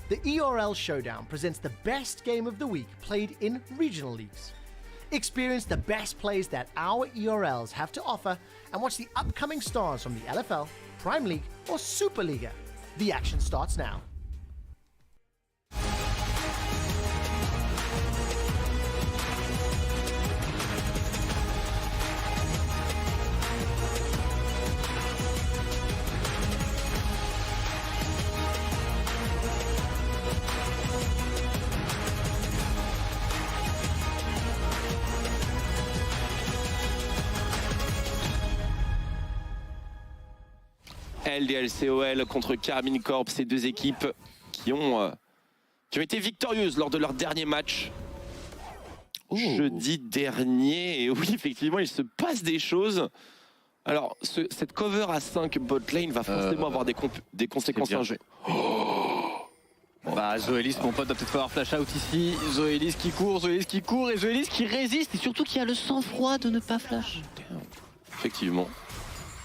The ERL Showdown presents the best game of the week played in regional leagues. Experience the best plays that our ERLs have to offer and watch the upcoming stars from the LFL, Prime League or Superliga. The action starts now. LDLCOL contre Carmine Corp, ces deux équipes qui ont été victorieuses lors de leur dernier match jeudi dernier. Et oui, effectivement, il se passe des choses. Alors, cette cover à 5 bot lane va forcément avoir des conséquences en jeu. Bah, Zoélis, mon pote, va peut-être falloir flash out ici. Zoélis qui court et Zoélis qui résiste et surtout qui a le sang-froid de ne pas flash. Effectivement.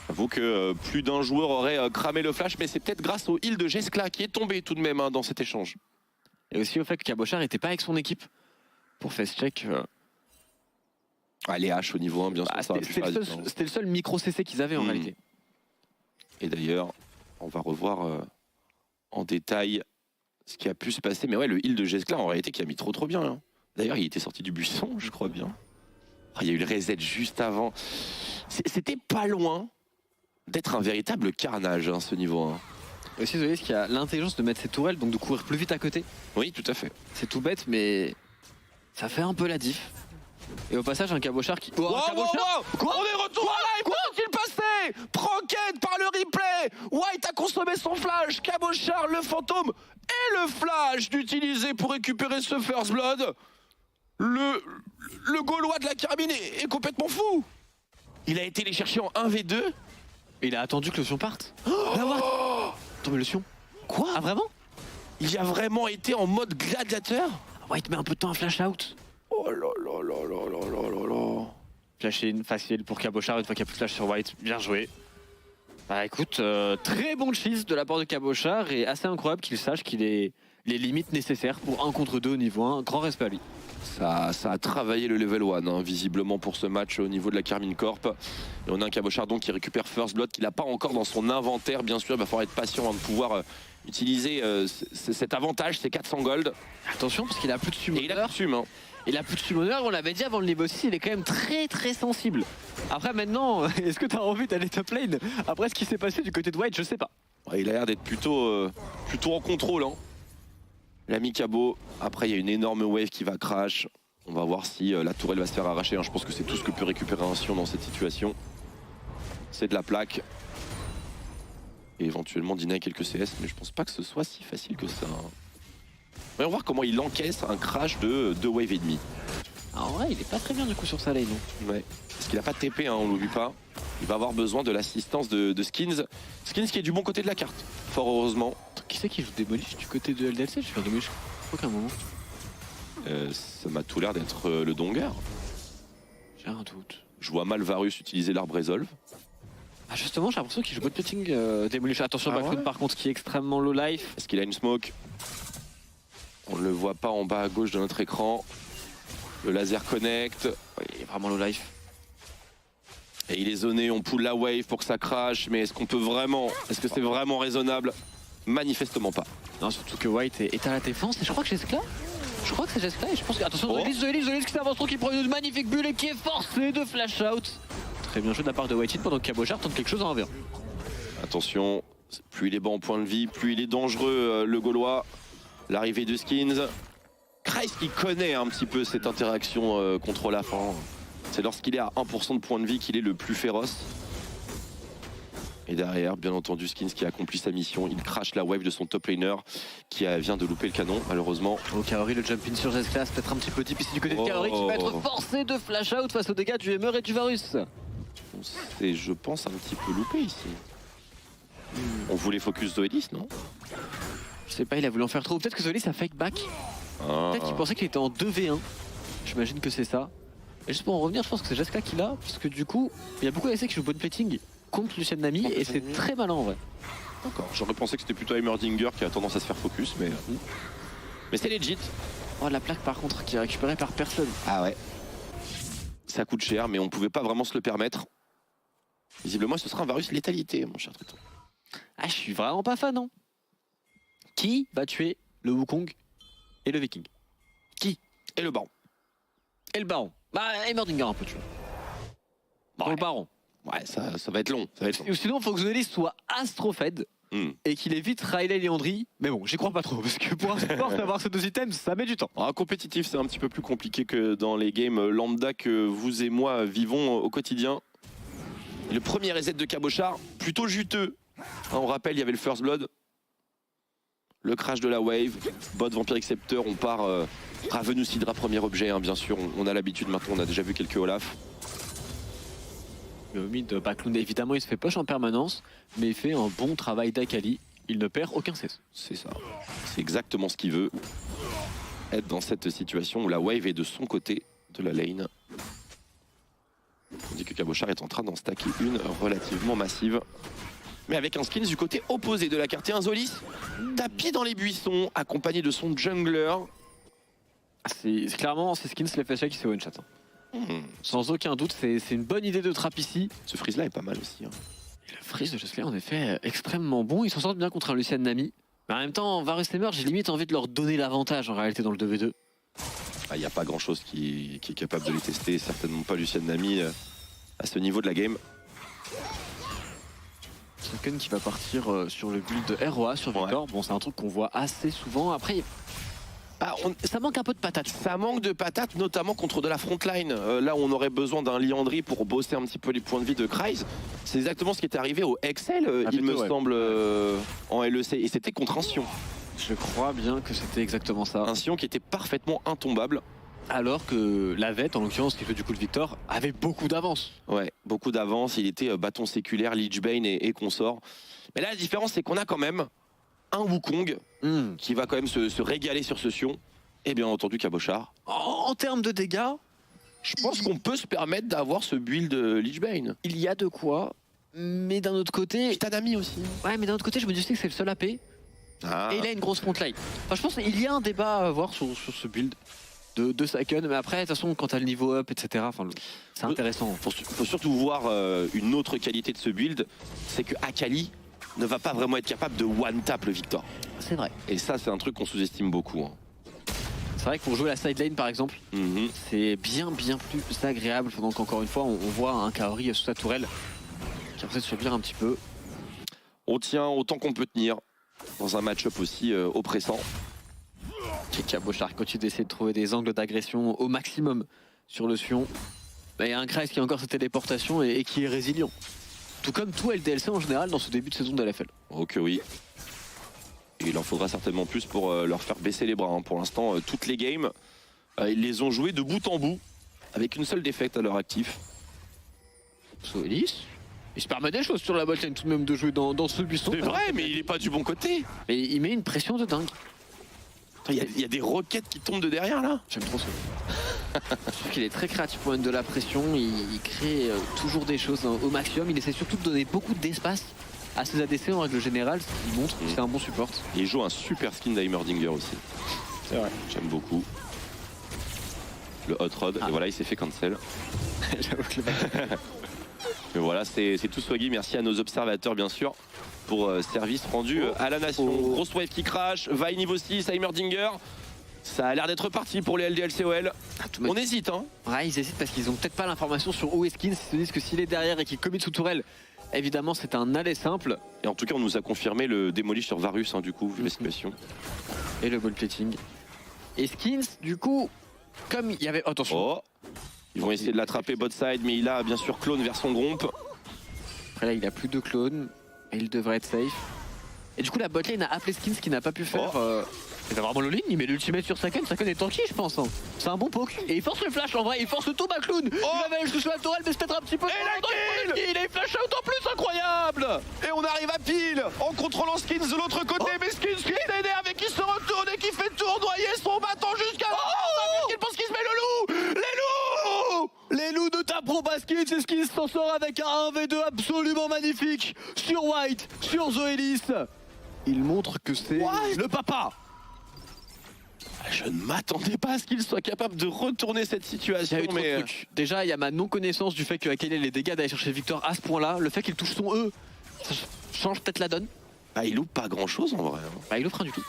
J'avoue que plus d'un joueur aurait cramé le flash, mais c'est peut-être grâce au heal de Geskla qui est tombé tout de même dans cet échange. Et aussi au fait que Cabochard n'était pas avec son équipe pour face check. Les H au niveau 1, bien sûr. C'était le seul micro CC qu'ils avaient en réalité. Et d'ailleurs, on va revoir en détail ce qui a pu se passer. Mais ouais, le heal de Geskla en réalité qui a mis trop bien. Hein. D'ailleurs, il était sorti du buisson, je crois bien. Il y a eu le reset juste avant. C'était pas loin d'être un véritable carnage, ce niveau 1. Aussi, Zoélis qui a l'intelligence de mettre ses tourelles, donc de courir plus vite à côté. Oui, tout à fait. C'est tout bête, mais ça fait un peu la diff. Et au passage, un Cabochard qui... Quoi On est retour en live. Qu'est-il passé? Proquette par le replay. White a consommé son flash. Cabochard, le fantôme et le flash d'utiliser pour récupérer ce first blood. Le Gaulois de la Carmine est complètement fou. Il a été les chercher en 1v2. Et il a attendu que le Sion parte. Là, what? Attends, mais le Sion. Quoi? Ah, vraiment? Il a vraiment été en mode gladiateur. White met un peu de temps à flash out. Oh là là là là là là là là. Flash in, facile pour Cabochard une fois qu'il y a plus de flash sur White. Bien joué. Bah écoute, très bon cheese de la part de Cabochard et assez incroyable qu'il sache qu'il ait les limites nécessaires pour 1 contre 2 au niveau 1. Grand respect à lui. Ça a travaillé le level 1 hein, visiblement pour ce match au niveau de la Carmine Corp. Et on a un Cabochard donc qui récupère First Blood qu'il n'a pas encore dans son inventaire. Bien sûr, il va falloir être patient avant de pouvoir utiliser cet avantage, ces 400 gold. Attention parce qu'il a plus de summoner. Et il a plus de sum, hein. Il a plus de summoner, on l'avait dit avant le niveau 6, il est quand même très sensible. Après maintenant, est-ce que tu as envie d'aller top lane après ce qui s'est passé du côté de White? Je sais pas. Ouais, il a l'air d'être plutôt en contrôle. Hein. L'ami Cabo, après il y a une énorme wave qui va crash. On va voir si la tourelle va se faire arracher. Hein. Je pense que c'est tout ce que peut récupérer un Sion dans cette situation. C'est de la plaque. Et éventuellement deny quelques CS, mais je pense pas que ce soit si facile que ça. Hein. On va voir comment il encaisse un crash de 2 waves et demi. Ah ouais, il est pas très bien du coup sur sa lane. Non. Ouais, parce qu'il a pas de TP, hein, on l'oublie pas. Il va avoir besoin de l'assistance de Skins. Skins qui est du bon côté de la carte, fort heureusement. Qui c'est qui joue Demolish du côté de LDLC? Je fais un Demolish aucun moment. Ça m'a tout l'air d'être le Donger. J'ai un doute. Je vois mal Varus utiliser l'arbre Resolve. Ah justement, j'ai l'impression qu'il joue bot pitting Demolish. Attention, Backroom ouais par contre qui est extrêmement low life. Est-ce qu'il a une smoke? On ne le voit pas en bas à gauche de notre écran. Le laser connect. Ouais, il est vraiment low life. Et il est zoné, on pull la wave pour que ça crache. Mais est-ce qu'on peut vraiment... Est-ce que c'est vraiment raisonnable? Manifestement pas. Non, surtout que White est à la défense. Et je crois que Jeskla. Je crois que c'est Jeskla et je pense que... Attention, Zoelis qui s'avance trop, qui prend une magnifique bulle et qui est forcé de flash out. Très bien joué de la part de White pendant que Cabochard tente quelque chose en 1v1. Attention, plus il est bas en point de vie, plus il est dangereux le Gaulois. L'arrivée de Skins. Christ qui connaît un petit peu cette interaction contre la fin. C'est lorsqu'il est à 1% de points de vie qu'il est le plus féroce. Et derrière, bien entendu, Skins qui accomplit sa mission. Il crache la wave de son top laner qui vient de louper le canon, malheureusement. Oh, Kaori, le jump in sur Jeskla, c'est peut-être un petit peu difficile du côté de Kaori qui va être forcé de flash out face aux dégâts du Hammer et du Varus. On s'est, je pense, un petit peu loupé ici. On voulait focus Zoelis, non? Je sais pas, il a voulu en faire trop. Peut-être que Zoelis a fake back. Peut-être qu'il pensait qu'il était en 2v1. J'imagine que c'est ça. Et juste pour en revenir, je pense que c'est Jeskla qui l'a. Parce que du coup, il y a beaucoup d'AC qui jouent bonne plating contre Lucien Nami. Et c'est très malin en vrai. D'accord, j'aurais pensé que c'était plutôt Heimerdinger qui a tendance à se faire focus, mais c'est legit. Oh, la plaque par contre qui est récupérée par personne. Ah ouais. Ça coûte cher, mais on pouvait pas vraiment se le permettre. Visiblement, ce sera un Varus létalité, mon cher Triton. Ah, je suis vraiment pas fan, non. Qui va tuer le Wukong et le Viking? Qui? Et le Baron. Et le Baron. Bah, Heimerdinger un peu, tu vois. Bon, le Baron. Ouais, ça va être long. Ça va être long. Ou sinon, il faut que Zoelis soit astro-fed et qu'il évite Riley et Leandri. Mais bon, j'y crois pas trop, parce que pour un support, avoir ces 2 items, ça met du temps. En compétitif, c'est un petit peu plus compliqué que dans les games lambda que vous et moi vivons au quotidien. Et le premier reset de Cabochard, plutôt juteux. On rappelle, il y avait le First Blood. Le crash de la wave, bot Vampire Scepter, on part Ravenous Hydra, premier objet, hein, bien sûr, on a l'habitude maintenant, on a déjà vu quelques Olaf. Le mid de Backlund, évidemment, il se fait push en permanence, mais il fait un bon travail d'Akali. Il ne perd aucun CS. C'est ça, c'est exactement ce qu'il veut. Être dans cette situation où la wave est de son côté de la lane. On dit que Cabochard est en train d'en stacker une relativement massive. Mais avec un Skins du côté opposé de la carte. Et un Zolis tapis dans les buissons, accompagné de son jungler. C'est clairement, c'est Skins les flèches qui se one-shot. Sans aucun doute, c'est une bonne idée de trap ici. Ce freeze là est pas mal aussi. Hein. Et le freeze de Jeskla en effet extrêmement bon. Ils s'en sortent bien contre un Lucien Nami. Mais en même temps, Varus Hammer, j'ai limite envie de leur donner l'avantage en réalité dans le 2v2. Il n'y a pas grand chose qui est capable de les tester. Certainement pas Lucien Nami à ce niveau de la game. Ken qui va partir sur le build de ROA sur Victor. Ouais. Bon, c'est un truc qu'on voit assez souvent. Après, ça manque un peu de patate. Ça manque de patate, notamment contre de la frontline. Là où on aurait besoin d'un Liandry pour bosser un petit peu les points de vie de Kryze. C'est exactement ce qui est arrivé au XL, il me semble, en LEC. Et c'était contre un Sion. Je crois bien que c'était exactement ça. Un Sion qui était parfaitement intombable. Alors que la Vette, en l'occurrence, qui fait du coup le Victor, avait beaucoup d'avance. Ouais, beaucoup d'avance. Il était bâton séculaire, Lich Bane et consort. Mais là, la différence, c'est qu'on a quand même un Wukong qui va quand même se régaler sur ce Sion. Et bien entendu, Cabochard. En termes de dégâts, je pense qu'on peut se permettre d'avoir ce build Lich Bane. il y a de quoi. Mais d'un autre côté... Tanami aussi. Ouais, mais d'un autre côté, je me dis que c'est le seul AP. Ah. Et il a une grosse frontline. Enfin, je pense qu'il y a un débat à avoir sur ce build de Saken. Mais après, de toute façon, quand t'as le niveau up, etc., c'est intéressant. Faut surtout voir une autre qualité de ce build, c'est que Akali ne va pas vraiment être capable de one-tap le Victor. C'est vrai. Et ça, c'est un truc qu'on sous-estime beaucoup. Hein. C'est vrai que pour jouer la side lane, par exemple, c'est bien plus agréable. Donc, encore une fois, on voit un Kaori sous sa tourelle qui essaie de subir un petit peu. On tient autant qu'on peut tenir dans un match-up aussi oppressant. Cabochard continue d'essayer de trouver des angles d'agression au maximum sur le Sion. Il y a un Kreis qui a encore sa téléportation et qui est résilient. Tout comme tout LDLC en général dans ce début de saison de LFL. Oh que oui. Et il en faudra certainement plus pour leur faire baisser les bras. Hein. Pour l'instant, toutes les games, ils les ont jouées de bout en bout, avec une seule défaite à leur actif. Soelis, il se permet des choses sur la botlane tout de même de jouer dans ce buisson. C'est vrai, mais il est pas du bon côté. Mais il met une pression de dingue. Il y a des roquettes qui tombent de derrière là. J'aime trop ça. Je trouve qu'il est très créatif pour mettre de la pression. Il crée toujours des choses au maximum. Il essaie surtout de donner beaucoup d'espace à ses ADC en règle générale. Ce qui montre que c'est un bon support. Et il joue un super skin d'Heimerdinger aussi. C'est vrai. J'aime beaucoup. Le hot rod. Et voilà, il s'est fait cancel. J'avoue que le Mais voilà, c'est tout swaggy. Merci à nos observateurs, bien sûr, pour service rendu à la nation. Grosse wave qui crash. Vi niveau 6, Heimerdinger. Ça a l'air d'être parti pour les LDLCOL. On hésite, hein. Ouais, ils hésitent parce qu'ils ont peut-être pas l'information sur où est Skins. Ils se disent que s'il est derrière et qu'il commit sous tourelle, évidemment, c'est un aller simple. Et en tout cas, on nous a confirmé le démolish sur Varus, hein, du coup, vu la situation. Et le ball plating. Et Skins, du coup, comme il y avait... Attention. Oh, ils vont essayer de l'attraper bot side, mais il a bien sûr clone vers son grompe. Après là, il a plus de clones. Et il devrait être safe. Et du coup, la botlane a appelé Skins qui n'a pas pu faire... Il a vraiment le ligne, il met l'ultimate sur Saken est tanky je pense. Hein. C'est un bon poke. Et il force le flash en vrai, il force le tout Macloun. Il va aller jusqu'à la tourelle mais c'est peut-être un petit peu... Et il a flash out en plus, incroyable. Et on arrive à pile en contrôlant Skins de l'autre côté. Mais Skins qui est énervé et qui se retourne et qui fait tournoyer son bâton jusqu'à la... Il pense qu'il se met le loup. Les loups de taperont pas Skins et Skins s'en sort avec un 1v2 absolument magnifique sur White, sur Zoelis. Il montre que c'est le papa. Je ne m'attendais pas à ce qu'il soit capable de retourner cette situation. Il y a eu trop de trucs. Déjà, il y a ma non-connaissance du fait que Akali ait les dégâts d'aller chercher Victor à ce point-là. Le fait qu'il touche son E, ça change peut-être la donne. Bah, il loupe pas grand-chose en vrai. Bah, il loupe rien du tout.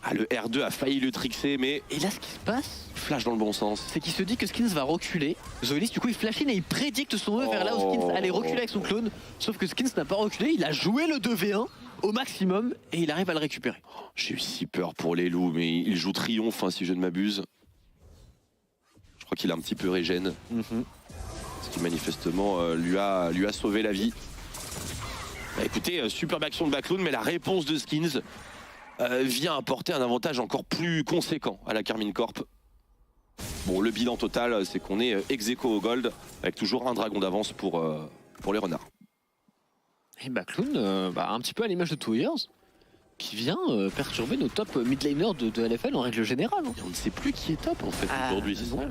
Ah, le R2 a failli le trixer, mais... Et là, ce qui se passe, flash dans le bon sens. c'est qu'il se dit que Skins va reculer. Zoelis, du coup, il flash in et il prédicte son E vers là où Skins allait reculer avec son clone. Sauf que Skins n'a pas reculé, il a joué le 2v1 au maximum et il arrive à le récupérer. J'ai eu si peur pour les loups, mais il joue triomphe, hein, si je ne m'abuse. Je crois qu'il a un petit peu régène. Ce qui manifestement lui a sauvé la vie. Bah, écoutez, superbe action de Backloon, mais la réponse de Skins vient apporter un avantage encore plus conséquent à la Carmine Corp. Bon, le bilan total, c'est qu'on est ex-aequo au gold, avec toujours un dragon d'avance pour les renards. Et Backloon, un petit peu à l'image de 2 Years, qui vient perturber nos top mid laners de LFL en règle générale. Hein. Et on ne sait plus qui est top en fait aujourd'hui, c'est ça.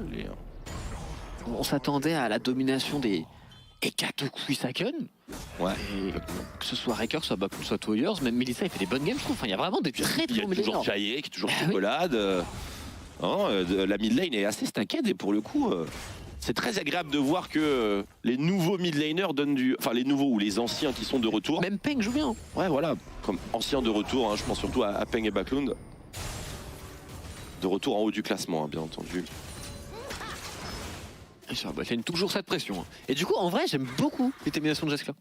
On s'attendait à la domination des Ekatoku Saken. Ouais. Et que ce soit Raker, soit Backloon, soit 2 Years, même Melissa il fait des bonnes games, je trouve. Enfin, il y a vraiment des très bons mid laners. Il y a toujours Jaye, qui est toujours chocolade. La mid lane est assez stacked et pour le coup... c'est très agréable de voir que les nouveaux mid laners donnent du... Enfin, les nouveaux ou les anciens qui sont de retour. Même Peng joue bien. Ouais, voilà. Comme anciens de retour, hein, je pense surtout à Peng et Backloon. De retour en haut du classement, hein, bien entendu. Et sur la botlane, toujours cette pression. Hein. Et du coup, en vrai, j'aime beaucoup les terminations de Jeskla.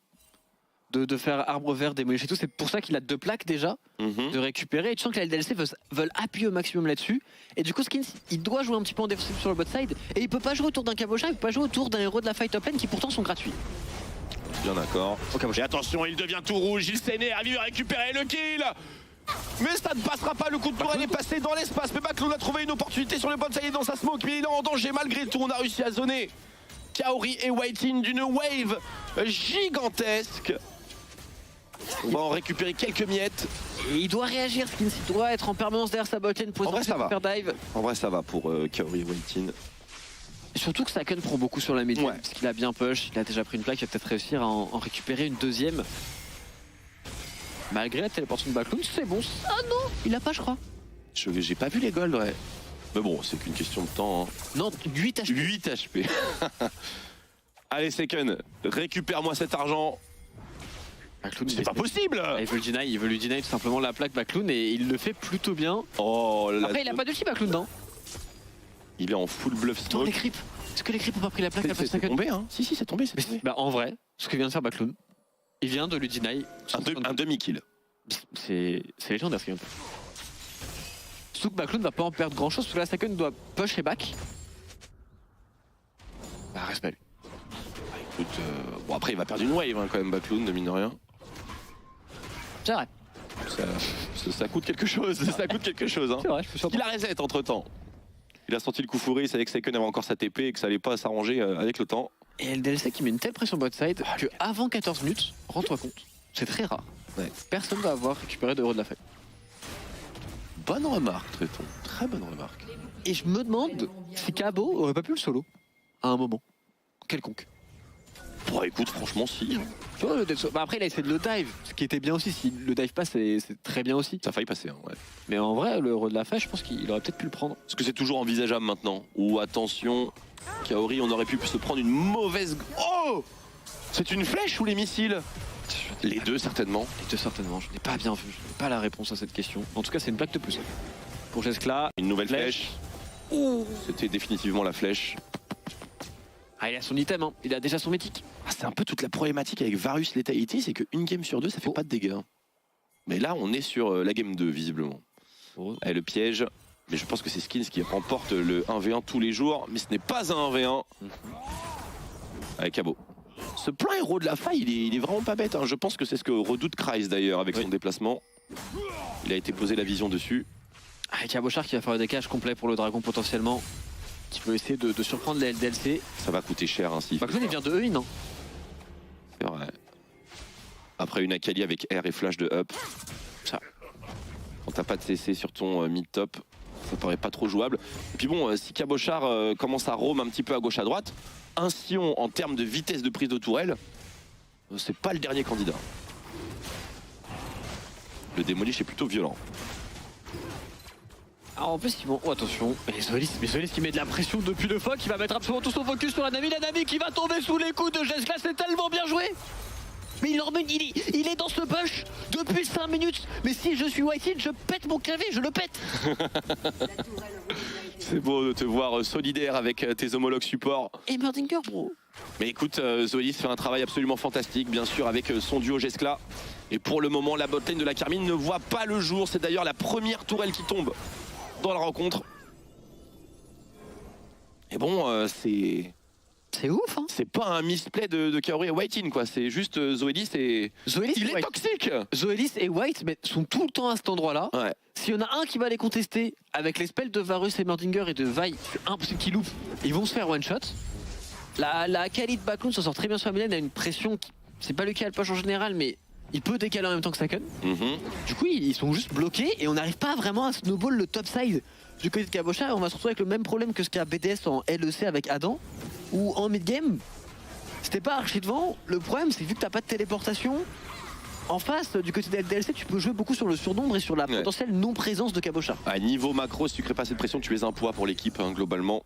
De faire arbre vert, démolir et tout. C'est pour ça qu'il a 2 plaques déjà, de récupérer. Et tu sens que la LDLC veulent appuyer au maximum là-dessus. Et du coup, Skins, il doit jouer un petit peu en défensif sur le bot side. Et il peut pas jouer autour d'un Cabochard, il peut pas jouer autour d'un héros de la fight top lane qui pourtant sont gratuits. Bien d'accord. Et attention, il devient tout rouge, il s'énerve, il va récupérer le kill. Mais ça ne passera pas, le coup de tourelle est passé dans l'espace. Mais Bacloun a trouvé une opportunité sur le bot, ça y est dans sa smoke, mais il est en danger malgré tout. On a réussi à zoner Kaori et Whitin d'une wave gigantesque. On va en récupérer quelques miettes. Et il doit réagir, Skins, il doit être en permanence derrière sa botlane pour essayer de faire dive. En vrai ça va pour Kaori et Whitin. Et surtout que Saken prend beaucoup sur la mid Ouais. parce qu'il a bien push, il a déjà pris une plaque, il va peut-être réussir à en récupérer une deuxième. Malgré la téléportation de Bacloun, c'est bon. Ah non, il a pas, je crois. J'ai pas vu les golds, ouais. Mais bon, c'est qu'une question de temps. Hein. Non, 8 HP. 8 HP. Allez, Seken, récupère-moi cet argent. Bacloun, C'est pas possible. Il veut lui deny tout simplement la plaque Bacloun et il le fait plutôt bien. Oh, Après, il a pas d'ulti Bacloun, non? Il est en full bluff Attends, smoke. les creeps. Est-ce que les creeps ont pas pris la plaque à la place de C'est Saken? tombé, hein. Si, c'est tombé, c'est tombé. Bah, en vrai, ce que vient de faire Bacloun, il vient de lui deny Un demi-kill. C'est légendaire ce qu'il vient de faire. Surtout que Bacloun va pas en perdre grand chose parce que la Saken doit push et back. Bah, reste pas lui. Écoute, bon, après, il va perdre une wave hein, quand même, Bacloun, de mine de rien. C'est vrai. Ça coûte quelque chose, ça coûte quelque chose. Hein. C'est vrai, je suis sûr. Il a reset entre temps. Il a senti le coup fourré, il savait que Seken avait encore sa TP et que ça allait pas s'arranger avec le temps. Et LDLC qui met une telle pression bot side que avant 14 minutes, rends-toi compte, c'est très rare. Ouais. Personne va avoir récupéré d'euros de la fête. Bonne remarque, Tréton. Très bonne remarque. Et je me demande si Cabo aurait pas pu le solo à un moment quelconque. Bon, écoute, franchement, si. Tu vois, bah après, il a essayé de le dive, ce qui était bien aussi. Si le dive passe, c'est très bien aussi. Ça a failli passer, hein, ouais. Mais en vrai, le euro de la fête, je pense qu'il aurait peut-être pu le prendre. Est-ce que c'est toujours envisageable maintenant? Ou attention, Kaori, on aurait pu se prendre une mauvaise. Oh! C'est une flèche ou les missiles? Les deux, certainement. Les deux, certainement. Je n'ai pas bien vu. Je n'ai pas la réponse à cette question. En tout cas, c'est une plaque de plus. Pour Jeskla, Une nouvelle flèche. C'était définitivement la flèche. ah, il a son item, hein. Il a déjà son mythique. Ah, c'est un peu toute la problématique avec Varus Lethality, c'est qu'une game sur deux, ça fait pas de dégâts. Mais là, on est sur la game 2, visiblement. Oh. Et le piège. Mais je pense que c'est Skins qui remporte le 1v1 tous les jours. Mais ce n'est pas un 1v1. Avec Cabo. Ce plan héros de la faille, il est vraiment pas bête. Hein. Je pense que c'est ce que redoute Kreis d'ailleurs avec son déplacement. Il a été posé la vision dessus. Avec Cabochard qui va faire le décalage complet pour le dragon potentiellement. Qui peut essayer de surprendre les LDLC. Ça va coûter cher ainsi. Bacloun, il vient de E, non? C'est vrai. Après une Akali avec R et flash de up. Ça. Quand t'as pas de CC sur ton mid-top, ça paraît pas trop jouable. Et puis bon, si Cabochard commence à roam un petit peu à gauche à droite, un Sion en termes de vitesse de prise de tourelle, c'est pas le dernier candidat. Le démolish est plutôt violent. Alors en plus ils vont... Oh attention, mais Zoelis qui met de la pression depuis le FOC, qui va mettre absolument tout son focus sur la Nami qui va tomber sous les coups de Jeskla, c'est tellement bien joué. Mais il est dans ce push depuis 5 minutes. Mais si je suis White, je pète mon clavier, je le pète. C'est beau de te voir solidaire avec tes homologues support. Et Merdinger, bro. Mais écoute, Zoelis fait un travail absolument fantastique, bien sûr, avec son duo Jeskla. Et pour le moment, la botlane de la Carmine ne voit pas le jour. C'est d'ailleurs la première tourelle qui tombe dans la rencontre. Et bon, c'est... C'est ouf, hein. C'est pas un misplay de Kaori et Whitin, quoi. C'est juste Zoelis et... Il est toxique. Zoelis et White sont tout le temps à cet endroit-là. Ouais. S'il y en a un qui va les contester avec les spells de Varus et Merdinger et de Vi, c'est impossible qu'ils loupent. Ils vont se faire one-shot. La Kali de Bacloun s'en sort très bien sur la midlane, il a une pression qui... C'est pas lui qui a le push en général, mais il peut décaler en même temps que Saken. Du coup, ils sont juste bloqués et on n'arrive pas vraiment à snowball le top side du côté de Cabochard. Et on va se retrouver avec le même problème que ce qu'a BDS en LEC avec Adam, où en mid-game, c'était pas archi devant. Le problème, c'est que vu que t'as pas de téléportation, en face, du côté de LDLC, tu peux jouer beaucoup sur le surnombre et sur la potentielle non-présence de Cabochard. À niveau macro, si tu crées pas cette pression, tu es un poids pour l'équipe, hein, globalement.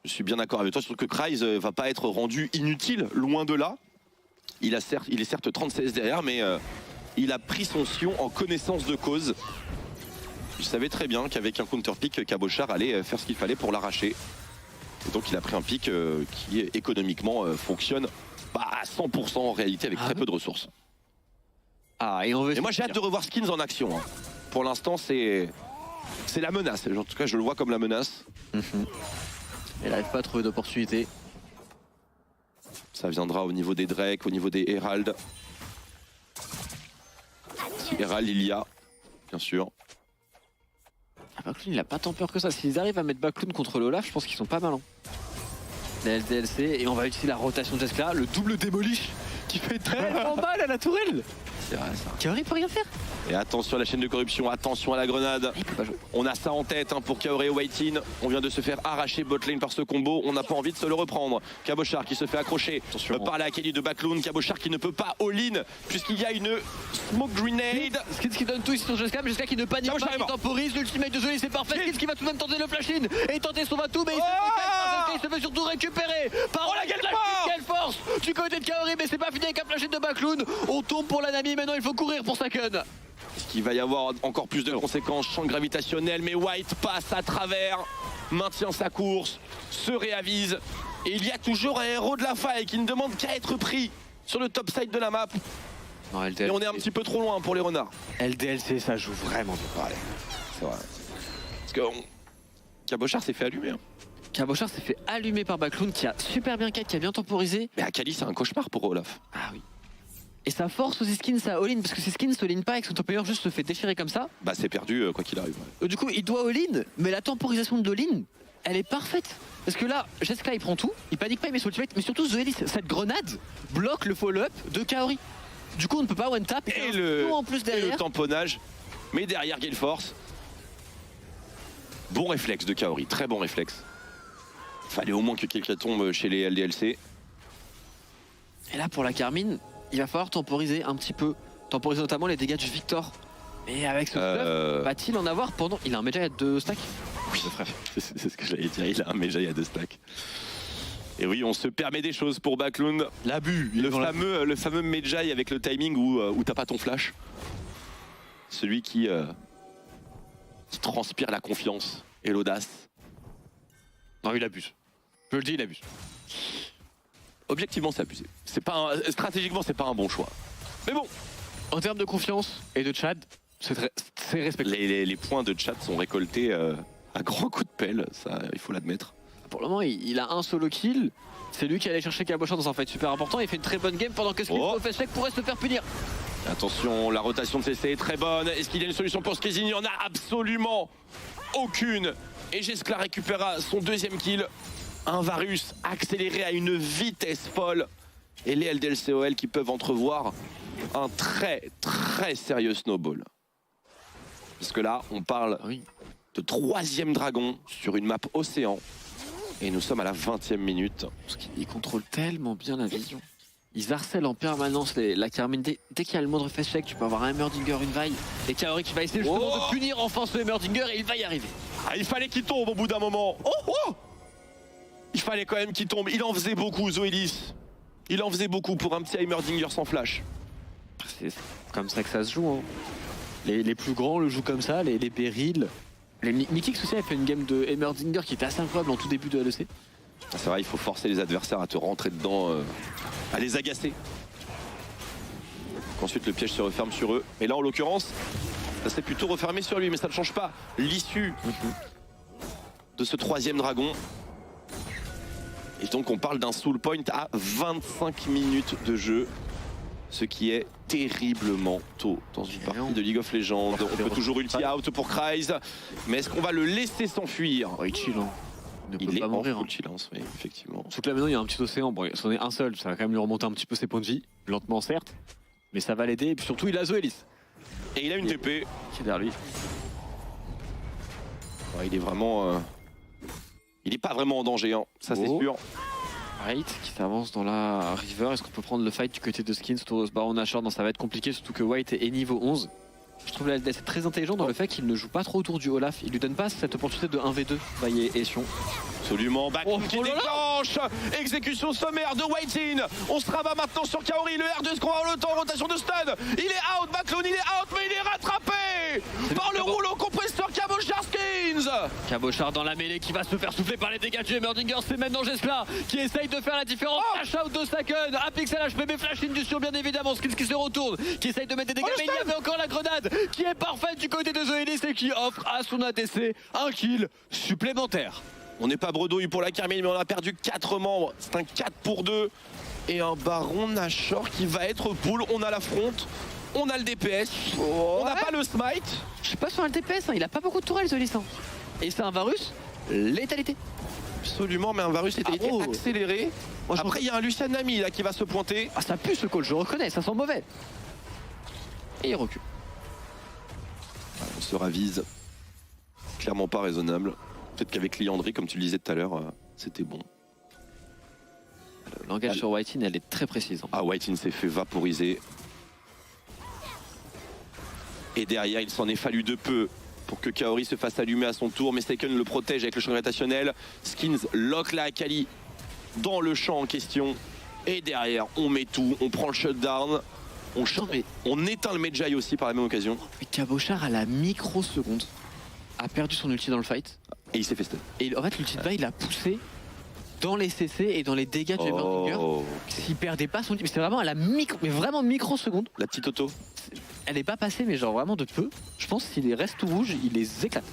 Je suis bien d'accord avec toi, surtout que Kreis va pas être rendu inutile, loin de là. Il est certes 36 derrière, mais il a pris son Sion en connaissance de cause. Il savait très bien qu'avec un counter-pick, Cabochard allait faire ce qu'il fallait pour l'arracher. Et donc il a pris un pick qui économiquement fonctionne à 100% en réalité avec très peu de ressources. Ah, et moi j'ai hâte de revoir Skins en action. Hein. Pour l'instant, c'est la menace. En tout cas, je le vois comme la menace. Il n'arrive pas à trouver d'opportunité. Ça viendra au niveau des Drake, au niveau des Herald. Si Herald il y a, bien sûr. Backloon, il a pas tant peur que ça. S'ils arrivent à mettre Backloon contre l'Olaf, je pense qu'ils sont pas malins. La LDLC, et on va utiliser la rotation de Jeskla, le double démolish qui fait tellement mal à la tourelle. C'est vrai ça. Kaori peut rien faire. Et attention à la chaîne de corruption, attention à la grenade. Il peut pas jouer. On a ça en tête hein, pour Kaori et White-In. On vient de se faire arracher botlane par ce combo. On n'a pas envie de se le reprendre. Cabochard qui se fait accrocher par la Kelly de Backloon. Cabochard qui ne peut pas all-in puisqu'il y a une smoke grenade. Skins qui donne tout ici sur Jeskla, mais Jeskla qui ne panique pas, qui temporise. L'ultimate de Zoé, c'est parfait. Skins qui va tout de même tenter le flash-in et tenter son Vatou, mais il se fait surtout récupérer par la quelle force du côté de Kaori, mais c'est pas fini avec un flash-in de Backloon. On tombe pour la Nami, maintenant il faut courir pour sa Kun. Est-ce qu'il va y avoir encore plus de conséquences? Champ gravitationnel, mais White passe à travers, maintient sa course, se réavise. Et il y a toujours un héros de la faille qui ne demande qu'à être pris sur le top side de la map. Non, Et on est un petit peu trop loin pour les renards. LDLC, ça joue vraiment bien. Ouais, c'est vrai. Parce que Cabochard s'est fait allumer. Hein. Cabochard s'est fait allumer par Backloon qui a super bien kite, qui a bien temporisé. Mais Akali, c'est un cauchemar pour Olaf. Ah oui. Et ça force aussi Skins à all-in, parce que si Skins all-in pas et que son top player juste se fait déchirer comme ça. Bah c'est perdu quoi qu'il arrive. Du coup, il doit all-in, mais la temporisation de all-in, elle est parfaite. Parce que là, Jeskla il prend tout, il panique pas, il met son ultimate, mais surtout Zoélis, cette grenade bloque le follow-up de Kaori. Du coup, on ne peut pas one-tap Et le, en plus derrière. Et le tamponnage, mais derrière Gale Force. Bon réflexe de Kaori, très bon réflexe. Fallait au moins que quelqu'un tombe chez les LDLC. Et là, pour la Carmine, il va falloir temporiser un petit peu. Temporiser notamment les dégâts du Victor. Mais avec ce stuff, va-t-il en avoir pendant... Il a un Medjay à 2 stacks. Oui, frère, c'est ce que j'allais dire, il a un Medjay à 2 stacks. Et oui, on se permet des choses pour Backloon. L'abus. Le fameux Medjay avec le timing où t'as pas ton flash. Celui qui transpire la confiance et l'audace. Non, il abuse. Je le dis, il abuse. Objectivement, c'est abusé. Stratégiquement, c'est pas un bon choix. Mais bon. En termes de confiance et de Chad, c'est respectable. Les points de Chad sont récoltés à grands coups de pelle, ça, il faut l'admettre. Pour le moment, il a un solo kill. C'est lui qui allait chercher Cabochard dans un fight super important. Il fait une très bonne game pendant que Skins au fait sec pourrait se faire punir. Attention, la rotation de CC est très bonne. Est-ce qu'il y a une solution pour Skins? Il n'y en a absolument aucune. Et Jeskla récupérera son deuxième kill. Un Varus accéléré à une vitesse folle. Et les LDLCOL qui peuvent entrevoir un très très sérieux snowball. Parce que là, on parle de 3e dragon sur une map océan. Et nous sommes à la 20e minute. Parce qu'ils contrôlent tellement bien la vision. Ils harcèlent en permanence la Carmine. Dès qu'il y a le moindre face check, tu peux avoir un Hummerdinger, une vaille. Et Kaori qui va essayer justement de punir enfin ce Hummerdinger et il va y arriver. Ah, il fallait qu'il tombe au bout d'un moment. Il fallait quand même qu'il tombe. Il en faisait beaucoup, Zoélis. Il en faisait beaucoup pour un petit Hummerdinger sans flash. C'est comme ça que ça se joue. Hein. Les plus grands le jouent comme ça, les Beryl. Les Mythics aussi a fait une game de Hummerdinger qui était assez incroyable en tout début de LEC. C'est vrai, il faut forcer les adversaires à te rentrer dedans, à les agacer. Ensuite, le piège se referme sur eux. Et là, en l'occurrence, ça s'est plutôt refermé sur lui, mais ça ne change pas l'issue de ce 3e dragon. Et donc, on parle d'un soul point à 25 minutes de jeu. Ce qui est terriblement tôt dans une partie de League of Legends. On peut toujours ulti out pour Kryze, mais est-ce qu'on va le laisser s'enfuir? Il chill, hein. Il est pas mourir. Full silence, oui, effectivement. Surtout que là maintenant il y a un petit océan, bon, c'en est un seul, ça va quand même lui remonter un petit peu ses points de vie, lentement certes, mais ça va l'aider, et puis surtout il a Zoélis. Et il a une TP. Qui est derrière lui. Ouais, il est vraiment... Il n'est pas vraiment en danger, hein. Ça c'est sûr. White qui s'avance dans la river, est-ce qu'on peut prendre le fight du côté de Skins autour de ce baron Nashor? Non, ça va être compliqué, surtout que White est niveau 11. Je trouve la LDS très intelligent dans le fait qu'il ne joue pas trop autour du Olaf. Il lui donne pas cette opportunité de 1v2 Vaillé et Sion. Absolument, Backloon qui déclenche. Exécution sommaire de White-In. On se rabat maintenant sur Kaori. Le R2 qu'on va le temps, rotation de stun. Il est out, Backloon, il est out, mais il est rattrapé par le rouleau compresseur Cabochard Skins. Cabochard dans la mêlée qui va se faire souffler par les dégâts du Hummerdinger. C'est maintenant Jeskla qui essaye de faire la différence. Flash out de sa Kun. Un pixel HP, mais flash in du Sion bien évidemment. Skins qui se retourne, qui essaye de mettre des dégâts, mais il y avait encore la grenade qui est parfaite du côté de Zoélis et qui offre à son ADC un kill supplémentaire. On n'est pas bredouille pour la Carmine, mais on a perdu 4 membres. C'est un 4 pour 2. Et un baron Nashor qui va être pull. On a l'affronte. On a le DPS, on n'a pas le smite. Je sais pas sur un DPS, hein, il a pas beaucoup de tourelles ce Lis. Et c'est un Varus, létalité. Absolument, mais un Varus était accéléré. Moi, après, il y a un Lucian Nami là qui va se pointer. Ah, ça pue ce call, je reconnais, ça sent mauvais. Et il recule. On se ravise. Clairement pas raisonnable. Peut-être qu'avec Liandry, comme tu le disais tout à l'heure, c'était bon. Le langage sur Whitin, elle est très précise. Ah, Whitin s'est fait vaporiser. Et derrière, il s'en est fallu de peu pour que Kaori se fasse allumer à son tour. Mais Seiken le protège avec le champ gravitationnel. Skins lock la Akali dans le champ en question. Et derrière, on met tout, on prend le shutdown. On éteint le Medjay aussi par la même occasion. Mais Cabochard, à la microseconde, a perdu son ulti dans le fight. Et il s'est fait stun. Et en fait, l'ulti de bas, il a poussé dans les CC et dans les dégâts du Everbringer. S'il perdait pas son ulti, mais c'est vraiment à la microseconde. La petite auto. Elle n'est pas passée, mais genre vraiment de peu. Je pense que s'il reste tout rouge, il les éclate.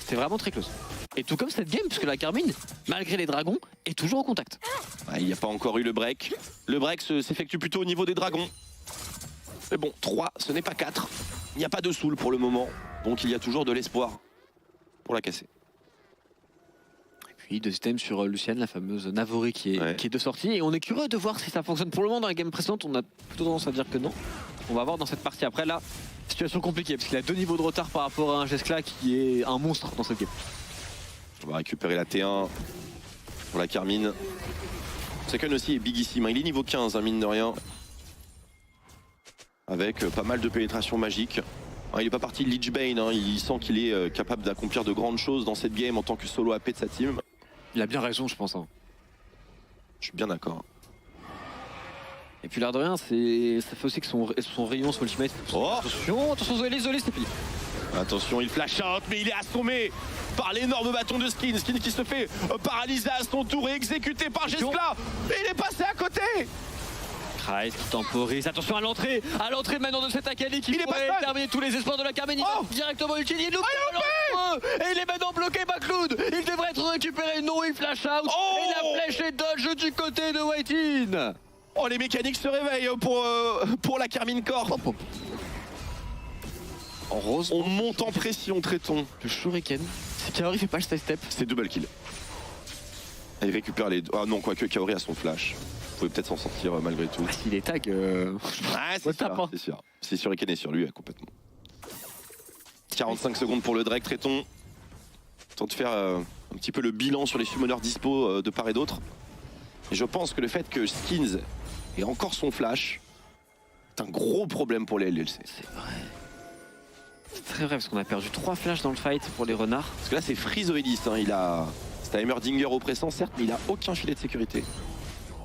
C'est vraiment très close. Et tout comme cette game, puisque la Carmine, malgré les dragons, est toujours au contact. Ah, il n'y a pas encore eu le break. Le break s'effectue plutôt au niveau des dragons. Mais bon, 3, ce n'est pas 4. Il n'y a pas de soul pour le moment. Donc il y a toujours de l'espoir pour la casser. Et puis deux items sur Luciane, la fameuse Navoré qui est de sortie. Et on est curieux de voir si ça fonctionne. Pour le moment, dans la game précédente, on a plutôt tendance à dire que non. On va voir dans cette partie. Après là, situation compliquée, parce qu'il a 2 niveaux de retard par rapport à un Jeskla qui est un monstre dans cette game. On va récupérer la T1 pour la Carmine. Seiken aussi est bigissime. Il est niveau 15, hein, mine de rien. Avec pas mal de pénétration magique. Il n'est pas parti de Lichbane, hein. Il sent qu'il est capable d'accomplir de grandes choses dans cette game en tant que solo AP de sa team. Il a bien raison, je pense. Hein. Je suis bien d'accord. Et puis l'air de rien, ça fait aussi que son rayon sur ultimate. Oh, attention, Zoé, c'est fini. Attention, il flash out, mais il est assommé par l'énorme bâton de Skin. Skin qui se fait paralyser à son tour et exécuté par Jeskla. Et il est passé à côté. Kreis qui temporise. Attention à l'entrée maintenant de cet Akali qui pourrait terminer tous les espoirs de la Carmine. Directement utile. Et il est maintenant bloqué, Backloud. Il devrait être récupéré. Non, il flash out. Et la flèche est dodge du côté de Whitin. Oh, les mécaniques se réveillent pour la Carmine Corp. En rose. On monte en pression, traitons. Le Shuriken. Si Kaori fait pas le side step. C'est double kill. Il récupère les... Ah non, quoique Kaori a son flash. Vous pouvez peut-être s'en sortir malgré tout. Ah, s'il est tag... Ah, c'est sûr. Si Shuriken est sur lui, complètement. 45 secondes pour le Drake, traitons. Temps de faire un petit peu le bilan sur les summoners dispo de part et d'autre. Et je pense que le fait que Skins ait encore son flash est un gros problème pour les LEC. C'est vrai. C'est très vrai parce qu'on a perdu 3 flashs dans le fight pour les renards. Parce que là c'est Frizoelis, hein. Il a... C'est un Heimerdinger oppressant certes, mais il a aucun filet de sécurité.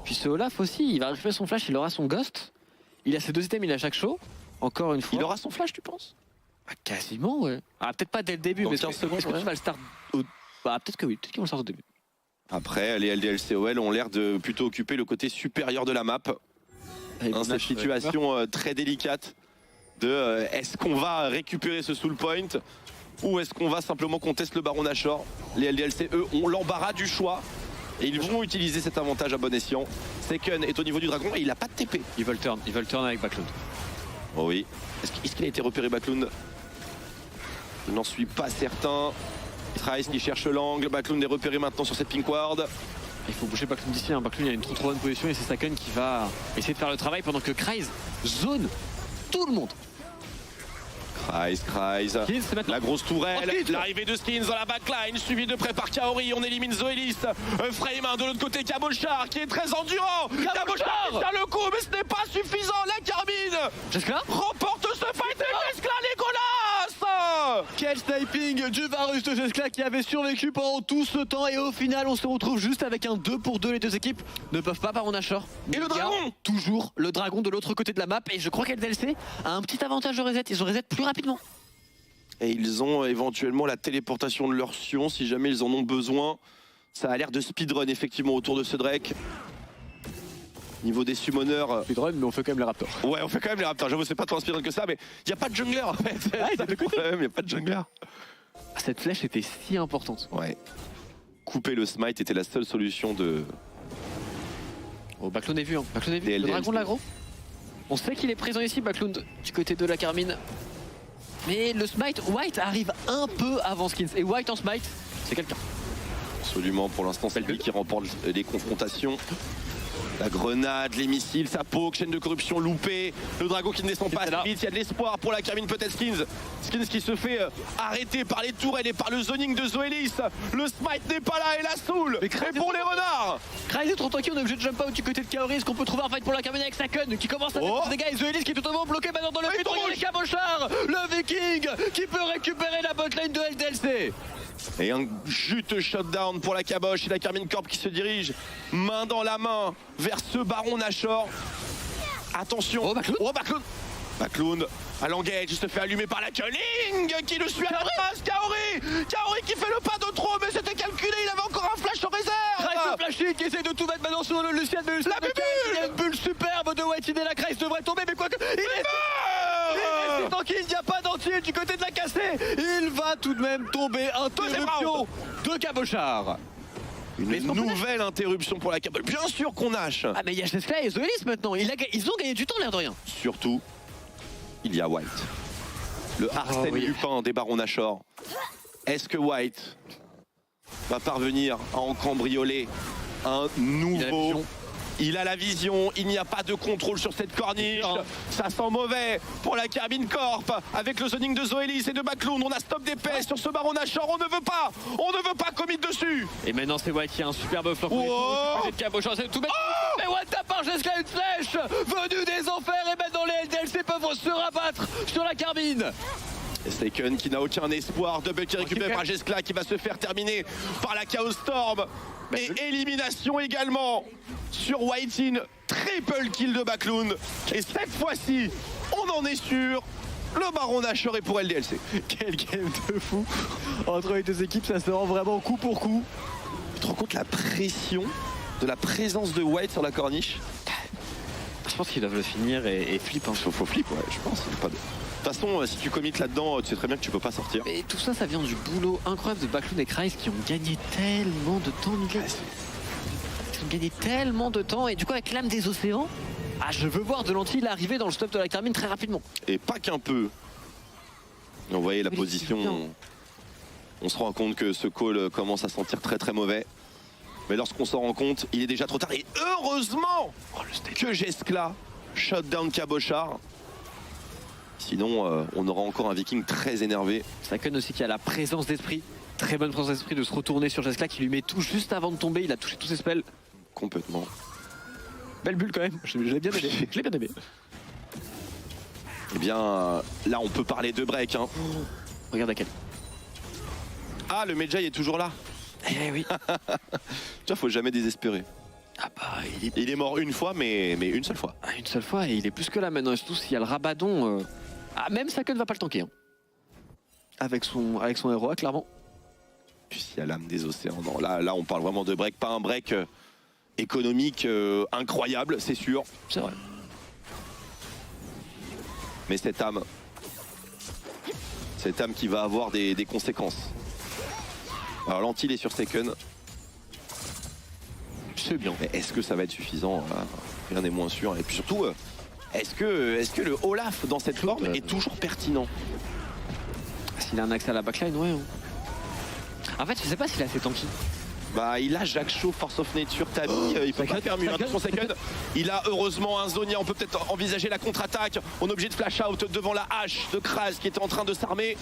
Puis ce Olaf aussi, il va récupérer son flash, il aura son ghost. Il a ses 2 items, il a chaque show. Encore une fois. Il aura son flash, tu penses? Bah, quasiment, ouais. Ah, peut-être pas dès le début, mais 15 secondes, est-ce que tu vas le start au... Bah, peut-être que oui, peut-être qu'ils vont le start au début. Après, les LDLCOL ont l'air de plutôt occuper le côté supérieur de la map. Cette situation très délicate de est-ce qu'on va récupérer ce soul point ou est-ce qu'on va simplement contester le Baron Nashor. Les LDLC, eux, ont l'embarras du choix et ils vont utiliser cet avantage à bon escient. Seiken est au niveau du dragon et il n'a pas de TP. Ils veulent turn avec Backload. Oh oui. Est-ce qu'il a été repéré Backlound? Je n'en suis pas certain. Trice qui cherche l'angle, Backlound est repéré maintenant sur cette pink ward. Il faut bouger Backlound d'ici, hein. Backlound il a une trop bonne position et c'est Seiken qui va essayer de faire le travail pendant que Kreis zone tout le monde. Kreis, la grosse tourelle, l'arrivée de Skins dans la backline, suivi de près par Kaori, on élimine Zoelis. Frame de l'autre côté, Cabochard qui est très endurant. Cabochard tient le coup, mais ce n'est pas suffisant. La Carmine Jeskla remporte ce fight et Jeskla Legolas. Quel sniping du Varus de Jeskla qui avait survécu pendant tout ce temps et au final on se retrouve juste avec un 2 pour 2. Les deux équipes ne peuvent pas Baron Nashor. Et le dragon toujours le dragon de l'autre côté de la map et je crois qu'LDLC a un petit avantage de reset, ils ont reset plus rapidement. Et ils ont éventuellement la téléportation de leur Sion si jamais ils en ont besoin. Ça a l'air de speedrun effectivement autour de ce Drake. Niveau des summoners... Speedrun, mais on fait quand même les raptors. Ouais, on fait quand même les raptors. J'avoue, c'est pas tant un speedrun que ça, mais il n'y a pas de jungler en fait. Il n'y a pas de jungler. Cette flèche était si importante. Ouais. Couper le smite était la seule solution de... Oh, Backload est vu, hein. Backload est vu. Le dragon de l'aggro. On sait qu'il est présent ici, Backlund, du côté de la Carmine. Mais le smite, White arrive un peu avant Skins. Et White en smite, c'est quelqu'un. Absolument, pour l'instant, c'est lui qui remporte les confrontations. La grenade, les missiles, sa poke, chaîne de corruption loupée. Le dragon qui ne descend pas assez vite. Il y a de l'espoir pour la Carmine, peut-être Skins. Skins qui se fait arrêter par les tourelles et par le zoning de Zoelis. Le smite n'est pas là et la soul. Mais pour les renards. Kraïs est trop tranquille, on est obligé de jump out du côté de Kaori. Est-ce qu'on peut trouver un fight pour la Carmine avec Sakun qui commence à faire des dégâts et Zoelis qui est totalement bloqué maintenant dans le but. Regardez Cabochard, le Viking qui peut récupérer la botlane de LDLC. Et un juteux shutdown pour la caboche et la Carmine Corp qui se dirige main dans la main vers ce baron Nashor. Attention. Oh, Backlund. Oh, Backlund. Backlund à l'engage, il se fait allumer par la Culling qui le suit à la trace. Kaori qui fait le pas de trop, mais c'était calculé, il avait encore un flash en réserve. Kreis de Flashing qui essaie de tout mettre maintenant sur le Lucien de La bulle. Il y a une bulle superbe de White Idea, la Kreis devrait tomber, mais quoi que... Il est tranquille, il n'y a pas d'entier du côté de la cassée. Il va tout de même tomber. Interruption de Cabochard. Une nouvelle interruption pour la caboche. Bien sûr qu'on nage. Ah mais il y a Jessica et Zoelis maintenant. Ils ont gagné du temps, l'air de rien. Surtout, il y a White. Le Arsène Lupin des barons Nashor. Est-ce que White va parvenir à en cambrioler un nouveau? Il a la vision, il n'y a pas de contrôle sur cette corniche. Ça sent mauvais pour la Carmine Corp. Avec le zoning de Zoelis et de Backlund, on a stop d'épée sur ce baron Nashor. On ne veut pas commit dessus. Et maintenant c'est White qui a un superbe flanc. C'est tout mettre. Mais what the part jusqu'à une flèche venue des enfers et maintenant les LDLC peuvent se rabattre sur la Carmine. Staken qui n'a aucun espoir. Double qui récupère par Jeskla qui va se faire terminer par la Chaos Storm. Et élimination également sur Whitein. Triple kill de Backlund. Et cette fois-ci, on en est sûr. Le baron Nashor est pour LDLC. Quel game de fou. Entre les deux équipes, ça se rend vraiment coup pour coup. Tu te rends compte la pression de la présence de White sur la corniche? Je pense qu'ils doivent le finir et flip. Hein. Faut flip, ouais, je pense. Pas de... De toute façon, si tu commites là-dedans, tu sais très bien que tu peux pas sortir. Et tout ça, ça vient du boulot incroyable de Backlund et Kreis qui ont gagné tellement de temps, Miguel. Ils ont gagné tellement de temps et du coup, avec l'âme des océans, je veux voir de l'anti arriver dans le stop de la Carmine très rapidement. Et pas qu'un peu. On voyait la position. On se rend compte que ce call commence à sentir très très mauvais. Mais lorsqu'on s'en rend compte, il est déjà trop tard. Et heureusement que Jeskla shutdown Cabochard. Sinon, on aura encore un Viking très énervé. Sakun aussi qui a la présence d'esprit, très bonne présence d'esprit de se retourner sur Jeskla qui lui met tout juste avant de tomber. Il a touché tous ses spells. Complètement. Belle bulle quand même, je l'ai bien aimé. Je l'ai bien aimé. Eh bien, là on peut parler de break. Hein. Regarde à quel. Ah, le Medjay est toujours là. Eh oui. Tu vois, faut jamais désespérer. Ah bah, il est mort une fois, mais une seule fois. Une seule fois, et il est plus que là maintenant. Et surtout, s'il y a le Rabadon... même Sakun ne va pas le tanker. Hein. Avec son héros, clairement. Puis il y a l'âme des océans. Non, là, on parle vraiment de break. Pas un break économique incroyable, c'est sûr. C'est vrai. Mais cette âme qui va avoir des conséquences. Alors l'anti est sur Staken. C'est bien. Mais est-ce que ça va être suffisant? Rien n'est moins sûr. Et puis surtout, est-ce que le Olaf dans cette forme est toujours pertinent? S'il a un accès à la backline, ouais. En fait, je sais pas s'il a assez tanky. Bah, il a Jacques Chaud, Force of Nature, Tabi, il peut pas faire mieux. Attention, Second. Il a heureusement un Zonia, on peut peut-être envisager la contre-attaque. On est obligé de flash out devant la hache de Kraz qui était en train de s'armer.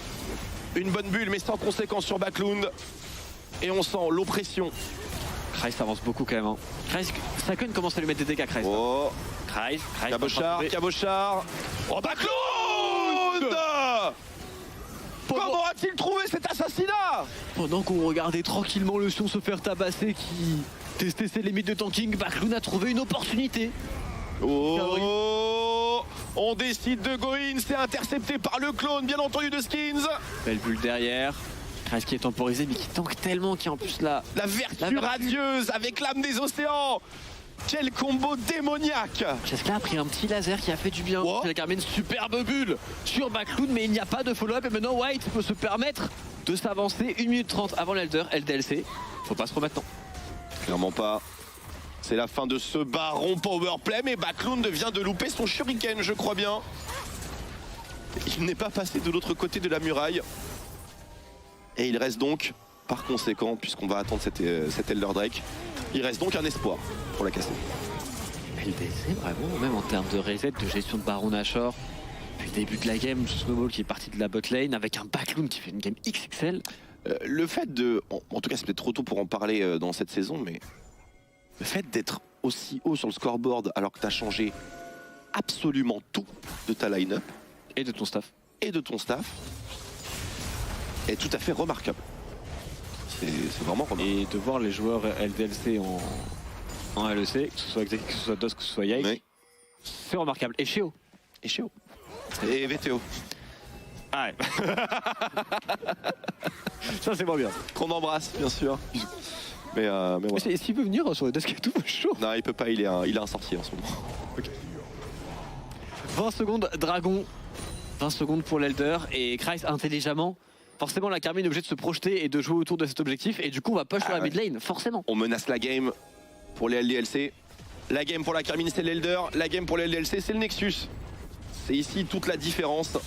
Une bonne bulle, mais sans conséquence sur Backlund. Et on sent l'oppression. Kreis avance beaucoup quand même. Hein. Sakun commence à lui mettre des dégâts, Kreis. Oh. Kreis. Cabochard. Oh, Backlund! Comment a-t-il trouvé cet assassinat? Pendant qu'on regardait tranquillement le Sion se faire tabasser qui testait ses limites de tanking, Backlund a trouvé une opportunité. Oh, on décide de go in, c'est intercepté par le clone, bien entendu, de Skins. Belle bulle derrière. Kreis qui est temporisé mais qui tank tellement, qui en plus la vertu radieuse avec l'âme des océans. Quel combo démoniaque! Jessica a pris un petit laser qui a fait du bien. Wow. Il a carrément une superbe bulle sur Backlund, mais il n'y a pas de follow-up. Et maintenant, White peut se permettre de s'avancer 1 minute 30 avant l'Elder, LDLC. Faut pas se remettre, non. Clairement pas. C'est la fin de ce baron powerplay, mais Bacloun vient de louper son shuriken, je crois bien. Il n'est pas passé de l'autre côté de la muraille. Et il reste donc, par conséquent, puisqu'on va attendre cet Elder Drake, il reste donc un espoir pour la casser. LDC, vraiment, même en termes de reset, de gestion de Baron Nashor, depuis le début de la game, ce Snowball qui est parti de la bot lane avec un Bacloun qui fait une game XXL. Le fait de, en tout cas c'est peut-être trop tôt pour en parler dans cette saison, mais le fait d'être aussi haut sur le scoreboard alors que tu as changé absolument tout de ta line-up Et de ton staff. et de ton staff est tout à fait remarquable. C'est vraiment remarquable. Et de voir les joueurs LDLC en LEC, que ce soit Exec, que ce soit DOS, que ce soit Yike, Oui. c'est remarquable. Et Sheo. Et Chéo. Et VTO. Ah ouais. Ça c'est moins bien. Qu'on embrasse, bien sûr. Mais voilà. Mais s'il peut venir sur le desk et tout, chaud. Non, il peut pas, il est un sorcier en ce moment. 20 secondes Dragon, 20 secondes pour l'Elder et Christ intelligemment. Forcément la Carmine est obligée de se projeter et de jouer autour de cet objectif et du coup on va push sur la mid lane, forcément. On menace la game pour les LDLC. La game pour la Carmine c'est l'Elder, la game pour les LDLC c'est le Nexus. C'est ici toute la différence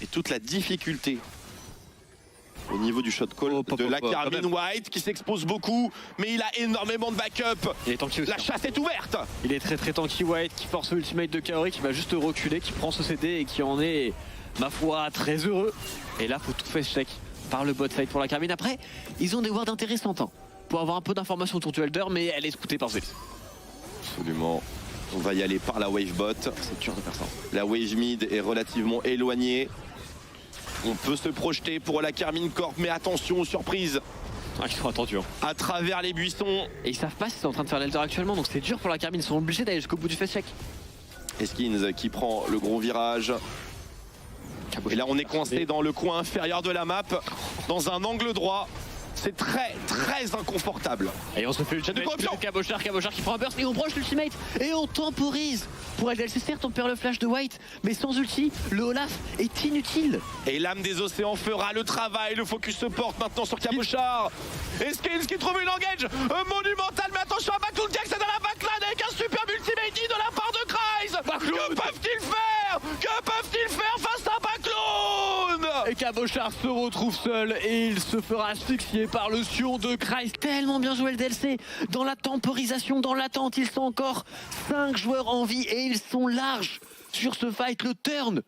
et toute la difficulté au niveau du shot call de la Carmine White qui s'expose beaucoup, mais il a énormément de backup. Il est tanky aussi. La chasse est ouverte. Il est très tanky White qui force l'ultimate de Kaori qui va juste reculer, qui prend ce CD et qui en est, ma foi, très heureux. Et là, faut tout faire check par le bot side pour la Carmine. Après, ils ont des wards intéressantes hein, pour avoir un peu d'informations autour du Elder, mais elle est scoutée par Zelis. Absolument. On va y aller par la wave bot. C'est dur de faire ça. La wave mid est relativement éloignée. On peut se projeter pour la Carmine Corp, mais attention aux surprises. Ah, ils sont attendus. Hein. À travers les buissons. Et ils savent pas si c'est en train de faire l'Elder actuellement, donc c'est dur pour la Carmine. Ils sont obligés d'aller jusqu'au bout du face check. Eskins qui prend le gros virage. Et là on est coincé dans le coin inférieur de la map, dans un angle droit. C'est très inconfortable. Et on se fait l'ultimate de Cabochard qui prend un burst et on broche l'ultimate et on temporise. Pour LDLC, certes on perd le flash de White, mais sans ulti, le Olaf est inutile. Et l'âme des océans fera le travail, le focus se porte maintenant sur Cabochard. Eskins qui trouve une engage monumentale, mais attention à Bacloun qui accède à la backline avec un superbe ultimate de la part de Kreis. Que peuvent-ils faire? Que peuvent-ils faire face à Bacloun? Et Cabochard se retrouve seul et il se fera asphyxier par le sion de Kreis. Tellement bien joué le DLC. Dans la temporisation, dans l'attente, ils sont encore 5 joueurs en vie et ils sont larges sur ce fight. Le turn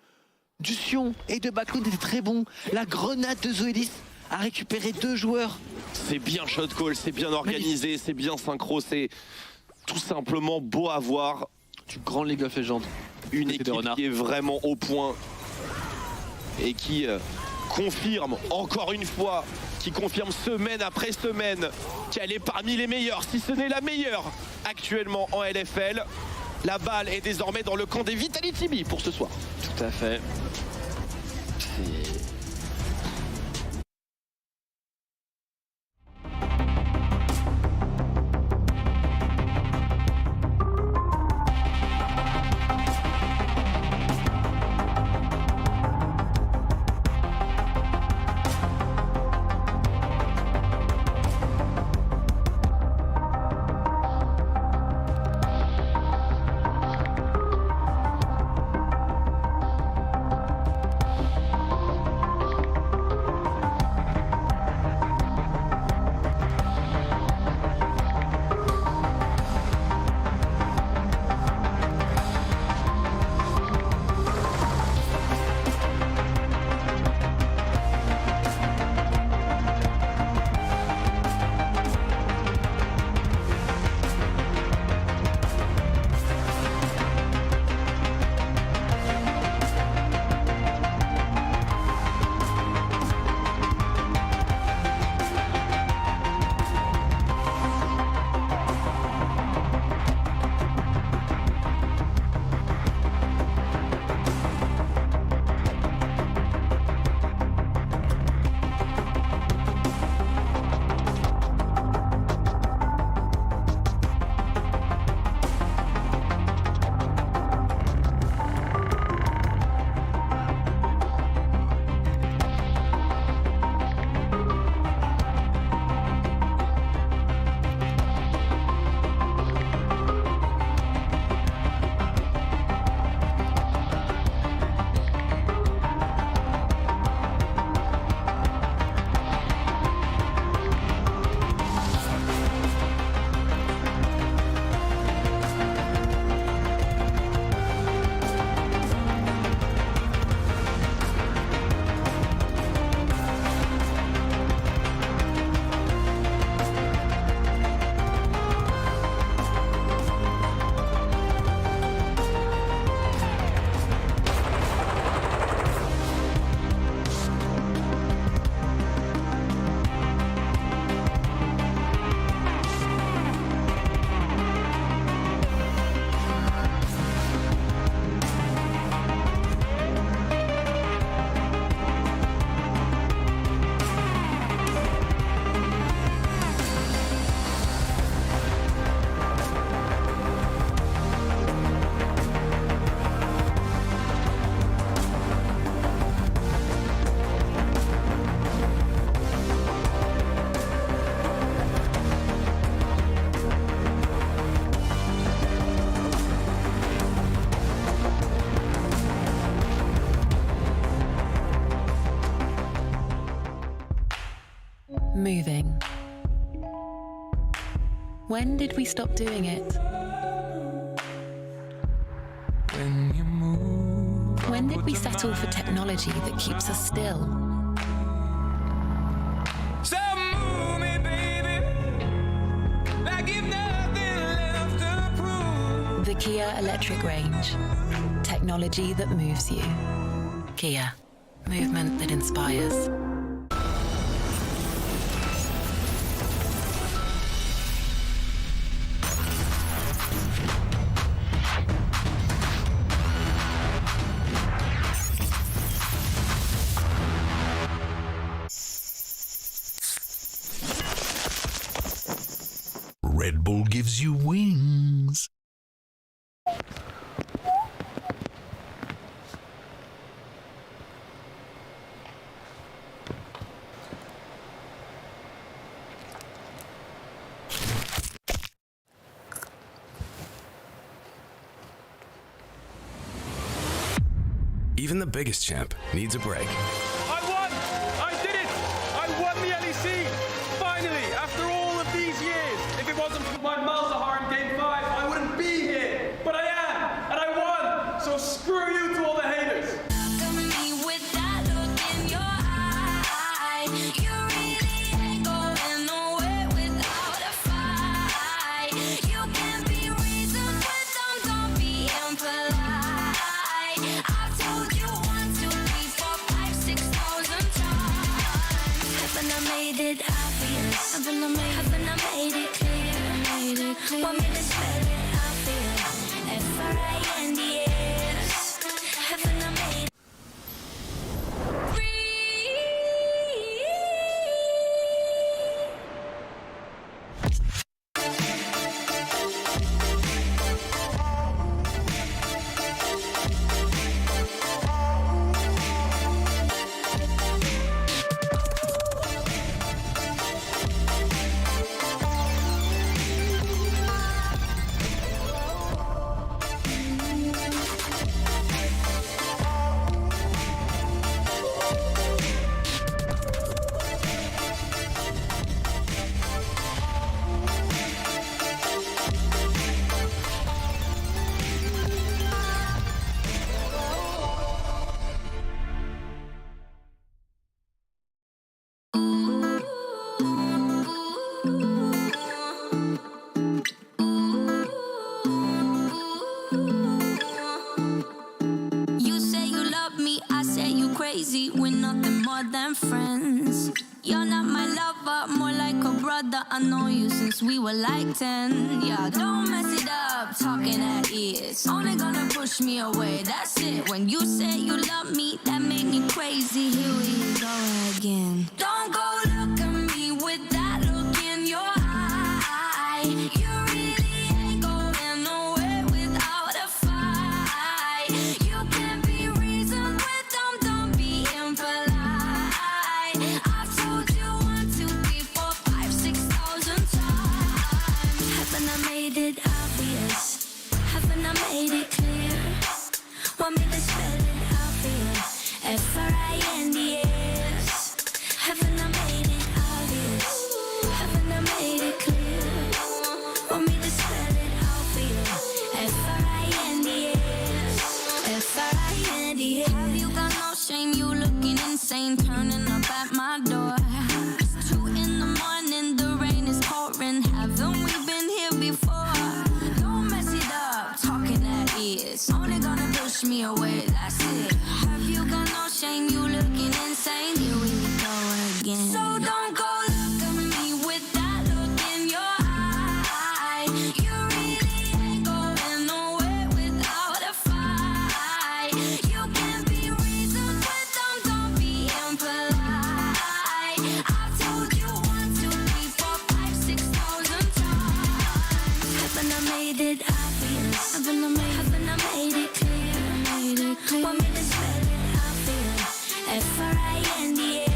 du sion et de Bacloun était très bon. La grenade de Zoélis a récupéré 2 joueurs. C'est bien shot call, c'est bien organisé, c'est bien synchro, c'est tout simplement beau à voir. Du grand League of Legends. Une équipe qui est vraiment au point et qui confirme encore une fois, qui confirme semaine après semaine qu'elle est parmi les meilleures, si ce n'est la meilleure actuellement en LFL. La balle est désormais dans le camp des Vitality B pour ce soir. Tout à fait. moving. When did we stop doing it? When did we settle for technology that keeps us still? So move me, baby, like if nothing left to prove. The Kia electric range. Technology that moves you. Kia. Movement that inspires. Red Bull gives you wings. Even the biggest champ needs a break. I won! I did it! I won the LEC! Finally, after all of these years! If it wasn't for my Malzahar in Game 5, I wouldn't be here! But I am! And I won! So screw you to all the haters! Look at me with that look in your eye. You really ain't going nowhere without a fight. You can be reasoned with them, don't be impolite. I've told you 1, 2, 3, 4, 5, 6,000 times. Haven't I made it obvious? Haven't I made it clear? Want me to spell it obvious? F-R-I-N-D-S. Haven't I made it? You say you love me, I say you crazy. We're nothing more than friends. You're not my lover, more like a brother. I know you since we were like 10. Yeah, don't mess it up, talking at ears. Only gonna push me away, that's it. When you say you love me, that made me crazy. Here we go again. Don't go look at me with that look in your eye. You really ain't going nowhere without a fight. You can be reasoned with them, don't be impolite. I've told you 1, 2, 3, 4, 5, 6,000 times. Haven't I made it obvious? Haven't I made it clear? Want me to spell it obvious? F-R-I-N-D-S. Haven't I made it obvious? Haven't I made it clear? Want me to spell it obvious? F-R-I-N-D-S. F-R-I-N-D-S. Have you got no shame? You looking insane, turning up at my door. It's 2 in the morning, the rain is pouring. Haven't we been here before? Don't mess it up, talking at ears. Only gonna push me away, that's it. Have you got no shame? You looking insane. Here we go again. So don't go look at me with that look in your eye. You really ain't going nowhere without a fight. You can be reasoned with them, don't be impolite. I've told you 1, 2, 3, 4, 5, 6,000 times. Haven't I made it obvious? Haven't I made it clear? Want me to spell it obvious? F-R-I-N-D-S.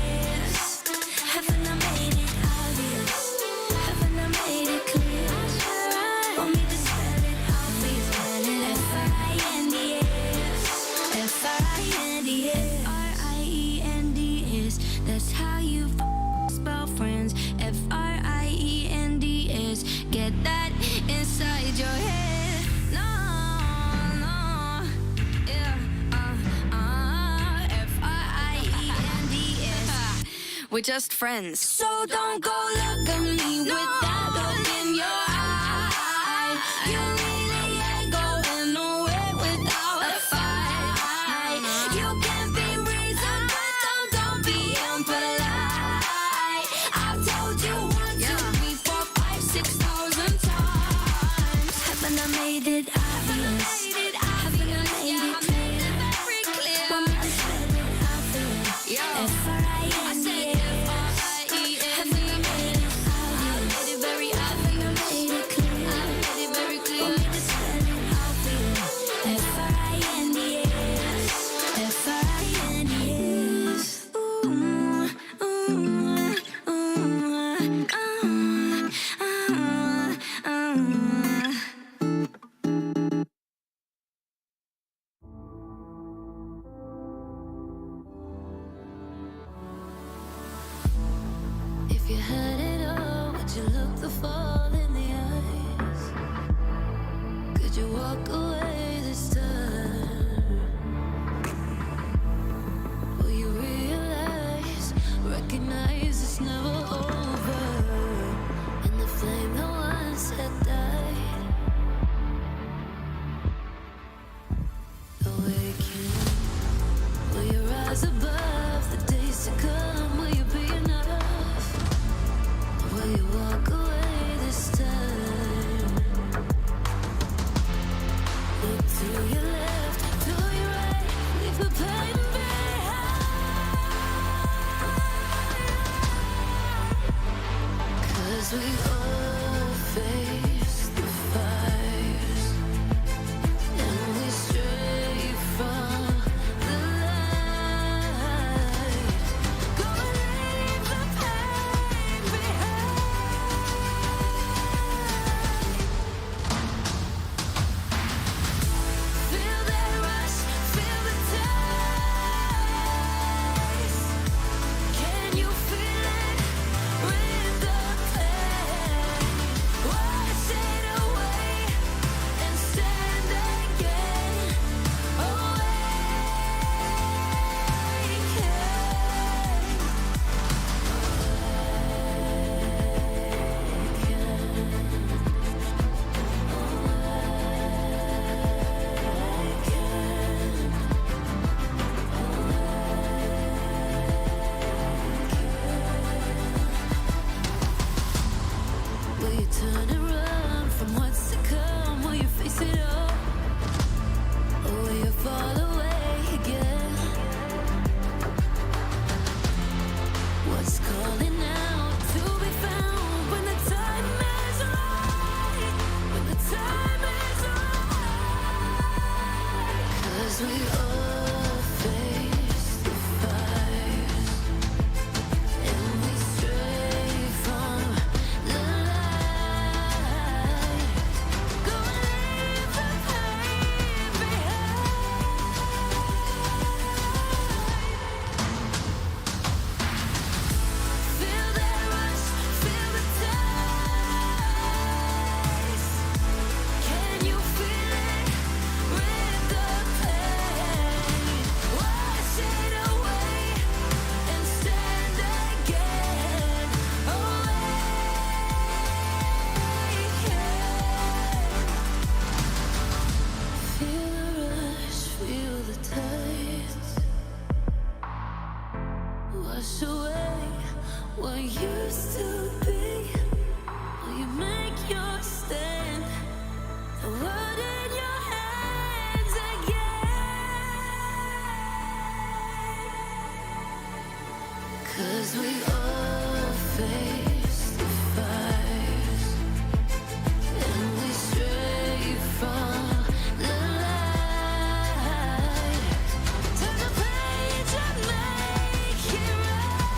We're just friends. So don't go look at me with that look in your eye. You really ain't going nowhere without a fight. You can be reasoned, but don't be impolite. I've told you 1, 2, 3, 4, 5, 6,000 times. Haven't I made it obvious? Haven't I made it clear? When I said it obvious, F-R-I-N-D-S. Haven't I made it obvious? Very obvious. Made it clear. Made it very clear. Want me to spell it obvious? F-R-I-N-D-S. F-R-I-N-D-S. If you had it all, would you look the fall in the eyes? Could you walk away this time? Will you realize, recognize it's never over? And the flame that once had died, awaken. Will you rise above the days to come? Will you be enough? Will you walk away this time? Look to your left, to your right, leave the pain behind. 'Cause we all face the fires, and we stray from the light. Go and leave the pain behind. Feel that rush, feel the taste. Can you feel it with the pain? Wash it away and stand again. Will you turn and run from what's to come? Will you face it all? Or will you fall away again? What's calling out to be found when the time is right? When the time is right. 'Cause we all face the fires, and we stray from the light. Go and leave the pain behind. Feel that rush, feel the taste. Can you feel it with the pain? Wash it away and stand again. Feel the rush, feel the taste. Wash away what used to be. Will you make your stand? The world in your hands again. 'Cause we all face the fires, and we stray from the light. Turn the page and make it right.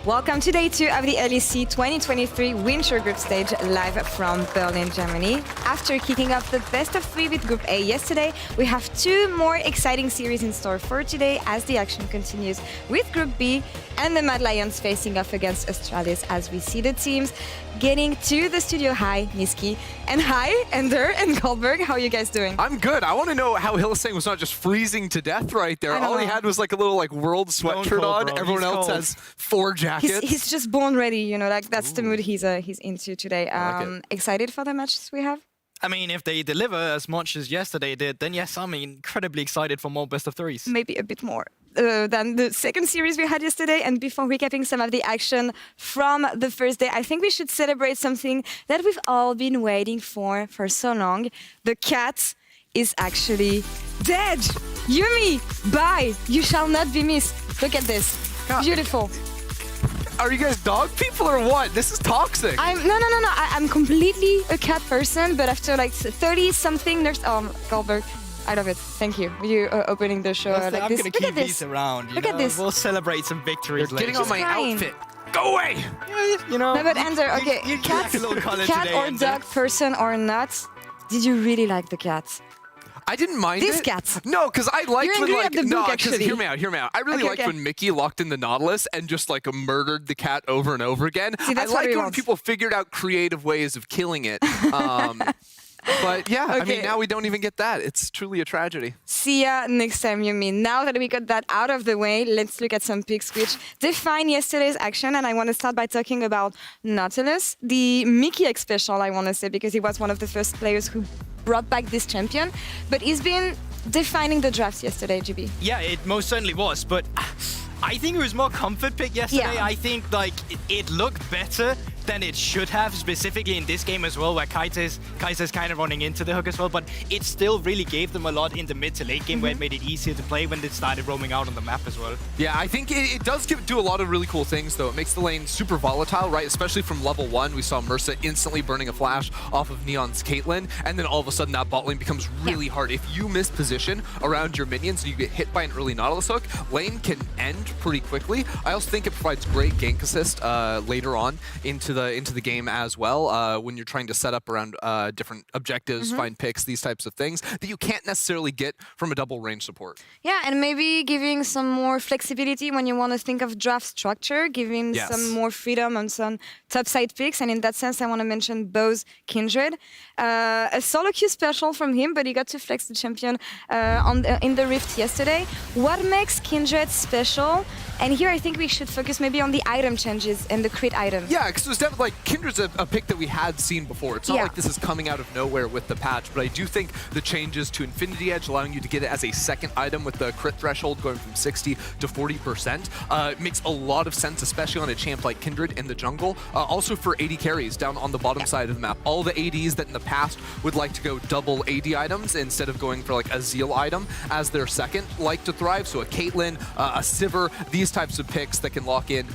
Welcome to day 2 of the LEC 2023 Winter Group Stage live from Berlin, Germany. After kicking off the best of 3 with Group A yesterday, we have 2 more exciting series in store for today as the action continues with Group B and the Mad Lions facing off against Australis as we see the teams getting to the studio. Hi, Niski. And hi, Ender and Goldberg. How are you guys doing? I'm good. I want to know how Hillesang was not just freezing to death right there. All he had was like a little world sweatshirt on. Bro. Everyone else has 4 jackets. He's just born ready, you know, like that's the mood he's into today. Excited for the matches we have? I mean, if they deliver as much as yesterday did, then yes, I'm incredibly excited for more best of 3s. Maybe a bit more than the second series we had yesterday. And before recapping some of the action from the first day, I think we should celebrate something that we've all been waiting for so long. The cat is actually dead. Yumi, bye. You shall not be missed. Look at this. God. Beautiful. Are you guys dog people or what? This is toxic. No. I'm completely a cat person, but after like 30-something nurse, Goldberg, I love it. Thank you. You opening the show like I'm this. Gonna keep these around. Look at this. We'll celebrate some victories later. Getting on my outfit. Go away. You know. No, but Ender, okay. You cat today, or dog person or not? Did you really like the cat? I didn't mind this it. cat. No, because I liked when hear me out. I really liked when Mickey locked in the Nautilus and just murdered the cat over and over again. See, I like when people figured out creative ways of killing it. But yeah, I mean, now we don't even get that. It's truly a tragedy. See ya next time, Yumi. Now that we got that out of the way, let's look at some picks which define yesterday's action. And I want to start by talking about Nautilus, the Mickey X special, I want to say, because he was one of the first players who brought back this champion, but he's been defining the drafts yesterday, GB. Yeah, it most certainly was, but I think it was more comfort pick yesterday. Yeah. I think it looked better than it should have, specifically in this game as well, where Kaiser's kind of running into the hook as well, but it still really gave them a lot in the mid to late game where it made it easier to play when they started roaming out on the map as well. Yeah, I think it does do a lot of really cool things, though. It makes the lane super volatile, right? Especially from level 1, we saw Mersa instantly burning a flash off of Neon's Caitlyn, and then all of a sudden that bot lane becomes really hard. If you miss position around your minions and you get hit by an early Nautilus hook, lane can end pretty quickly. I also think it provides great gank assist later on into the game as well, when you're trying to set up around different objectives, find picks, these types of things that you can't necessarily get from a double range support. Yeah, and maybe giving some more flexibility when you want to think of draft structure, giving some more freedom on some topside picks. And in that sense, I want to mention Bo's Kindred. A solo queue special from him, but he got to flex the champion in the Rift yesterday. What makes Kindred special? And here I think we should focus maybe on the item changes and the crit item. Yeah, because it was definitely Kindred's a pick that we had seen before. It's not like this is coming out of nowhere with the patch, but I do think the changes to Infinity Edge, allowing you to get it as a second item with the crit threshold going from 60 to 40%, makes a lot of sense, especially on a champ like Kindred in the jungle. Also for AD carries down on the bottom side of the map. All the ADs that in the past would like to go double AD items instead of going for a Zeal item as their second like to thrive. So a Caitlyn, a Sivir, these types of picks that can lock in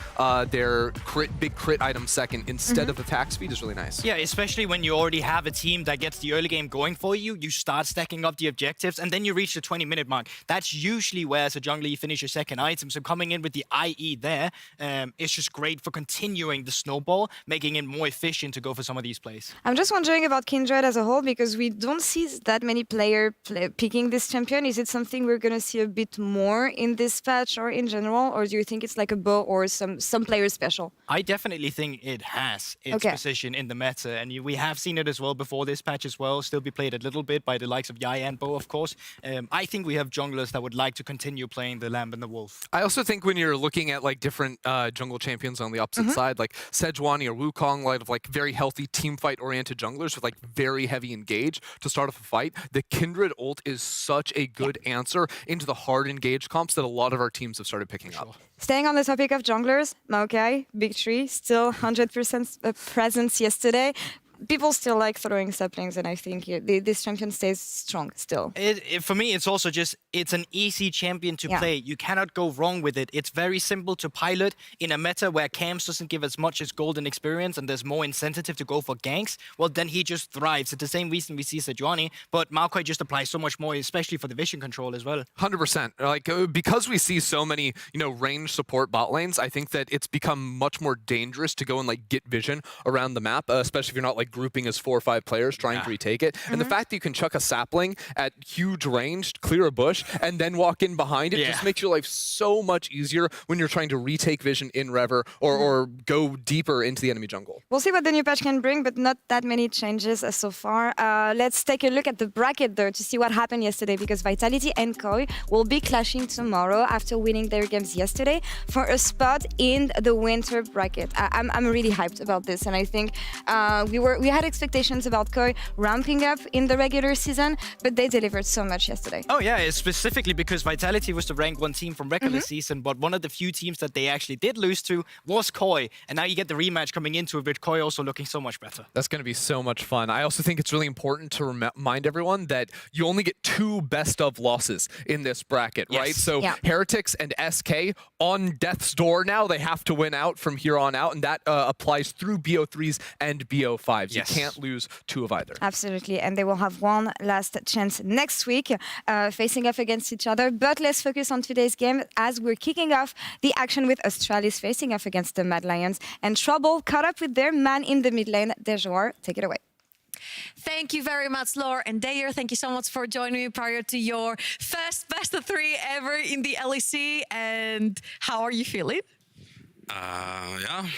their big crit item second instead of attack speed is really nice. Yeah, especially when you already have a team that gets the early game going for you, you start stacking up the objectives, and then you reach the 20-minute mark. That's usually where, as a jungler, you finish your second item. So coming in with the IE there, it's just great for continuing the snowball, making it more efficient to go for some of these plays. I'm just wondering about Kindred as a whole, because we don't see that many players picking this champion. Is it something we're going to see a bit more in this patch or in general, or do you think it's like a Bo or some players special? I definitely think it has its position in the meta, and we have seen it as well before this patch as well, still be played a little bit by the likes of Yaya and Bo, of course. I think we have junglers that would like to continue playing the Lamb and the Wolf. I also think when you're looking at different jungle champions on the opposite side, like Sejuani or Wukong, very healthy team fight oriented junglers with very heavy engage to start off a fight, the Kindred ult is such a good answer into the hard engage comps that a lot of our teams have started picking up. Staying on the topic of junglers, Maokai, Big Tree, still 100% presence yesterday. people still like throwing saplings, and I think this champion stays strong still. For me, it's also just, it's an easy champion to play. You cannot go wrong with it. It's very simple to pilot in a meta where Camps doesn't give as much as golden experience and there's more incentive to go for ganks. Well, then he just thrives. It's the same reason we see Sejuani, but Maokai just applies so much more, especially for the vision control as well. 100%. Like, because we see so many, range support bot lanes, I think that it's become much more dangerous to go and like get vision around the map, especially if you're not like grouping as 4 or 5 players trying to retake it. And the fact that you can chuck a sapling at huge range, clear a bush, and then walk in behind it just makes your life so much easier when you're trying to retake vision in Rever or go deeper into the enemy jungle. We'll see what the new patch can bring, but not that many changes so far. Let's take a look at the bracket though to see what happened yesterday, because Vitality and Koi will be clashing tomorrow after winning their games yesterday for a spot in the winter bracket. I'm really hyped about this, and I think we had expectations about Koi ramping up in the regular season, but they delivered so much yesterday. Oh yeah, it's specifically because Vitality was the rank 1 team from regular season, but one of the few teams that they actually did lose to was Koi, and now you get the rematch coming into it with Koi also looking so much better. That's going to be so much fun. I also think it's really important to remind everyone that you only get 2 best of losses in this bracket, right? So Heretics and SK on death's door now. They have to win out from here on out, and that applies through BO3s and BO5s. You can't lose 2 of either. Absolutely, and they will have one last chance next week facing off against each other. But let's focus on today's game as we're kicking off the action with Astralis facing off against the Mad Lions, and Trouble caught up with their man in the mid lane. Dejour, take it away. Thank you very much, Laure and Dayer. Thank you so much for joining me prior to your first best of 3 ever in the LEC. And how are you feeling?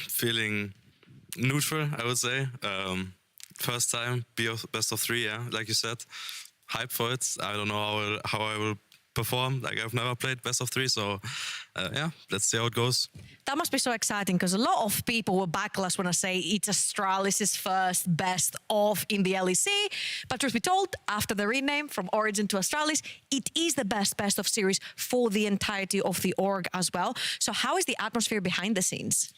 Feeling neutral, I would say. First time, best of 3, like you said. Hype for it. I don't know how I will perform. Like, I've never played best of 3, so let's see how it goes. That must be so exciting, because a lot of people will backlash when I say it's Astralis' first best of in the LEC. But truth be told, after the rename from Origin to Astralis, it is the best of series for the entirety of the org as well. So how is the atmosphere behind the scenes?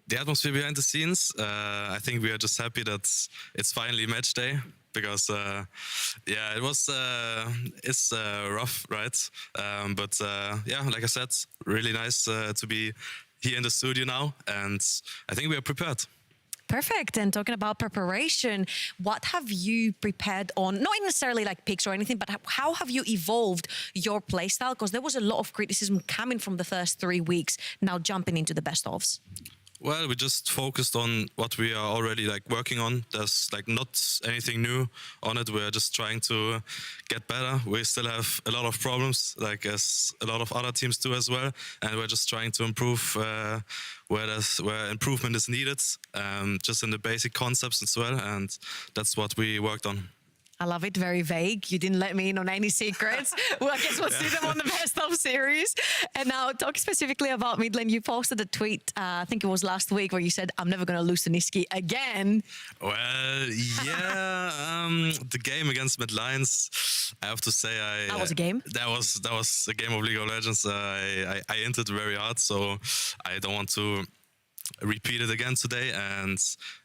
The atmosphere behind the scenes, I think we are just happy that it's finally match day. Because it was it's rough, right? But like I said, really nice to be here in the studio now, and I think we are prepared. Perfect. And talking about preparation, what have you prepared on? Not necessarily like picks or anything, but how have you evolved your playstyle? Because there was a lot of criticism coming from the first 3 weeks, now jumping into the best ofs. Well, we just focused on what we are already working on. There's not anything new on it. We're just trying to get better. We still have a lot of problems, as a lot of other teams do as well. And we're just trying to improve where improvement is needed, just in the basic concepts as well. And that's what we worked on. I love it. Very vague. You didn't let me in on any secrets. Well, I guess we'll see them on the best of series. And now, talk specifically about mid lane. You posted a tweet, I think it was last week, where you said, "I'm never going to lose to Niski again." Well, the game against Mid Lions, I have to say, that was a game. That was a game of League of Legends. I entered very hard, so I don't want to repeat it again today, and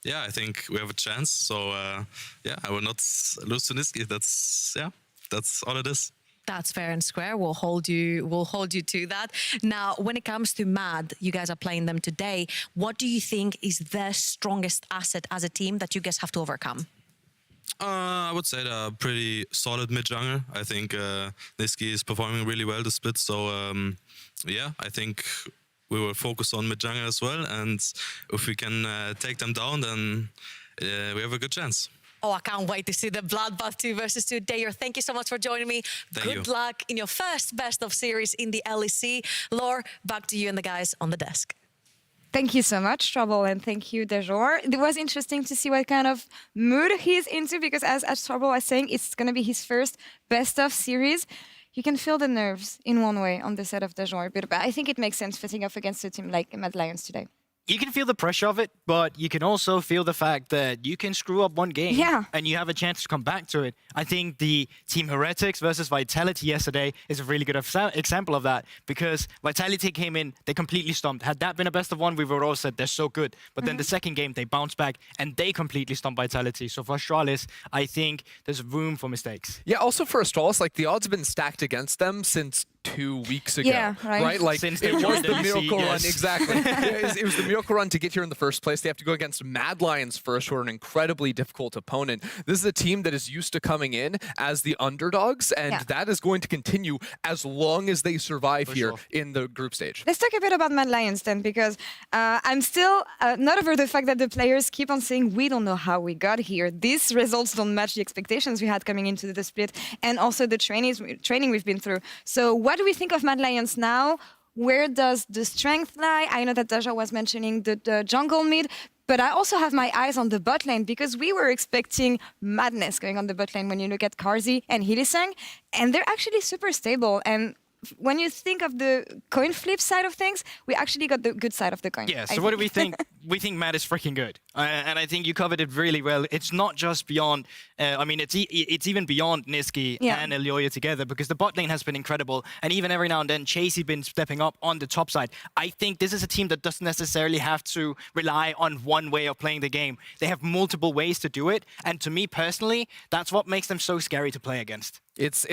I think we have a chance. So I will not lose to Niski. That's all it is. That's fair and square. We'll hold you to that. Now, when it comes to Mad, you guys are playing them today. What do you think is their strongest asset as a team that you guys have to overcome? I would say they're pretty solid mid jungle. I think Niski is performing really well this split. So I think we will focus on mid jungle as well, and if we can take them down, then we have a good chance. Oh, I can't wait to see the Bloodbath 2 versus 2. Dayer, thank you so much for joining me. Good luck in your first best of series in the LEC. Laure, back to you and the guys on the desk. Thank you so much, Trouble, and thank you, Dejour. It was interesting to see what kind of mood he's into, because as Trouble was saying, it's going to be his first best of series. You can feel the nerves in one way on the side of Dejour, but I think it makes sense fitting off against a team like Mad Lions today. you can feel the pressure of it, but you can also feel the fact that you can screw up one game and you have a chance to come back to it. I think the Team Heretics versus Vitality yesterday is a really good example of that, because Vitality came in, they completely stomped. Had that been a best of one, we would all said they're so good. But then the second game, they bounced back and they completely stomped Vitality. So for Astralis, I think there's room for mistakes. Yeah, also for Astralis, like the odds have been stacked against them since 2 weeks ago. Yeah, right. Like Since it they was joined the LEC, miracle run, yes. exactly. It was the miracle run to get here in the first place. They have to go against Mad Lions first, who are an incredibly difficult opponent. This is a team that is used to coming in as the underdogs, and that is going to continue as long as they survive here in the group stage. Let's talk a bit about Mad Lions then, because I'm still not over the fact that the players keep on saying we don't know how we got here. These results don't match the expectations we had coming into the split, and also the training we've been through. So what do we think of Mad Lions now? Where does the strength lie? I know that Daja was mentioning the jungle mid, but I also have my eyes on the bot lane, because we were expecting madness going on the bot lane when you look at Karzi and Hylissang, and they're actually super stable. And when you think of the coin flip side of things, we actually got the good side of the coin. Yeah, so what do we think? We think Matt is freaking good. And I think you covered it really well. It's not just beyond, I mean, it's even beyond Niski and Elyoya together, because the bot lane has been incredible. And even every now and then, Chasey been stepping up on the top side. I think this is a team that doesn't necessarily have to rely on one way of playing the game. They have multiple ways to do it. And to me personally, that's what makes them so scary to play against. It's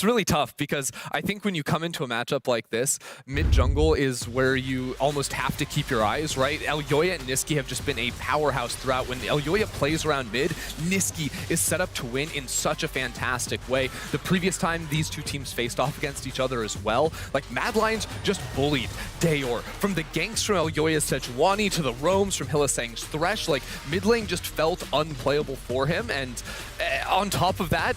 really tough, because I think when you come into a matchup like this, mid jungle is where you almost have to keep your eyes, right? Elyoya and Niski have just been a powerhouse throughout. When Elyoya plays around mid, Niski is set up to win in such a fantastic way. The previous time these two teams faced off against each other as well, like Mad Lions just bullied Dayor. From the ganks from Elyoya's Sejuani to the roams from Hylissang's Thresh, like mid lane just felt unplayable for him. And on top of that,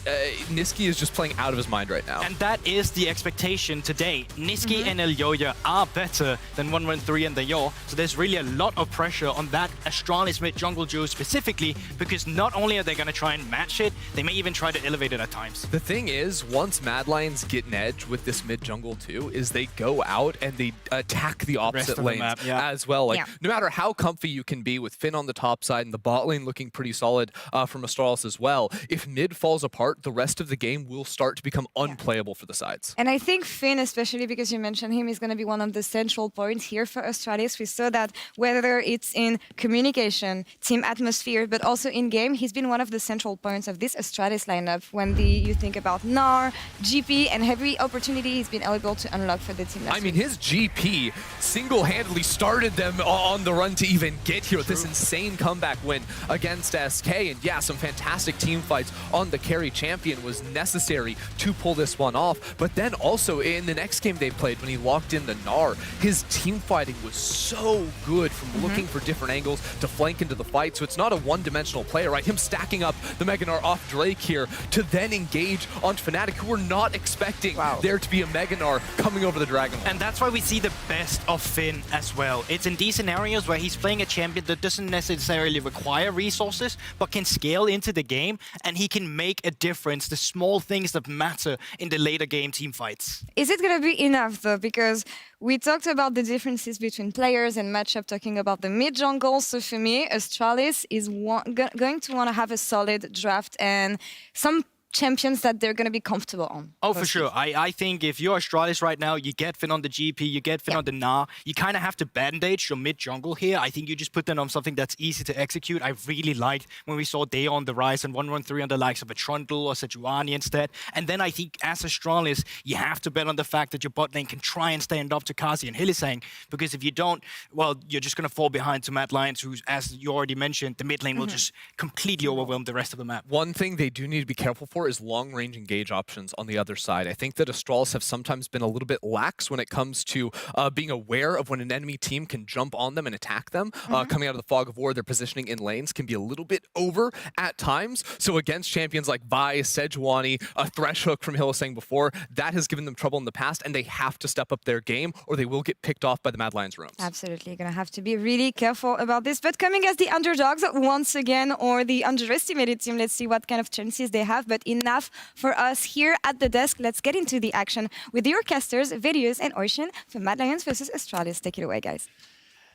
Niski is just playing out of his mind right now. And that is the expectation today. Niski and Elyoya are better than 113 and Dayor, so there's really a lot of pressure on that Astralis mid jungle duo specifically, because not only are they going to try and match it, they may even try to elevate it at times. The thing is, once Mad Lions get an edge with this mid jungle too, is they go out and they attack the opposite lanes as well. Like no matter how comfy you can be with Finn on the top side and the bot lane looking pretty solid from Astralis as well, if mid falls apart, the rest of the game will start to become unplayable for the sides. And I think Finn, especially because you mentioned him, is going to be one of the central points here for Astralis. We saw that whether it's in communication, team atmosphere, but also in game, he's been one of the central points of this Astralis lineup. When you think about Gnar, GP, and every opportunity he's been able to unlock for the team. I mean, his GP single-handedly started them on the run to even get here with this insane comeback win against SK. And yeah, some fantastic team fights on the carry champion was necessary to pull this one off. But then also in the next game they played, when he locked in the Gnar, his team fighting was so good, from looking for different angles to flank into the fight. So it's not a one-dimensional player, right? Him stacking up the Mega Gnar off Drake here to then engage on Fnatic, who were not expecting there to be a Mega Gnar coming over the Dragon Wall. And that's why we see the best of Finn as well. It's in these scenarios where he's playing a champion that doesn't necessarily require resources, but can scale into the game, and he can make a difference, the small things that matter in the later game team fights. Is it going to be enough though? Because we talked about the differences between players and matchup, talking about the mid jungle. So for me, Astralis is going to want to have a solid draft and some champions that they're going to be comfortable on. Oh, for sure. I think if you're Astralis right now, you get Finn on the GP, you get Finn on the Gnar, you kind of have to bandage your mid-jungle here. I think you just put them on something that's easy to execute. I really liked when we saw Dayor on the rise and 113 on the likes of a Trundle or Sejuani instead. And then I think as Astralis, you have to bet on the fact that your bot lane can try and stand up to Kazi and Hylissang, because if you don't, well, you're just going to fall behind to Mad Lions, who, as you already mentioned, the mid lane will just completely overwhelm the rest of the map. One thing they do need to be careful for is long-range engage options on the other side. I think that Astralis have sometimes been a little bit lax when it comes to being aware of when an enemy team can jump on them and attack them. Coming out of the Fog of War, their positioning in lanes can be a little bit over at times. So against champions like Vi, Sejuani, a Thresh Hook from Hylissang before, that has given them trouble in the past, and they have to step up their game or they will get picked off by the Mad Lions roams. Absolutely, gonna have to be really careful about this. But coming as the underdogs once again, or the underestimated team, let's see what kind of chances they have. But enough for us here at the desk. Let's get into the action with your casters, videos, and Ocean for Mad Lions versus Astralis. Take it away, guys.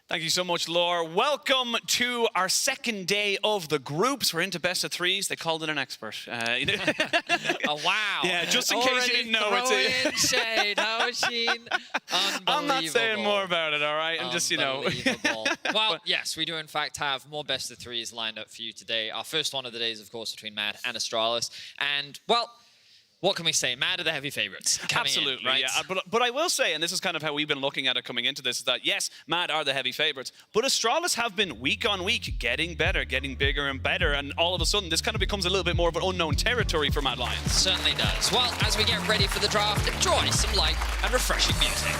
Thank you so much, Laura. Welcome to our second day of the groups. We're into best of threes. They called in an expert. Oh, wow. Yeah, just in case you didn't know. It's shade, Machine. I'm not saying more about it, all right? I'm just, you know. Well, yes, we do, in fact, have more best of threes lined up for you today. Our first one of the day is, of course, between Mad and Astralis. And, well, what can we say? Mad are the heavy favorites. Absolutely, right? yeah. But I will say, and this is kind of how we've been looking at it coming into this, is that yes, Mad are the heavy favorites, but Astralis have been week on week getting better, getting bigger and better, and all of a sudden this kind of becomes a little bit more of an unknown territory for Mad Lions. Certainly does. Well, as we get ready for the draft, enjoy some light and refreshing music.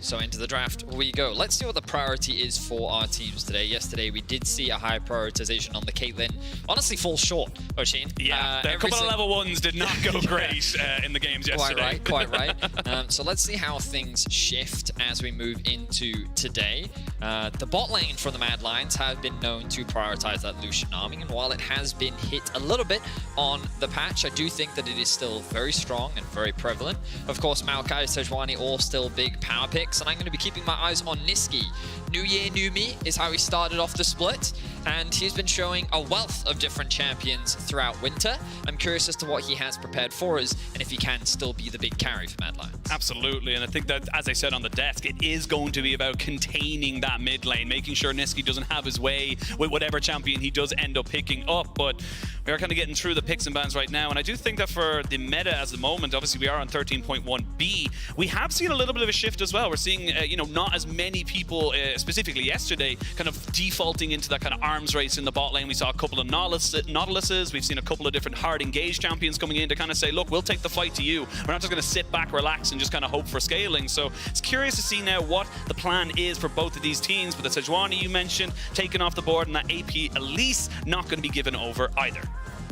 So into the draft we go. Let's see what the priority is for our teams today. Yesterday we did see a high prioritization on the Caitlyn. Honestly, falls short, Oshin. Yeah, a couple of level ones did not go great in the games yesterday. Quite right. So let's see how things shift as we move into today. The bot lane from the Mad Lions have been known to prioritize that Lucian arming, and while it has been hit a little bit on the patch, I do think that it is still very strong and very prevalent. Of course, Maokai, Sejuani, all still big power picks, and I'm going to be keeping my eyes on Niski. New year, new me is how he started off the split, and he's been showing a wealth of different champions throughout winter. I'm curious as to what he has prepared for us, and if he can still be the big carry for Mad Lions. Absolutely, and I think that, as I said on the desk, it is going to be about containing that mid lane, making sure Niski doesn't have his way with whatever champion he does end up picking up, but we are kind of getting through the picks and bans right now, and I do think that for the meta as the moment, obviously we are on 13.1B, we have seen a little bit of a shift as well. We're seeing, not as many people, specifically yesterday, kind of defaulting into that kind of arms race in the bot lane. We saw a couple of Nautiluses, we've seen a couple of different hard engaged champions coming in to kind of say, look, we'll take the fight to you. We're not just going to sit back, relax, and just kind of hope for scaling. So it's curious to see now what the plan is for both of these teams, but the Sejuani you mentioned, taken off the board, and that AP Elise not going to be given over either.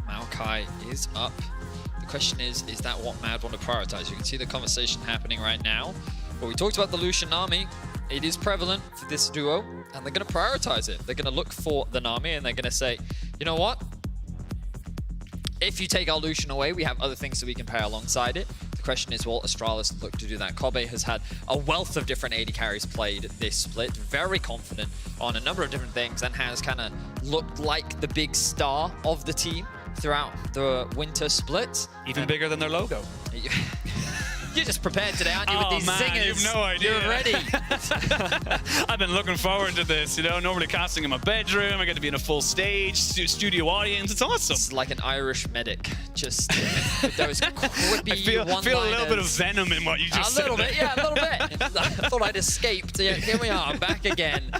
Maokai is up. The question is that what Mad want to prioritize? You can see the conversation happening right now. But we talked about the Lucian Nami. It is prevalent for this duo, and they're going to prioritize it. They're going to look for the Nami, and they're going to say, you know what? If you take our Lucian away, we have other things that we can pair alongside it. The question is, will Astralis look to do that? Kobe has had a wealth of different AD carries played this split, very confident on a number of different things, and has kind of looked like the big star of the team throughout the winter split. Even bigger than their logo. You're just prepared today, aren't you, with these zingers? You have no idea. You're ready. I've been looking forward to this, normally casting in my bedroom, I get to be in a full stage, studio audience, it's awesome. It's like an Irish medic, just with those quippy I feel a little bit of venom in what you just said. A little bit, yeah, a little bit. I thought I'd escaped. Yeah, here we are, back again.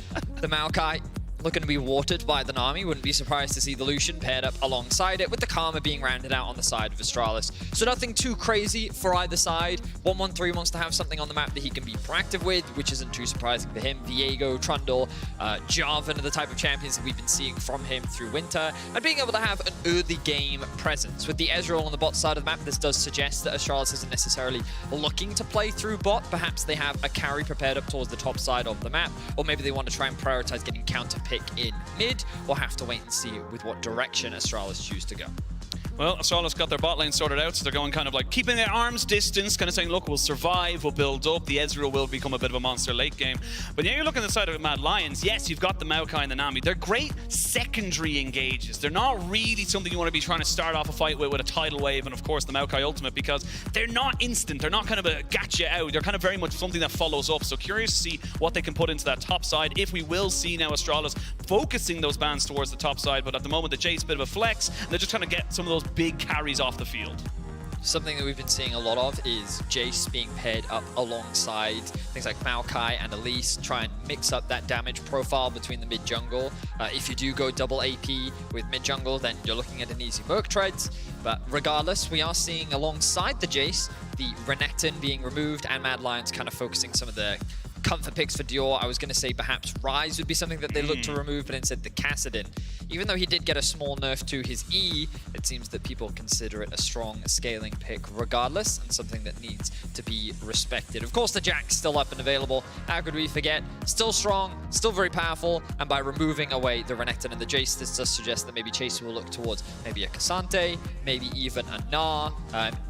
The Maokai looking to be watered by the Nami. Wouldn't be surprised to see the Lucian paired up alongside it, with the Karma being rounded out on the side of Astralis. So nothing too crazy for either side. 113 wants to have something on the map that he can be proactive with, which isn't too surprising for him. Viego, Trundle, Jarvan are the type of champions that we've been seeing from him through winter, and being able to have an early game presence. With the Ezreal on the bot side of the map, this does suggest that Astralis isn't necessarily looking to play through bot. Perhaps they have a carry prepared up towards the top side of the map, or maybe they want to try and prioritize getting counter pick in mid, or have to wait and see with what direction Astralis choose to go. Well, Astralis got their bot lane sorted out, so they're going kind of like keeping their arms distance, kind of saying, look, we'll survive, we'll build up, the Ezreal will become a bit of a monster late game. But now you're looking at the side of Mad Lions, yes, you've got the Maokai and the Nami. They're great secondary engages. They're not really something you want to be trying to start off a fight with a tidal wave, and of course the Maokai ultimate, because they're not instant, they're not kind of a gotcha out, they're kind of very much something that follows up. So curious to see what they can put into that top side, if we will see now Astralis focusing those bans towards the top side. But at the moment, the Jace a bit of a flex, and they're just trying to get some of those big carries off the field. Something that we've been seeing a lot of is Jace being paired up alongside things like Maokai and Elise, try and mix up that damage profile between the mid-jungle. If you do go double AP with mid-jungle, then you're looking at an easy Merc Treads. But regardless, we are seeing alongside the Jace, the Renekton being removed, and Mad Lions kind of focusing some of the comfort picks for Dior. I was going to say perhaps Ryze would be something that they look to remove, but instead the Kassadin. Even though he did get a small nerf to his E, it seems that people consider it a strong scaling pick regardless, and something that needs to be respected. Of course, the Jack's still up and available. How could we forget? Still strong, still very powerful, and by removing away the Renekton and the Jace, this does suggest that maybe Chase will look towards maybe a Cassante, maybe even a Gnar,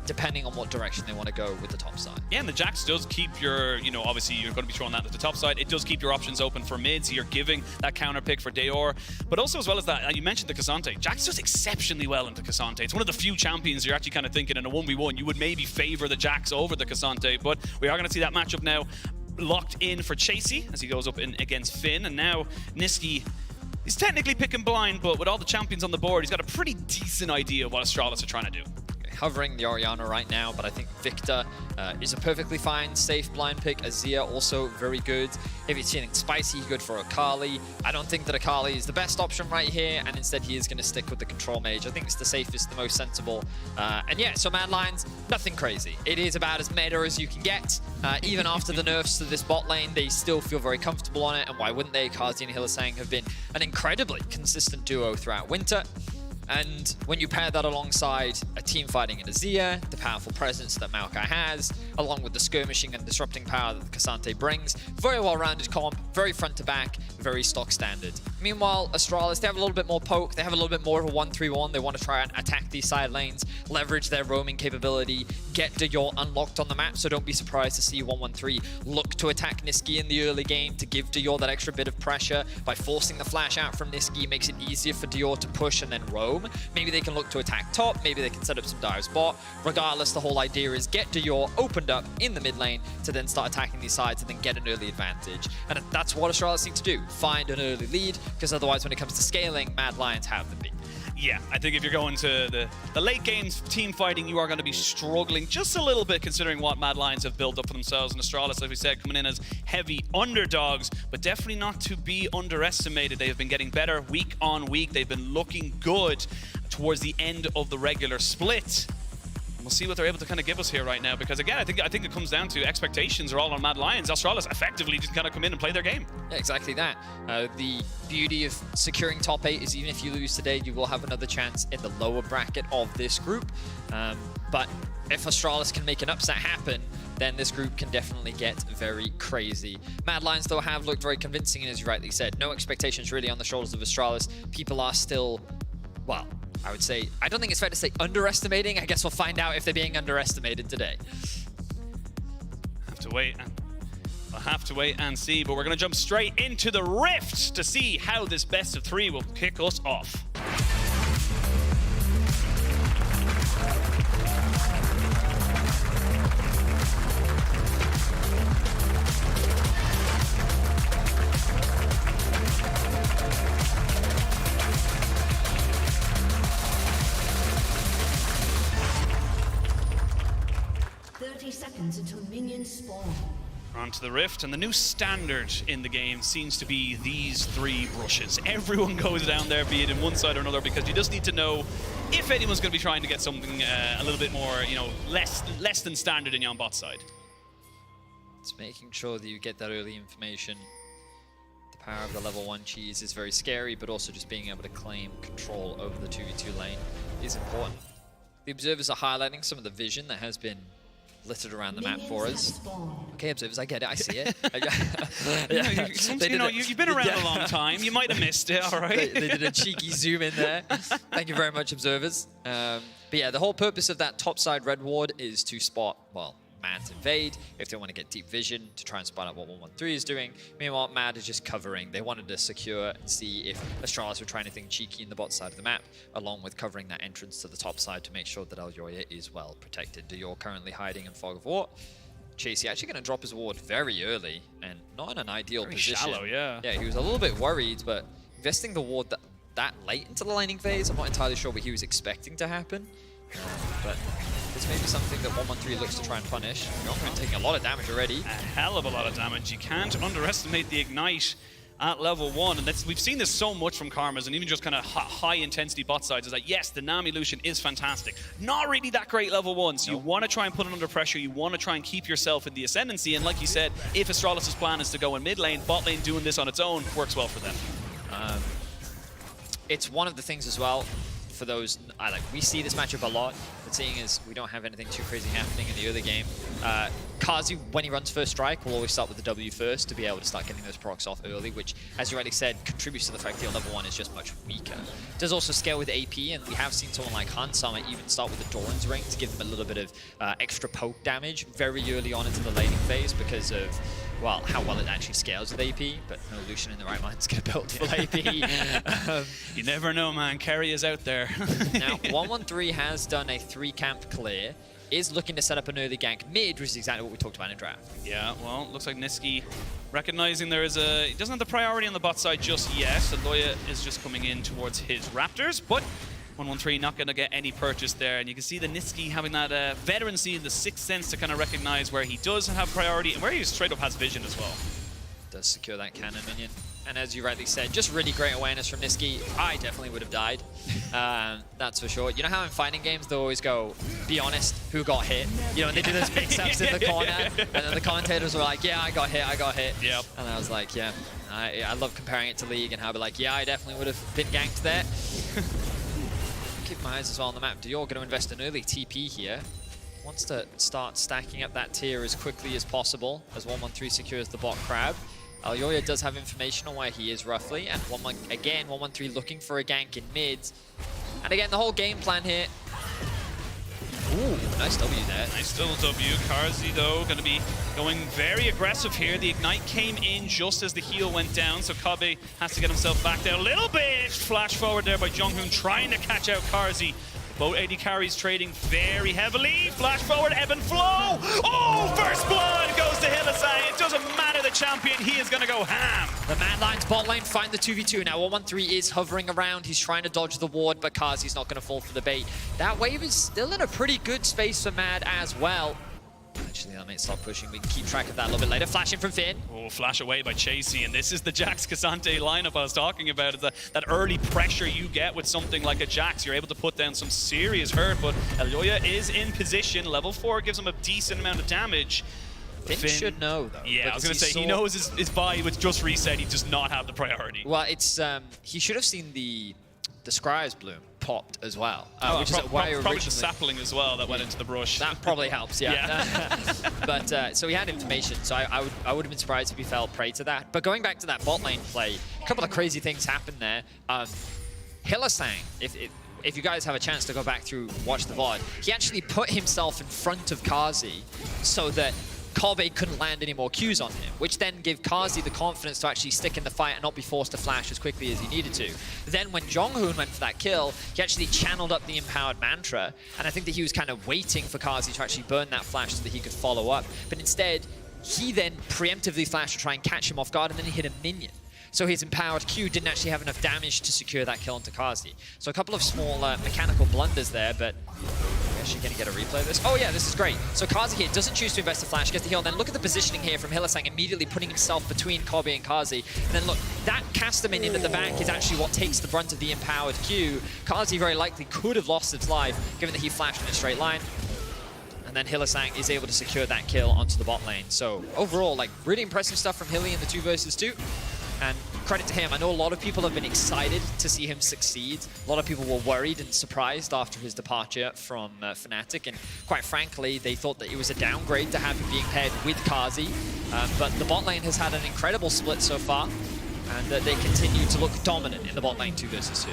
depending on what direction they want to go with the top side. Yeah, and the Jax does keep your, obviously you're going to be throwing that at the top side. It does keep your options open for mid, so you're giving that counter pick for Dior. But also as well as that, you mentioned the Cassante. Jax does exceptionally well into Cassante. It's one of the few champions you're actually kind of thinking in a 1v1, you would maybe favor the Jax over the Cassante, but we are going to see that matchup now locked in for Chasey as he goes up in against Finn, and now Nisqy is technically picking blind, but with all the champions on the board, he's got a pretty decent idea of what Astralis are trying to do. Hovering the Orianna right now, but I think Victor is a perfectly fine, safe blind pick. Azir also very good. If he's feeling spicy, good for Akali. I don't think that Akali is the best option right here, and instead he is going to stick with the Control Mage. I think it's the safest, the most sensible. And yeah, so Mad Lions, nothing crazy. It is about as meta as you can get. Even after the nerfs to this bot lane, they still feel very comfortable on it, and why wouldn't they? Kazi and Hylissang have been an incredibly consistent duo throughout winter. And when you pair that alongside a team fighting in Azir, the powerful presence that Maokai has, along with the skirmishing and disrupting power that the Cassante brings, very well-rounded comp, very front-to-back, very stock standard. Meanwhile, Astralis, they have a little bit more poke, they have a little bit more of a 1-3-1, they want to try and attack these side lanes, leverage their roaming capability, get Dior unlocked on the map, so don't be surprised to see 1-1-3 look to attack Nisqy in the early game to give Dior that extra bit of pressure. By forcing the flash out from Nisqy, makes it easier for Dior to push and then roam. Maybe they can look to attack top, maybe they can set up some dives bot. Regardless, the whole idea is get Dior opened up in the mid lane to then start attacking these sides and then get an early advantage. And that's what Astralis need to do, find an early lead, because otherwise when it comes to scaling, Mad Lions have the beat. Yeah, I think if you're going to the late games team fighting, you are going to be struggling just a little bit considering what Mad Lions have built up for themselves. And Astralis, as we said, coming in as heavy underdogs, but definitely not to be underestimated. They have been getting better week on week. They've been looking good towards the end of the regular split. We'll see what they're able to kind of give us here right now, because again, I think it comes down to expectations are all on Mad Lions. Astralis effectively just kind of come in and play their game. Yeah, exactly that. The beauty of securing top 8 is even if you lose today, you will have another chance in the lower bracket of this group. But if Astralis can make an upset happen, then this group can definitely get very crazy. Mad Lions, though, have looked very convincing, and as you rightly said, no expectations really on the shoulders of Astralis. People are still, well, I would say, I don't think it's fair to say underestimating. I guess we'll find out if they're being underestimated today. Have to wait. We'll have to wait and see, but we're going to jump straight into the Rift to see how this best of 3 will kick us off. 30 seconds until minions spawn. Onto the Rift, and the new standard in the game seems to be these 3 brushes. Everyone goes down there, be it in one side or another, because you just need to know if anyone's going to be trying to get something a little bit more, less than standard in your bot side. It's making sure that you get that early information. The power of the level 1 cheese is very scary, but also just being able to claim control over the 2v2 lane is important. The observers are highlighting some of the vision that has been littered around the map for us. Okay, observers, I get it, I see it. You've been around a long time, you might have missed it, all right? They did a cheeky zoom in there. Thank you very much, observers. But yeah, the whole purpose of that topside red ward is to spot, well, Mad's invade, if they want to get deep vision to try and spot out what 113 is doing. Meanwhile, Mad is just covering. They wanted to secure and see if Astralis were trying anything cheeky in the bot side of the map, along with covering that entrance to the top side to make sure that Aljoya is well protected. Dior currently hiding in Fog of War. Chasey actually going to drop his ward very early and not in an ideal position. Shallow, yeah. Yeah, he was a little bit worried, but investing the ward that late into the laning phase, I'm not entirely sure what he was expecting to happen. But this may be something that 113 looks to try and punish. You're taking a lot of damage already. A hell of a lot of damage. You can't underestimate the Ignite. at level 1, and we've seen this so much from Karmas, and even just kind of high-intensity bot sides, is that, yes, the Nami Lucian is fantastic. Not really that great level 1, so you want to try and put it under pressure, you want to try and keep yourself in the ascendancy, and like you said, if Astralis' plan is to go in mid lane, bot lane doing this on its own works well for them. It's one of the things as well, for those, we see this matchup a lot, but seeing as we don't have anything too crazy happening in the early game, Kazi, when he runs first strike, will always start with the W first to be able to start getting those procs off early, which, as you rightly said, contributes to the fact that your level 1 is just much weaker. It does also scale with AP, and we have seen someone like Hansama even start with the Doran's Ring to give them a little bit of extra poke damage very early on into the laning phase because of, well, how well it actually scales with AP, but no Lucian in the right mind is going to build full AP. You never know, man. Carry is out there. Now, 113 has done a 3-camp clear, is looking to set up an early gank mid, which is exactly what we talked about in draft. Yeah, well, looks like Niski recognizing there is he doesn't have the priority on the bot side just yet. So Loya is just coming in towards his Raptors, but 113 not going to get any purchase there. And you can see the Niski having that veterancy, the sixth sense to kind of recognize where he does have priority and where he straight up has vision as well. Does secure that cannon minion. And as you rightly said, just really great awareness from Niski. I definitely would have died. That's for sure. You know how in fighting games they always go, be honest, who got hit? You know, and they do those mix-ups in the corner, and then the commentators were like, yeah, I got hit. Yep. And I was like, yeah, I love comparing it to League and how I'd be like, yeah, I definitely would have been ganked there. Keep my eyes as well on the map. Dior going to invest an early TP here. Wants to start stacking up that tier as quickly as possible as 113 secures the bot crab. Alyoya does have information on where he is roughly, and 113 looking for a gank in mid. And again, the whole game plan here. Ooh, nice W there. Nice little W. Karzi, though, going to be going very aggressive here. The Ignite came in just as the heal went down, so Kabe has to get himself back down a little bit. Flash forward there by Jonghoon, trying to catch out Karzi. Both AD carries trading very heavily. Flash forward, ebb and flow. Oh, first blood goes to Hylissang. It doesn't matter the champion, he is going to go ham. The Mad Lions bot lane find the 2v2. Now 113 is hovering around. He's trying to dodge the ward, but Kazi's not going to fall for the bait. That wave is still in a pretty good space for Mad as well. Actually, that might stop pushing. We can keep track of that a little bit later. Flashing from Finn. Oh, flash away by Chasey, and this is the Jax Cassante lineup I was talking about. Is that early pressure you get with something like a Jax. You're able to put down some serious hurt, but Alyoya is in position. Level 4 gives him a decent amount of damage. Finn should know, though. Yeah, I was going to say, he knows his buy was just reset. He does not have the priority. Well, it's he should have seen the Scribe's Bloom popped as well. Which is probably the sapling as well that went into the brush. That probably helps, yeah. But so he had information, so I would have been surprised if he fell prey to that. But going back to that bot lane play, a couple of crazy things happened there. Hylissang, if you guys have a chance to go back through, watch the VOD, he actually put himself in front of Kazi so that Kobe couldn't land any more Qs on him, which then gave Kazi the confidence to actually stick in the fight and not be forced to flash as quickly as he needed to. Then when Jonghoon went for that kill, he actually channeled up the empowered mantra, and I think that he was kind of waiting for Kazi to actually burn that flash so that he could follow up. But instead, he then preemptively flashed to try and catch him off guard, and then he hit a minion. So his empowered Q didn't actually have enough damage to secure that kill onto Kazi. So a couple of small mechanical blunders there, but we're actually going to get a replay of this. Oh yeah, this is great. So Kazi here doesn't choose to invest the flash, gets the heal, and then look at the positioning here from Hylissang, immediately putting himself between Kobe and Kazi. And then look, that caster minion at the back is actually what takes the brunt of the empowered Q. Kazi very likely could have lost its life, given that he flashed in a straight line. And then Hylissang is able to secure that kill onto the bot lane. So overall, like, really impressive stuff from Hilly in the 2 versus 2. And credit to him, I know a lot of people have been excited to see him succeed. A lot of people were worried and surprised after his departure from Fnatic, and quite frankly, they thought that it was a downgrade to have him being paired with Kazi. But the bot lane has had an incredible split so far, and they continue to look dominant in the bot lane 2 versus 2.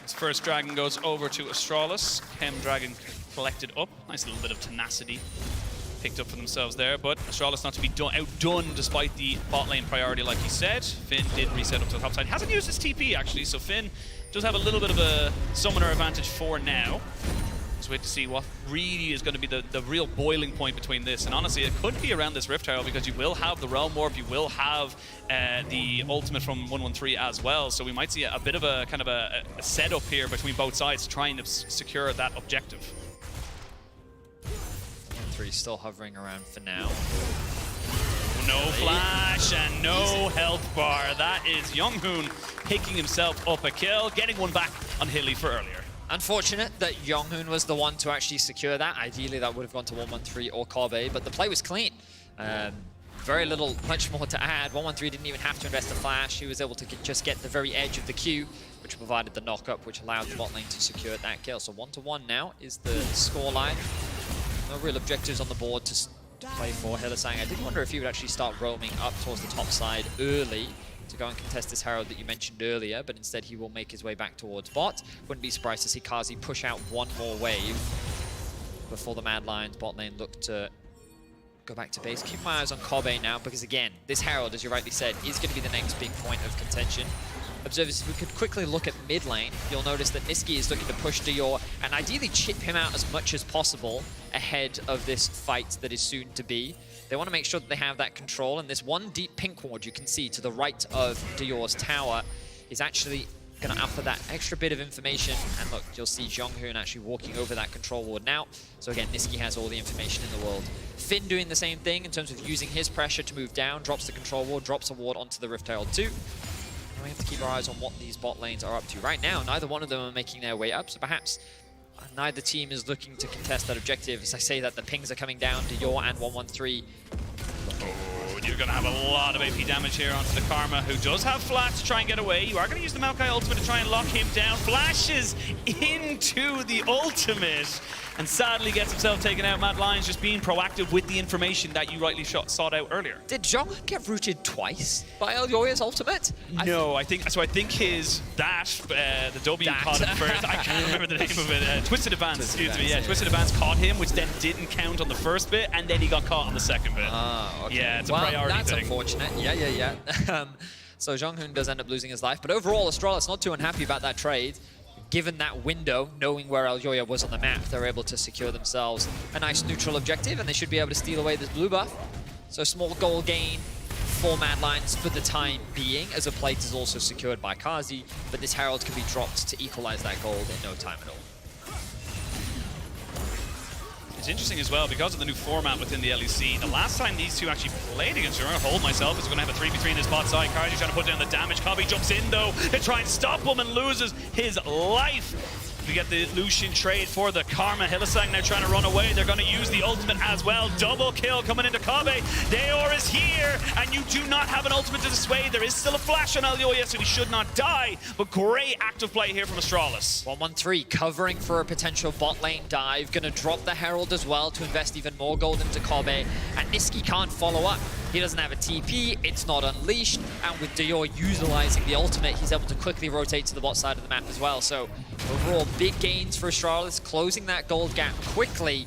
His first dragon goes over to Astralis. Chem dragon collected up. Nice little bit of tenacity picked up for themselves there, but Astralis not to be outdone despite the bot lane priority, like he said. Finn did reset up to the top side. Hasn't used his TP, actually, so Finn does have a little bit of a summoner advantage for now. Let's wait to see what really is going to be the real boiling point between this. And honestly, it could be around this Rift Herald, because you will have the Realm Warp, you will have the ultimate from 113 as well. So we might see a bit of a kind of a setup here between both sides to try and secure that objective. 3 still hovering around for now. no flash and no health bar. That is Younghoon picking himself up a kill, getting one back on Hilly for earlier. Unfortunate that Younghoon was the one to actually secure that. Ideally, that would have gone to 113 or Kobe, but the play was clean. Very little, much more to add. 113 didn't even have to invest a flash. He was able to just get the very edge of the queue, which provided the knock-up, which allowed the bot lane to secure that kill. So 1-1 now is the scoreline. No real objectives on the board to play for Hylissang. I did wonder if he would actually start roaming up towards the top side early to go and contest this Herald that you mentioned earlier, but instead he will make his way back towards bot. Wouldn't be surprised to see Kazi push out one more wave before the Mad Lions bot lane look to go back to base. Keep my eyes on Kobe now, because again, this Herald, as you rightly said, is going to be the next big point of contention. Observers, if we could quickly look at mid lane, you'll notice that Nisqy is looking to push Dior and ideally chip him out as much as possible ahead of this fight that is soon to be. They want to make sure that they have that control, and this one deep pink ward you can see to the right of Dior's tower is actually going to offer that extra bit of information. And look, you'll see Jonghoon actually walking over that control ward now. So again, Nisqy has all the information in the world. Finn doing the same thing in terms of using his pressure to move down, drops the control ward, drops a ward onto the Rift Herald too. And we have to keep our eyes on what these bot lanes are up to. Right now, neither one of them are making their way up, so perhaps neither team is looking to contest that objective. As I say that, the pings are coming down to Dior and 113. Oh, you're going to have a lot of AP damage here onto the Karma, who does have flat to try and get away. You are going to use the Maokai ultimate to try and lock him down. Flashes into the ultimate and sadly gets himself taken out. Mad Lions just being proactive with the information that you rightly sought out earlier. Did Jong get rooted twice by Elyoya's ultimate? No, I think his dash, the W caught him first. I can't remember the name of it. Twisted Advance, excuse me. Yeah, Twisted Advance caught him, which then didn't count on the first bit, and then he got caught on the second bit. Okay. Yeah, it's a priority that's thing. Unfortunate. Yeah. So Jonghoon does end up losing his life, but overall, Astralis not too unhappy about that trade. Given that window, knowing where Elyoya was on the map, they're able to secure themselves a nice neutral objective, and they should be able to steal away this blue buff. So small goal gain for Mad Lions for the time being, as a plate is also secured by Kazi, but this Herald can be dropped to equalize that gold in no time at all. It's interesting as well, because of the new format within the LEC, the last time these two actually played against each other, Hold Myself is going to have a 3v3 in his bot side. Kazi trying to put down the damage. Kobe jumps in though to try and stop him and loses his life. We get the Lucian trade for the Karma. Hylissang now trying to run away. They're going to use the ultimate as well. Double kill coming into Kobe. Deor is here, and you do not have an ultimate to dissuade. There is still a flash on Elyoya, so he should not die. But great active play here from Astralis. 113 covering for a potential bot lane dive. Going to drop the Herald as well to invest even more gold into Kobe. And Nisqy can't follow up. He doesn't have a TP, it's not unleashed, and with Dior utilizing the ultimate, he's able to quickly rotate to the bot side of the map as well. So overall, big gains for Astralis, closing that gold gap quickly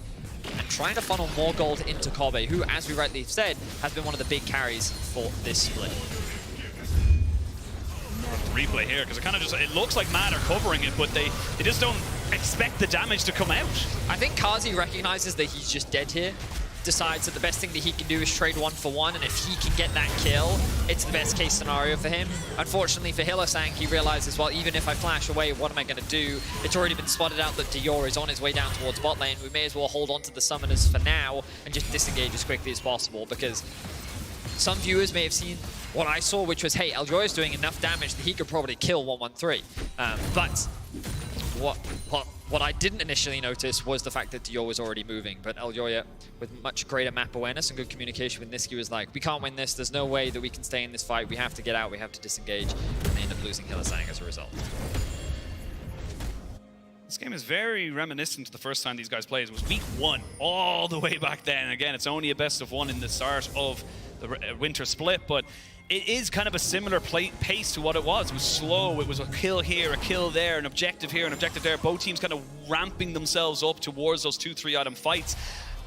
and trying to funnel more gold into Kobe, who, as we rightly said, has been one of the big carries for this split. Replay here, because it looks like Mad are covering it, but they just don't expect the damage to come out. I think Kazi recognizes that he's just dead here, decides that the best thing that he can do is trade 1-for-1, and if he can get that kill, it's the best case scenario for him. Unfortunately for Hylissang, he realizes, well, even if I flash away, what am I going to do? It's already been spotted out that Dior is on his way down towards bot lane. We may as well hold on to the summoners for now and just disengage as quickly as possible, because some viewers may have seen what I saw, which was, hey, Elyoya is doing enough damage that he could probably kill 113. But what I didn't initially notice was the fact that Dior was already moving, but Elyoya, with much greater map awareness and good communication with Nisqy, was like, we can't win this, there's no way that we can stay in this fight, we have to get out, we have to disengage, and they end up losing Hylissang as a result. This game is very reminiscent to the first time these guys played. It was week 1, all the way back then. Again, it's only a best of 1 in the start of the winter split, but it is kind of a similar pace to what it was. It was slow, it was a kill here, a kill there, an objective here, an objective there. Both teams kind of ramping themselves up towards those 2-3 item fights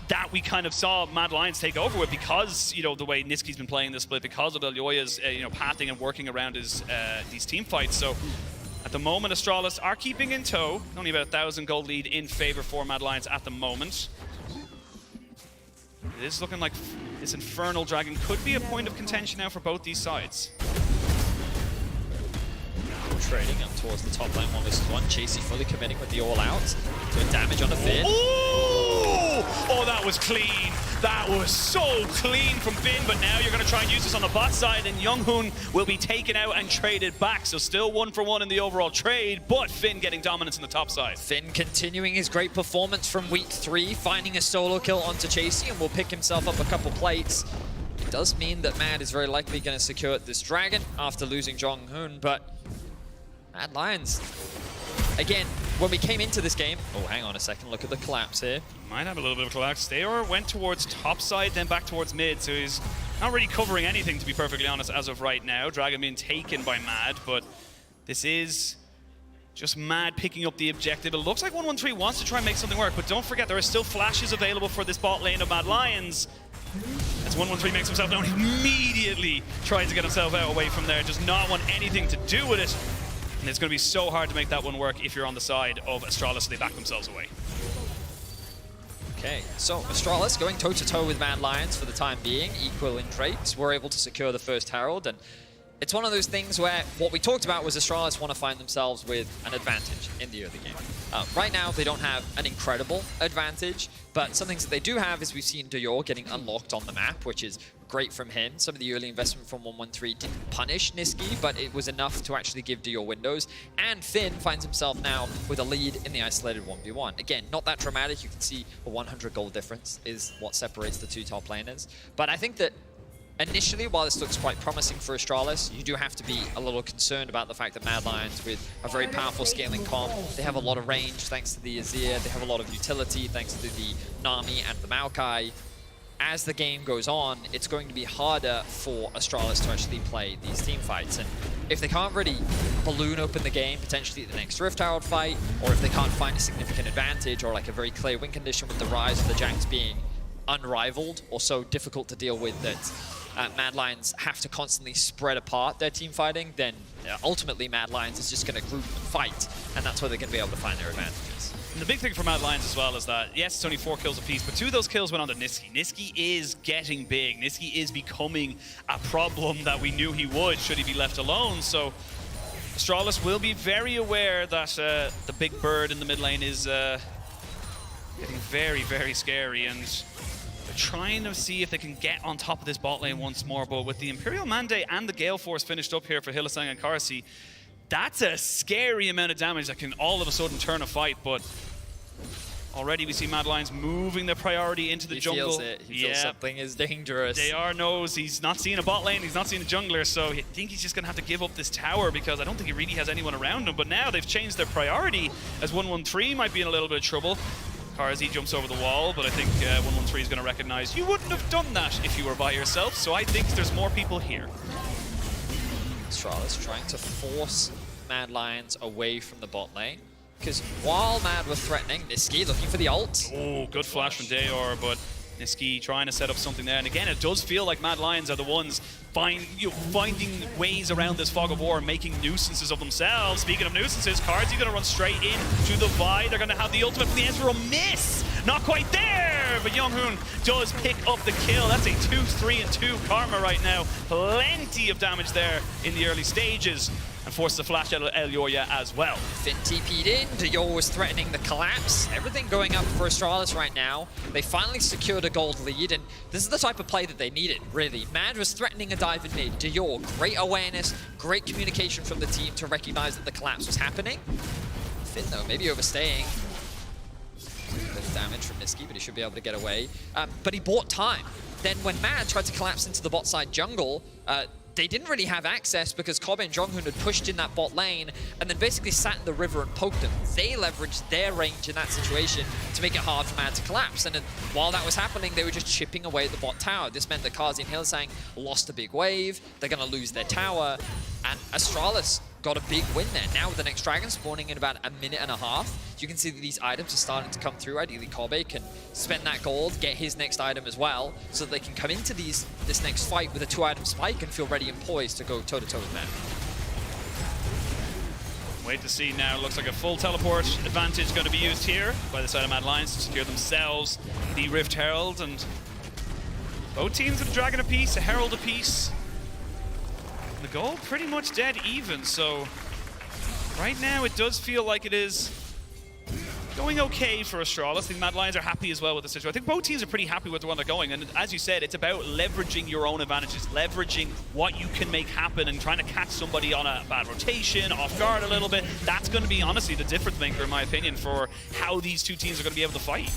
that we kind of saw Mad Lions take over with, because, you know, the way Nisqy's been playing this split, because of Elyoya's, pathing and working around his these team fights. So at the moment, Astralis are keeping in tow. Only about 1,000 gold lead in favor for Mad Lions at the moment. It is looking like this Infernal Dragon could be a point of contention now for both these sides. Trading up towards the top lane, 1v1. Chasey fully committing with the all-out. Good damage on the Finn. Oh, that was clean. That was so clean from Finn, but now you're going to try and use this on the bot side, and Younghoon will be taken out and traded back. So still 1-for-1 in the overall trade, but Finn getting dominance in the top side. Finn continuing his great performance from week 3, finding a solo kill onto Chasey, and will pick himself up a couple plates. It does mean that Mad is very likely going to secure this dragon after losing Jonghoon, but Mad Lions, again, when we came into this game, oh, hang on a second, look at the collapse here. Might have a little bit of collapse. Stayor went towards top side, then back towards mid, so he's not really covering anything, to be perfectly honest, as of right now. Dragon being taken by Mad, but this is just Mad picking up the objective. It looks like 113 wants to try and make something work, but don't forget, there are still flashes available for this bot lane of Mad Lions. As 113 makes himself known, he immediately tries to get himself out away from there, does not want anything to do with it. And it's going to be so hard to make that one work if you're on the side of Astralis, so they back themselves away. Okay, so Astralis going toe-to-toe with Mad Lions for the time being, equal in traits. We're able to secure the first Herald, and it's one of those things where what we talked about was Astralis want to find themselves with an advantage in the early game. Right now, they don't have an incredible advantage, but some things that they do have is we've seen Dior getting unlocked on the map, which is great from him. Some of the early investment from 113 didn't punish Niski, but it was enough to actually give Dior windows. And Finn finds himself now with a lead in the isolated 1v1. Again, not that dramatic. You can see a 100 goal difference is what separates the two top laners. But I think that initially, while this looks quite promising for Astralis, you do have to be a little concerned about the fact that Mad Lions, with a very powerful scaling comp, they have a lot of range thanks to the Azir, they have a lot of utility thanks to the Nami and the Maokai. As the game goes on, it's going to be harder for Astralis to actually play these team fights. And if they can't really balloon open the game, potentially at the next Rift Herald fight, or if they can't find a significant advantage or like a very clear win condition with the rise of the Jax being unrivaled or so difficult to deal with that Mad Lions have to constantly spread apart their team fighting, then ultimately Mad Lions is just going to group and fight, and that's where they're going to be able to find their advantages. And the big thing for Mad Lions as well is that, yes, it's only 4 kills apiece, but 2 of those kills went on to Niski. Niski is getting big. Niski is becoming a problem that we knew he would should he be left alone. So Astralis will be very aware that the big bird in the mid lane is getting very, very scary, and they're trying to see if they can get on top of this bot lane once more. But with the Imperial Mandate and the Gale Force finished up here for Hylissang and Karasi, that's a scary amount of damage that can all of a sudden turn a fight. But already we see Mad Lions moving their priority into the jungle. He feels it. He feels something is dangerous. JR knows he's not seeing a bot lane, he's not seeing a jungler, so I think he's just going to have to give up this tower because I don't think he really has anyone around him. But now they've changed their priority as 113 might be in a little bit of trouble. Karzi jumps over the wall, but I think 113 is going to recognize you wouldn't have done that if you were by yourself, so I think there's more people here. Astralis trying to force Mad Lions away from the bot lane, because while Mad was threatening, Niski looking for the ult. Oh, good flash from Dayor, but Niski trying to set up something there. And again, it does feel like Mad Lions are the ones finding ways around this fog of war and making nuisances of themselves. Speaking of nuisances, Karzi going to run straight in to the Vi. They're going to have the ultimate for the Ezreal miss. Not quite there, but Younghoon does pick up the kill. That's a 2-3-2 karma right now. Plenty of damage there in the early stages. And forces a flash out of El Yoya as well. Finn TP'd in, Dior was threatening the collapse. Everything going up for Astralis right now. They finally secured a gold lead, and this is the type of play that they needed, really. Mad was threatening a dive in mid. Dior, great awareness, great communication from the team to recognize that the collapse was happening. Finn, though, maybe overstaying. A bit of damage from Niski, but he should be able to get away. But he bought time. Then when Mad tried to collapse into the bot side jungle, they didn't really have access because Kobe and Jonghoon had pushed in that bot lane and then basically sat in the river and poked them. They leveraged their range in that situation to make it hard for Mad to collapse. And then while that was happening, they were just chipping away at the bot tower. This meant that Karzi and Hylissang lost a big wave. They're going to lose their tower. And Astralis got a big win there. Now with the next dragon spawning in about a minute and a half, you can see that these items are starting to come through. Ideally, Kobe can spend that gold, get his next item as well, so that they can come into this next fight with a 2-item spike and feel ready and poised to go toe-to-toe with Mad. Wait to see now. Looks like a full teleport advantage going to be used here by the side of Mad Lions to secure themselves the Rift Herald. And both teams with a dragon apiece, a herald apiece. The gold pretty much dead even, so right now it does feel like it is going okay for Astralis. I think Mad Lions are happy as well with the situation. I think both teams are pretty happy with the one they're going. And as you said, it's about leveraging your own advantages, leveraging what you can make happen and trying to catch somebody on a bad rotation, off guard a little bit. That's going to be, honestly, the difference maker, in my opinion, for how these two teams are going to be able to fight.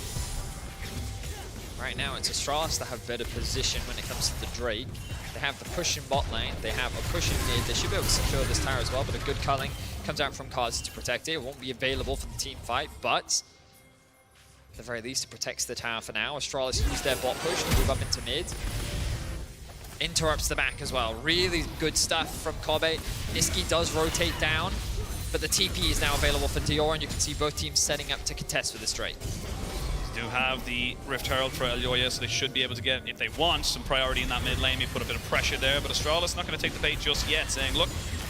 Right now, it's Astralis that have better position when it comes to the Drake. They have the push in bot lane, they have a push in mid, they should be able to secure this tower as well, but a good culling comes out from Kazi to protect it. It won't be available for the team fight, but at the very least, it protects the tower for now. Astralis use their bot push to move up into mid. Interrupts the back as well. Really good stuff from Kobe. Niski does rotate down, but the TP is now available for Dior, and you can see both teams setting up to contest with this Drake. Do have the Rift Herald for Elyoya, so they should be able to get, if they want, some priority in that mid lane. Maybe put a bit of pressure there, but Astralis not going to take the bait just yet, saying, look,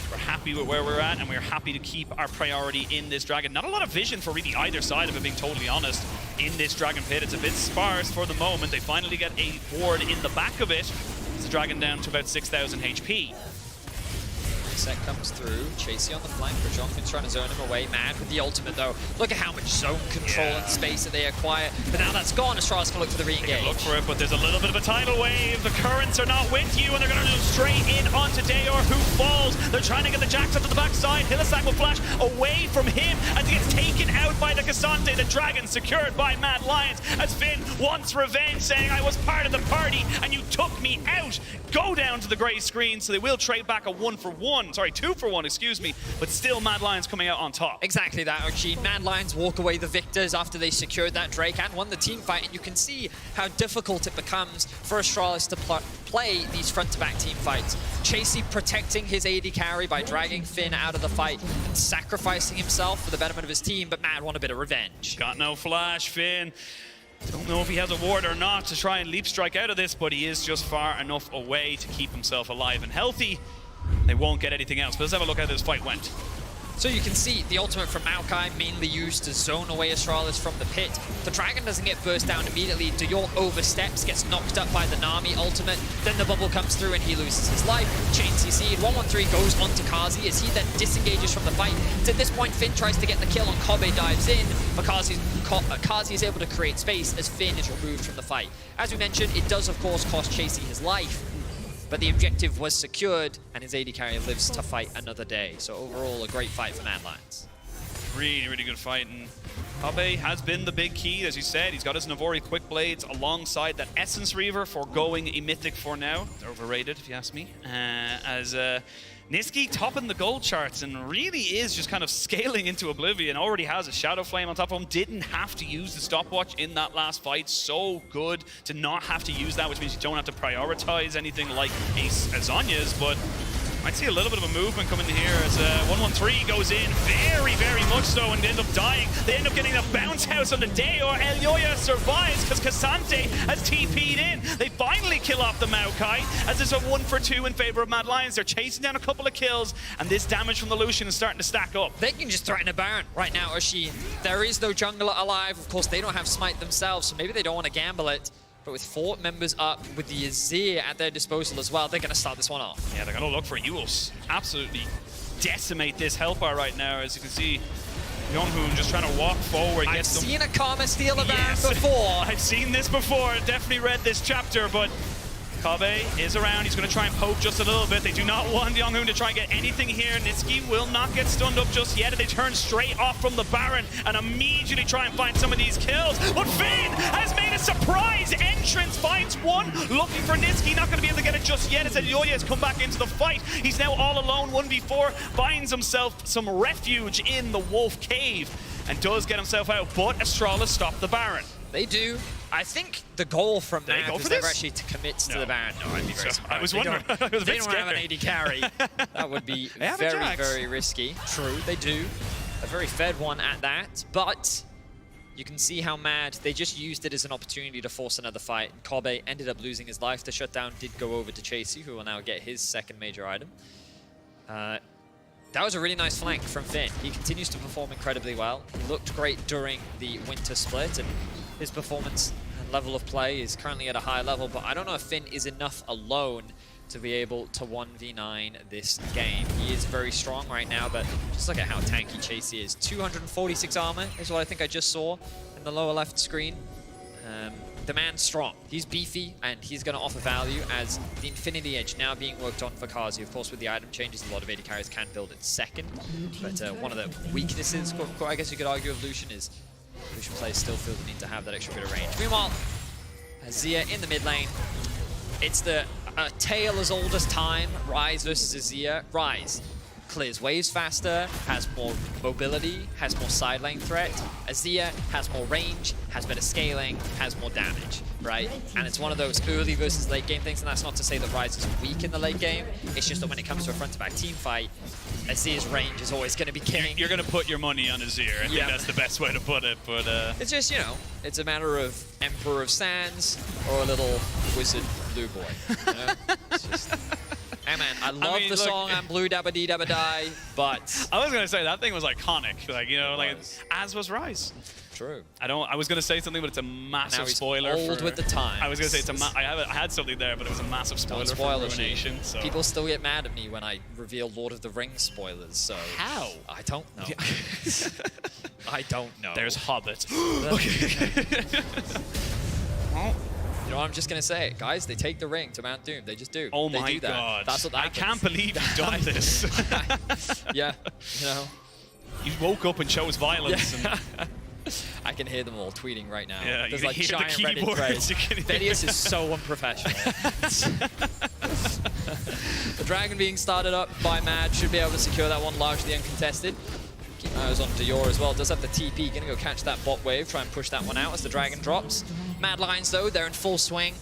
we're happy with where we're at, and we're happy to keep our priority in this Dragon. Not a lot of vision for really either side of it, being totally honest, in this Dragon pit. It's a bit sparse for the moment. They finally get a ward in the back of it. It's the Dragon down to about 6,000 HP. Set comes through, Chasey on the flank, but Jonkin's trying to zone him away. Mad with the ultimate though. Look at how much zone control and space that they acquire. But now that's gone, Astralis can look for the re-engage. They can look for it, but there's a little bit of a tidal wave. The currents are not with you, and they're going to go straight in onto Dayor, who falls. They're trying to get the Jax up to the backside. Hylissang will flash away from him as he gets taken out by the Cassante. The Dragon secured by Mad Lions as Finn wants revenge, saying, I was part of the party and you took me out. Go down to the grey screen, so they will trade back a 2 for 1, excuse me, but still Mad Lions coming out on top. Exactly that, Archie. Mad Lions walk away the victors after they secured that Drake and won the team fight, and you can see how difficult it becomes for Astralis to play these front-to-back team fights. Chasey protecting his AD carry by dragging Finn out of the fight and sacrificing himself for the betterment of his team, but Mad want a bit of revenge. Got no flash, Finn. Don't know if he has a ward or not to try and leap strike out of this, but he is just far enough away to keep himself alive and healthy. They won't get anything else, but let's have a look at how this fight went. So you can see the ultimate from Maokai mainly used to zone away Astralis from the pit. The Dragon doesn't get burst down immediately. Dior oversteps, gets knocked up by the Nami ultimate. Then the bubble comes through and he loses his life. Chain CC'd, 113 goes onto Kazi as he then disengages from the fight. At this point, Finn tries to get the kill on Kobe, dives in, but Kazi is able to create space as Finn is removed from the fight. As we mentioned, it does of course cost Chasey his life, but the objective was secured, and his AD carry lives to fight another day. So overall, a great fight for Mad Lions. Really, really good fight, and Kobe has been the big key, as you said. He's got his Navori Quick Blades alongside that Essence Reaver, foregoing a Mythic for now. They're overrated, if you ask me. Niski topping the gold charts and really is just kind of scaling into oblivion. Already has a Shadow Flame on top of him. Didn't have to use the stopwatch in that last fight. So good to not have to use that, which means you don't have to prioritize anything like a Zhonya's, but might see a little bit of a movement coming in here as 113 goes in very, very much so and ends up dying. They end up getting a bounce house on the Dayor. Elyoya survives because Cassante has TP'd in. They finally kill off the Maokai as it's a 1 for 2 in favor of Mad Lions. They're chasing down a couple of kills and this damage from the Lucian is starting to stack up. They can just threaten a Baron right now, Oshin. There is no jungler alive. Of course, they don't have Smite themselves, so maybe they don't want to gamble it. But with 4 members up, with the Azir at their disposal as well, they're going to start this one off. Yeah, they're going to look for Yules. Absolutely decimate this Hellfire right now. As you can see, Yonghoon just trying to walk forward. I've seen a Karma steal a Baron before. I've seen this before. Definitely read this chapter, but Kobe is around. He's going to try and poke just a little bit. They do not want Yonghoon to try and get anything here. Niski will not get stunned up just yet. They turn straight off from the Baron and immediately try and find some of these kills. But Finn has made a surprise entrance. Finds one. Looking for Niski. Not going to be able to get it just yet as Elyoya has come back into the fight. He's now all alone. 1v4. Finds himself some refuge in the Wolf Cave and does get himself out. But Astralis stopped the Baron. They do. I think the goal from that was never actually to commit to the Baron. No, I think so. I was wondering. They don't have an AD carry. That would be very, very risky. True, they do. A very fed one at that. But you can see how Mad, they just used it as an opportunity to force another fight. Kobe ended up losing his life. The shutdown did go over to Chasey, who will now get his second major item. That was a really nice flank from Finn. He continues to perform incredibly well. He looked great during the winter split, and his performance and level of play is currently at a high level, but I don't know if Finn is enough alone to be able to 1v9 this game. He is very strong right now, but just look at how tanky Chasey is. 246 armor is what I think I just saw in the lower left screen. The man's strong. He's beefy, and he's going to offer value as the Infinity Edge now being worked on for Kazi. Of course, with the item changes, a lot of AD carries can build it second. But one of the weaknesses, I guess you could argue, of Lucian is Lucian players still feel the need to have that extra bit of range. Meanwhile, Azir in the mid lane. It's the tale as old as time. Ryze versus Azir. Ryze clears waves faster, has more mobility, has more side lane threat. Azir has more range, has better scaling, has more damage, right? And it's one of those early versus late game things, and that's not to say that Ryze is weak in the late game. It's just that when it comes to a front-to-back team fight, Azir's range is always going to be king. You're going to put your money on Azir. I think that's the best way to put it. But it's just, you know, it's a matter of Emperor of Sands or a little wizard blue boy. You know? It's just... Hey man, I love the song "I'm Blue Dabba Dee Dabba Die," but I was gonna say that thing was iconic. Like, you know, like as was Ryze. True. I was gonna say something, but it's a massive now he's spoiler. Old with the time. I was gonna say I had something there, but it was a massive spoiler for Ruination. So. People still get mad at me when I reveal Lord of the Rings spoilers. So how? I don't know. I don't know. There's Hobbit. You know, I'm just gonna say it, guys. They take the ring to Mount Doom. They just do. Oh they my do that. god! That's what I can't believe you've done this. Yeah, you know. You woke up and chose violence. Yeah. And I can hear them all tweeting right now. Yeah, there's you like hear giant the Reddit keyboards. threads. Thaddeus is so unprofessional. The dragon being started up by Mad should be able to secure that one largely uncontested. Keep eyes on Dior as well. Does have the TP. Gonna go catch that bot wave. Try and push that one out as the dragon drops. Mad Lions though, they're in full swing.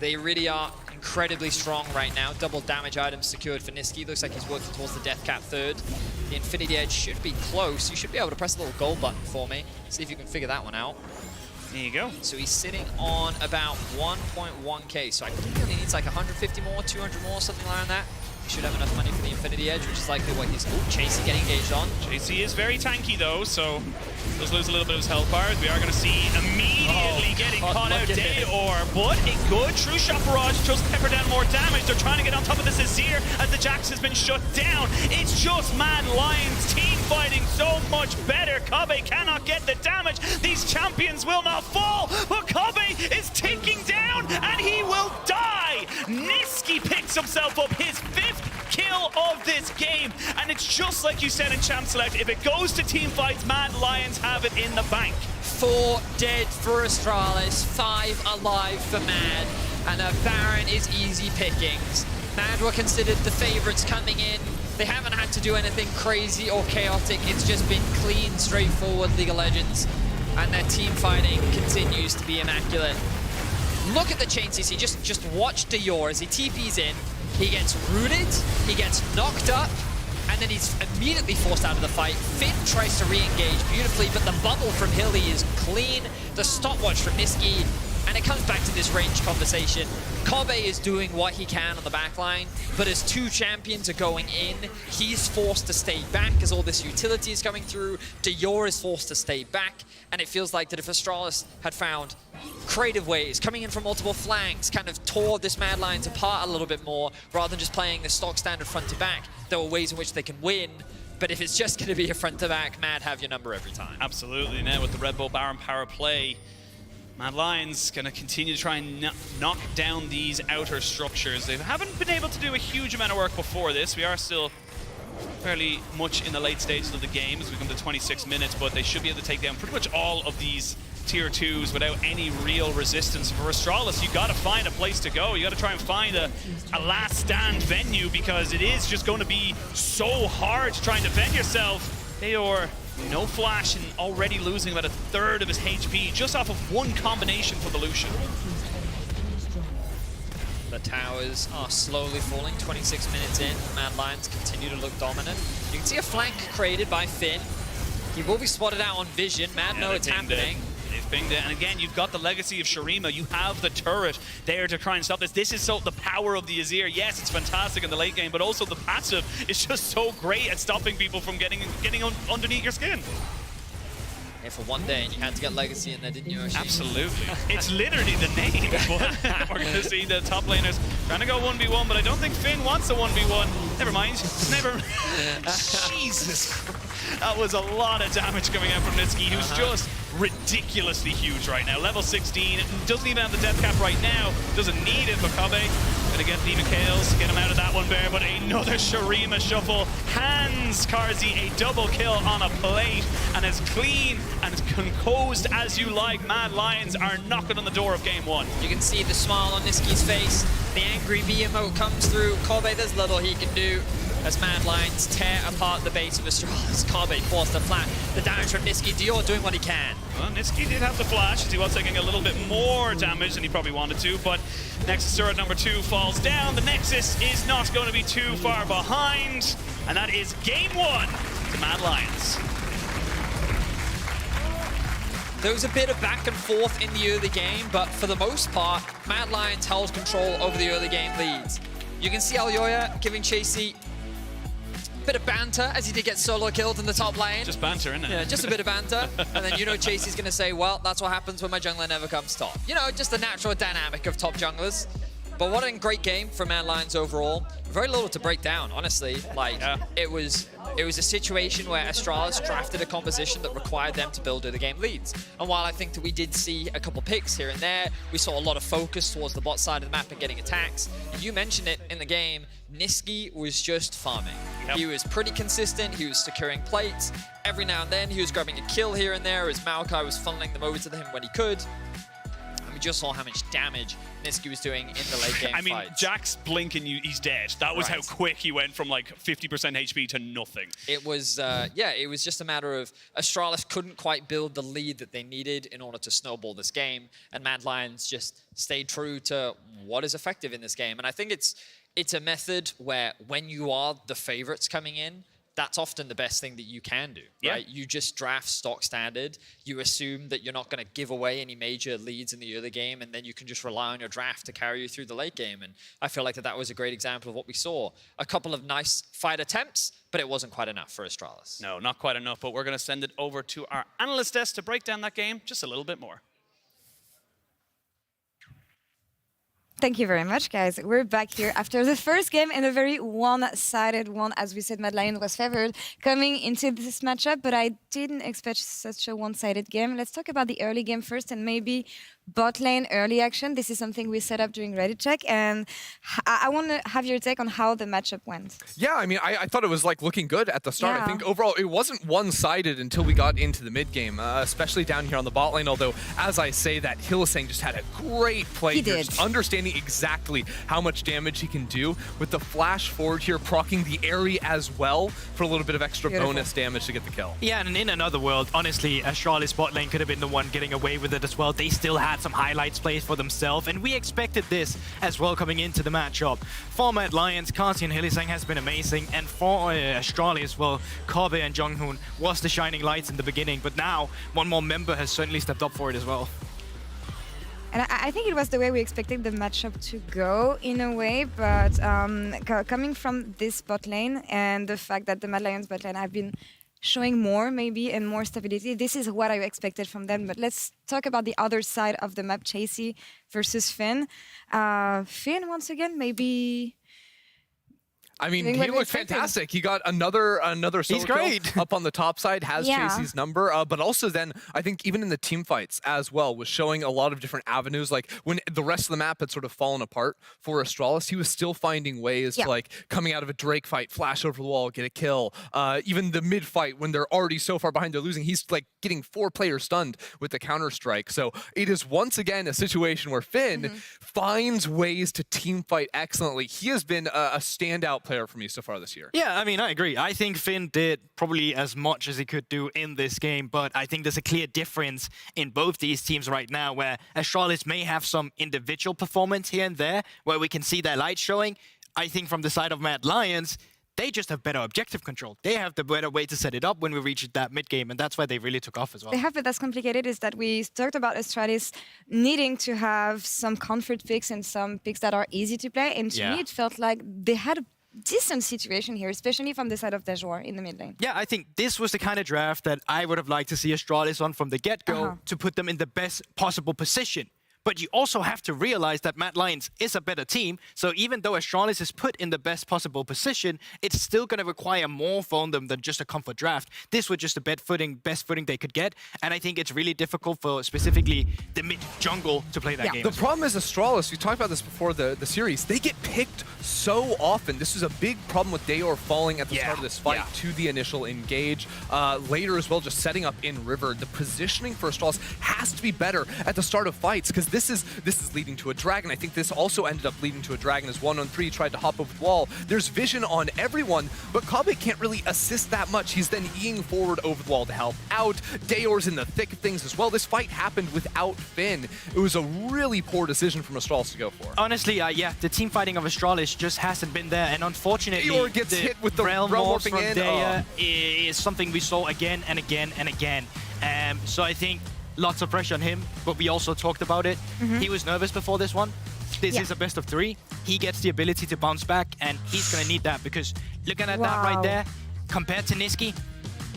They really are incredibly strong right now. Double damage items secured for Niski. Looks like he's working towards the Death Cap third. The Infinity Edge should be close. You should be able to press a little gold button for me. See if you can figure that one out. There you go. So he's sitting on about 1.1k. So I think he only needs like 150 more, 200 more, something around that. He should have enough money for the Infinity Edge, which is likely what he's... Ooh, Chasey getting engaged on. Chasey is very tanky though, so does lose a little bit of his health bars. We are going to see immediately getting caught out Dayor, but a good true shot barrage just pepper down more damage. They're trying to get on top of this Azir as the Jax has been shut down. It's just Mad Lions team fighting so much better. Kabe cannot get the damage. These champions will not fall, but Kabe is ticking down and he will die. Niski picks himself up his 5th kill of this game, and it's just like you said in Champ Select, if it goes to team fights, Mad Lions have it in the bank. 4 dead for Astralis, 5 alive for Mad, and a Baron is easy pickings. Mad were considered the favorites coming in. They haven't had to do anything crazy or chaotic. It's just been clean, straightforward League of Legends, and their team fighting continues to be immaculate. Look at the chain CC, just watch Dior as he TPs in. He gets rooted, he gets knocked up, and then he's immediately forced out of the fight. Finn tries to re-engage beautifully, but the bubble from Hilly is clean. The stopwatch from Niski, and it comes back to this range conversation. Kabe is doing what he can on the backline, but as 2 champions are going in, he's forced to stay back as all this utility is coming through. Dior is forced to stay back, and it feels like that if Astralis had found creative ways, coming in from multiple flanks, kind of tore this Mad Lions apart a little bit more, rather than just playing the stock standard front to back, there were ways in which they can win. But if it's just going to be a front to back, Mad have your number every time. Absolutely. Now with the Red Bull Baron power play, Mad Lions going to continue to try and knock down these outer structures. They haven't been able to do a huge amount of work before this. We are still fairly much in the late stages of the game as we come to 26 minutes, but they should be able to take down pretty much all of these tier 2s without any real resistance. For Astralis, you got to find a place to go. You got to try and find a last stand venue, because it is just going to be so hard to try and defend yourself. Dayor, no flash, and already losing about 1/3 of his HP just off of one combination for the Lucian. The towers are slowly falling, 26 minutes in. Mad Lions continue to look dominant. You can see a flank created by Finn. He will be spotted out on vision. Mad know it's happening. They've pinged it, and again, you've got the legacy of Shurima. You have the turret there to try and stop this. This is so the power of the Azir. Yes, it's fantastic in the late game, but also the passive is just so great at stopping people from getting underneath your skin. here for one day, and you had to get Legacy in there, didn't you, Oshi? Absolutely. It's literally the name. We're going to see the top laners trying to go 1v1, but I don't think Finn wants a 1v1. Never mind. Never. Jesus Christ. That was a lot of damage coming out from Niski, who's just ridiculously huge right now. Level 16, doesn't even have the death cap right now, doesn't need it, but Kobe gonna get the Mikhails, get him out of that one, Bear, but another Shurima shuffle hands Karzi a double kill on a plate, and as clean and as composed as you like, Mad Lions are knocking on the door of game one. You can see the smile on Niski's face, the angry V emote comes through. Kobe, there's little he can do as Mad Lions tear apart the base of Astralis. Kobe forced to flat the damage from Niski. Dior doing what he can. Well, Niski did have the flash, as he was taking a little bit more damage than he probably wanted to, but Nexus turret number 2 falls down. The Nexus is not going to be too far behind, and that is game 1 to Mad Lions. There was a bit of back and forth in the early game, but for the most part, Mad Lions held control over the early game leads. You can see Alyoya giving Chasey a bit of banter as he did get solo killed in the top lane. Just banter, isn't it? Yeah, just a bit of banter. And then you know Chasey's going to say, well, that's what happens when my jungler never comes top. You know, just the natural dynamic of top junglers. But what a great game for Mad Lions overall. Very little to break down, honestly. Like, it was a situation where Astralis drafted a composition that required them to build early game leads. And while I think that we did see a couple picks here and there, we saw a lot of focus towards the bot side of the map and getting attacks. You mentioned it in the game, Niski was just farming. Yep. He was pretty consistent, he was securing plates. Every now and then he was grabbing a kill here and there as Maokai was funneling them over to him when he could. And we just saw how much damage Niski was doing in the late game I mean, fights. Jack's blinking, he's dead. That was how quick he went from like 50% HP to nothing. It was, yeah, it was just a matter of Astralis couldn't quite build the lead that they needed in order to snowball this game, and Mad Lions just stayed true to what is effective in this game. And I think it's a method where when you are the favorites coming in, that's often the best thing that you can do, right? You just draft stock standard. You assume that you're not going to give away any major leads in the early game, and then you can just rely on your draft to carry you through the late game. And I feel like that was a great example of what we saw. A couple of nice fight attempts, but it wasn't quite enough for Astralis. No, not quite enough, but we're going to send it over to our analyst desk to break down that game just a little bit more. Thank you very much, guys. We're back here after the first game and a very one-sided one. As we said, Mad Lions was favored coming into this matchup, but I didn't expect such a one-sided game. Let's talk about the early game first and maybe bot lane early action. This is something we set up during Reddit check, and I want to have your take on how the matchup went. Yeah, I mean, I thought it was like looking good at the start. I think overall it wasn't one-sided until we got into the mid game, especially down here on the bot lane. Although, as I say that, Hylissang just had a great play here, just understanding exactly how much damage he can do with the flash forward here, proccing the Aerie as well for a little bit of extra bonus damage to get the kill. Yeah, and in another world, honestly, Astralis bot lane could have been the one getting away with it as well. They still had some highlights plays for themselves, and we expected this as well coming into the matchup. For Mad Lions, Karzi and Hylissang has been amazing, and for Astralis, well, Kobe and Jonghoon was the shining lights in the beginning, but now one more member has certainly stepped up for it as well. And I think it was the way we expected the matchup to go in a way, but coming from this bot lane and the fact that the Mad Lions bot lane have been showing more maybe and more stability, this is what I expected from them. But let's talk about the other side of the map, Chasey versus Finn. Finn, once again, maybe... I mean, he looked fantastic. He got another solo kill up on the top side, has Chasey's number, but also then, I think even in the team fights as well, was showing a lot of different avenues. Like when the rest of the map had sort of fallen apart for Astralis, he was still finding ways to like coming out of a Drake fight, flash over the wall, get a kill. Even the mid fight, when they're already so far behind, they're losing, he's like getting 4 players stunned with the counter strike. So it is once again a situation where Finn finds ways to team fight excellently. He has been a standout player for me so far this year. Yeah, I mean, I agree. I think Finn did probably as much as he could do in this game, but I think there's a clear difference in both these teams right now where Astralis may have some individual performance here and there where we can see their light showing. I think from the side of Mad Lions, they just have better objective control. They have the better way to set it up when we reach that mid game, and that's why they really took off as well. They have, but that's complicated, is that we talked about Astralis needing to have some comfort picks and some picks that are easy to play, and to me it felt like they had decent situation here, especially from the side of Dejour in the mid lane. Yeah, I think this was the kind of draft that I would have liked to see Astralis on from the get-go to put them in the best possible position. But you also have to realize that Mad Lions is a better team, so even though Astralis is put in the best possible position, it's still going to require more from them than just a comfort draft. This was just the best footing they could get, and I think it's really difficult for specifically the mid-jungle to play that game. The problem is Astralis, we talked about this before the series, they get picked so often. This is a big problem with Deor falling at the start of this fight to the initial engage. Later as well, just setting up in River. The positioning for Astralis has to be better at the start of fights, because this is leading to a dragon. I think this also ended up leading to a dragon as 1-on-3 tried to hop over the wall. There's vision on everyone, but Kabe can't really assist that much. He's then eing forward over the wall to help out. Deor's in the thick of things as well. This fight happened without Finn. It was a really poor decision from Astralis to go for. Honestly, yeah, the team fighting of Astralis just hasn't been there, and unfortunately, Deor gets hit with the realm morphs warping from in. is something we saw again and again and again. So I think lots of pressure on him, but we also talked about it. He was nervous before this one. This is a best of 3. He gets the ability to bounce back, and he's going to need that, because looking at that right there, compared to Niski,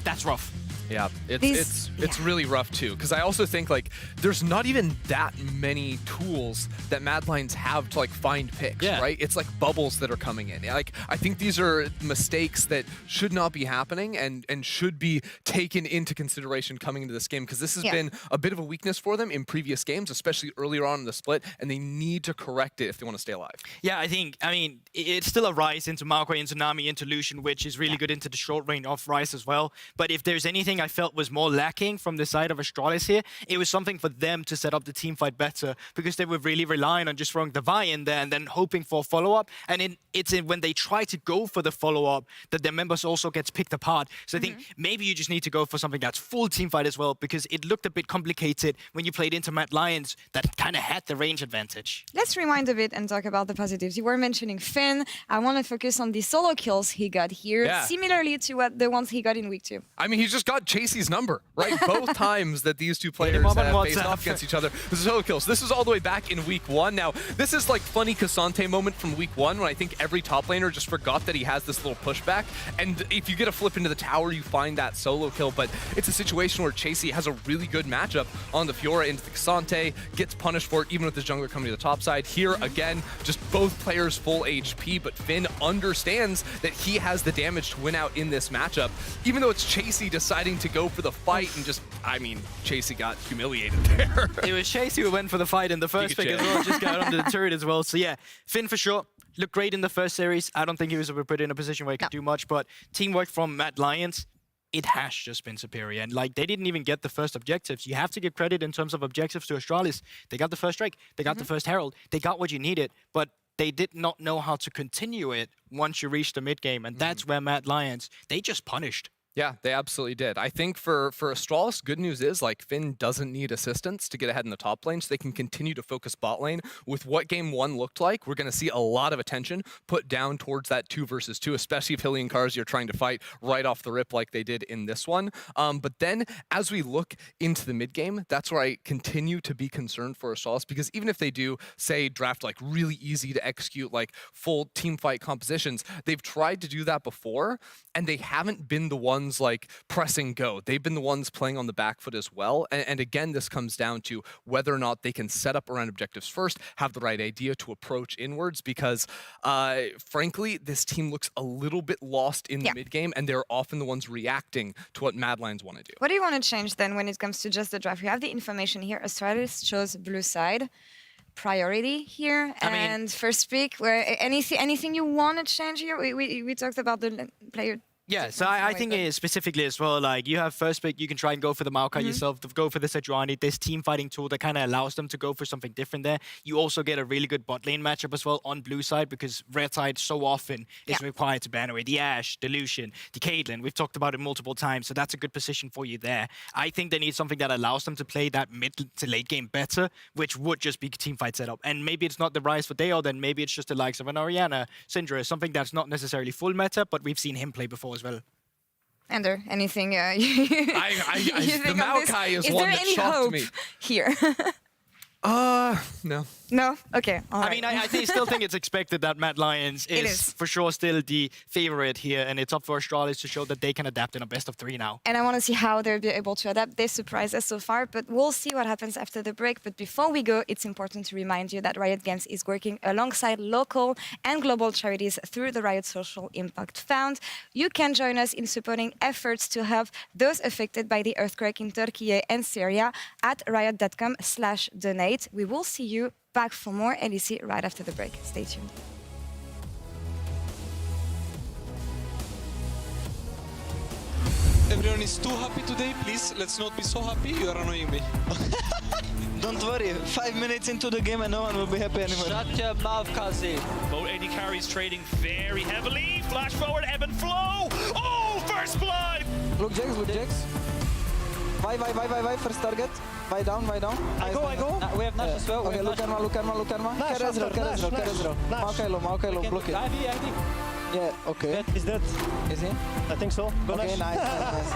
that's rough. Yeah, it's really rough too, because I also think like there's not even that many tools that Mad Lions have to like find picks, right? It's like bubbles that are coming in. Like I think these are mistakes that should not be happening and should be taken into consideration coming into this game, because this has been a bit of a weakness for them in previous games, especially earlier on in the split, and they need to correct it if they want to stay alive. Yeah, I mean, it's still a Ryze into Maokai, into Nami, into Lucian, which is really good into the short range of Ryze as well. But if there's anything I felt was more lacking from the side of Astralis here, it was something for them to set up the team fight better, because they were really relying on just throwing the Vi in there and then hoping for a follow-up. And it's when they try to go for the follow-up that their members also gets picked apart. So I think maybe you just need to go for something that's full team fight as well, because it looked a bit complicated when you played into Mad Lions that kind of had the range advantage. Let's rewind a bit and talk about the positives. You were mentioning Finn. I want to focus on the solo kills he got here, similarly to the ones he got in week 2. I mean, he just got Chasey's number, right? Both times that these two players have faced off against each other. This is solo kills. This was all the way back in week 1. Now, this is like funny Cassante moment from week 1 when I think every top laner just forgot that he has this little pushback. And if you get a flip into the tower, you find that solo kill. But it's a situation where Chasey has a really good matchup on the Fiora into the Cassante, gets punished for it even with the jungler coming to the top side. Here, again, just both players full HP, but Finn understands that he has the damage to win out in this matchup, even though it's Chasey deciding to go for the fight and just, I mean, Chasey got humiliated there. It was Chasey who went for the fight in the first pick as well, just got under the turret as well. So yeah, Finn for sure. Looked great in the first series. I don't think he was ever put in a position where he could do much, but teamwork from Mad Lions, it has just been superior. And like, they didn't even get the first objectives. You have to give credit in terms of objectives to Astralis. They got the first Drake, they got the first Herald, they got what you needed, but they did not know how to continue it once you reach the mid game. And that's where Mad Lions, they just punished. Yeah, they absolutely did. I think for Astralis, good news is like Finn doesn't need assistance to get ahead in the top lane, so they can continue to focus bot lane. With what game 1 looked like, we're going to see a lot of attention put down towards that 2 versus 2, especially if Hilly and Cars are trying to fight right off the rip like they did in this one. But then as we look into the mid game, that's where I continue to be concerned for Astralis, because even if they do, say, draft like really easy to execute like full team fight compositions, they've tried to do that before, and they haven't been the ones like pressing go. They've been the ones playing on the back foot as well. And again, this comes down to whether or not they can set up around objectives first, have the right idea to approach inwards, because frankly, this team looks a little bit lost in the mid game, and they're often the ones reacting to what Mad Lions want to do. What do you want to change then when it comes to just the draft? We have the information here. Astralis chose blue side. Priority here, and first pick. Where anything you want to change here? We talked about the player. Yeah, so I think it is specifically as well, like, you have first pick, you can try and go for the Maokai yourself, go for the Sejuani, this team fighting tool that kind of allows them to go for something different there. You also get a really good bot lane matchup as well on blue side, because red side so often is required to ban away the Ashe, the Lucian, the Caitlyn. We've talked about it multiple times, so that's a good position for you there. I think they need something that allows them to play that mid to late game better, which would just be team fight setup. And maybe it's not the Ryze for Deo, then maybe it's just the likes of an Orianna, Syndra, something that's not necessarily full meta, but we've seen him play before as well. Ender, anything the Maokai is one that shocked me here? No. No? Okay. All I right. mean, I still think it's expected that Mad Lions is for sure still the favorite here, and it's up for Astralis to show that they can adapt in a best of 3 now. And I want to see how they'll be able to adapt. They surprised us so far, but we'll see what happens after the break. But before we go, it's important to remind you that Riot Games is working alongside local and global charities through the Riot Social Impact Fund. You can join us in supporting efforts to help those affected by the earthquake in Turkey and Syria at riot.com/donate. We will see you back for more LEC right after the break. Stay tuned. Everyone is too happy today. Please, let's not be so happy. You are annoying me. Don't worry. 5 minutes into the game and no one will be happy anymore. Shut your mouth, Kazi. Both AD carries trading very heavily. Flash forward, ebb and flow. Oh, first blood. Look, Jax, look, Jax. Bye. First target. Bye down. I go. We have Nash as well. Okay, look Karma. Nash, Kerezro. Maokailo, block it. ID. Yeah, okay. Is that? Is he? I think so. Go Okay, Nash. nice.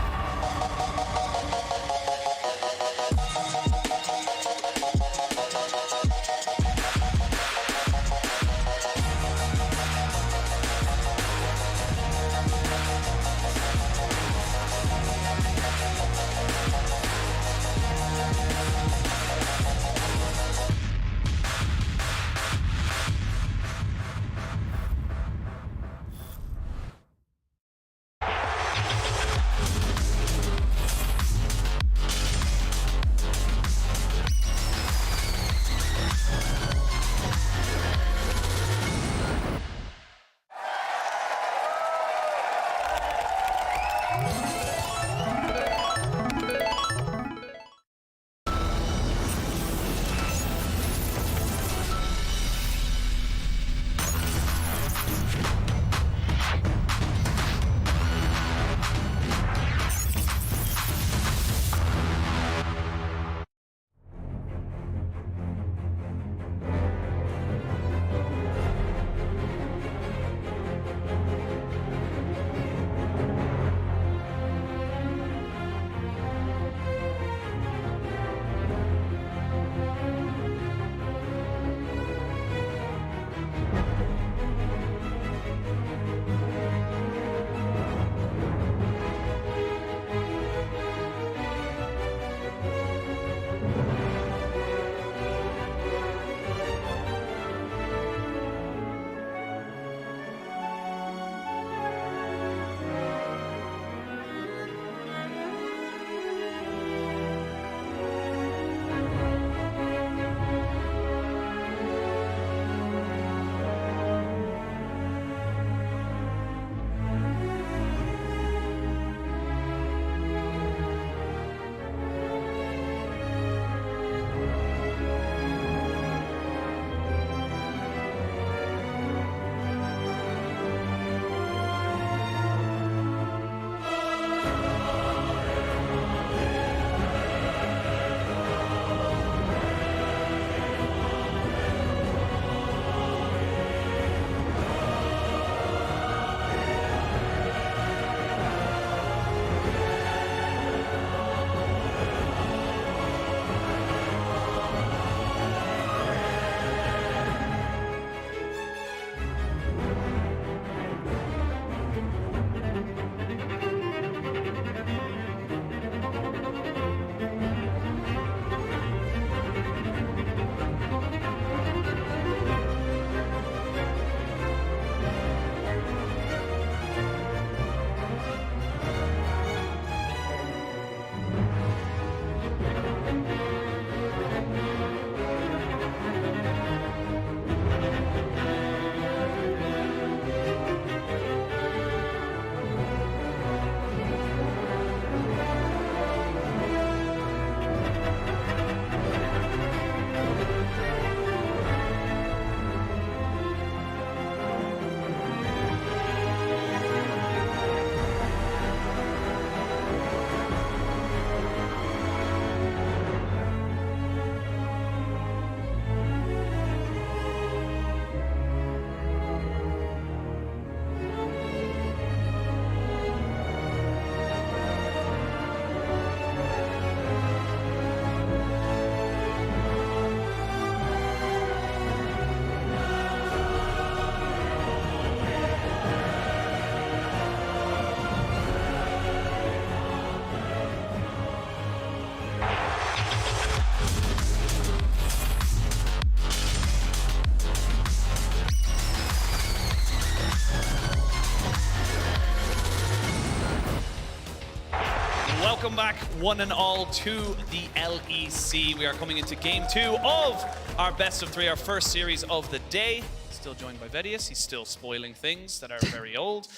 welcome back one and all to the LEC. We are coming into game 2 of our best of 3, our first series of the day. Still joined by Vedius. He's still spoiling things that are very old,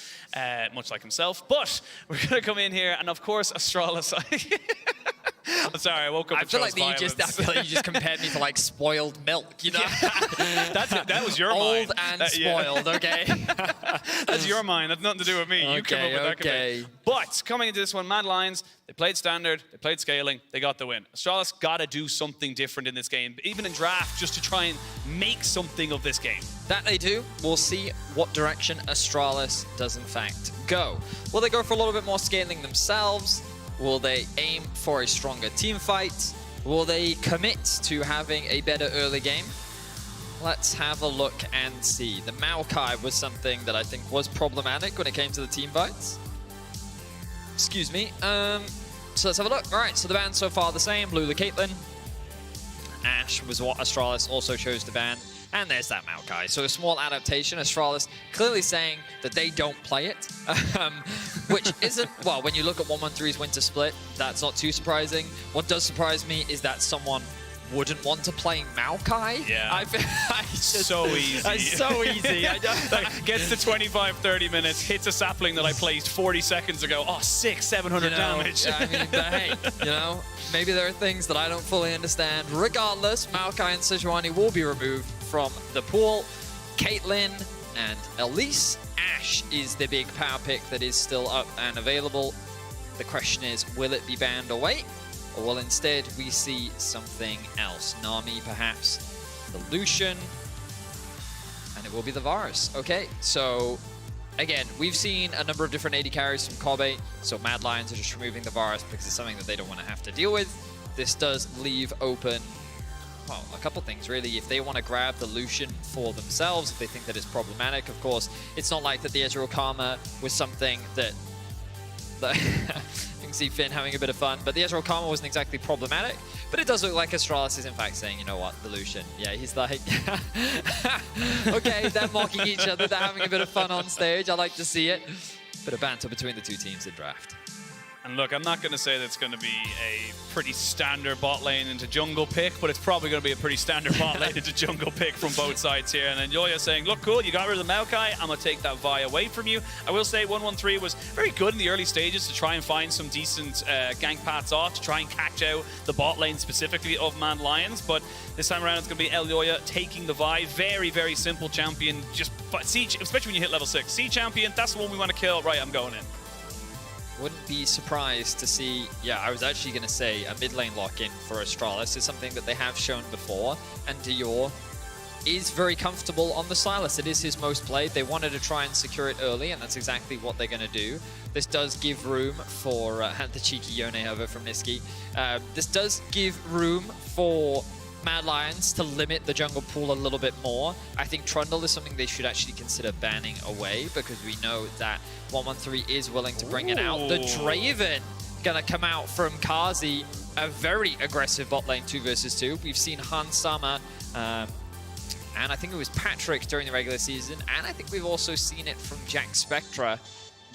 much like himself. But we're going to come in here, and of course, Astralis. I'm sorry, I woke up. I feel like you just compared me to like spoiled milk, you know? That was your old mind. And spoiled, okay? That's your mind. That's nothing to do with me. You came up with that command. But coming into this one, Mad Lions, they played standard, they played scaling, they got the win. Astralis got to do something different in this game, even in draft, just to try and make something of this game. That they do. We'll see what direction Astralis does in fact go. Will they go for a little bit more scaling themselves? Will they aim for a stronger team fight? Will they commit to having a better early game? Let's have a look and see. The Maokai was something that I think was problematic when it came to the team fights. Excuse me. So let's have a look. All right, so the bans so far the same. Blue the Caitlyn. Ashe was what Astralis also chose to ban. And there's that Maokai. So a small adaptation. Astralis clearly saying that they don't play it. Which isn't, well, when you look at 113's Winter Split, that's not too surprising. What does surprise me is that someone wouldn't want to play Maokai. Yeah. Just, so easy. It's so easy. I don't, like, gets to 25, 30 minutes, hits a sapling that I placed 40 seconds ago. Oh, 700 damage. I mean, but hey, you know, maybe there are things that I don't fully understand. Regardless, Maokai and Sejuani will be removed from the pool. Caitlyn and Elise. Ashe is the big power pick that is still up and available. The question is, will it be banned away? Or will instead we see something else? Nami, perhaps. The Lucian. And it will be the Varus. Okay, so again, we've seen a number of different AD carries from Kobe. So Mad Lions are just removing the Varus because it's something that they don't want to have to deal with. This does leave open, well, a couple things really. If they want to grab the Lucian for themselves, if they think that it's problematic, of course, it's not like that the Ezreal Karma was something that you can see Finn having a bit of fun, but the Ezreal Karma wasn't exactly problematic. But it does look like Astralis is in fact saying, you know what, the Lucian. Yeah, he's like, okay, they're mocking each other, they're having a bit of fun on stage. I like to see it. Bit of banter between the two teams in draft. And look, I'm not going to say that it's going to be a pretty standard bot lane into jungle pick, but it's probably going to be a pretty standard bot lane into jungle pick from both sides here. And then Yoya saying, look, cool, you got rid of the Maokai, I'm going to take that Vi away from you. I will say 113 was very good in the early stages to try and find some decent gank paths off, to try and catch out the bot lane specifically of Mad Lions. But this time around, it's going to be Yoya taking the Vi. Very, very simple champion. Just C, especially when you hit level 6. C champion, that's the one we want to kill. Right, I'm going in. Wouldn't be surprised to see, yeah, I was actually going to say a mid lane lock-in for Astralis is something that they have shown before, and Dior is very comfortable on the Sylas. It is his most played. They wanted to try and secure it early, and that's exactly what they're going to do. This does give room for, the cheeky Yone over from Niski. This does give room for Mad Lions to limit the jungle pool a little bit more. I think Trundle is something they should actually consider banning away, because we know that 113 is willing to bring it out. The Draven gonna come out from Kazi, a very aggressive bot lane 2 versus 2. We've seen Hans Sama, and I think it was Patrick during the regular season, and I think we've also seen it from Jack Spectra.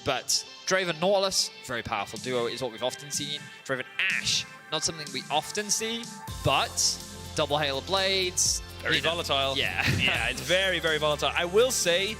But Draven Nautilus, very powerful duo, is what we've often seen. Draven Ashe, not something we often see, but double Hail of Blades. Very volatile. Yeah. Yeah, it's very, very volatile. I will say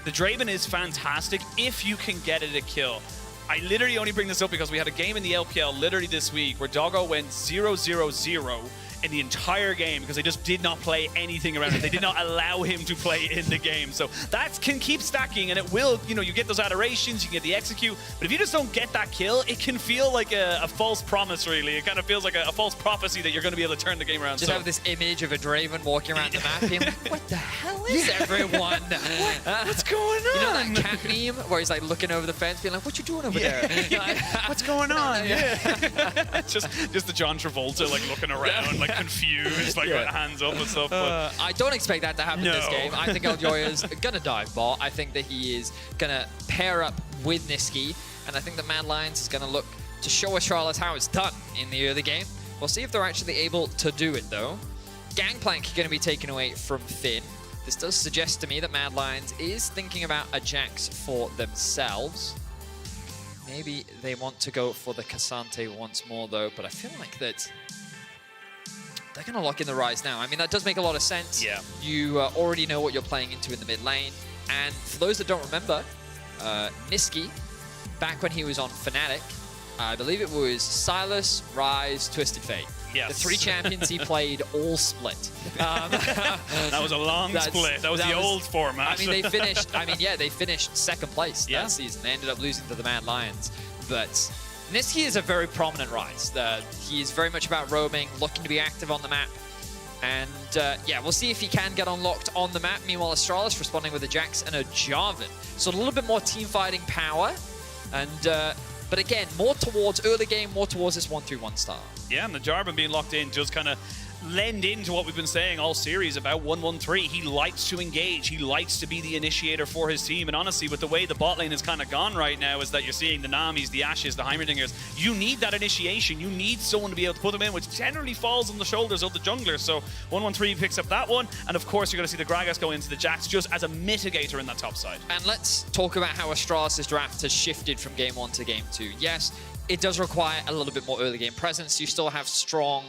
the Draven is fantastic if you can get it a kill. I literally only bring this up because we had a game in the LPL literally this week where Doggo went 0-0-0 in the entire game because they just did not play anything around it. They did not allow him to play in the game. So that can keep stacking, and it will, you know, you get those adorations, you get the execute, but if you just don't get that kill, it can feel like a false promise, really. It kind of feels like a false prophecy that you're going to be able to turn the game around. Just have this image of a Draven walking around the map, being like, what the hell is everyone? What's going on? You know that cat meme where he's like looking over the fence, being like, what you doing over there? What's going on? just the John Travolta, like, looking around, like, confused, like, with hands up and stuff. But I don't expect that to happen this game. I think Eljoya's gonna dive bot. I think that he is gonna pair up with Niski, and I think that Mad Lions is gonna look to show Astralis how it's done in the early game. We'll see if they're actually able to do it, though. Gangplank gonna be taken away from Finn. This does suggest to me that Mad Lions is thinking about a Jax for themselves. Maybe they want to go for the Cassante once more, though, but I feel like that they're going to lock in the Rise now. I mean, that does make a lot of sense. Yeah. You already know what you're playing into in the mid lane. And for those that don't remember, Nisqy, back when he was on Fnatic, I believe it was Sylas, Rise, Twisted Fate. Yes. The 3 champions he played all split. That was a long split. That was the old format. I mean, they finished. I mean, yeah, they finished second place that season. They ended up losing to the Mad Lions. But Nisqy is a very prominent Rise. He is very much about roaming, looking to be active on the map. And yeah, we'll see if he can get unlocked on the map. Meanwhile, Astralis responding with a Jax and a Jarvan. So a little bit more team fighting power. And but again, more towards early game, more towards this 1-3-1 style. Yeah, and the Jarvan being locked in does kind of lend into what we've been saying all series about 1-1-3. He likes to engage. He likes to be the initiator for his team. And honestly, with the way the bot lane has kind of gone right now, is that you're seeing the Namis, the Ashes, the Heimerdingers. You need that initiation. You need someone to be able to put them in, which generally falls on the shoulders of the jungler. So 1-1-3 picks up that one. And of course, you're going to see the Gragas go into the Jax just as a mitigator in that top side. And let's talk about how Astralis' draft has shifted from game 1 to game 2. Yes, it does require a little bit more early game presence. You still have strong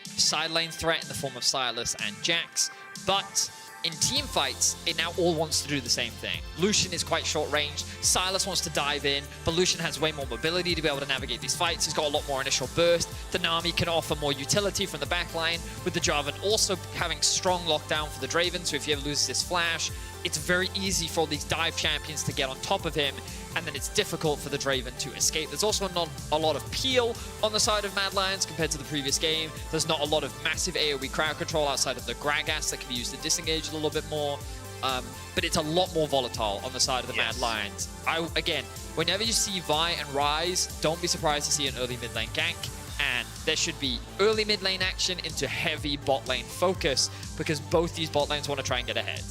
side lane threat in the form of Sylas and Jax, but in team fights, it now all wants to do the same thing. Lucian is quite short range, Sylas wants to dive in, but Lucian has way more mobility to be able to navigate these fights. He's got a lot more initial burst. The Nami can offer more utility from the backline, with the Jarvan also having strong lockdown for the Draven, so if he ever loses his flash, it's very easy for these dive champions to get on top of him, and then it's difficult for the Draven to escape. There's also not a lot of peel on the side of Mad Lions compared to the previous game. There's not a lot of massive AoE crowd control outside of the Gragas that can be used to disengage a little bit more. But it's a lot more volatile on the side of the Mad Lions. Again, whenever you see Vi and Rise, don't be surprised to see an early mid lane gank. And there should be early mid lane action into heavy bot lane focus, because both these bot lanes want to try and get ahead.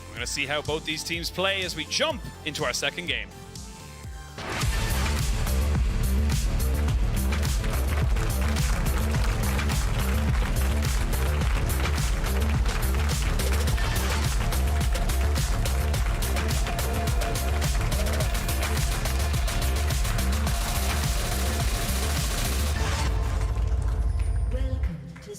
We're going to see how both these teams play as we jump into our second game.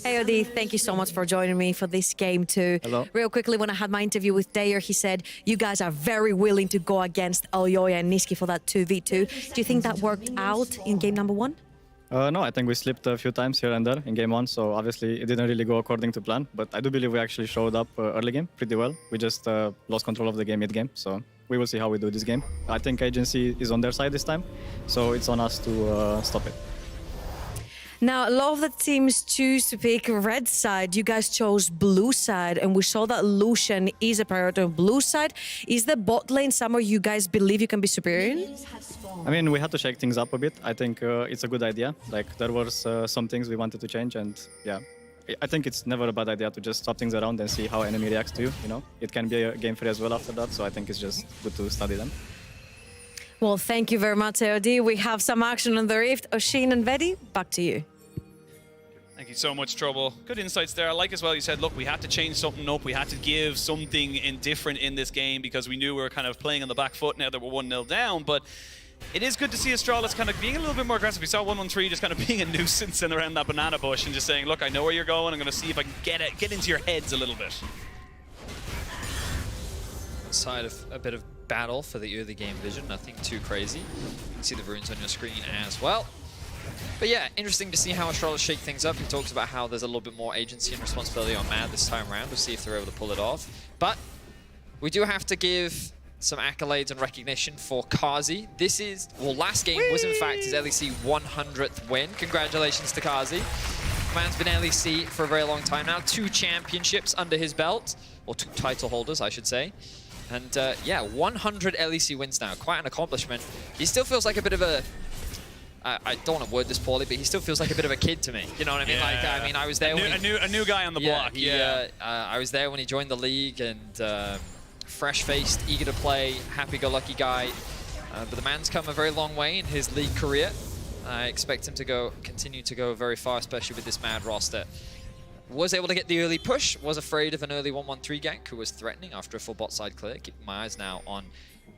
Hey Odi, thank you so much for joining me for this game too. Hello. Real quickly, when I had my interview with Dayer, he said you guys are very willing to go against Elyoya and Nisqy for that 2v2. Do you think that worked out in game number 1? No, I think we slipped a few times here and there in game 1, so obviously it didn't really go according to plan. But I do believe we actually showed up early game pretty well. We just lost control of the game mid-game, so we will see how we do this game. I think agency is on their side this time, so it's on us to stop it. Now, a lot of the teams choose to pick red side. You guys chose blue side, and we saw that Lucian is a priority on blue side. Is the bot lane somewhere you guys believe you can be superior in? I mean, we had to shake things up a bit. I think it's a good idea. Like, there was some things we wanted to change, and yeah, I think it's never a bad idea to just swap things around and see how enemy reacts to you, you know? It can be a game free as well after that, so I think it's just good to study them. Well, thank you very much, AOD. We have some action on the Rift. Oshin and Vedi, back to you. Thank you so much, Trouble. Good insights there. I like as well you said, look, we had to change something up. We had to give something different in this game because we knew we were kind of playing on the back foot now that we're 1-0 down. But it is good to see Astralis kind of being a little bit more aggressive. We saw 1-1-3 just kind of being a nuisance in around that banana bush and just saying, look, I know where you're going. I'm going to see if I can get into your heads a little bit. Side of a bit of battle for the early game vision, nothing too crazy. You can see the runes on your screen as well. But yeah, interesting to see how Astralis shake things up. He talks about how there's a little bit more agency and responsibility on Mad this time around. We'll see if they're able to pull it off. But we do have to give some accolades and recognition for Kazi. This is, well, last game was in fact his LEC 100th win. Congratulations to Kazi. Man's been LEC for a very long time now. 2 championships under his belt, or 2 title holders, I should say. And yeah, 100 LEC wins now. Quite an accomplishment. He still feels like a bit of a... I don't want to word this poorly, but he still feels like a bit of a kid to me. You know what I mean? Yeah. Like, I mean, I was there when a new guy on the block. I was there when he joined the league, and fresh-faced, eager to play, happy-go-lucky guy. But the man's come a very long way in his league career. I expect him to continue to go very far, especially with this Mad roster. Was able to get the early push, was afraid of an early 1-1-3 gank who was threatening after a full bot side clear. Keeping my eyes now on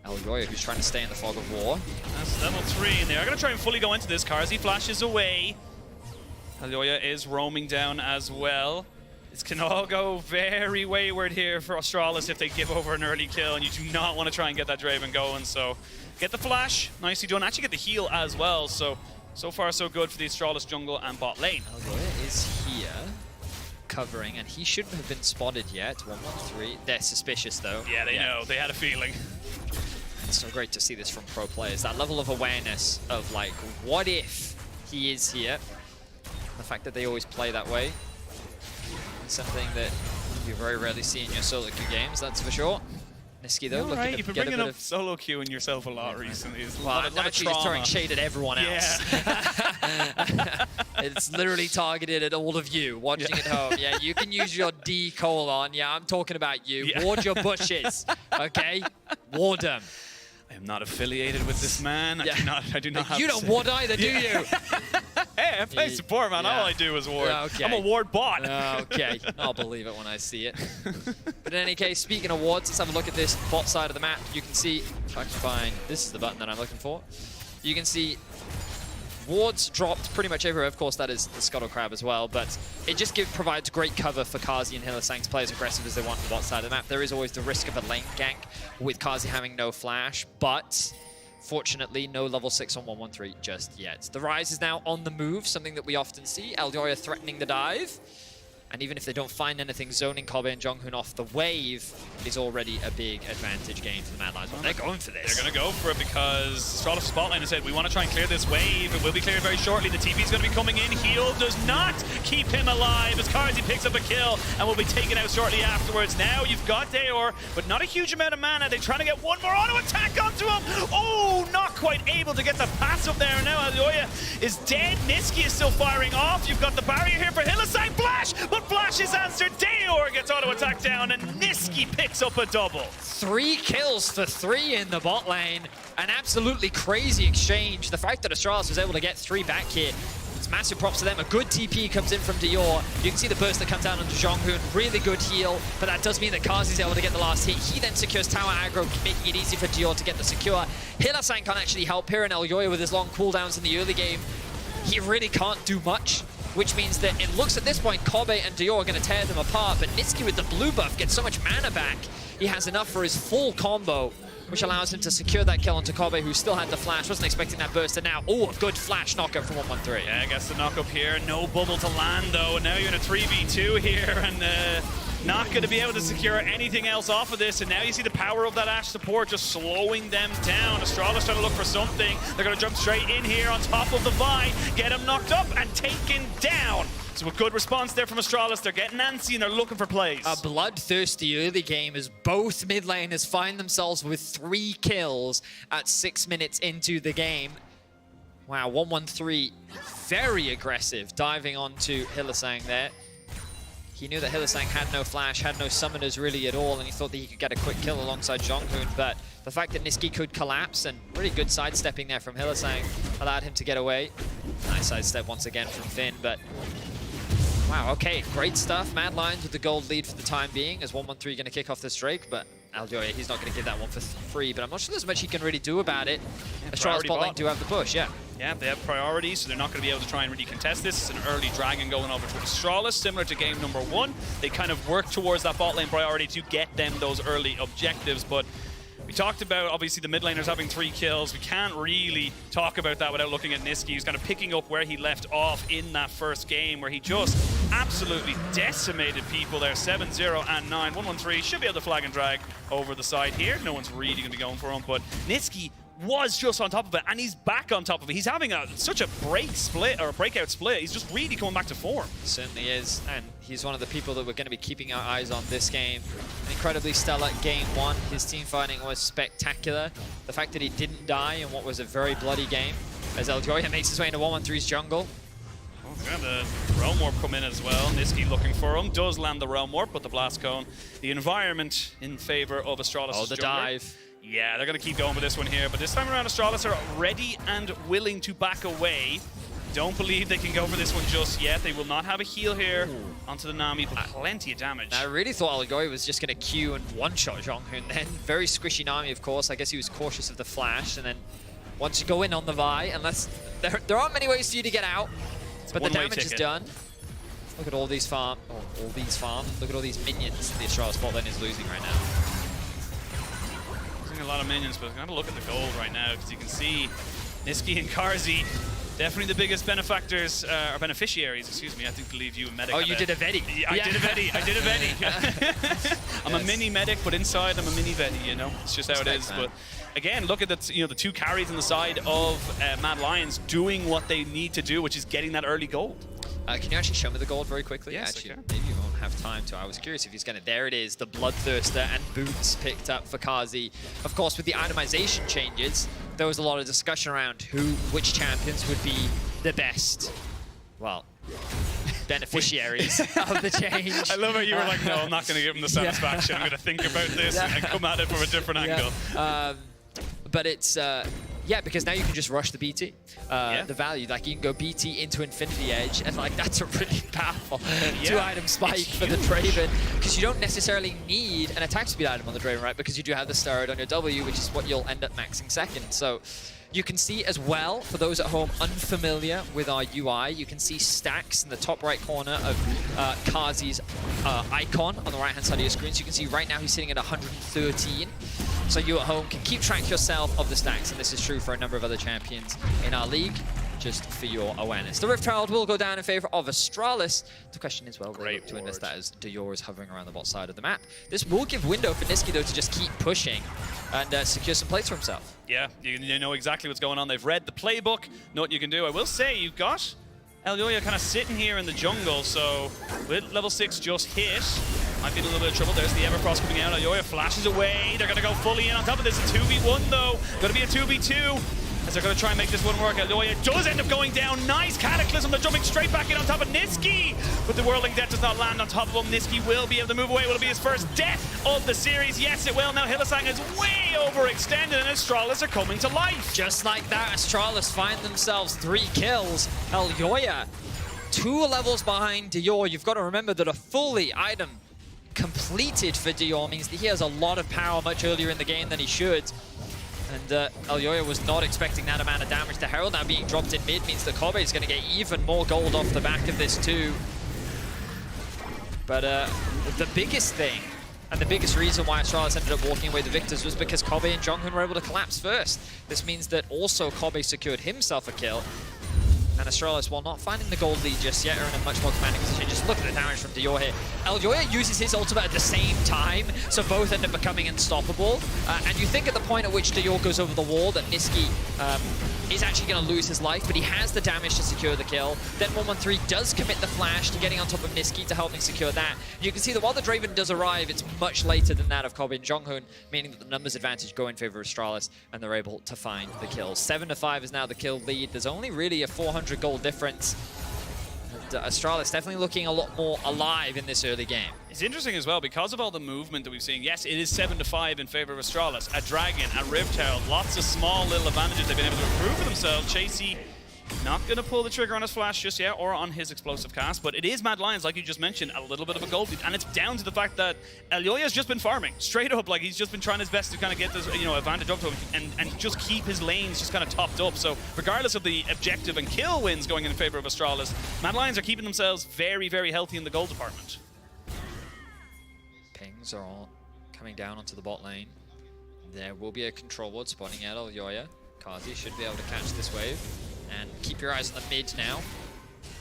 Elgoya, who's trying to stay in the fog of war. That's level 3, and they are going to try and fully go into this. Carzzy flashes away. Elgoya is roaming down as well. This can all go very wayward here for Astralis if they give over an early kill, and you do not want to try and get that Draven going. So get the flash, nicely done. Actually get the heal as well. So far so good for the Astralis jungle and bot lane. Elgoya is here, covering, and he shouldn't have been spotted yet. 1-1-3. They're suspicious though. Yeah, they know. They had a feeling. It's so great to see this from pro players. That level of awareness of like, what if he is here? The fact that they always play that way. It's something that you very rarely see in your solo queue games, that's for sure. Nisqy though, looking You've to been get a bit bit of solo queuing yourself a lot recently. It's a well, lot I'm of actually trauma. just throwing shade at everyone else. Yeah. It's literally targeted at all of you watching at home. Yeah, you can use your D colon. Yeah, I'm talking about you. Yeah. Ward your bushes, okay? Ward them. I am not affiliated with this man. I do not have You don't ward either, do you? Hey, I play support, man. All I do is ward. Okay. I'm a ward bot. Okay, I'll believe it when I see it. But in any case, speaking of wards, let's have a look at this bot side of the map. You can see, if I can find, this is the button that I'm looking for. You can see wards dropped pretty much everywhere. Of course, that is the Scuttle Crab as well, but it just provides great cover for Carzzy and Hylissang to play as aggressive as they want on the bot side of the map. There is always the risk of a lane gank with Carzzy having no flash, but fortunately, no level 6 on 1-1-3 just yet. The Rise is now on the move, something that we often see. Elgoya threatening the dive. And even if they don't find anything, zoning Kobe and Jonghoon off the wave is already a big advantage gain for the Mad Lions. Well, they're going for this. They're going to go for it because Astralis Spotlight has said, we want to try and clear this wave. It will be cleared very shortly. The TP is going to be coming in. Heal does not keep him alive as Carzzy picks up a kill and will be taken out shortly afterwards. Now you've got Deor, but not a huge amount of mana. They're trying to get one more auto attack onto him. Oh, not quite able to get the pass up there. Now Elgoya is dead. Nisqy is still firing off. You've got the barrier here for Hylissang. Flash, but Flash is answered. Deor gets auto attack down and Nisqy picks up a double. 3 kills for 3 in the bot lane. An absolutely crazy exchange. The fact that Astralis was able to get 3 back here, it's massive props to them. A good TP comes in from Deor. You can see the burst that comes down onto Jonghoon. Really good heal, but that does mean that Carzzy's able to get the last hit. He then secures tower aggro, making it easy for Deor to get the secure. Hylissang can't actually help here, and Elgoya with his long cooldowns in the early game, he really can't do much. Which means that it looks at this point, Kobe and Deor are going to tear them apart, but Nisqy with the blue buff gets so much mana back, he has enough for his full combo, which allows him to secure that kill onto Kobe, who still had the flash, wasn't expecting that burst, and now, oh, a good flash knockup from 1-1-3. Yeah, I guess the knock up here, no bubble to land though, and now you're in a 3v2 here, and not going to be able to secure anything else off of this, and now you see the power of that Ashe support just slowing them down. Astralis trying to look for something. They're going to jump straight in here on top of the Vine, get him knocked up and taken down. So a good response there from Astralis. They're getting antsy and they're looking for plays. A bloodthirsty early game as both mid laners find themselves with 3 kills at 6 minutes into the game. Wow, 1-1-3, very aggressive, diving onto Hylissang there. He knew that Hylissang had no flash, had no summoners really at all, and he thought that he could get a quick kill alongside Jonghoon, but the fact that Nisqy could collapse, and really good sidestepping there from Hylissang, allowed him to get away. Nice sidestep once again from Finn, but wow, okay, great stuff. Mad Lions with the gold lead for the time being, as 1-1-3 going to kick off this Drake, but Elgoya, he's not going to give that one for free, but I'm not sure there's much he can really do about it. Astralis bot lane do have the push, yeah. Yeah, they have priorities, so they're not going to be able to try and really contest this. It's an early dragon going over to Astralis, similar to game number 1. They kind of work towards that bot lane priority to get them those early objectives, but we talked about, obviously, the mid laners having 3 kills. We can't really talk about that without looking at Nisqy, who's kind of picking up where he left off in that first game, where he just absolutely decimated people there. 7-0 and 9. 1-1-3 should be able to flag and drag over the side here. No one's really going to be going for him, but Nisqy was just on top of it, and he's back on top of it. He's having such a breakout split. He's just really coming back to form. Certainly is, and he's one of the people that we're going to be keeping our eyes on this game. An incredibly stellar game 1. His team fighting was spectacular. The fact that he didn't die in what was a very bloody game, as Elgoya makes his way into 1-1-3's jungle. Oh, the Realm Warp come in as well. Nisqy looking for him. Does land the Realm Warp, but the Blast Cone. The environment in favor of Astralis. Oh, the dive. Yeah, they're going to keep going with this one here, but this time around Astralis are ready and willing to back away. Don't believe they can go for this one just yet. They will not have a heal here onto the Nami, but plenty of damage. I really thought Algoy was just going to Q and one-shot Zhonghoon then. Very squishy Nami, of course. I guess he was cautious of the flash, and then once you go in on the Vi, unless there aren't many ways for you to get out, but the damage is done. Look at all these farm. Look at all these minions the Astralis bot lane is losing right now. Losing a lot of minions, but I'm going to look at the gold right now, because you can see Niski and Karzi, definitely the biggest benefactors, or beneficiaries, excuse me. I think believe you and Medic. Oh, you did a Vedi. I did a Vedi. I'm a mini Medic, but inside I'm a mini Vedi, you know? It's just how it is. But again, look at the two carries on the side of Mad Lions doing what they need to do, which is getting that early gold. Can you actually show me the gold very quickly? Yes, actually, maybe you won't have time to. I was curious if he's going to. There it is, the Bloodthirster and Boots picked up for Karzi. Of course, with the itemization changes, there was a lot of discussion around which champions would be the best. Well, beneficiaries of the change. I love how you were like, no, I'm not going to give him the satisfaction. I'm going to think about this and come at it from a different angle. But it's... yeah, because now you can just rush the BT. The value, like you can go BT into Infinity Edge, and like that's a really powerful 2-item spike for the Draven, because you don't necessarily need an attack speed item on the Draven, right? Because you do have the Stirred on your W, which is what you'll end up maxing second. So you can see as well, for those at home unfamiliar with our UI, you can see stacks in the top right corner of Karzi's icon on the right-hand side of your screen. So you can see right now he's sitting at 113. So you at home can keep track yourself of the stacks, and this is true for a number of other champions in our league, just for your awareness. The Rift Herald will go down in favor of Astralis. The question is, well, they look to invest that as Dior is hovering around the bot side of the map. This will give window for Niski, though, to just keep pushing and secure some plates for himself. Yeah, you know exactly what's going on. They've read the playbook, know what you can do. I will say, you've got Elyoya kind of sitting here in the jungle, so with level 6 just hit, might be in a little bit of trouble. There's the Evercross coming out. Elyoya flashes away. They're going to go fully in on top of this. A 2v1, though. Going to be a 2v2. As they're going to try and make this one work. Elyoya does end up going down. Nice Cataclysm. They're jumping straight back in on top of Niski. But the Whirling Death does not land on top of him. Niski will be able to move away. Will it be his first death of the series? Yes, it will. Now Hylissang is way overextended, and Astralis are coming to life. Just like that, Astralis find themselves 3 kills. Elyoya, 2 levels behind Dior. You've got to remember that a fully item completed for Dior means that he has a lot of power much earlier in the game than he should. And Elyoya was not expecting that amount of damage. The Herald now being dropped in mid means that Kobe is going to get even more gold off the back of this too. But the biggest thing, and the biggest reason why Astralis ended up walking away the victors, was because Kobe and Jonghoon were able to collapse first. This means that also Kobe secured himself a kill. And Astralis, while not finding the gold lead just yet, are in a much more commanding position. Just look at the damage from Dior here. Elyoya uses his ultimate at the same time, so both end up becoming unstoppable. And you think at the point at which Dior goes over the wall that Niski is actually going to lose his life, but he has the damage to secure the kill. Then 113 does commit the flash to getting on top of Niski to help him secure that. You can see that while the Draven does arrive, it's much later than that of Kobe and Jonghoon, meaning that the numbers advantage go in favor of Astralis, and they're able to find the kills. 7-5 is now the kill lead. There's only really a 400 gold difference. And Astralis definitely looking a lot more alive in this early game. It's interesting as well, because of all the movement that we've seen. Yes, it is 7-5 in favor of Astralis. A Dragon, a Rift Herald, lots of small little advantages they've been able to improve for themselves. Chasey not going to pull the trigger on his flash just yet, or on his explosive cast, but it is Mad Lions, like you just mentioned, a little bit of a gold lead, and it's down to the fact that Elyoya's just been farming, straight up, like he's just been trying his best to kind of get this, advantage up to him, and just keep his lanes just kind of topped up. So regardless of the objective and kill wins going in favor of Astralis, Mad Lions are keeping themselves very, very healthy in the gold department. Pings are all coming down onto the bot lane. There will be a control ward spawning out Elyoya. Karzi should be able to catch this wave. And keep your eyes on the mid now.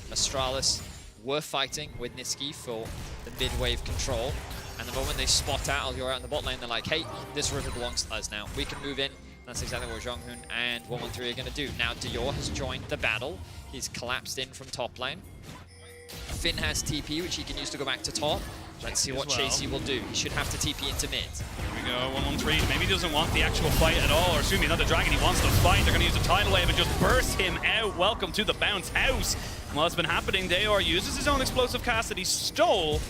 Astralis were fighting with Niski for the mid-wave control. And the moment they spot out Elyoya on the bot lane, they're like, hey, this river belongs to us now. We can move in. That's exactly what Jonghoon and 113 are going to do. Now Dior has joined the battle. He's collapsed in from top lane. Finn has TP, which he can use to go back to top. Let's see what Chasey will do. He should have to TP into mid. Here we go, 113. Maybe he doesn't want the actual fight at all, or excuse me, not the Dragon. He wants to fight. They're going to use a tidal wave and just burst him out. Welcome to the bounce house. And while it's been happening, Dior uses his own explosive cast that he stole.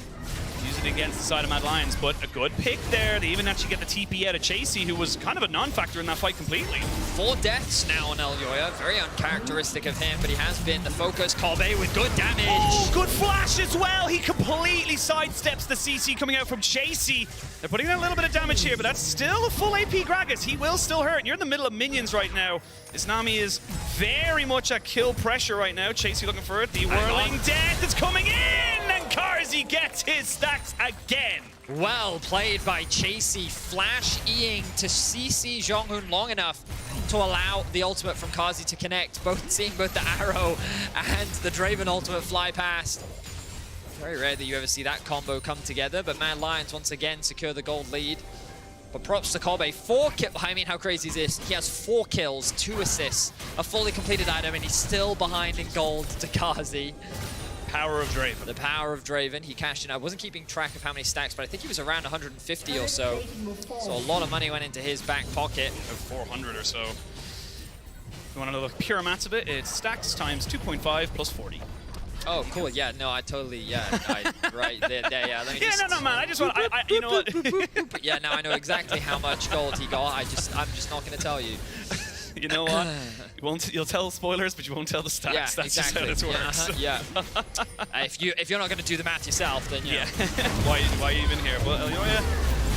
Uses oriented against the side of Mad Lions, but a good pick there. They even actually get the TP out of Chasey, who was kind of a non-factor in that fight completely. 4 deaths now on Elyoya. Very uncharacteristic of him, but he has been the focus. Kobe with good damage. Oh, good flash as well. He completely sidesteps the CC coming out from Chasey. They're putting in a little bit of damage here, but that's still a full AP Gragas. He will still hurt. And you're in the middle of minions right now. This Nami is very much at kill pressure right now. Chasey looking for it. The whirling death is coming in, and Karzi gets his stacks again. Well played by Chasey, flash-eing to CC Zhonghun long enough to allow the ultimate from Karzi to connect, seeing both the arrow and the Draven ultimate fly past. Very rare that you ever see that combo come together, but Mad Lions once again secure the gold lead. But props to Kobe, 4 kills. I mean, how crazy is this? He has 4 kills, 2 assists, a fully completed item, and he's still behind in gold to Karzi. Power of Draven. The power of Draven. He cashed in. I wasn't keeping track of how many stacks, but I think he was around 150 or so. So a lot of money went into his back pocket. 400 or so. If you want to know the pure maths of it, it's stacks times 2.5 plus 40. Oh, cool. Yeah, no, I totally, right there, yeah. Let me just, no, man, I just want, you know what? Yeah, now I know exactly how much gold he got. I'm just not going to tell you. You know what? You'll tell spoilers, but you won't tell the stats. Yeah, That's exactly. just how this works. Yeah. If you're not going to do the math yourself, then yeah. Why even here? But Elyoya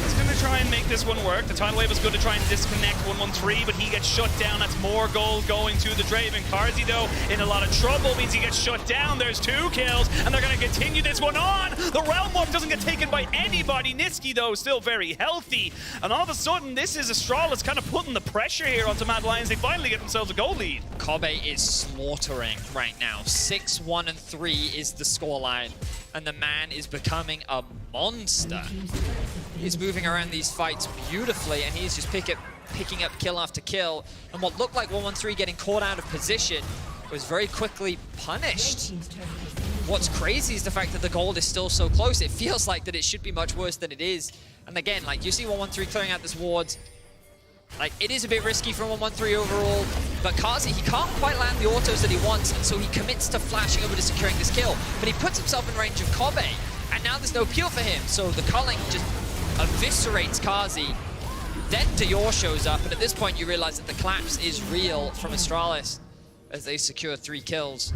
is going to try and make this one work. The tidal wave was good to try and disconnect 113, but he gets shut down. That's more gold going to the Draven. Karzi, though, in a lot of trouble, means he gets shut down. There's 2 kills, and they're going to continue this one on. The Realm Walk doesn't get taken by anybody. Niski, though, still very healthy. And all of a sudden, this is Astralis kind of putting the pressure here onto Mad Lions. They finally get themselves a goal lead. Kobe is slaughtering right now. 6-1-3 is the scoreline, and the man is becoming a monster. He's moving around these fights beautifully, and he's just picking up kill after kill. And what looked like 113 getting caught out of position was very quickly punished. What's crazy is the fact that the gold is still so close. It feels like that it should be much worse than it is. And again, like, you see 113 clearing out this wards. Like, it is a bit risky from 113 overall, but Karzi, he can't quite land the autos that he wants, and so he commits to flashing over to securing this kill. But he puts himself in range of Kobe, and now there's no peel for him, so the culling just eviscerates Karzi. Then Dior shows up, and at this point you realize that the collapse is real from Astralis as they secure 3 kills.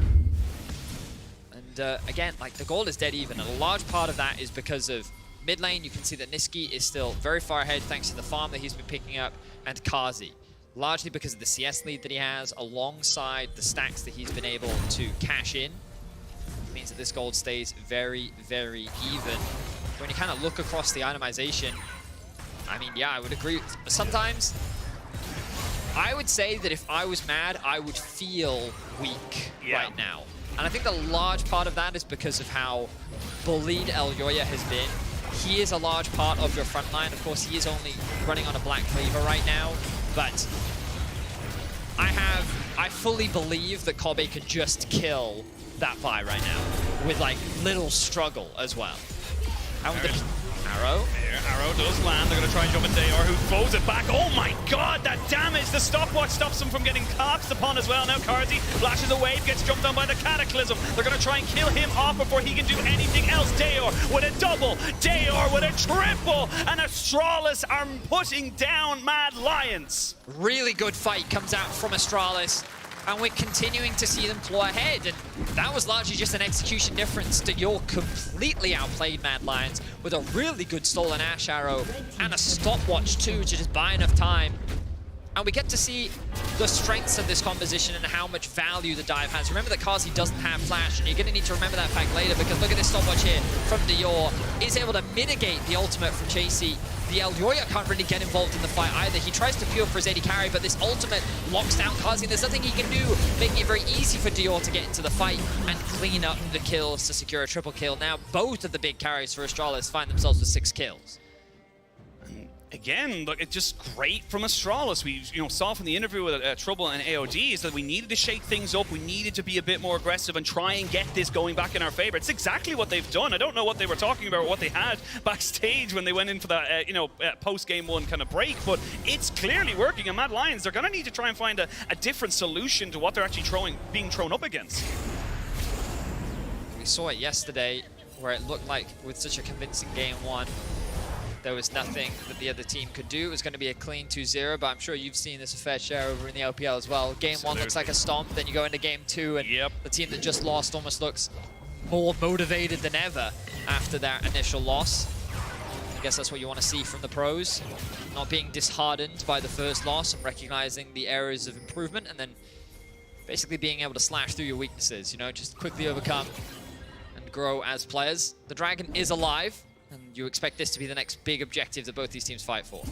And again, like, the gold is dead even, and a large part of that is because of mid lane. You can see that Niski is still very far ahead thanks to the farm that he's been picking up, and Karzi, largely because of the CS lead that he has alongside the stacks that he's been able to cash in. It means that this gold stays very, very even. When you kind of look across the itemization, I mean, yeah, I would agree. Sometimes, I would say that if I was mad, I would feel weak right now. And I think the large part of that is because of how bullied Elyoya has been. He is a large part of your front line. Of course, he is only running on a Black Cleaver right now, but I fully believe that Kobe could just kill that Vi right now with, like, little struggle as well. And with the arrow. Arrow does land. They're going to try and jump at Dior, who throws it back. Oh my god, that damage! The stopwatch stops him from getting collapsed upon as well. Now Karzi flashes a wave, gets jumped on by the Cataclysm. They're going to try and kill him off before he can do anything else. Dior with a double, Dior with a triple, and Astralis are putting down Mad Lions. Really good fight comes out from Astralis, and we're continuing to see them claw ahead, and that was largely just an execution difference. Dior completely outplayed Mad Lions with a really good stolen Ash Arrow and a stopwatch too to just buy enough time. And we get to see the strengths of this composition and how much value the dive has. Remember that Karzi doesn't have flash, and you're going to need to remember that fact later, because look at this stopwatch here from Dior. Is able to mitigate the ultimate from Chasey. The Elyoya can't really get involved in the fight either. He tries to peel for his AD carry, but this ultimate locks down Karzi, and there's nothing he can do, making it very easy for Dior to get into the fight and clean up the kills to secure a triple kill. Now both of the big carries for Astralis find themselves with 6 kills. Again, look, it's just great from Astralis. We saw from the interview with Trouble and AOD is that we needed to shake things up. We needed to be a bit more aggressive and try and get this going back in our favor. It's exactly what they've done. I don't know what they were talking about or what they had backstage when they went in for that, post-game 1 kind of break, but it's clearly working. And Mad Lions, they're going to need to try and find a different solution to what they're actually being thrown up against. We saw it yesterday. where it looked like with such a convincing game one, there was nothing that the other team could do. It was going to be a clean 2-0, but I'm sure you've seen this a fair share over in the LPL as well. Game one looks like a stomp, then you go into game two, and the team that just lost almost looks more motivated than ever after that initial loss. I guess that's what you want to see from the pros. Not being disheartened by the first loss and recognizing the areas of improvement, and then basically being able to slash through your weaknesses, you know, just quickly overcome and grow as players. The Dragon is alive, and you expect this to be the next big objective that both these teams fight for.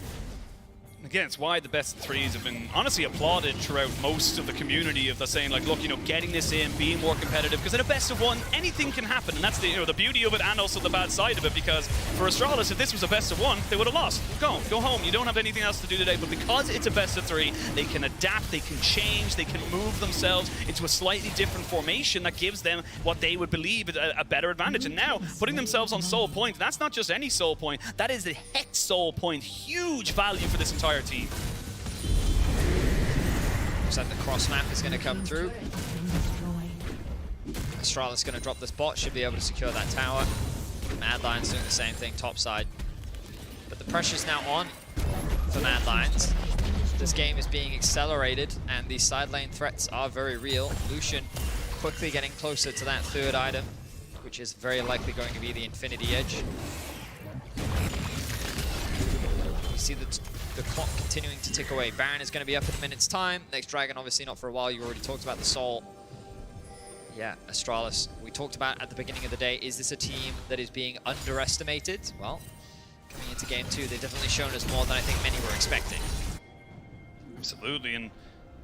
Again, it's why the best of threes have been honestly applauded throughout most of the community of the saying, like, look, you know, getting this in, being more competitive, because in a best of one, anything can happen, and that's the, you know, the beauty of it and also the bad side of it, because for Astralis, if this was a best of one, they would have lost. Go home. You don't have anything else to do today, but because it's a best of three, they can adapt, they can change, they can move themselves into a slightly different formation that gives them what they would believe is a better advantage. And now, putting themselves on soul point, that's not just any soul point, that is the Hex soul point. Huge value for this entire team. Looks like the cross map is going to come through. Astralis going to drop this bot, should be able to secure that tower. Mad Lions doing the same thing topside. But the pressure's now on for Mad Lions. This game is being accelerated, and these side lane threats are very real. Lucian quickly getting closer to that third item, which is very likely going to be the Infinity Edge. You see the clock continuing to tick away. Baron is going to be up in a minute's time. Next Dragon, obviously not for a while. You already talked about the Soul. Yeah, Astralis, we talked about at the beginning of the day, is this a team that is being underestimated? Well, coming into game two, they've definitely shown us more than I think many were expecting. Absolutely, and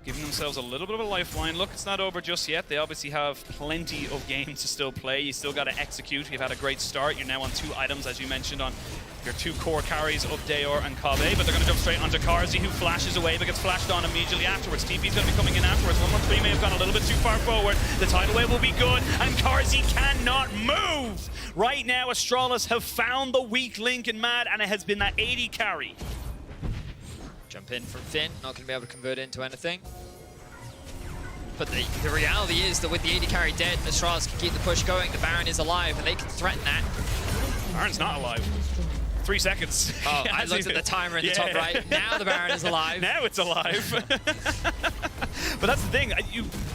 giving themselves a little bit of a lifeline. Look, it's not over just yet. They obviously have plenty of games to still play. You still got to execute. You've had a great start. You're now on 2 items, as you mentioned, on your 2 core carries of Deor and Kabe, but they're going to jump straight onto Karzi, who flashes away but gets flashed on immediately afterwards. TP's going to be coming in afterwards. 113 may have gone a little bit too far forward. The tidal wave will be good, and Karzi cannot move! Right now, Astralis have found the weak link in Mad, and it has been that 80 carry. Jump in from Finn, not going to be able to convert it into anything. But the reality is that with the 80 carry dead, Astralis can keep the push going. The Baron is alive, and they can threaten that. Baron's not alive. 3 seconds. Oh, I looked at the timer in the top right. Now the Baron is alive. Now it's alive. But that's the thing.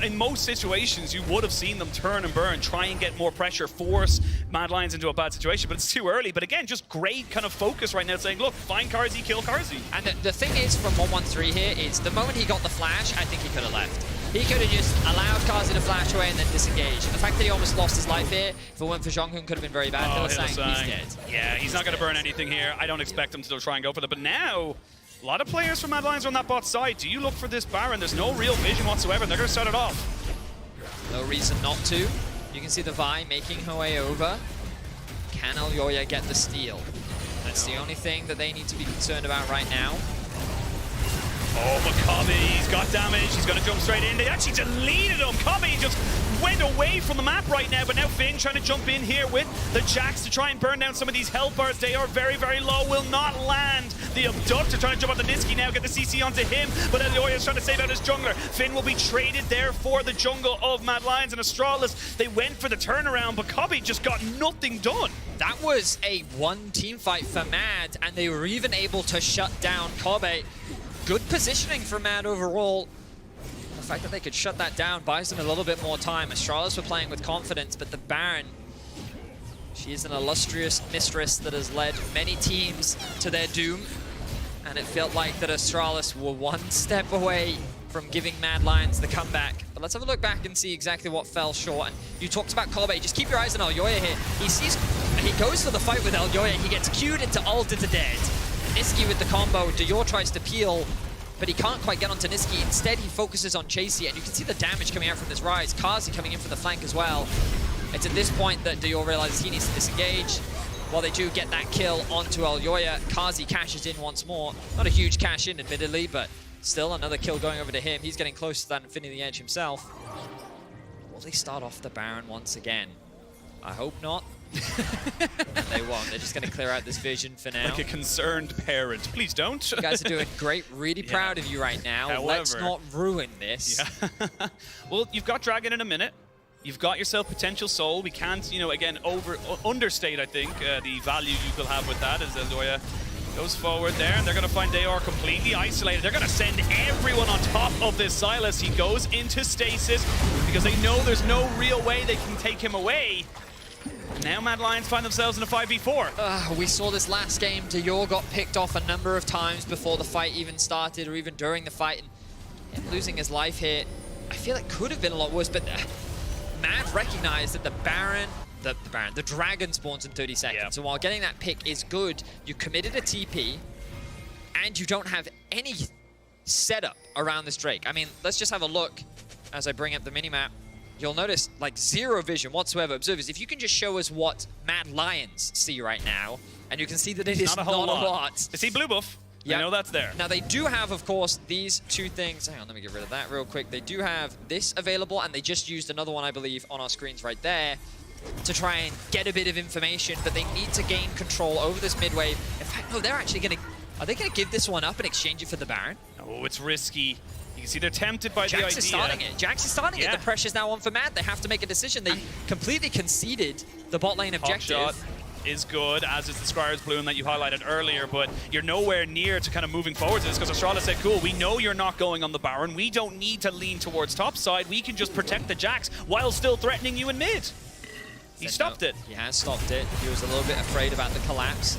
In most situations, you would have seen them turn and burn, try and get more pressure, force Mad Lions into a bad situation, but it's too early. But again, just great kind of focus right now, saying, look, find Karzi, kill Karzi. And the thing is, from 113 here, is the moment he got the flash, I think he could have left. He could have just allowed Karzi to flash away and then disengage. And the fact that he almost lost his life here, if it went for Zhonghun, could have been very bad. Oh, he's dead. Yeah, he's not going to burn anything here. I don't expect him to try and go for that. But now, a lot of players from Mad Lions are on that bot side. Do you look for this Baron? There's no real vision whatsoever, and they're going to start it off. No reason not to. You can see the Vi making her way over. Can Alyoya get the steal? That's the only thing that they need to be concerned about right now. Oh, but Kabe, he's got damage. He's going to jump straight in. They actually deleted him. Kabe just went away from the map right now, but now Finn trying to jump in here with the Jax to try and burn down some of these health bars. They are very, very low. Will not land. The Abductor trying to jump on the Niski now, get the CC onto him, but Alyoya's trying to save out his jungler. Finn will be traded there for the jungle of Mad Lions, and Astralis, they went for the turnaround, but Kabe just got nothing done. That was a one team fight for Mad, and they were even able to shut down Kabe. Good positioning for Mad overall. The fact that they could shut that down buys them a little bit more time. Astralis were playing with confidence, but the Baron, she is an illustrious mistress that has led many teams to their doom. And it felt like that Astralis were one step away from giving Mad Lions the comeback. But let's have a look back and see exactly what fell short. And you talked about Kabe. Just keep your eyes on Alyoya here. He goes for the fight with Alyoya. He gets queued into ult into dead. Niski with the combo. Dior tries to peel, but he can't quite get onto Niski. Instead, he focuses on Chasey, and you can see the damage coming out from this rise. Karzi coming in for the flank as well. It's at this point that Dior realizes he needs to disengage. While they do get that kill onto Alyoya, Karzi cashes in once more. Not a huge cash in, admittedly, but still another kill going over to him. He's getting close to that Infinity Edge himself. Will they start off the Baron once again? I hope not. And they won't. They're just going to clear out this vision for now. Like a concerned parent. Please don't. You guys are doing great. Really proud of you right now. However, let's not ruin this. Yeah. Well, you've got Dragon in a minute. You've got yourself potential soul. We can't, you know, again, understate, I think, the value you will have with that as Eldoya goes forward there, and they're going to find Dayor completely isolated. They're going to send everyone on top of this Silas. He goes into stasis because they know there's no real way they can take him away. Now Mad Lions find themselves in a 5v4. We saw this last game. Dayor got picked off a number of times before the fight even started, or even during the fight, and him losing his life here, I feel it could have been a lot worse, but Mad recognized that the Dragon spawns in 30 seconds. Yeah. So while getting that pick is good, you committed a TP, and you don't have any setup around this Drake. I mean, let's just have a look as I bring up the minimap. You'll notice, like, zero vision whatsoever. Observers, if you can just show us what Mad Lions see right now, and you can see that it is not a lot. They see blue buff. Yeah. I know that's there. Now, they do have, of course, these two things. Hang on, let me get rid of that real quick. They do have this available, and they just used another one, I believe, on our screens right there to try and get a bit of information, but they need to gain control over this mid wave. In fact, no, they're actually going to... Are they going to give this one up and exchange it for the Baron? Oh, it's risky. You can see they're tempted by the idea. Jax is starting it. Jax is starting it. The pressure's now on for Mad. They have to make a decision. They completely conceded the bot lane objective. Shot is good, as is the Squire's Bloom that you highlighted earlier, but you're nowhere near to kind of moving forward to this because Astralis said, cool, we know you're not going on the Baron. We don't need to lean towards top side. We can just protect the Jax while still threatening you in mid. He stopped it. He has stopped it. He was a little bit afraid about the collapse.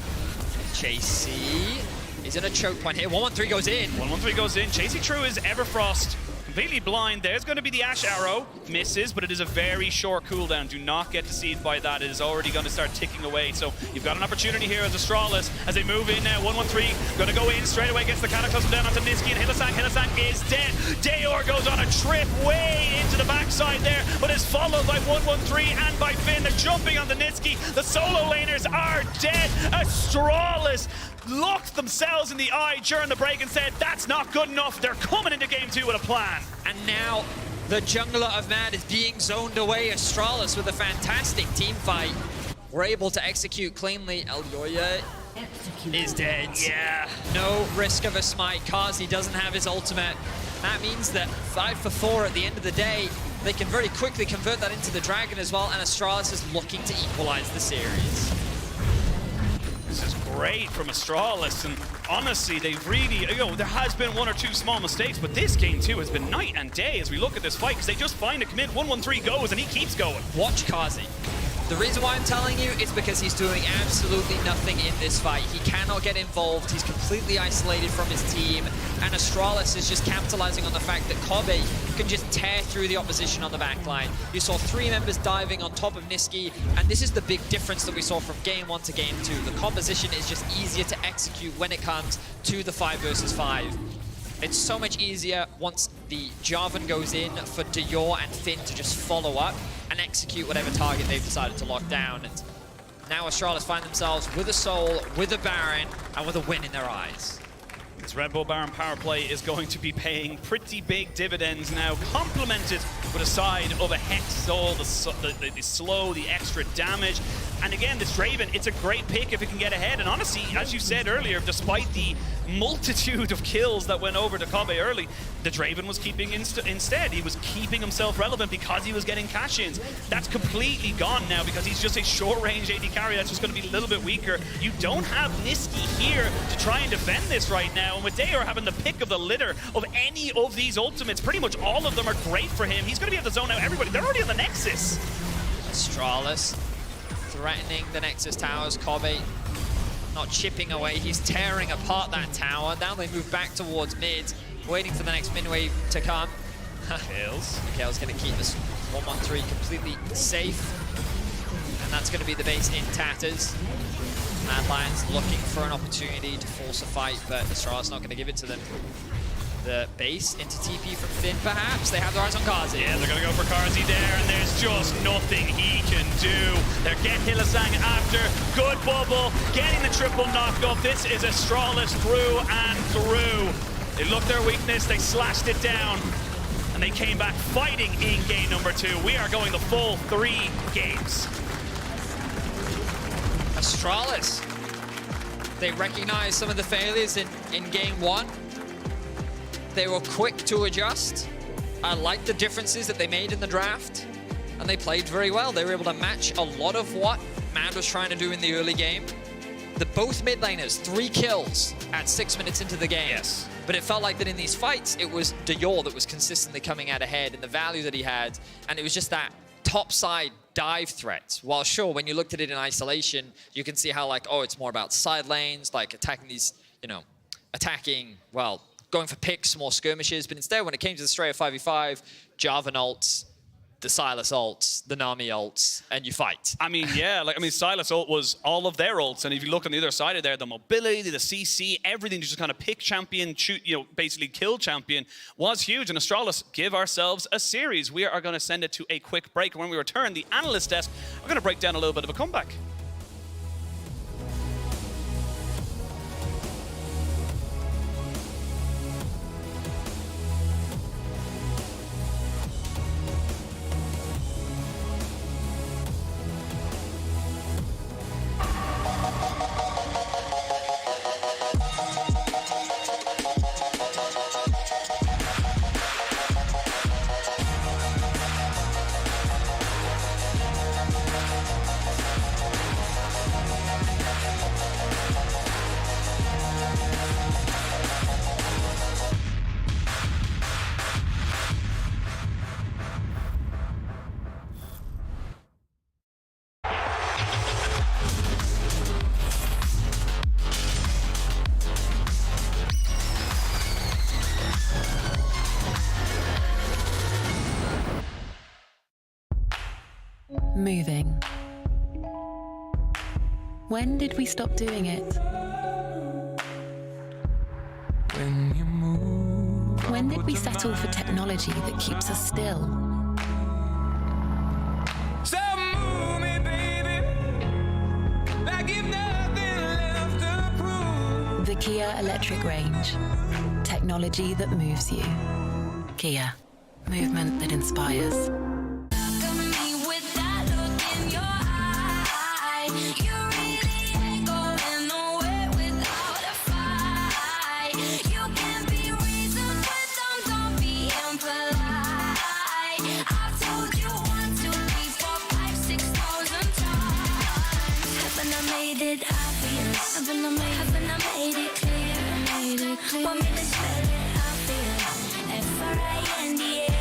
Chasey is in a choke point here. 113 goes in. 113 goes in. Chasey True is Everfrost. Completely blind. There's going to be the Ash Arrow. Misses, but it is a very short cooldown. Do not get deceived by that. It is already going to start ticking away. So you've got an opportunity here as Astralis as they move in now. 113 going to go in straight away. Gets the Cataclysm down onto Niski and Hylissang. Hylissang is dead. Dayor goes on a trip way into the backside there, but is followed by 113 and by Finn. They're jumping on the Niski. The solo laners are dead. Astralis looked themselves in the eye during the break and said, that's not good enough. They're coming into game 2 with a plan. And now the jungler of Mad is being zoned away. Astralis with a fantastic team fight. We're able to execute cleanly. Eldoya is dead. Yeah. No risk of a smite. Kazi doesn't have his ultimate. That means that 5 for 4 at the end of the day, they can very quickly convert that into the Dragon as well, and Astralis is looking to equalize the series. This is great from Astralis, and honestly, they've really, you know, there has been one or two small mistakes, but this game too has been night and day as we look at this fight, because they just find a commit. 113 goes, and he keeps going. Watch Kazi. The reason why I'm telling you is because he's doing absolutely nothing in this fight. He cannot get involved. He's completely isolated from his team. And Astralis is just capitalizing on the fact that Kobe can just tear through the opposition on the backline. You saw 3 members diving on top of Niski, and this is the big difference that we saw from game 1 to game 2. The composition is just easier to execute when it comes to the 5 versus 5. It's so much easier once the Jarvan goes in for Dayor and Finn to just follow up and execute whatever target they've decided to lock down. And now Astralis find themselves with a soul, with a Baron, and with a win in their eyes. This Red Bull Baron power play is going to be paying pretty big dividends now, complemented with a side of a Hex Soul, the slow, the extra damage. And again, this Draven, it's a great pick if it can get ahead. And honestly, as you said earlier, despite the multitude of kills that went over to Kobe early, the Draven was keeping instead. He was keeping himself relevant because he was getting cash-ins. That's completely gone now because he's just a short-range AD carry that's just going to be a little bit weaker. You don't have Niski here to try and defend this right now. And with Dayor having the pick of the litter of any of these ultimates, pretty much all of them are great for him. He's going to be able to zone out everybody. They're already on the Nexus. Astralis threatening the Nexus towers. Kobe not chipping away. He's tearing apart that tower. Now they move back towards mid, waiting for the next mid wave to come. Mikhail's going to keep this 113 completely safe. And that's going to be the base in tatters. Mad Lions looking for an opportunity to force a fight, but Astralis not going to give it to them. The base into TP from Finn, perhaps. They have their eyes on Kazi. Yeah, they're going to go for Kazi there, and there's just nothing he can do. They're getting Hylissang after. Good bubble, getting the triple knock-off. This is Astralis through and through. They looked their weakness, they slashed it down, and they came back fighting in game number 2. We are going the full 3 games. Astralis, they recognize some of the failures in game 1. They were quick to adjust. I like the differences that they made in the draft. and they played very well. They were able to match a lot of what Mad was trying to do in the early game. Both mid laners, 3 kills at 6 minutes into the game. Yes. But it felt like that in these fights, it was Dior that was consistently coming out ahead and the value that he had. And it was just that top side dive threat. While sure, when you looked at it in isolation, you can see how like, oh, it's more about side lanes, like attacking these, you know, well, going for picks, more skirmishes. But instead, when it came to the straight 5v5, Jarvan ults, the Sylas ults, the Nami ults, and you fight. I mean, yeah, Sylas ult was all of their ults, and if you look on the other side of there, the mobility, the CC, everything to just kind of pick champion, shoot, you know, basically kill champion was huge. And Astralis give ourselves a series. We are going to send it to a quick break. When we return, the analyst desk are going to break down a little bit of a comeback. Moving. When did we stop doing it? When did we settle for technology that keeps us still? So move me, baby, like you've nothing left to prove. The Kia electric range. Technology that moves you. Kia. Movement that inspires. Haven't I made it clear? Want me to spell it? I feel F-R-I-N-D-S.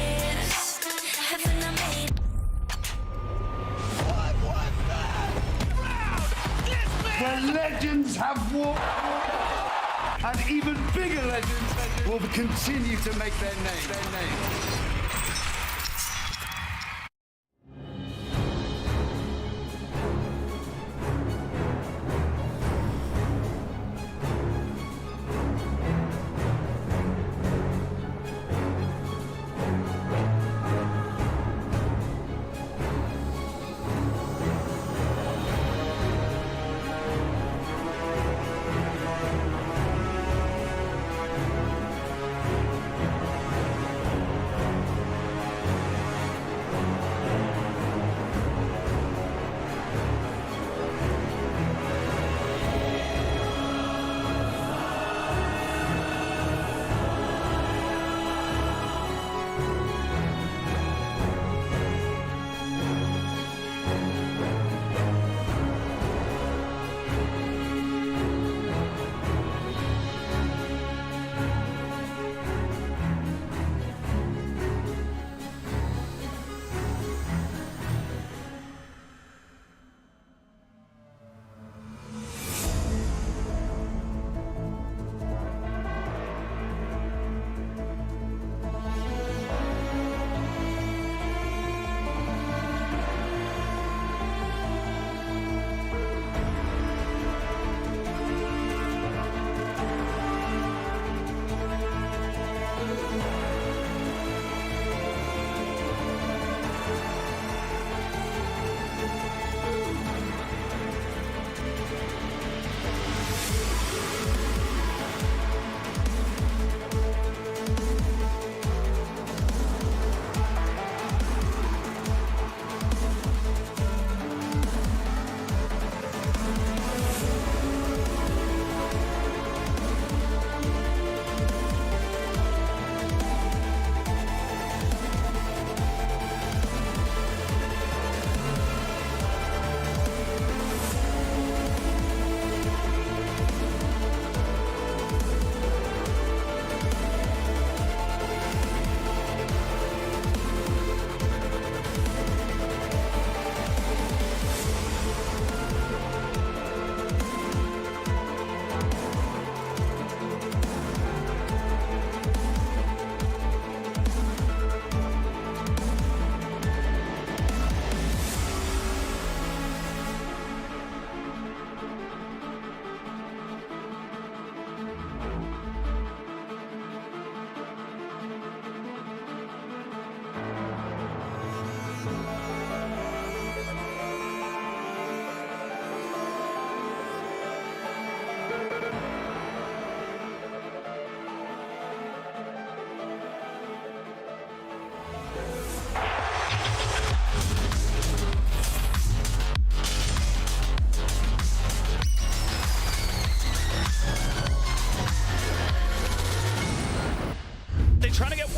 Haven't I made it? What was that? Where legends have walked, and even bigger legends will continue to make their name.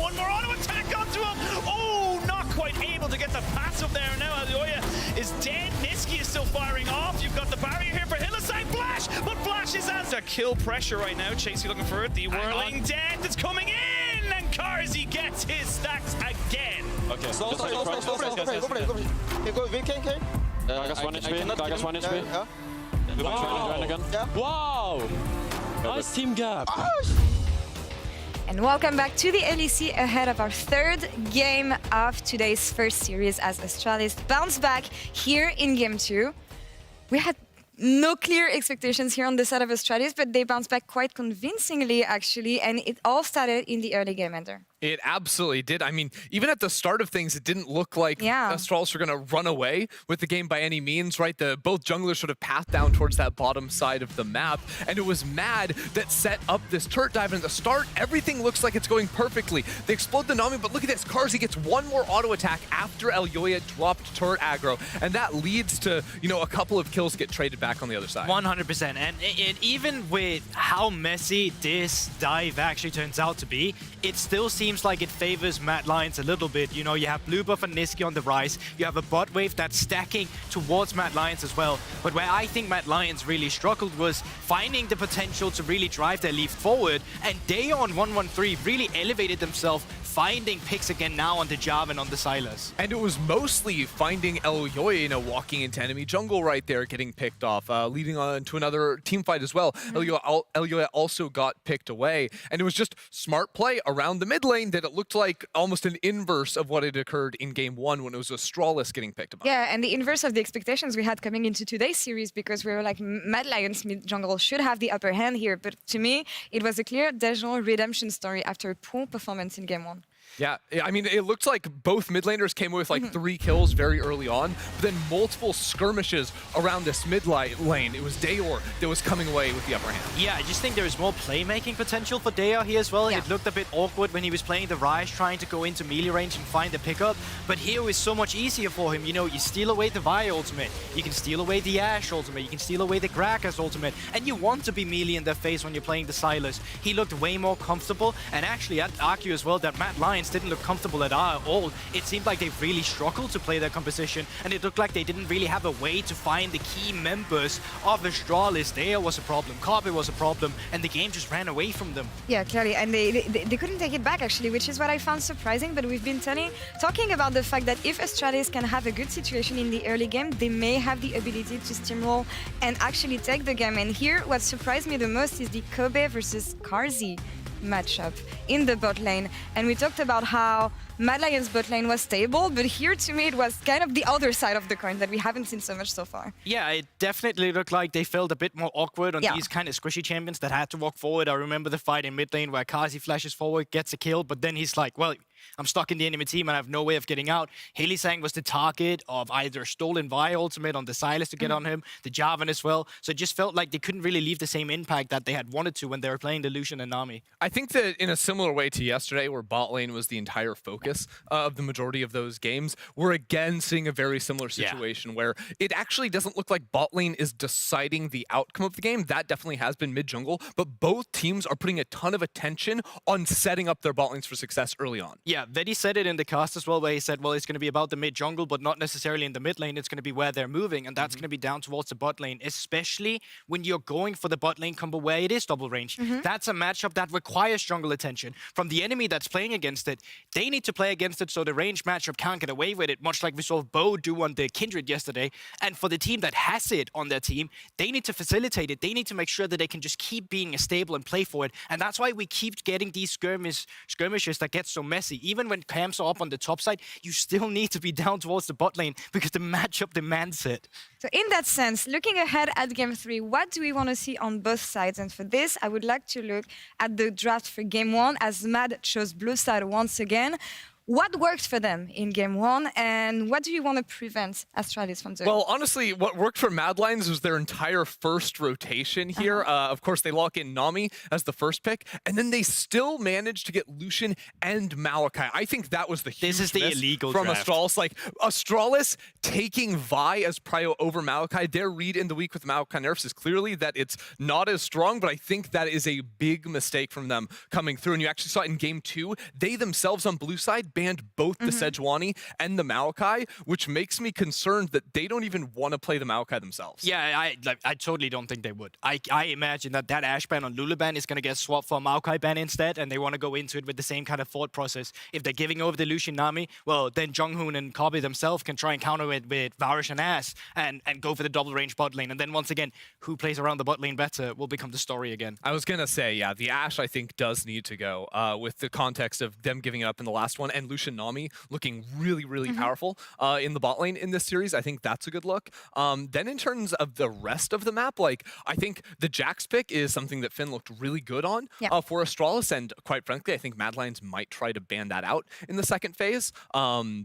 one more auto attack onto him. Oh, not quite able to get the pass up there. Now Alioya is dead. Niski is still firing off. You've got the barrier here for Hillesang. Flash, but Flash is as a kill pressure right now. Chasey looking for it. The whirling death is coming in, and Karzi gets his stacks again. Okay. Go for it. Okay, go, Vic, okay? Tigers 1 HP. Tigers 1 HP. Wow. Again. Wow. Nice team gap. And welcome back to the LEC ahead of our third game of today's first series as Astralis bounce back here in game 2. We had no clear expectations here on the side of Astralis, but they bounced back quite convincingly actually, and it all started in the early game, Ender. It absolutely did. I mean, even at the start of things, it didn't look like Astralis were going to run away with the game by any means, right? Both junglers sort of path down towards that bottom side of the map, and it was Mad that set up this turret dive. And at the start, everything looks like it's going perfectly. They explode the Nami, but look at this. Karzi gets one more auto attack after Elyoya dropped turret aggro, and that leads to, you know, a couple of kills get traded back on the other side. 100%. And even with how messy this dive actually turns out to be, it still seems like it favors Mad Lions a little bit. You know, you have blue buff and Niski on the rise. You have a bot wave that's stacking towards Mad Lions as well. But where I think Mad Lions really struggled was finding the potential to really drive their lead forward. And they on 113 really elevated themselves, finding picks again now on the Jav and on the Sylas. And it was mostly finding Elyoya, you know, walking into enemy jungle right there, getting picked off, leading on to another team fight as well. Elyoya also got picked away, and it was just smart play around the mid lane that it looked like almost an inverse of what had occurred in game 1 when it was Astralis getting picked up. Yeah, and the inverse of the expectations we had coming into today's series, because we were like, Mad Lions mid jungle should have the upper hand here. But to me, it was a clear Dajon redemption story after a poor performance in game 1. Yeah, I mean, it looked like both mid laners came away with like 3 kills very early on, but then multiple skirmishes around this mid lane. It was Dayor that was coming away with the upper hand. Yeah, I just think there is more playmaking potential for Dayor here as well. Yeah. It looked a bit awkward when he was playing the Ryze, trying to go into melee range and find the pickup, but here it was so much easier for him. You know, you steal away the Vi ultimate, you can steal away the Ashe ultimate, you can steal away the Gragas ultimate, and you want to be melee in their face when you're playing the Sylas. He looked way more comfortable, and actually I'd argue as well that Mad Lions didn't look comfortable at all. It seemed like they really struggled to play their composition, and it looked like they didn't really have a way to find the key members of Astralis. Dayor was a problem, Carpe was a problem, and the game just ran away from them. Yeah, clearly, and they couldn't take it back actually, which is what I found surprising. But we've been talking about the fact that if Astralis can have a good situation in the early game, they may have the ability to steamroll and actually take the game. And here, what surprised me the most is the Kobe versus Karzi matchup in the bot lane. And we talked about how Mad Lions bot lane was stable, but here to me it was kind of the other side of the coin that we haven't seen so much so far. Yeah, it definitely looked like they felt a bit more awkward on these kind of squishy champions that had to walk forward. I remember the fight in mid lane where Karzi flashes forward, gets a kill, but then he's like, well, I'm stuck in the enemy team and I have no way of getting out. Hillesang was the target of either stolen Vi ultimate on the Sylas to get on him, the Jarvan as well. So it just felt like they couldn't really leave the same impact that they had wanted to when they were playing the Lucian and Nami. I think that in a similar way to yesterday, where bot lane was the entire focus of the majority of those games, we're again seeing a very similar situation where it actually doesn't look like bot lane is deciding the outcome of the game. That definitely has been mid-jungle, but both teams are putting a ton of attention on setting up their bot lanes for success early on. Yeah, Vedi said it in the cast as well, where he said, well, it's going to be about the mid-jungle, but not necessarily in the mid lane. It's going to be where they're moving, and that's going to be down towards the bot lane, especially when you're going for the bot lane combo where it is double range. That's a matchup that requires jungle attention. From the enemy that's playing against it, they need to play against it so the range matchup can't get away with it, much like we saw Bo do on the Kindred yesterday. And for the team that has it on their team, they need to facilitate it. They need to make sure that they can just keep being stable and play for it. And that's why we keep getting these skirmishes that get so messy. Even when camps are up on the top side, you still need to be down towards the bot lane because the matchup demands it. So in that sense, looking ahead at Game 3, what do we want to see on both sides? And for this, I would like to look at the draft for Game 1 as Mad chose blue side once again. What worked for them in game one, and what do you want to prevent Astralis from doing? Well, honestly, what worked for Mad Lions was their entire first rotation here. Of course, they lock in Nami as the first pick, and then they still managed to get Lucian and Maokai. I think that was the huge This is the miss illegal from draft. Astralis. Like, Astralis taking Vi as prio over Maokai. Their read in the week with Maokai nerfs is clearly that it's not as strong, but I think that is a big mistake from them coming through. And you actually saw it in game 2. They themselves on blue side banned both the Sejuani and the Maokai, which makes me concerned that they don't even want to play the Maokai themselves. Yeah, I totally don't think they would. I imagine that Ash ban on Lulu ban is going to get swapped for a Maokai ban instead, and they want to go into it with the same kind of thought process. If they're giving over the Lucian Nami, well, then Jonghoon and Kobe themselves can try and counter it with Varish and Ash and go for the double range bot lane. And then once again, who plays around the bot lane better will become the story again. I was going to say, yeah, the Ashe, I think, does need to go with the context of them giving it up in the last one and Lucian Nami looking really, really powerful in the bot lane in this series. I think that's a good look. Then in terms of the rest of the map, like, I think the Jax pick is something that Finn looked really good on for Astralis, and quite frankly, I think Mad Lions might try to ban that out in the second phase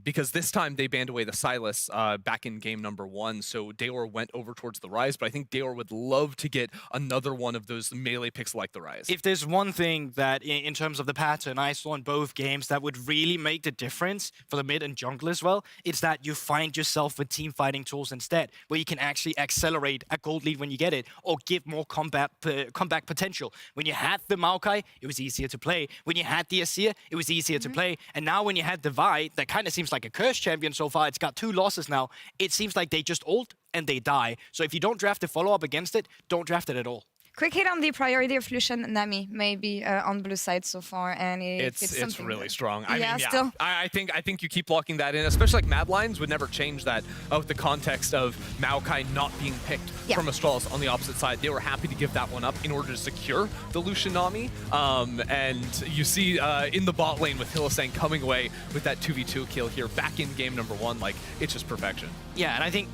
because this time they banned away the Sylas back in game number 1, so Daor went over towards the Ryze, but I think Daor would love to get another one of those melee picks like the Ryze. If there's one thing that, in terms of the pattern, I saw in both games that would really make the difference for the mid and jungle as well, it's that you find yourself with team fighting tools instead, where you can actually accelerate a gold lead when you get it, or give more comeback potential. When you had the Maokai, it was easier to play. When you had the Asir, it was easier to play. And now when you had the Vi, that kind of seems like a cursed champion so far. It's got 2 losses now. It seems like they just ult and they die. So if you don't draft a follow-up against it, don't draft it at all. Quick hit on the priority of Lucian and Nami, maybe on blue side so far, and it's really strong. I yeah, mean, yeah, still. I think you keep locking that in, especially like Mad Lions would never change that with the context of Maokai not being picked from Astralis on the opposite side. They were happy to give that one up in order to secure the Lucian Nami. And you see in the bot lane with Hylissang coming away with that 2v2 kill here back in game number 1, like, it's just perfection. Yeah, and I think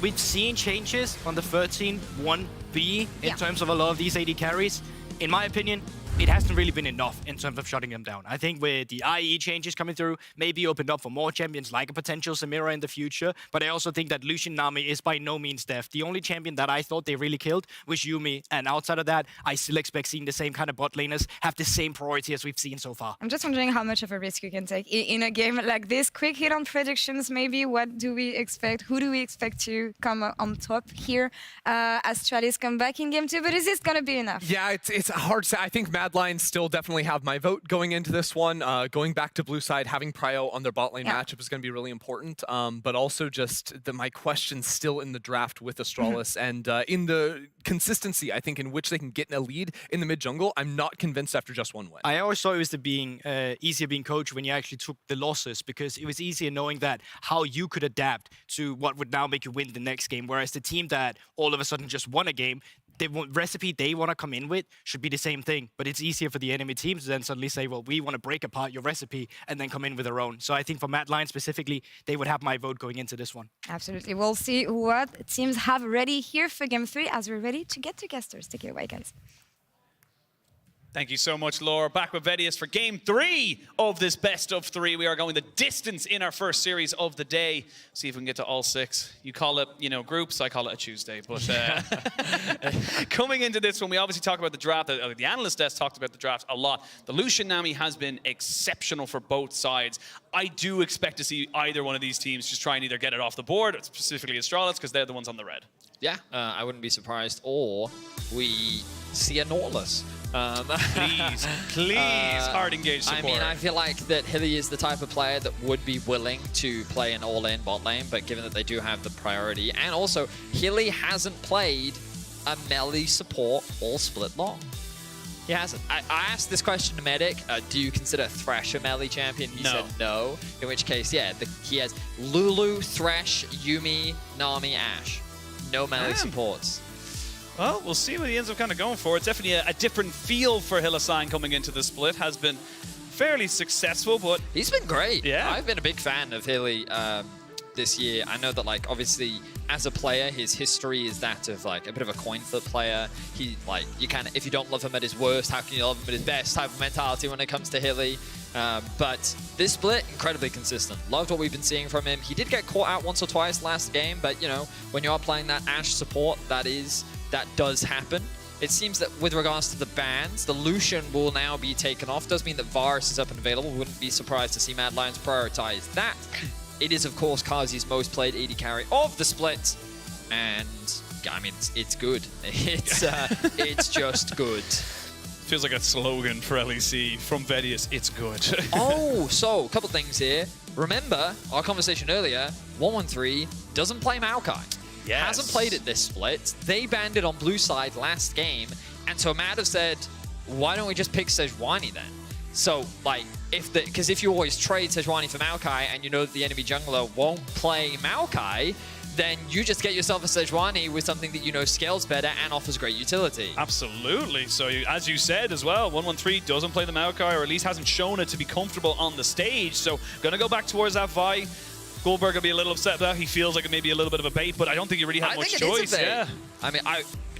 we've seen changes on the 13-1B in terms of a lot of these AD carries. In my opinion, it hasn't really been enough in terms of shutting them down. I think with the IE changes coming through, maybe opened up for more champions like a potential Samira in the future, but I also think that Lucian Nami is by no means deaf. The only champion that I thought they really killed was Yuumi, and outside of that, I still expect seeing the same kind of bot laners have the same priority as we've seen so far. I'm just wondering how much of a risk you can take in a game like this. Quick hit on predictions, maybe. What do we expect? Who do we expect to come on top here? Astralis come back in game 2, but is this going to be enough? Yeah, it's hard to say. I think Mad Lions still definitely have my vote going into this one. Going back to blue side, having Prio on their bot lane matchup is going to be really important. But also just my questions still in the draft with Astralis and in the consistency, I think, in which they can get in a lead in the mid jungle. I'm not convinced after just one win. I always thought it was easier being coach when you actually took the losses, because it was easier knowing that how you could adapt to what would now make you win the next game. Whereas the team that all of a sudden just won a game, the recipe they want to come in with should be the same thing, but it's easier for the enemy team to then suddenly say, well, we want to break apart your recipe and then come in with their own. So I think for Mad Lions specifically, they would have my vote going into this one. Absolutely. We'll see what teams have ready here for game 3 as we're ready to get to guesters. Take it away, guys. Thank you so much, Laura. Back with Vedius for game 3 of this best of 3. We are going the distance in our first series of the day. See if we can get to all 6. You call it, groups. I call it a Tuesday. But coming into this one, we obviously talk about the draft. The analyst desk talked about the draft a lot. The Lucian Nami has been exceptional for both sides. I do expect to see either one of these teams just try and either get it off the board, specifically Astralis, because they're the ones on the red. Yeah, I wouldn't be surprised. Or we see a Nautilus. Please, hard engaged support. I mean, I feel like that Hilly is the type of player that would be willing to play an all-in bot lane, but given that they do have the priority, and also Hilly hasn't played a melee support all split long. He hasn't. I asked this question to Medic, do you consider Thresh a melee champion? He said no, in which case, yeah, he has Lulu, Thresh, Yuumi, Nami, Ashe. No melee supports. Well, we'll see what he ends up kind of going for. It's definitely a different feel for Hylissang coming into the split. Has been fairly successful, but... He's been great. Yeah. I've been a big fan of Hilly this year. I know that, like, obviously, as a player, his history is that of, like, a bit of a coin flip player. He, like, you can, if you don't love him at his worst, how can you love him at his best type of mentality when it comes to Hilly? But this split, incredibly consistent. Loved what we've been seeing from him. He did get caught out once or twice last game, but, you know, when you are playing that Ashe support, that does happen. It seems that with regards to the bans, the Lucian will now be taken off. Does mean that Varus is up and available. Wouldn't be surprised to see Mad Lions prioritize that. It is, of course, Kazi's most played AD carry of the split. And, I mean, it's good. It's just good. Feels like a slogan for LEC from Vedius. It's good. Oh, so a couple things here. Remember our conversation earlier. 113 doesn't play Maokai. Yes. Hasn't played it this split. They banned it on blue side last game, and so Mad have said, why don't we just pick Sejuani then? So, like, because if you always trade Sejuani for Maokai and you know that the enemy jungler won't play Maokai, then you just get yourself a Sejuani with something that you know scales better and offers great utility. Absolutely. So as you said as well, 113 doesn't play the Maokai, or at least hasn't shown it to be comfortable on the stage. So gonna go back towards that Vi. Goldberg will be a little upset about that. He feels like it may be a little bit of a bait, but I don't think he really had much choice. Yeah. I mean,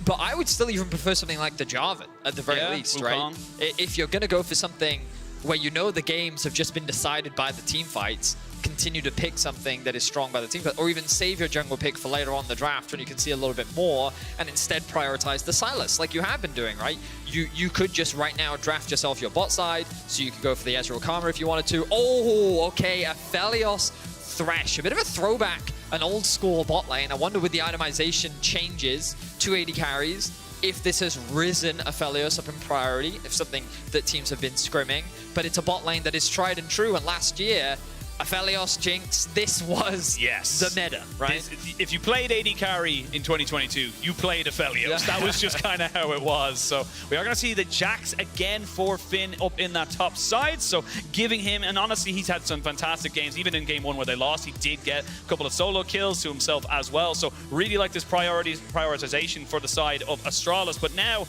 but I would still even prefer something like the Jarvan at the very least, right? If you're gonna go for something where you know the games have just been decided by the team fights, continue to pick something that is strong by the team fight, or even save your jungle pick for later on in the draft when you can see a little bit more, and instead prioritize the Sylas like you have been doing, right? You could just right now draft yourself your bot side, so you could go for the Ezreal Karma if you wanted to. Oh, okay, a Felios Thresh, a bit of a throwback, an old school bot lane. I wonder with the itemization changes to AD carries, if this has risen Aphelios up in priority, if something that teams have been scrimming, but it's a bot lane that is tried and true, and last year, Aphelios, Jinx, this was the meta, right? If you played AD carry in 2022, you played Aphelios. That was just kind of how it was. So we are going to see the Jax again for Finn up in that top side. So giving him, and honestly, he's had some fantastic games. Even in game one where they lost, he did get a couple of solo kills to himself as well. So really like this prioritization for the side of Astralis. But now,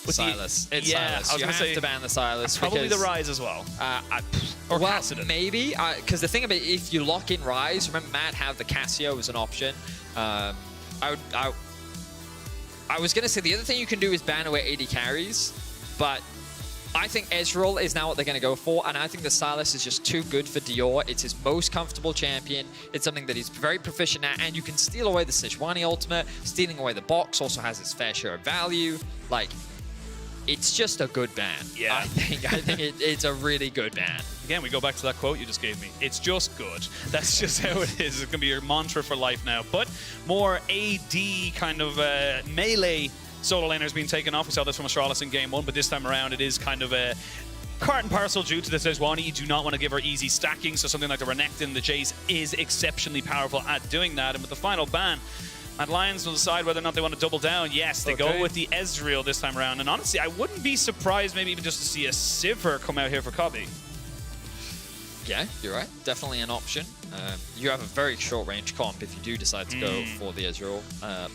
Sylas. It's Sylas. You have to ban the Sylas. Probably the Rise as well. Or well, Kassadin. Maybe. Because the thing about if you lock in Rise, remember Matt have the Cassio as an option. I was going to say the other thing you can do is ban away AD carries, but I think Ezreal is now what they're going to go for, and I think the Sylas is just too good for Dior. It's his most comfortable champion. It's something that he's very proficient at, and you can steal away the Sejuani ultimate. Stealing away the box also has its fair share of value. Like, it's just a good ban. Yeah. I think it's a really good ban. Again, we go back to that quote you just gave me. It's just good. That's just how it is. It's going to be your mantra for life now. But more AD kind of melee solo laners being taken off. We saw this from Astralis in game one, but this time around it is kind of a part and parcel due to the Sejuani. You do not want to give her easy stacking, so something like the Renekton, the Jace is exceptionally powerful at doing that. And with the final ban, Mad Lions will decide whether or not they want to double down. Yes, they go with the Ezreal this time around. And honestly, I wouldn't be surprised maybe even just to see a Sivir come out here for Cobby. Yeah, you're right. Definitely an option. You have a very short range comp if you do decide to go for the Ezreal.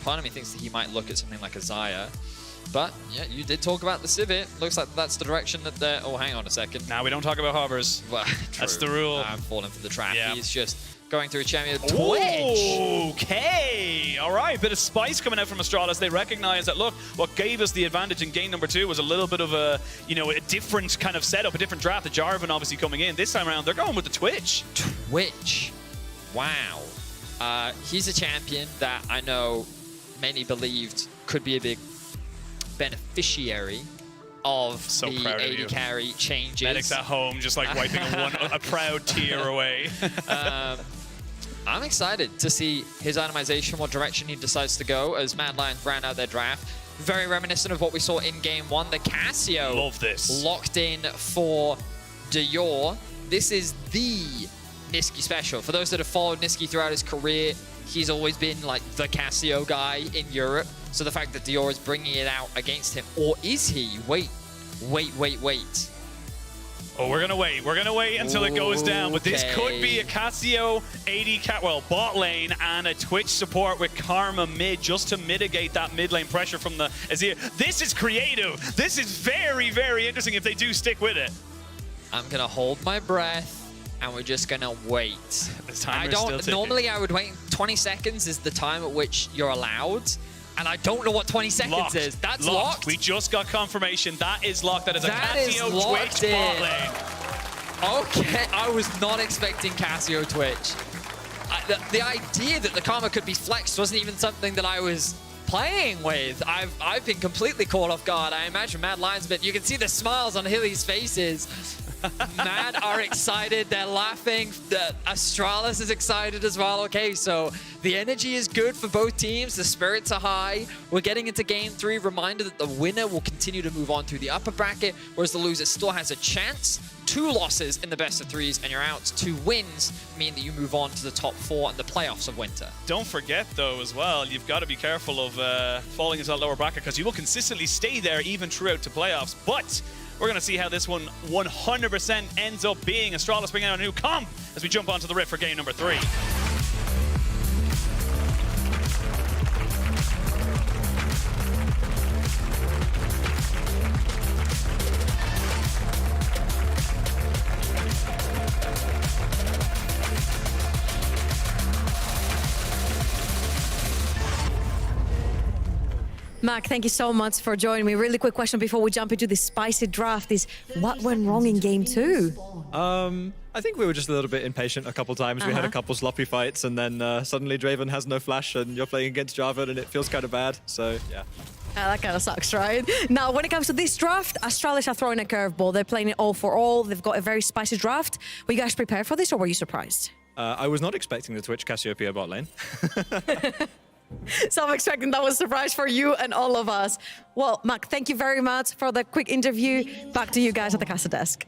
Part of me thinks that he might look at something like a Xayah. But, yeah, you did talk about the Sivir. Looks like that's the direction that they're... Oh, hang on a second. Now we don't talk about hovers. Well, that's the rule. I'm falling for the trap. Yeah. He's just going through a champion. Twitch! Okay! All right, bit of spice coming out from Astralis. They recognize that, look, what gave us the advantage in game number 2 was a little bit of a, you know, a different kind of setup, a different draft. The Jarvan obviously coming in. This time around, they're going with the Twitch. Twitch. Wow. He's a champion that I know many believed could be a big beneficiary of the AD carry changes. Medics at home, just like wiping a proud tear away. I'm excited to see his itemization, what direction he decides to go as Mad Lions ran out their draft. Very reminiscent of what we saw in game 1. The Cassio Love this. Locked in for Dior. This is the Niski special. For those that have followed Niski throughout his career, he's always been like the Cassio guy in Europe. So the fact that Dior is bringing it out against him, or is he? Wait. Oh, we're gonna wait. We're gonna wait until it goes down. But this could be a Cassio bot lane and a Twitch support with Karma mid just to mitigate that mid lane pressure from the Azir. This is creative. This is very, very interesting if they do stick with it. I'm gonna hold my breath and we're just gonna wait. The timer's still ticking. Normally I would wait. 20 seconds is the time at which you're allowed, and I don't know what 20 seconds Locked. is. That's locked. locked. We just got confirmation. That is locked. That is a That is Casio locked Twitch bot in. lane. Okay, I was not expecting Casio Twitch. The idea that the Karma could be flexed wasn't even something that I was playing with. I've been completely caught off guard. I imagine Mad Lions, but you can see the smiles on Hilly's faces. Mad are excited, they're laughing. Astralis is excited as well. Okay, so the energy is good for both teams. The spirits are high. We're getting into game 3. Reminder that the winner will continue to move on through the upper bracket, whereas the loser still has a chance. 2 losses in the best of 3s and you're out. 2 wins mean that you move on to the top 4 and the playoffs of winter. Don't forget, though, as well, you've got to be careful of falling into that lower bracket because you will consistently stay there even throughout to playoffs. But we're going to see how this one 100% ends up being. Astralis bringing out a new comp as we jump onto the Rift for game number 3. Mac, thank you so much for joining me. Really quick question before we jump into this spicy draft is what went wrong in game 2? I think we were just a little bit impatient a couple times. We had a couple sloppy fights and then suddenly Draven has no flash and you're playing against Jarvan and it feels kind of bad. So, yeah. That kind of sucks, right? Now, when it comes to this draft, Astralis are throwing a curveball. They're playing it all for all. They've got a very spicy draft. Were you guys prepared for this or were you surprised? I was not expecting the Twitch Cassiopeia bot lane. So I'm expecting that was a surprise for you and all of us. Well, Mac, thank you very much for the quick interview. Back to you guys at the Casa desk.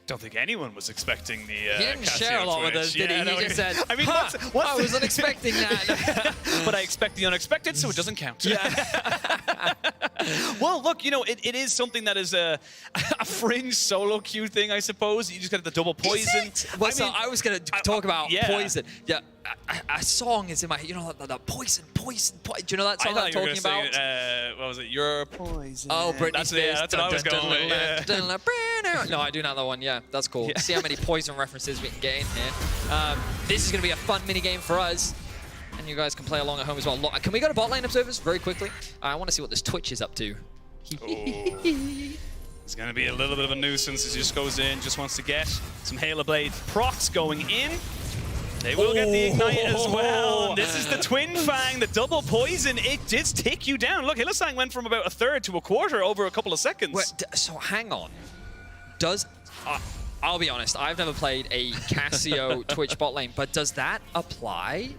Don't think anyone was expecting the He didn't Casio share a lot Twitch. with us, did he? He just said, I mean, I what's was unexpecting that. But I expect the unexpected, so it doesn't count. Yeah. Well, look, you know, it is something that is a fringe solo queue thing, I suppose. You just get the double poison. Well, so I was going to talk about poison. Yeah, a song is in my head. You know, the poison. Do you know that song I'm talking about? What was it? You're poison. Oh, Britney that's Spears. That's what I was going with. Yeah. No, I do know that one. Yeah, that's cool. See how many poison references we can get in here. This is going to be a fun mini game for us. And you guys can play along at home as well. Can we go to bot lane observers very quickly? I want to see what this Twitch is up to. It's going to be a little bit of a nuisance as he just goes in, just wants to get some Halo Blade procs going in. They will get the Ignite as well. And this is the Twin Fang, the double poison. It did take you down. Look, Hylissang went from about a third to a quarter over a couple of seconds. Wait, so hang on. I'll be honest, I've never played a Casio Twitch bot lane, but does that apply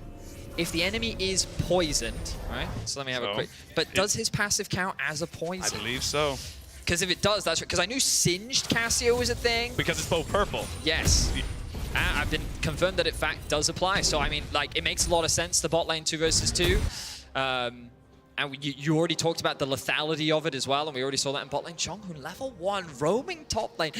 if the enemy is poisoned, right? So let me have a quick... But does his passive count as a poison? I believe so. Because if it does, that's... Because I knew Singed Casio was a thing. Because it's both purple. Yes. I've been confirmed that it fact does apply. So, I mean, like, it makes a lot of sense, the bot lane 2 versus 2. And you already talked about the lethality of it as well, and we already saw that in bot lane. Zhonghoon, level 1, roaming top lane.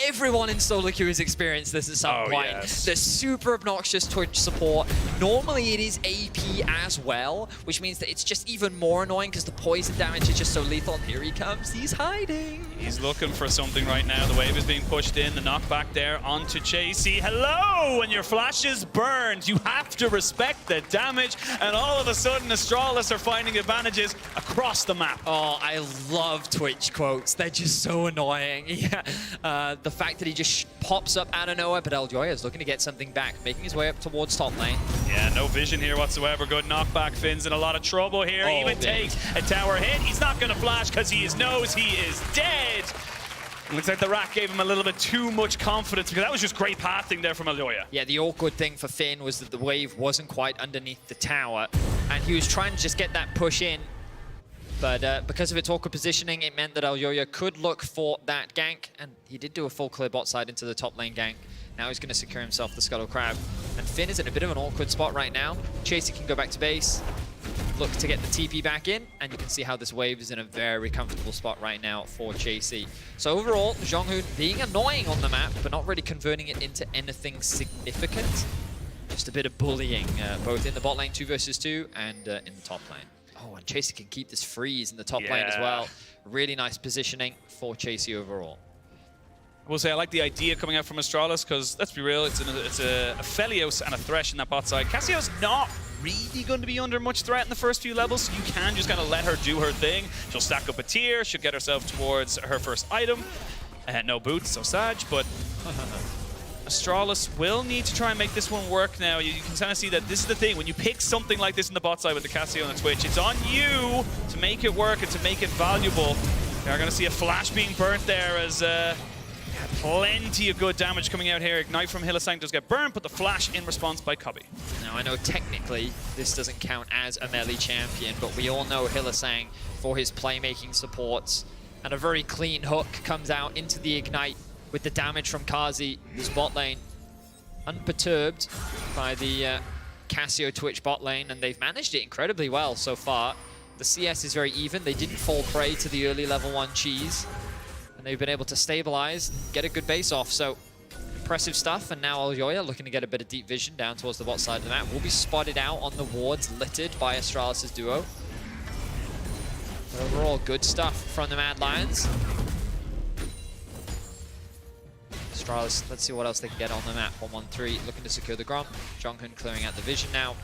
Everyone in solo queue has experienced this at some point. Yes. The super obnoxious Twitch support. Normally it is AP as well, which means that it's just even more annoying because the poison damage is just so lethal. And here he comes, he's hiding. He's looking for something right now. The wave is being pushed in, the knockback there onto Chasey. Hello! When your flash is burned, you have to respect the damage, and all of a sudden Astralis are finding advantages across the map. Oh, I love Twitch quotes. They're just so annoying. Yeah. The fact that he just pops up out of nowhere, but Eljoya is looking to get something back, making his way up towards top lane. Yeah, no vision here whatsoever. Good knockback. Finn's in a lot of trouble here. Even takes a tower hit. He's not going to flash because he knows he is dead. It looks like the Rat gave him a little bit too much confidence because that was just great pathing there from Eljoya. Yeah, the awkward thing for Finn was that the wave wasn't quite underneath the tower, and he was trying to just get that push in. But because of its awkward positioning, it meant that Eljoya could look for that gank, and he did do a full clear bot side into the top lane gank. Now he's going to secure himself the Scuttle Crab. And Finn is in a bit of an awkward spot right now. Chasey can go back to base, look to get the TP back in, and you can see how this wave is in a very comfortable spot right now for Chasey. So overall, Zhonghoon being annoying on the map, but not really converting it into anything significant. Just a bit of bullying, both in the bot lane 2 versus 2 and in the top lane. Oh, and Chasey can keep this freeze in the top lane as well. Really nice positioning for Chasey overall. I will say I like the idea coming out from Astralis because, let's be real, it's a Aphelios and a Thresh in that bot side. Cassio's not really going to be under much threat in the first few levels, so you can just kind of let her do her thing. She'll stack up a tier, she'll get herself towards her first item. No boots, so Sag, but Astralis will need to try and make this one work now. You can kind of see that this is the thing. When you pick something like this in the bot side with the Cassio and the Twitch, it's on you to make it work and to make it valuable. We are going to see a flash being burnt there as plenty of good damage coming out here. Ignite from Hylissang does get burned, but the flash in response by Cubby. Now, I know technically this doesn't count as a melee champion, but we all know Hylissang for his playmaking supports. And a very clean hook comes out into the Ignite with the damage from Kazi, who's bot lane, unperturbed by the Cassio Twitch bot lane, and they've managed it incredibly well so far. The CS is very even. They didn't fall prey to the early level 1 cheese, and they've been able to stabilize, get a good base off. So impressive stuff. And now Elyoya looking to get a bit of deep vision down towards the bot side of the map. Will be spotted out on the wards littered by Astralis' duo. But overall, good stuff from the Mad Lions. Astralis, let's see what else they can get on the map. 1-1-3 looking to secure the Grom. Jonghyun clearing out the vision now.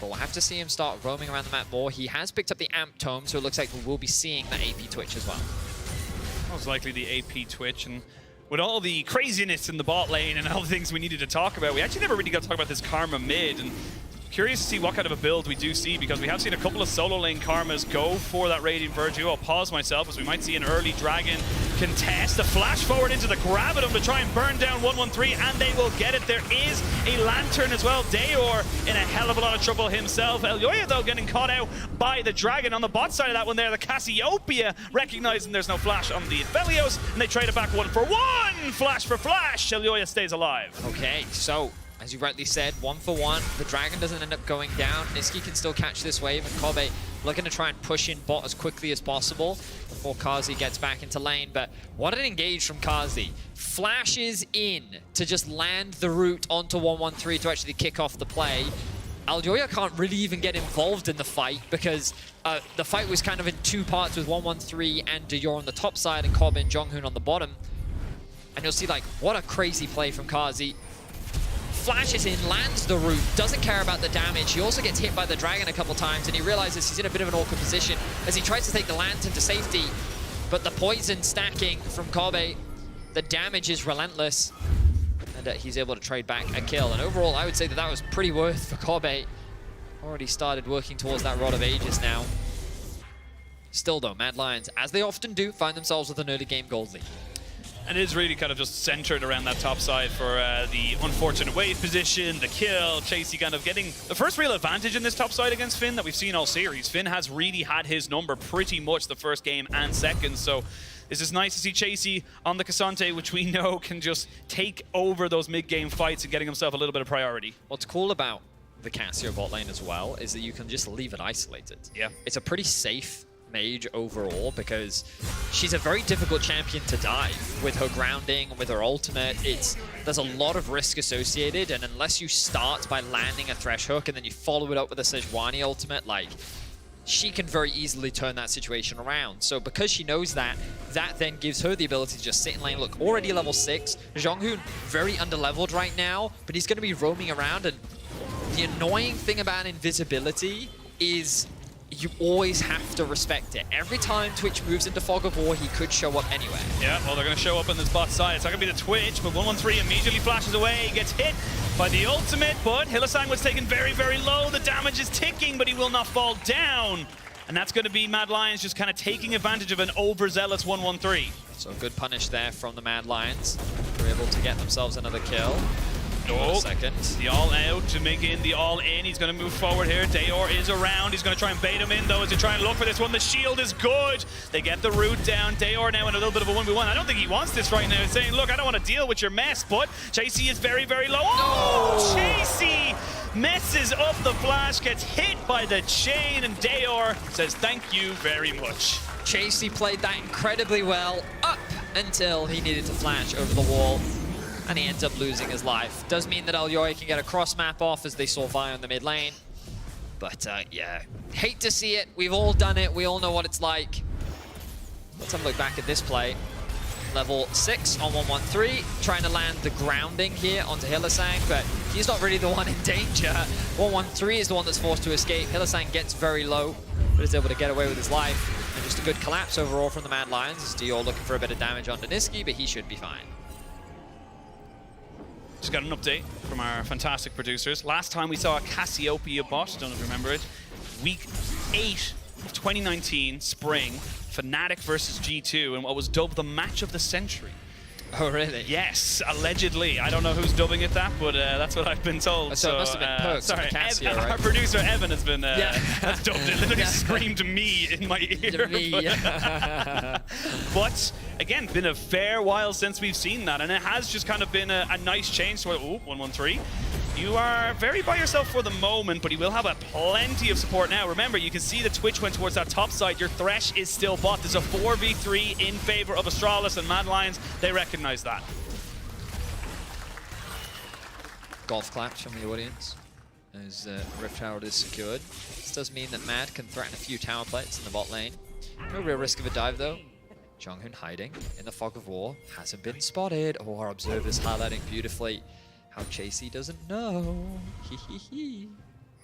But we'll have to see him start roaming around the map more. He has picked up the Amp Tome, so it looks like we will be seeing the AP Twitch as well. Most likely the AP Twitch, and with all the craziness in the bot lane and all the things we needed to talk about, we actually never really got to talk about this Karma mid, and curious to see what kind of a build we do see, because we have seen a couple of solo lane Karmas go for that Radiant Virtue. I'll pause myself as we might see an early Dragon contest, a flash forward into the Gravitum to try and burn down 1-1-3, and they will get it. There is a Lantern as well. Dayor in a hell of a lot of trouble himself. Elyoya, though, getting caught out by the Dragon on the bot side of that one there. The Cassiopeia recognizing there's no flash on the Aphelios, and they trade it back 1-for-1. Flash for flash. Elyoya stays alive. Okay, so as you rightly said, 1-for-1. The Dragon doesn't end up going down. Nisqy can still catch this wave, and Kobe looking to try and push in bot as quickly as possible before Kazi gets back into lane. But what an engage from Kazi. Flashes in to just land the root onto 1-1-3 to actually kick off the play. Elyoya can't really even get involved in the fight because the fight was kind of in two parts with 1-1-3 and Dayor on the top side and Kobe and Jonghyun on the bottom. And you'll see, like, what a crazy play from Kazi. Flashes in, lands the root, doesn't care about the damage. He also gets hit by the Dragon a couple times, and he realizes he's in a bit of an awkward position as he tries to take the Lantern to safety. But the poison stacking from Kobe, the damage is relentless, and he's able to trade back a kill. And overall, I would say that that was pretty worth for Kobe. Already started working towards that Rod of Ages now. Still though, Mad Lions, as they often do, find themselves with an early game gold lead. And it is really kind of just centered around that top side for the unfortunate wave position, the kill, Chasey kind of getting the first real advantage in this top side against Finn that we've seen all series. Finn has really had his number pretty much the first game and second, so this is nice to see Chasey on the Cassante, which we know can just take over those mid-game fights and getting himself a little bit of priority. What's cool about the Cassio bot lane as well is that you can just leave it isolated. Yeah. It's a pretty safe mage overall because she's a very difficult champion to dive with her grounding, with her ultimate. There's a lot of risk associated, and unless you start by landing a Thresh hook and then you follow it up with a Sejuani ultimate, like, she can very easily turn that situation around. So because she knows that, that then gives her the ability to just sit in lane. Look, already level 6. Jonghyun very underleveled right now, but he's going to be roaming around, and the annoying thing about invisibility is you always have to respect it. Every time Twitch moves into Fog of War, he could show up anywhere. Yeah, well, they're going to show up on this bot side. It's not going to be the Twitch, but 1-1-3 immediately flashes away. He gets hit by the ultimate, but Hylissang was taken very, very low. The damage is ticking, but he will not fall down. And that's going to be Mad Lions just kind of taking advantage of an overzealous 1-1-3. So good punish there from the Mad Lions. They're able to get themselves another kill. Oh, second. The all out to make in the all in. He's going to move forward here. Dayor is around. He's going to try and bait him in, though, as they try and look for this one. The shield is good. They get the root down. Dayor now in a little bit of a 1v1. I don't think he wants this right now. He's saying, look, I don't want to deal with your mess, but Chasey is very, very low. Oh, Chasey messes up the flash, gets hit by the chain, and Dayor says, thank you very much. Chasey played that incredibly well up until he needed to flash over the wall. And he ends up losing his life. Does mean that Elyoya can get a cross map off as they saw Vi on the mid lane. But yeah, hate to see it. We've all done it. We all know what it's like. Let's have a look back at this play. level 6 on 113, trying to land the grounding here onto Hylissang, but he's not really the one in danger. 113 is the one that's forced to escape. Hylissang gets very low, but is able to get away with his life. And just a good collapse overall from the Mad Lions. As Dior looking for a bit of damage on Niski, but he should be fine. Just got an update from our fantastic producers. Last time we saw a Cassiopeia bot, don't know if you remember it, week 8 of 2019, spring, Fnatic versus G2, and what was dubbed the match of the century. Oh, really? Yes, allegedly. I don't know who's dubbing it that, but that's what I've been told. So it must have been Perks sorry, Cassio, right? Our producer Evan has been has dubbed it. Literally screamed me in my ear. But again, been a fair while since we've seen that, and it has just kind of been a nice change. So, 113. You are very by yourself for the moment, but you will have plenty of support now. Remember, you can see the Twitch went towards that top side. Your Thresh is still bot. There's a 4v3 in favor of Astralis, and Mad Lions, they recognize that. Golf claps from the audience as Rift Tower is secured. This does mean that Mad can threaten a few tower plates in the bot lane. No real risk of a dive, though. Jonghoon hiding in the fog of war. Hasn't been spotted. Oh, our observers highlighting beautifully how Chasey doesn't know.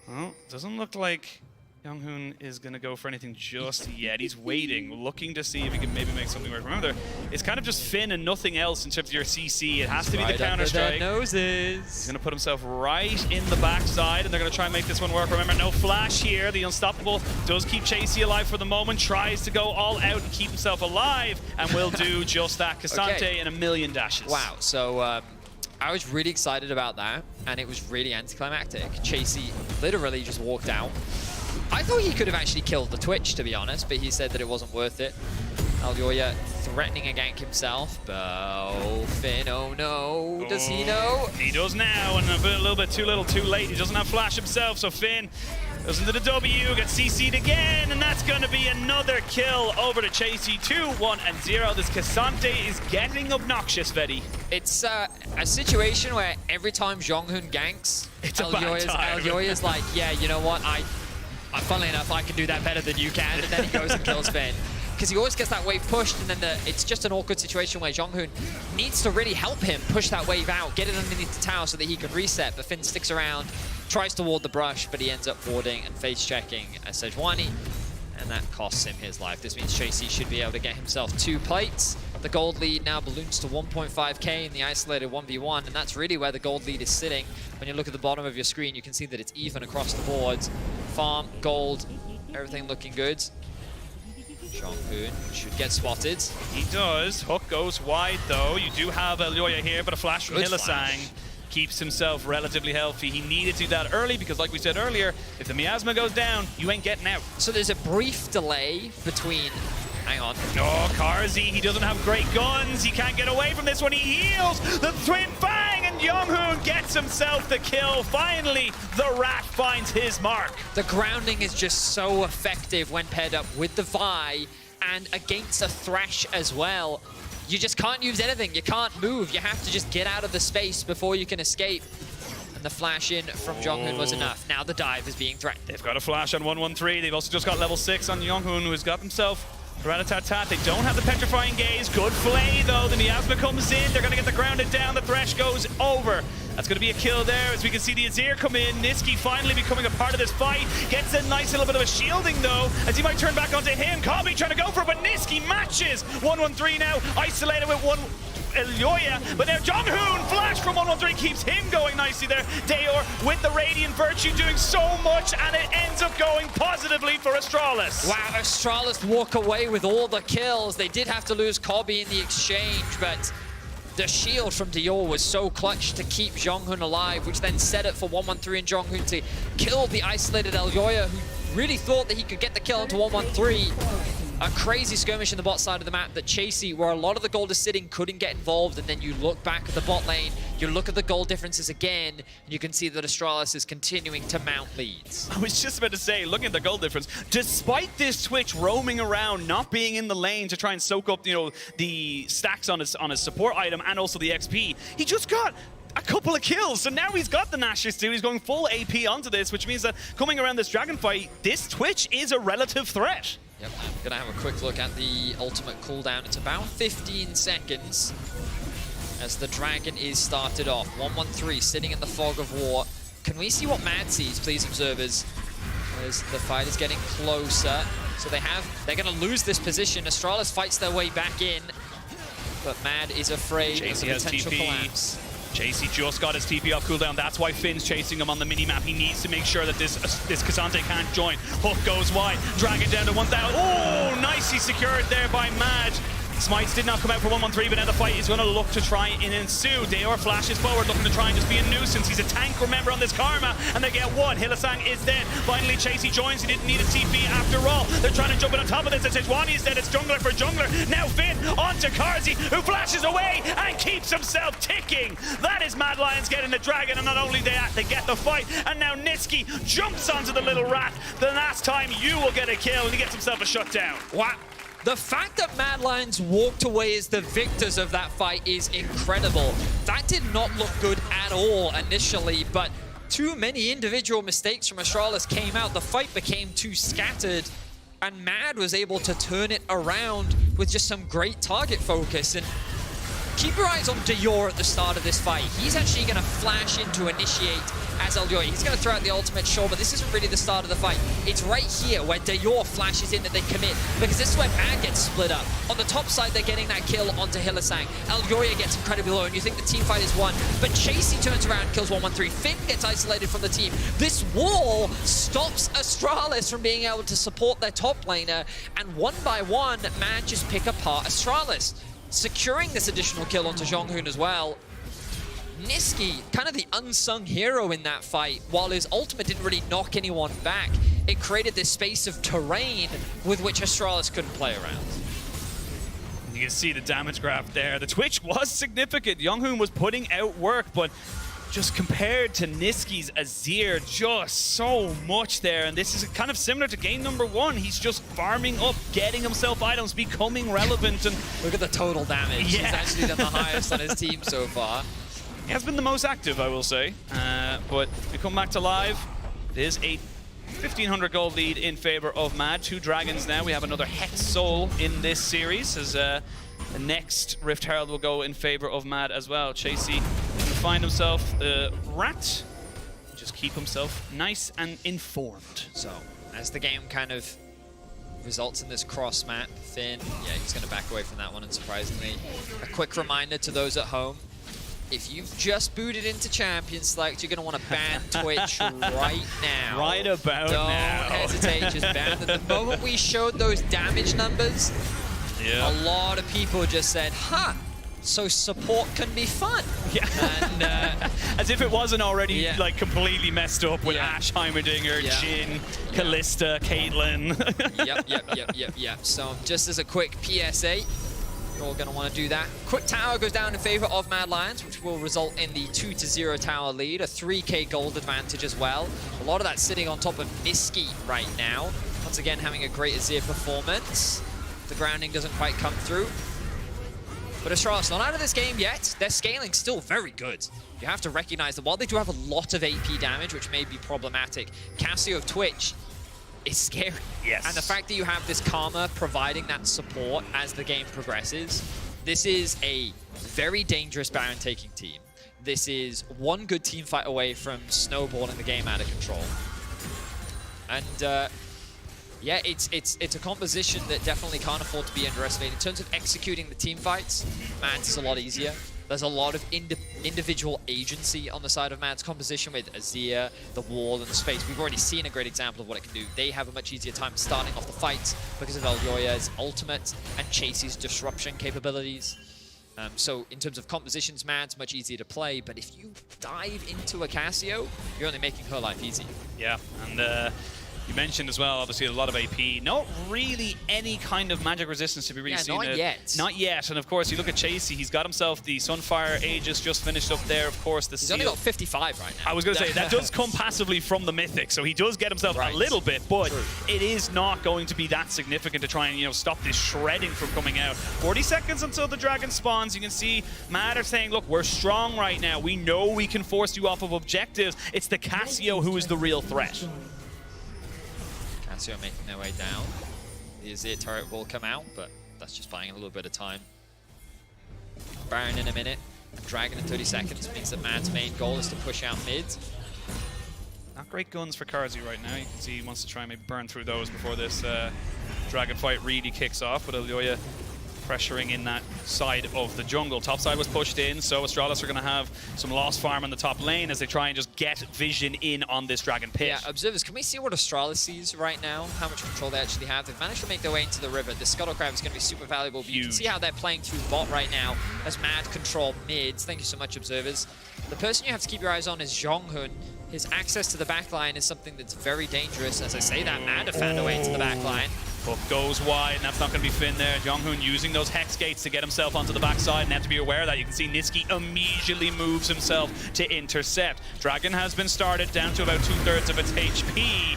Well, doesn't look like Jonghoon is going to go for anything just yet. He's waiting, looking to see if he can maybe make something work. Remember, it's kind of just Finn and nothing else in terms of your CC. It has to be the counter-strike. Noses. He's going to put himself right in the backside, and they're going to try and make this one work. Remember, no flash here. The Unstoppable does keep Chasey alive for the moment, tries to go all out and keep himself alive, and will do just that. Cassante in a million dashes. Wow, so I was really excited about that, and it was really anticlimactic. Chasey literally just walked out. I thought he could have actually killed the Twitch, to be honest, but he said that it wasn't worth it. Aljoya threatening a gank himself, but oh, Finn, oh no, does he know? He does now, and a little bit too little, too late. He doesn't have flash himself, so Finn goes into the W, gets CC'd again, and that's going to be another kill over to Chasey. 2-1-0. This Cassante is getting obnoxious, Vedi. It's a situation where every time Jonghoon ganks, Aljoya's like, yeah, you know what, funnily enough, I can do that better than you can, and then he goes and kills Finn. Because he always gets that wave pushed, and then it's just an awkward situation where Jonghoon needs to really help him push that wave out, get it underneath the tower so that he can reset, but Finn sticks around, tries to ward the brush, but he ends up warding and face-checking Sejuani, and that costs him his life. This means Chasey should be able to get himself 2 plates. The gold lead now balloons to 1.5k in the isolated 1v1, and that's really where the gold lead is sitting. When you look at the bottom of your screen, you can see that it's even across the boards. Farm, gold, everything looking good. Jonghoon should get spotted. He does. Hook goes wide, though. You do have Aljoya here, but a flash from Hylissang keeps himself relatively healthy. He needed to do that early because, like we said earlier, if the miasma goes down, you ain't getting out. So there's a brief delay between... Hang on. Oh, Karzi, he doesn't have great guns. He can't get away from this one. He heals the Twin Fang, and Jonghoon gets himself the kill. Finally, the Rat finds his mark. The grounding is just so effective when paired up with the Vi and against a Thresh as well. You just can't use anything. You can't move. You have to just get out of the space before you can escape. And the flash in from Jonghoon was enough. Now the dive is being threatened. They've got a flash on 113. They've also just got level 6 on Jonghoon, who's got himself Rat-a-tat-tat. They don't have the Petrifying Gaze. Good flay, though. The miasma comes in. They're going to get the grounded down. The Thresh goes over. That's going to be a kill there as we can see the Azir come in. Niski finally becoming a part of this fight. Gets a nice little bit of a shielding, though, as he might turn back onto him. Kami trying to go for it, but Niski matches. 113 now, isolated with one Aljoya, but now Jonghoon flash from 113 keeps him going nicely there. Dayor with the Radiant Virtue doing so much, and it ends up going positively for Astralis. Wow, Astralis walk away with all the kills. They did have to lose Kobe in the exchange, but the shield from Dior was so clutch to keep Jonghoon alive, which then set it for 113 and Jonghoon to kill the isolated Aljoya, who really thought that he could get the kill into 113. A crazy skirmish in the bot side of the map that Chasey, where a lot of the gold is sitting, couldn't get involved, and then you look back at the bot lane, you look at the gold differences again, and you can see that Astralis is continuing to mount leads. I was just about to say, looking at the gold difference, despite this Twitch roaming around, not being in the lane to try and soak up, the stacks on his support item and also the XP, he just got a couple of kills, so now he's got the Nash's too. He's going full AP onto this, which means that coming around this dragon fight, this Twitch is a relative threat. Yep, I'm gonna have a quick look at the ultimate cooldown. It's about 15 seconds as the Dragon is started off. 113 sitting in the fog of war. Can we see what Mad sees, please, observers? As the fight is getting closer. So they're gonna lose this position. Astralis fights their way back in, but Mad is afraid of the potential collapse. JC just got his TP off cooldown. That's why Finn's chasing him on the minimap. He needs to make sure that this Cassante can't join. Hook goes wide. Dragon down to 1,000. Oh, nicely secured there by Mad. Smites did not come out for 113, but now the fight is going to look to try and ensue. Dayor flashes forward, looking to try and just be a nuisance. He's a tank, remember, on this Karma, and they get one. Hylissang is dead. Finally, Chasey joins. He didn't need a TP after all. They're trying to jump in on top of this. It's Wani is dead. It's jungler for jungler. Now Finn onto Karzi, who flashes away and keeps himself ticking. That is Mad Lions getting the Dragon, and not only that, they get the fight, and now Niski jumps onto the little rat. The last time you will get a kill, and he gets himself a shutdown. Wow. The fact that Mad Lions walked away as the victors of that fight is incredible. That did not look good at all initially, but too many individual mistakes from Astralis came out. The fight became too scattered, and Mad was able to turn it around with just some great target focus. And keep your eyes on Dayor at the start of this fight. He's actually going to flash in to initiate as Elyoya. He's going to throw out the ultimate, sure, but this isn't really the start of the fight. It's right here where Dayor flashes in that they commit, because this is where Mad gets split up. On the top side, they're getting that kill onto Hylissang. Elyoya gets incredibly low, and you think the team fight is won, but Chasey turns around, kills 113. Finn gets isolated from the team. This wall stops Astralis from being able to support their top laner, and one by one, Mad just pick apart Astralis, securing this additional kill onto Zhonghoon as well. Niski, kind of the unsung hero in that fight. While his ultimate didn't really knock anyone back, it created this space of terrain with which Astralis couldn't play around. You can see the damage graph there. The Twitch was significant. Zhonghoon was putting out work, but just compared to Niski's Azir, just so much there. And this is kind of similar to game number 1. He's just farming up, getting himself items, becoming relevant. And look at the total damage. Yeah. He's actually done the highest on his team so far. He has been the most active, I will say. But we come back to live. It is a 1,500 gold lead in favor of Mad. 2 dragons now. We have another Hex Soul in this series, as the next Rift Herald will go in favor of Mad as well. Chasey going to find himself the rat. Just keep himself nice and informed. So, as the game kind of results in this cross map, Finn, yeah, he's going to back away from that one, unsurprisingly. A quick reminder to those at home. If you've just booted into Champion Select, you're going to want to ban Twitch right now. Right about Don't now. Don't hesitate, just ban them. The moment we showed those damage numbers, a lot of people just said, huh, so support can be fun. Yeah. And, as if it wasn't already like completely messed up with Ashe, Heimerdinger, Jhin, Kalista, Caitlyn. Yep. So just as a quick PSA, you're all going to want to do that. Quick tower goes down in favor of Mad Lions, which will result in the 2-0 tower lead, a 3k gold advantage as well. A lot of that sitting on top of Niski right now. Once again, having a great Azir performance. The grounding doesn't quite come through. But Astralis not out of this game yet. Their scaling still very good. You have to recognize that while they do have a lot of AP damage, which may be problematic, Cassio of Twitch is scary. Yes. And the fact that you have this Karma providing that support as the game progresses, this is a very dangerous Baron taking team. This is one good team fight away from snowballing the game out of control. And yeah, it's a composition that definitely can't afford to be underestimated. In terms of executing the team fights, Mad's is a lot easier. There's a lot of individual agency on the side of Mad's composition with Azir, the wall, and the space. We've already seen a great example of what it can do. They have a much easier time starting off the fights because of Elyoya's ultimate and Chasey's disruption capabilities. So in terms of compositions, Mad's much easier to play, but if you dive into a Cassio, you're only making her life easy. Yeah, and you mentioned as well, obviously, a lot of AP. Not really any kind of magic resistance to be really seen. Not yet. Not yet. And of course, you look at Chasey, he's got himself the Sunfire Aegis just finished up there. Of course, the He's only got 55 right now. I was going to say, that does come passively from the Mythic, so he does get himself a little bit, but it is not going to be that significant to try and, you know, stop this shredding from coming out. 40 seconds until the dragon spawns. You can see Mad are saying, look, we're strong right now. We know we can force you off of objectives. It's the Cassio who is the real threat. Cassio making their way down. the Azir turret will come out, but that's just buying a little bit of time. Baron in a minute, and Dragon in 30 seconds means that Mad's main goal is to push out mid. Not great guns for Carzzy right now. You can see he wants to try and maybe burn through those before this Dragon fight really kicks off, but Elyoya pressuring in that side of the jungle. Top side was pushed in, so Astralis are going to have some lost farm on the top lane as they try and just get vision in on this Dragon pit. Yeah, observers, can we see what Astralis sees right now? How much control they actually have? They've managed to make their way into the river. The Scuttle Crab is going to be super valuable. But you can see how they're playing through bot right now as Mad control mids. Thank you so much, observers. The person you have to keep your eyes on is Zhonghun. His access to the backline is something that's very dangerous. As I say that, Mad have found a way into the backline. Hook goes wide, and that's not going to be Finn there. Zhonghun using those Hex Gates to get himself onto the backside, and have to be aware of that. You can see Niski immediately moves himself to intercept. Dragon has been started down to about 2/3 of its HP.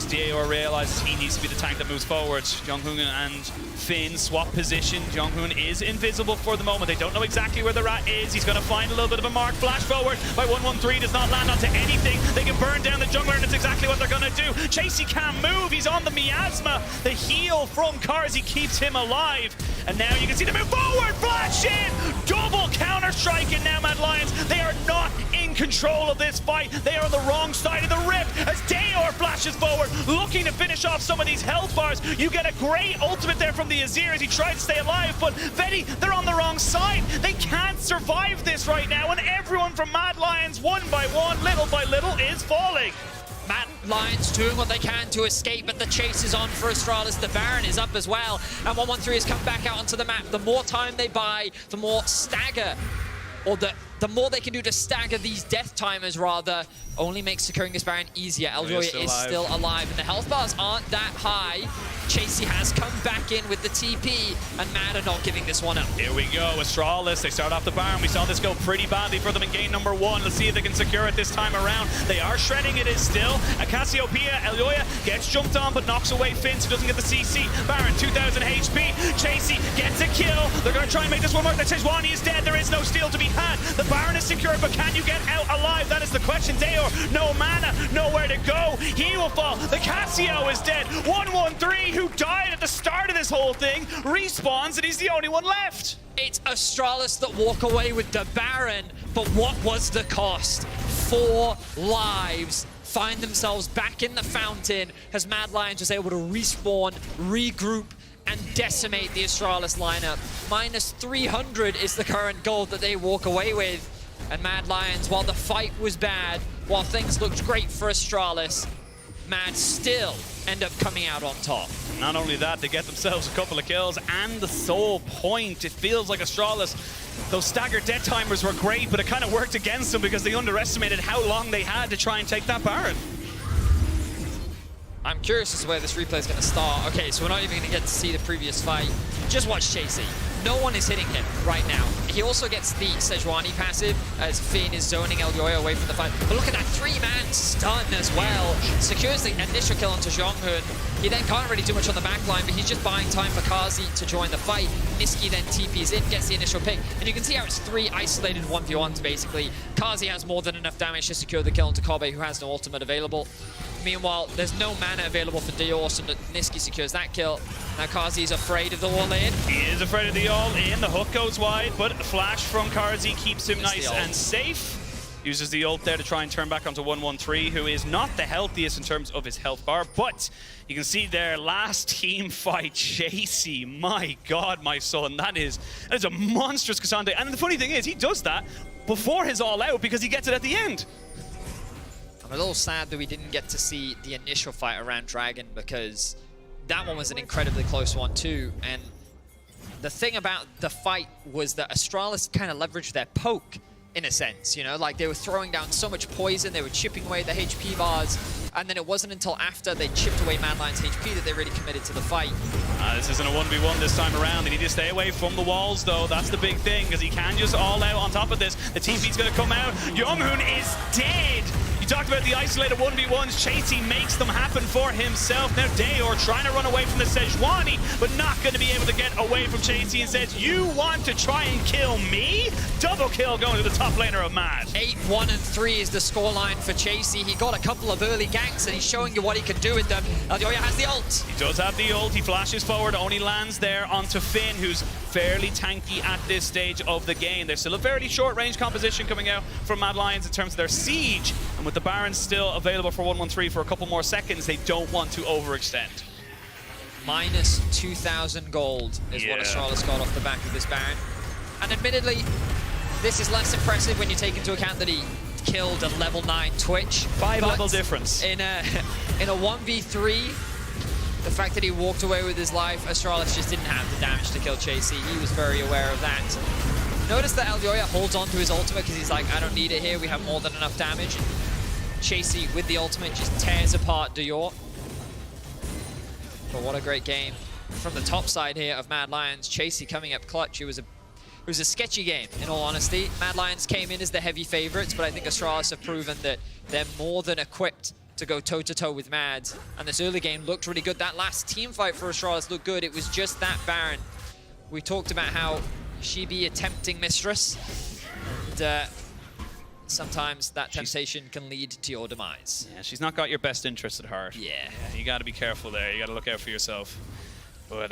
Dayor realizes he needs to be the tank that moves forward. Zhonghun and Finn swap position. Zhonghun is invisible for the moment. They don't know exactly where the rat is. He's going to find a little bit of a mark. Flash forward by 113 does not land onto anything. They can burn down the jungler, and it's exactly what they're going to do. Chasey can't move. He's on the miasma. The heal from Carzzy keeps him alive. And now you can see them move forward. Flash in. Double counter-strike in now, Mad Lions. They are not in control of this fight. They are on the wrong side of the rip as Dayor flashes forward, looking to finish off some of these health bars. You get a great ultimate there from the Azir as he tries to stay alive, but Veti, they're on the wrong side. They can't survive this right now, and everyone from Mad Lions, one by one, little by little, is falling. Mad Lions doing what they can to escape, but the chase is on for Astralis. The Baron is up as well, and 113 has come back out onto the map. The more time they buy, the more stagger, or the more they can do to stagger these death timers, rather, only makes securing this Baron easier. Elyoya is still alive, and the health bars aren't that high. Chasey has come back in with the TP, and Mad are not giving this one up. Here we go, Astralis. They start off the Baron. We saw this go pretty badly for them in game number 1. Let's see if they can secure it this time around. They are shredding it still. A Cassiopeia, Elyoya gets jumped on, but knocks away Finn, so doesn't get the CC. Baron, 2,000 HP. Chasey gets a kill. They're going to try and make this one work. That Sejuani is dead. There is no steal to be had. The Baron is secured, but can you get out alive? That is the question. Dayor, no mana, nowhere to go. He will fall. The Cassio is dead. 113, who died at the start of this whole thing, respawns, and he's the only one left. It's Astralis that walk away with the Baron, but what was the cost? 4 lives. Find themselves back in the fountain as Mad Lions was able to respawn, regroup, and decimate the Astralis lineup. Minus 300 is the current gold that they walk away with. And Mad Lions, while the fight was bad, while things looked great for Astralis, Mad still end up coming out on top. Not only that, they get themselves a couple of kills and the soul point. It feels like Astralis, those staggered death timers were great, but it kind of worked against them because they underestimated how long they had to try and take that Baron. I'm curious as to where this replay is going to start. Okay, so we're not even going to get to see the previous fight. Just watch Chasey. No one is hitting him right now. He also gets the Sejuani passive as Finn is zoning Elyoya away from the fight. But look at that 3-man stun as well. Secures the initial kill onto Zhonghun. He then can't really do much on the backline, but he's just buying time for Carzzy to join the fight. Niski then TPs in, gets the initial pick. And you can see how it's 3 isolated 1v1s basically. Carzzy has more than enough damage to secure the kill onto Kobe, who has no ultimate available. Meanwhile, there's no mana available for Dayor, so Niski secures that kill. Now Carzzy's afraid of the all-in. He is afraid of the all-in. The hook goes wide, but a flash from Carzzy keeps him nice and safe. Uses the ult there to try and turn back onto 113, who is not the healthiest in terms of his health bar, but you can see their last team fight, Chasey. My God, my son, that is a monstrous Cassandra. And the funny thing is, he does that before his all-out because he gets it at the end. I'm a little sad that we didn't get to see the initial fight around Dragon because that one was an incredibly close one too. And the thing about the fight was that Astralis kind of leveraged their poke in a sense, you know, like they were throwing down so much poison, they were chipping away the HP bars, and then it wasn't until after they chipped away Mad Lions' HP that they really committed to the fight. This isn't a 1v1 this time around. They need to stay away from the walls, though. That's the big thing, because he can just all out on top of this. The TP's going to come out. Zhonghun is dead. You talked about the isolated 1v1s. Chasey makes them happen for himself. Now Dayor trying to run away from the Sejuani, but not going to be able to get away from Chasey, and says, you want to try and kill me? Double kill going to the top laner of Mad. 8-1-3 is the scoreline for Chasey. He got a couple of early ganks and he's showing you what he can do with them. Elyoya has the ult. He does have the ult. He flashes forward, only lands there onto Finn, who's fairly tanky at this stage of the game. There's still a fairly short range composition coming out from Mad Lions in terms of their siege, and with the Barons still available for 1-1-3 for a couple more seconds, they don't want to overextend. Minus 2,000 gold is what Astralis got off the back of this Baron. And admittedly, this is less impressive when you take into account that he killed a level 9 Twitch. 5-level difference. In a 1v3, the fact that he walked away with his life, Astralis just didn't have the damage to kill Chasey. He was very aware of that. Notice that Elyoya holds on to his ultimate because he's like, I don't need it here, we have more than enough damage. Chasey with the ultimate just tears apart Dayor. But what a great game from the top side here of Mad Lions. Chasey coming up clutch. It was a sketchy game, in all honesty. Mad Lions came in as the heavy favorites, but I think Astralis have proven that they're more than equipped to go toe-to-toe with Mad. And this early game looked really good. That last team fight for Astralis looked good. It was just that Baron. We talked about how she be a tempting mistress. And sometimes that temptation can lead to your demise. Yeah, she's not got your best interest at heart. Yeah. You got to be careful there. You got to look out for yourself. But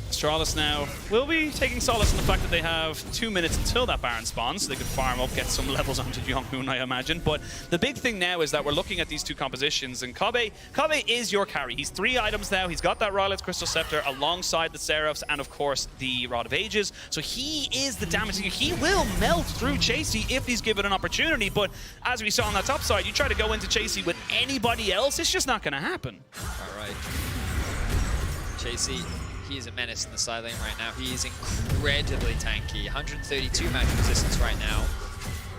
Astralis now will be taking solace in the fact that they have 2 minutes until that Baron spawns, so they could farm up, get some levels onto Younghoon, I imagine. But the big thing now is that we're looking at these two compositions, and Kabe is your carry. He's 3 items now. He's got that Rylet's Crystal Scepter alongside the Seraphs and, of course, the Rod of Ages. So he is the damage. He will melt through Chasey if he's given an opportunity, but as we saw on that top side, you try to go into Chasey with anybody else, it's just not going to happen. All right. Chasey, he is a menace in the side lane right now. He is incredibly tanky. 132 magic resistance right now.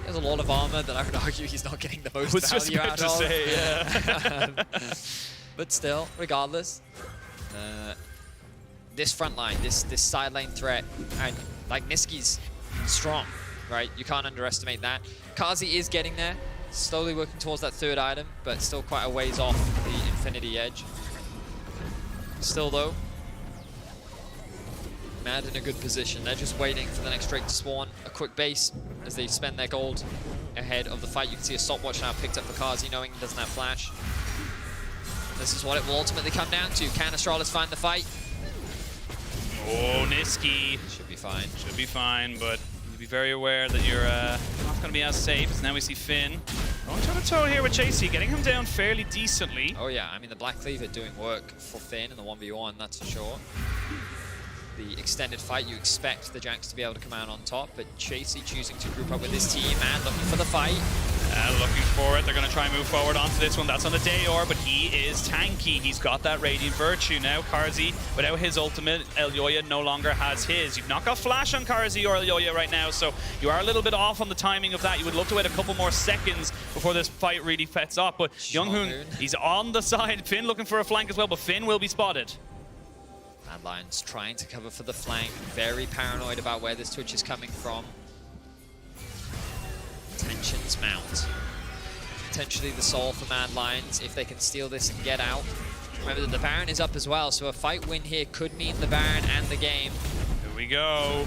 He has a lot of armor that I would argue he's not getting the most value out of. Say, yeah. But still, regardless, this front line, this side lane threat, and like Niski's strong, right? You can't underestimate that. Kazi is getting there, slowly working towards that 3rd item, but still quite a ways off the Infinity Edge. Still though, Mad in a good position. They're just waiting for the next Drake to spawn. A quick base as they spend their gold ahead of the fight. You can see a stopwatch now picked up for Kazi, knowing he doesn't have flash. And this is what it will ultimately come down to. Can Astralis find the fight? Oh, Niski. Should be fine. Should be fine, but you be very aware that you're not going to be as safe. As now we see Finn going toe-to-toe here with Chasey, getting him down fairly decently. Oh yeah, I mean the Black Cleaver doing work for Finn in the 1v1, that's for sure. The extended fight, you expect the Jacks to be able to come out on top, but Chasey choosing to group up with his team and looking for the fight. Looking for it. They're going to try and move forward onto this one. That's on the Dayor, but he is tanky. He's got that Radiant Virtue now. Karzi, without his ultimate, Elyoya no longer has his. You've not got flash on Karzi or Elyoya right now, so you are a little bit off on the timing of that. You would love to wait a couple more seconds before this fight really fets up, but Younghoon, he's on the side. Finn looking for a flank as well, but Finn will be spotted. Mad Lions trying to cover for the flank. Very paranoid about where this Twitch is coming from. Tensions mount. Potentially the soul for Mad Lions if they can steal this and get out. Remember that the Baron is up as well, so a fight win here could mean the Baron and the game. Here we go.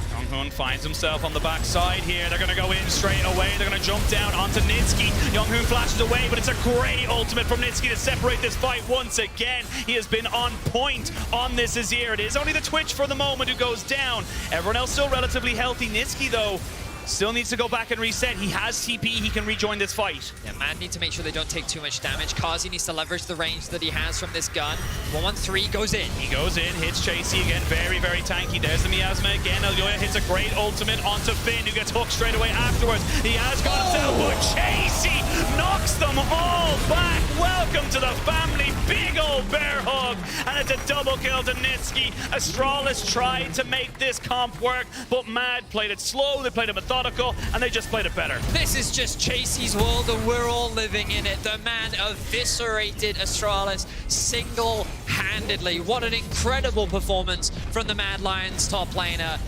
Younghoon finds himself on the backside here. They're going to go in straight away. They're going to jump down onto Nitsky. Younghoon flashes away, but it's a great ultimate from Nitsky to separate this fight once again. He has been on point on this Azir. It is only the Twitch for the moment who goes down. Everyone else still relatively healthy. Nitsky, though, still needs to go back and reset. He has TP. He can rejoin this fight. Yeah, Mad need to make sure they don't take too much damage. Kazi needs to leverage the range that he has from this gun. 1-1-3 goes in. He goes in, hits Chasey again. Very, very tanky. There's the miasma again. Elyoya hits a great ultimate onto Finn, who gets hooked straight away afterwards. He has got himself, but Chasey knocks them all back. Welcome to the family. Big old bear hug. And it's a double kill to Nitsky. Astralis tried to make this comp work, but Mad played it slow. They played it methodical, and they just played it better. This is just Chasey's world, and we're all living in it. The man eviscerated Astralis single-handedly. What an incredible performance from the Mad Lions top laner.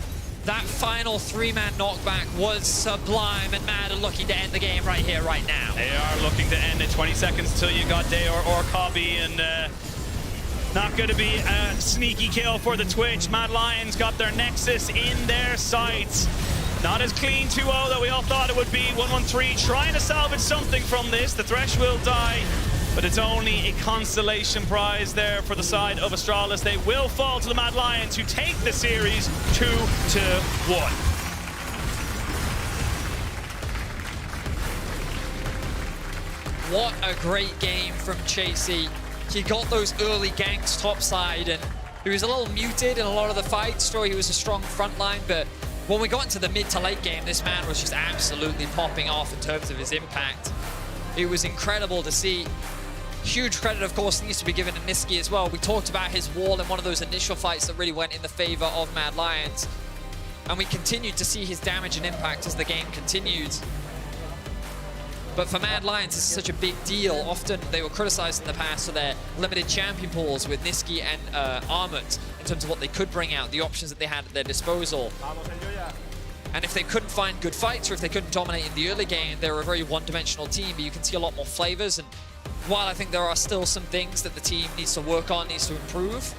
That final 3-man knockback was sublime, and Mad are looking to end the game right here, right now. They are looking to end it. 20 seconds till you got Day or Cobby, and not going to be a sneaky kill for the Twitch. Mad Lions got their Nexus in their sights. Not as clean 2-0 that we all thought it would be. 1-1-3 trying to salvage something from this. The Thresh will die, but it's only a consolation prize there for the side of Astralis. They will fall to the Mad Lions, who take the series 2-1. What a great game from Chasey. He got those early ganks topside, and he was a little muted in a lot of the fights. Sure, he was a strong front line, but when we got into the mid to late game, this man was just absolutely popping off in terms of his impact. It was incredible to see. Huge credit, of course, needs to be given to Niski as well. We talked about his wall in one of those initial fights that really went in the favor of Mad Lions. And we continued to see his damage and impact as the game continued. But for Mad Lions, this is such a big deal. Often they were criticized in the past for their limited champion pools with Niski and Armut in terms of what they could bring out, the options that they had at their disposal. And if they couldn't find good fights, or if they couldn't dominate in the early game, they were a very one-dimensional team, but you can see a lot more flavors. And while I think there are still some things that the team needs to work on, needs to improve,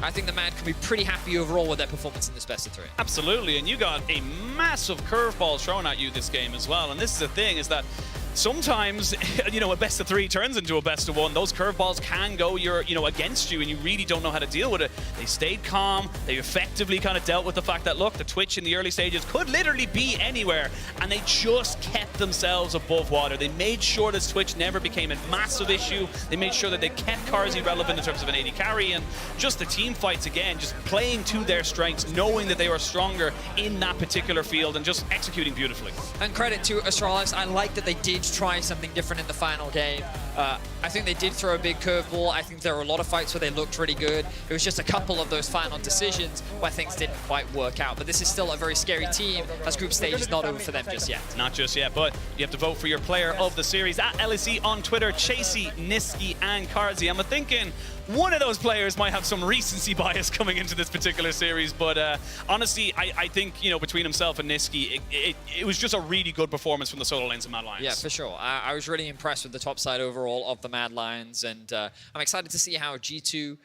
I think the Mad can be pretty happy overall with their performance in this best of 3. Absolutely, and you got a massive curveball thrown at you this game as well. And this is the thing, is that sometimes, you know, a best of 3 turns into a best of 1. Those curveballs can go against you, and you really don't know how to deal with it. They stayed calm. They effectively kind of dealt with the fact that, look, the Twitch in the early stages could literally be anywhere, and they just kept themselves above water. They made sure this Twitch never became a massive issue. They made sure that they kept Carzzy relevant in terms of an AD carry, and just the team fights again, just playing to their strengths, knowing that they were stronger in that particular field, and just executing beautifully. And credit to Astralis, I like that they did try something different in the final game. I think they did throw a big curveball. I think there were a lot of fights where they looked really good. It was just a couple of those final decisions where things didn't quite work out. But this is still a very scary team, as group stage is not over for them just yet. Not just yet, but you have to vote for your player of the series at LEC on Twitter. Chasey, Niski, and Carzzy. I'm thinking one of those players might have some recency bias coming into this particular series, but honestly, I think, you know, between himself and Niski, it was just a really good performance from the solo lanes of Mad Lions. Yeah, for sure. I was really impressed with the top side overall of the Mad Lions, and I'm excited to see how G2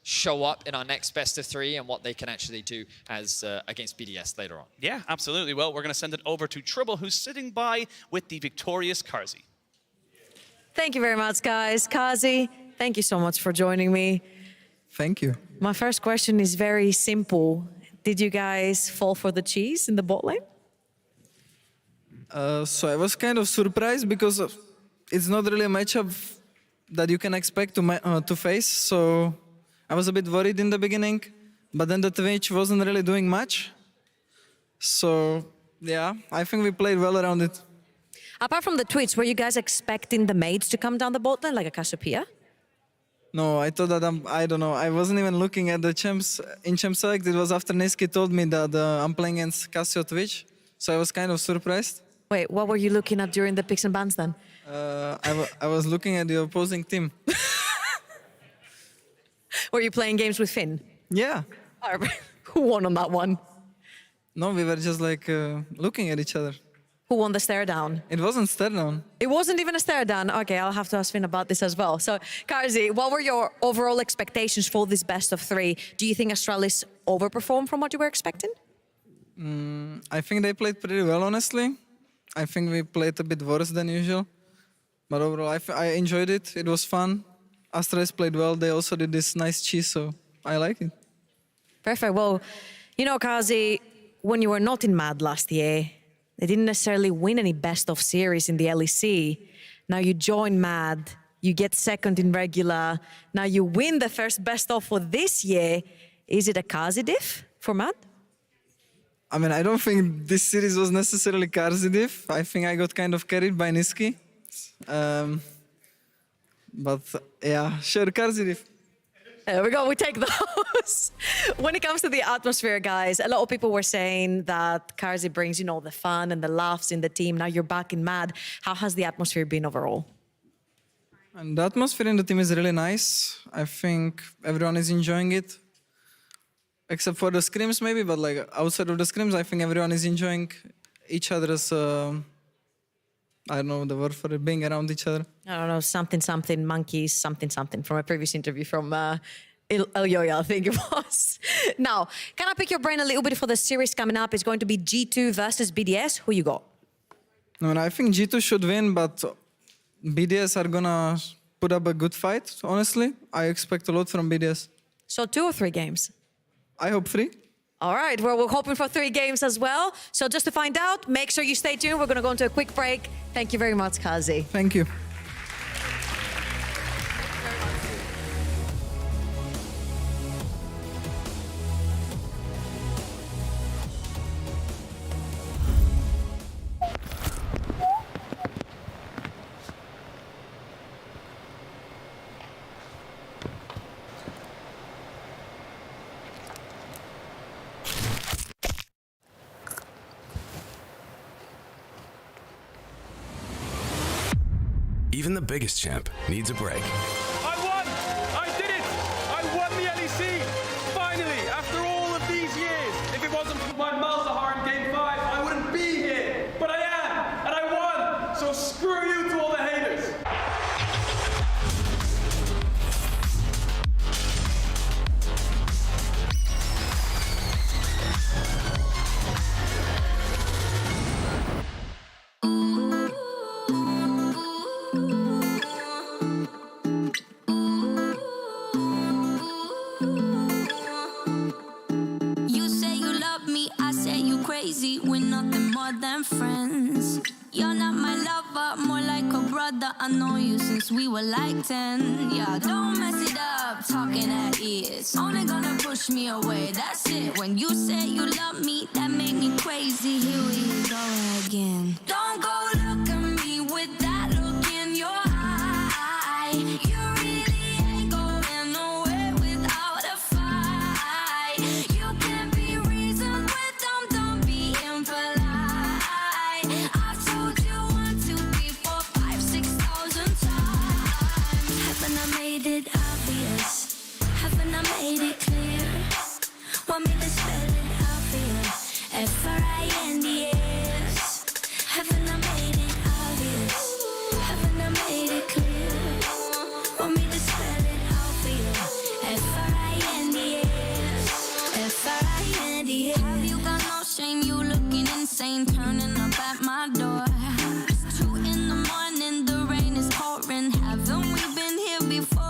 show up in our next best of 3 and what they can actually do as against BDS later on. Yeah, absolutely. Well, we're going to send it over to Tribble, who's sitting by with the victorious Carzzy. Thank you very much, guys. Carzzy, thank you so much for joining me. Thank you. My first question is very simple. Did you guys fall for the cheese in the bot lane? So I was kind of surprised because it's not really a matchup that you can expect to face. So I was a bit worried in the beginning, but then the Twitch wasn't really doing much. So yeah, I think we played well around it. Apart from the Twitch, were you guys expecting the mates to come down the bot lane like a Cassiopeia? No, I thought that I don't know. I wasn't even looking at the champs in champ select. It was after Niski told me that I'm playing against Cassio Twitch, so I was kind of surprised. Wait, what were you looking at during the picks and bans then? I was looking at the opposing team. Were you playing games with Finn? Yeah. Who won on that one? No, we were just like looking at each other. Who won the stare down? It wasn't stare down. It wasn't even a stare down. Okay, I'll have to ask Finn about this as well. So, Carzzy, what were your overall expectations for this best of 3? Do you think Astralis overperformed from what you were expecting? I think they played pretty well, honestly. I think we played a bit worse than usual. But overall, I enjoyed it. It was fun. Astralis played well. They also did this nice cheese, so I like it. Perfect. Well, you know, Carzzy, when you were not in Mad last year, they didn't necessarily win any best of series in the LEC. Now you join Mad, you get second in regular. Now you win the first best of for this year. Is it a Carzzy diff for Mad? I mean, I don't think this series was necessarily Carzzy diff. I think I got kind of carried by Niski. But yeah, sure, Carzzy diff. There we go, we take those. When it comes to the atmosphere, guys, a lot of people were saying that Carzzy brings, you know, the fun and the laughs in the team. Now you're back in Mad. How has the atmosphere been overall? And the atmosphere in the team is really nice. I think everyone is enjoying it. except for the scrims maybe, but like outside of the scrims, I think everyone is enjoying each other's, I don't know the word for it, being around each other. I don't know, something, monkeys, something from a previous interview from Elyoya, I think it was. Now, can I pick your brain a little bit for the series coming up? It's going to be G2 versus BDS. Who you got? I think G2 should win, but BDS are gonna put up a good fight, honestly. I expect a lot from BDS. So 2 or 3 games? I hope 3. All right, well, we're hoping for 3 games as well. So just to find out, make sure you stay tuned. We're going to go into a quick break. Thank you very much, Kazi. Thank you. Even the biggest champ needs a break. I won! I did it! I won the LEC! Finally, after all of these years! If it wasn't for my Malzahar in Game 5, I wouldn't be here! But I am! And I won! So screw you to all the haters! We're nothing more than friends. You're not my lover, more like a brother. I know you since we were like 10. Yeah, don't mess it up, talking at ears. Only gonna push me away, that's it. When you say you love me, that made me crazy. Here we go again. Don't go look at me with that look in your eye. You really ain't going nowhere without a fight. You can't be reasoned with them, don't be impolite. I've told you 1, 2, 3, 4, 5, 6,000 times. Haven't I made it obvious? Haven't I made it clear? Want me to spell it out for you? F-R-I-N-D-S. Haven't I made it obvious? Haven't I made it clear? Want me to spell it out for you? F-R-I-N-D-S. F-R-I-N-D-S. Have you got no shame? You looking insane, turning up at my door. It's 2 in the morning, the rain is pouring. Haven't we been here before?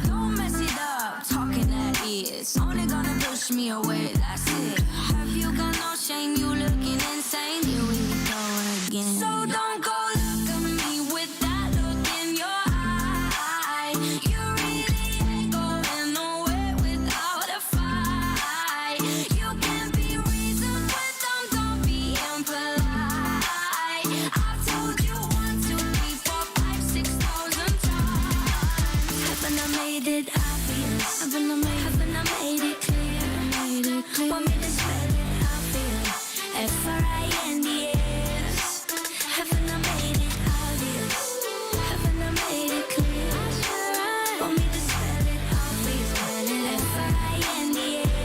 Don't mess it up, talking at ears. Only gonna push me away, that's it. Have you got no shame? You looking insane. Here we go again. So don't go look at me with that look in your eye. You really ain't going nowhere without a fight. You can't be reasoned with them, don't be impolite. I've told you 1, 2, 3, 4, 5, 6,000 times. Haven't I made it obvious? Haven't I made it clear? Want me to spell it out for you? F-R-I-N-D-S. Haven't I made it obvious? Haven't I made it clear? Want me to spell it out for you? F-R-I-N-D-S.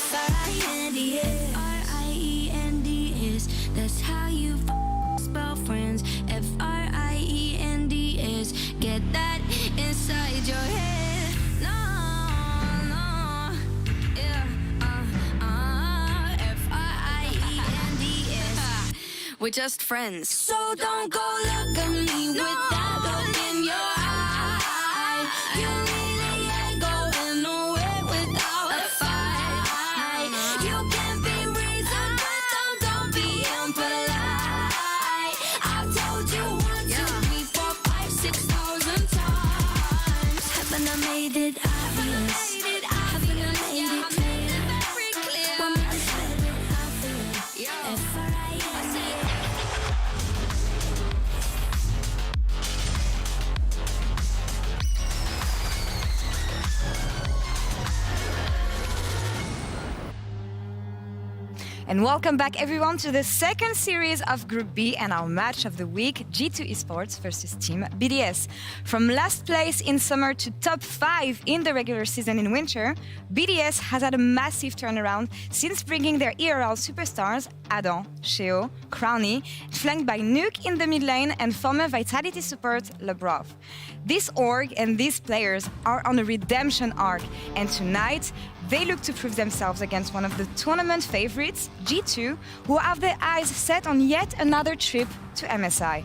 F-R-I-N-D-S. R-I-E-N-D-S. That's how you spell friends. F-R-I-E-N-D-S. Get that inside your head. No, no, yeah, F-R-I-E-N-D-S. We're just friends. So don't go look at me with that look in your eye. You really ain't going nowhere without a fight. You can't be reasoned with them, don't be impolite. I've told you 1, 2, 3, 4, 5, 6,000 times. Haven't I made it obvious? Haven't I made it clear? Want me to spell it out for you? F-R-I-N-D-S. And welcome back everyone to the second series of Group B and our match of the week, G2 Esports versus Team BDS. From last place in summer to top 5 in the regular season in winter, BDS has had a massive turnaround since bringing their ERL superstars, Adam, Sheo, Crowny, flanked by Nuke in the mid lane and former Vitality support, Lebrov. This org and these players are on a redemption arc, and tonight they look to prove themselves against one of the tournament favorites, G2, who have their eyes set on yet another trip to MSI.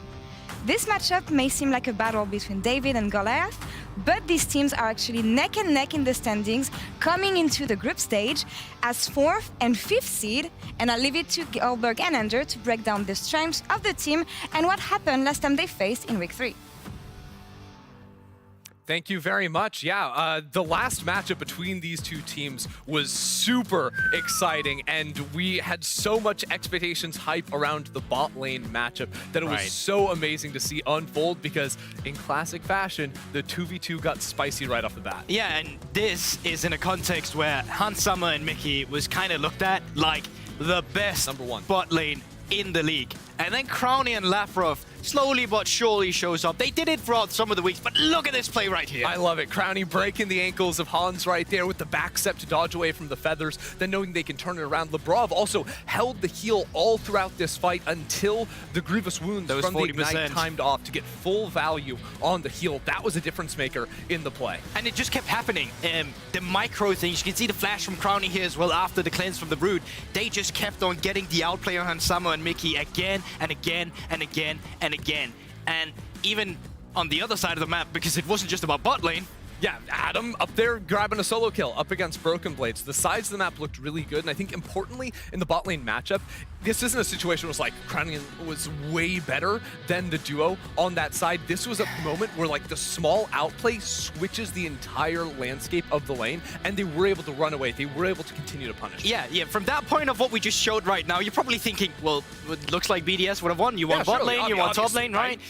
This matchup may seem like a battle between David and Goliath, but these teams are actually neck and neck in the standings coming into the group stage as 4th and 5th seed, and I'll leave it to Goldberg and Ender to break down the strengths of the team and what happened last time they faced in week 3. Thank you very much. Yeah, the last matchup between these two teams was super exciting, and we had so much expectations, hype around the bot lane matchup that it was so amazing to see unfold, because in classic fashion, the 2v2 got spicy right off the bat. Yeah, and this is in a context where Hans Summer and Mickey was kind of looked at like the best #1 bot lane in the league. And then Crowny and Lavrov slowly but surely shows up. They did it throughout some of the weeks, but look at this play right here. I love it. Crowny breaking the ankles of Hans right there with the back step to dodge away from the feathers, then knowing they can turn it around. Lebrov also held the heal all throughout this fight until the grievous wounds from the ignite timed off to get full value on the heal. That was a difference maker in the play. And it just kept happening. The micro things, you can see the flash from Crowny here as well after the cleanse from the Root. They just kept on getting the outplay on Hans Summer and Mickey again and again and again and again. And even on the other side of the map, because it wasn't just about bot lane. Yeah, Adam up there grabbing a solo kill up against Broken Blades. The sides of the map looked really good, and I think importantly in the bot lane matchup, this isn't a situation where it's like Crowny was way better than the duo on that side. This was a moment where like the small outplay switches the entire landscape of the lane, and they were able to run away. They were able to continue to punish. Yeah, from that point of what we just showed right now, you're probably thinking, well, it looks like BDS would have won. You want bot lane, you want top lane, right?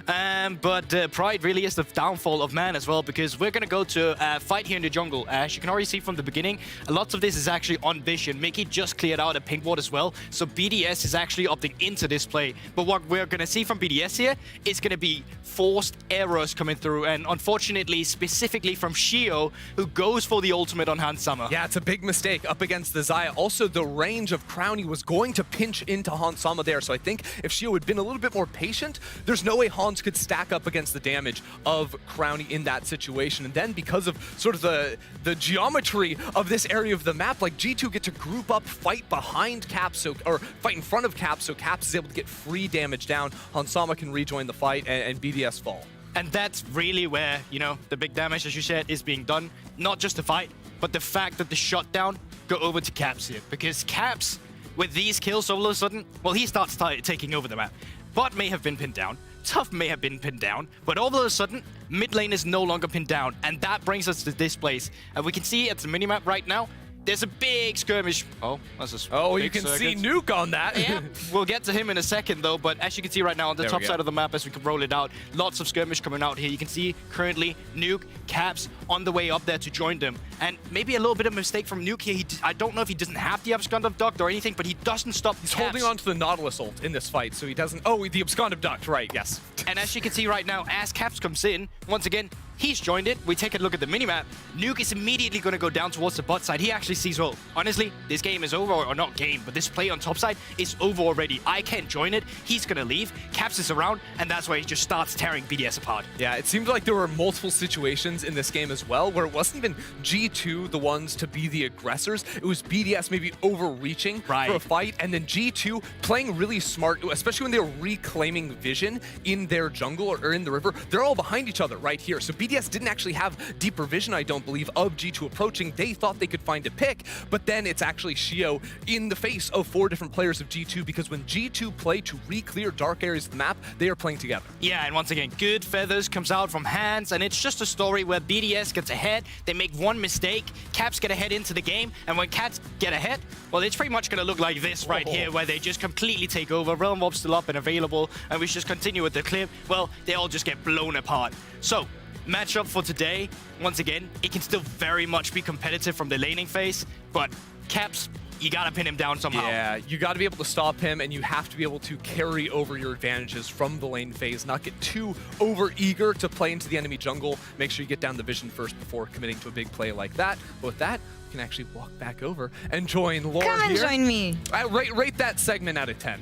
But Pride really is the downfall of man as well, because we're going to go to fight here in the jungle. As you can already see from the beginning, lots of this is actually on Vision. Mickey just cleared out a pink ward as well, so BDS is actually opting into this play. But what we're going to see from BDS here is going to be forced errors coming through, and unfortunately, specifically from Sheo, who goes for the ultimate on Hans Summer. Yeah, it's a big mistake up against the Xayah. Also, the range of Crowny was going to pinch into Hans Summer there, so I think if Sheo had been a little bit more patient, there's no way Hans could stack up against the damage of Crowny in that situation. And then because of sort of the geometry of this area of the map, like G2 get to group up, fight behind Caps, or fight in front of Caps, so Caps is able to get free damage down. Hansama can rejoin the fight, and BDS fall. And that's really where, you know, the big damage, as you said, is being done. Not just the fight, but the fact that the shutdown go over to Caps here. Because Caps, with these kills all of a sudden, well, he starts taking over the map. Bot may have been pinned down, Tough may have been pinned down, but all of a sudden, mid lane is no longer pinned down, and that brings us to this place. And we can see at the minimap right now, there's a big skirmish. Oh, that's a Oh, you can see Nuke on that. Yeah, we'll get to him in a second though, but as you can see right now on the top side of the map, as we can roll it out, lots of skirmish coming out here. You can see currently Nuke, Caps on the way up there to join them. And maybe a little bit of a mistake from Nuke here. I don't know if he doesn't have the Abscond Abduct or anything, but he doesn't stop He's Caps. holding on to the Nautilus ult in this fight, so he doesn't... Oh, the Abscond Abduct, right, yes. And as you can see right now, as Caps comes in, once again, he's joined it. We take a look at the minimap. Nuke is immediately going to go down towards the bot side. He actually sees, well, honestly, this game is over, or not game, but this play on top side is over already. I can't join it. He's going to leave. Caps is around, and that's why he just starts tearing BDS apart. Yeah, it seemed like there were multiple situations in this game as well where it wasn't even G2 the ones to be the aggressors. It was BDS maybe overreaching for a fight, and then G2 playing really smart, especially when they were reclaiming vision in their jungle or in the river. They're all behind each other right here. So BDS didn't actually have deeper vision, I don't believe, of G2 approaching. They thought they could find a pick, but then it's actually Sheo in the face of 4 different players of G2, because when G2 play to re-clear dark areas of the map, they are playing together. Yeah, and once again, good feathers comes out from Hands, and it's just a story where BDS gets ahead, they make one mistake, Caps get ahead into the game, and when Caps get ahead, well, it's pretty much going to look like this right here, where they just completely take over. Realm Warp's still up and available, and we just continue with the clip. Well, they all just get blown apart. So, matchup for today, once again, it can still very much be competitive from the laning phase, but Caps you gotta pin him down somehow. Yeah, you gotta be able to stop him, and you have to be able to carry over your advantages from the lane phase, not get too over-eager to play into the enemy jungle. Make sure you get down the vision first before committing to a big play like that. But with that, you can actually walk back over and join Lore Come and here. join me. Rate that segment out of 10.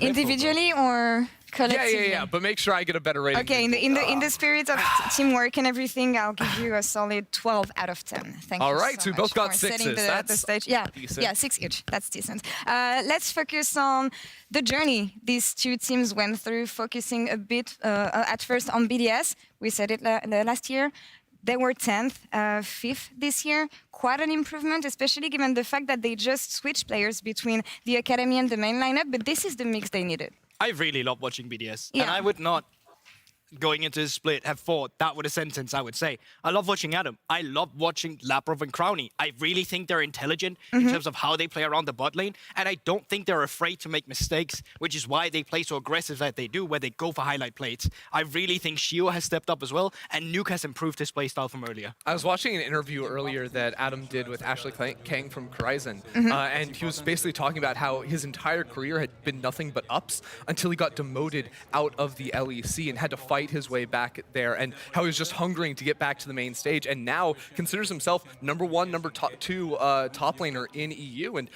Individually or collectively? Yeah, but make sure I get a better rating. Okay, in the spirit of teamwork and everything, I'll give you a solid 12 out of 10. Thank you. All right, so we both got for setting sixes. the That's stage. Yeah, decent. yeah, 6 each. That's decent. Let's focus on the journey these two teams went through, focusing a bit at first on BDS. We said it last year. They were 10th, 5th this year. Quite an improvement, especially given the fact that they just switched players between the academy and the main lineup, but this is the mix they needed. I really love watching BDS, Yeah. and I would not, going into the split, have thought that was a sentence I would say. I love watching Adam. I love watching Labrov and Crowny. I really think they're intelligent in terms of how they play around the bot lane, and I don't think they're afraid to make mistakes, which is why they play so aggressive that they do, where they go for highlight plates. I really think Shio has stepped up as well, and Nuke has improved his playstyle from earlier. I was watching an interview earlier that Adam did with Ashley Kang from Horizon, and he was basically talking about how his entire career had been nothing but ups until he got demoted out of the LEC and had to fight his way back there, and how he was just hungering to get back to the main stage, and now considers himself number 1, number 2 top laner in EU. And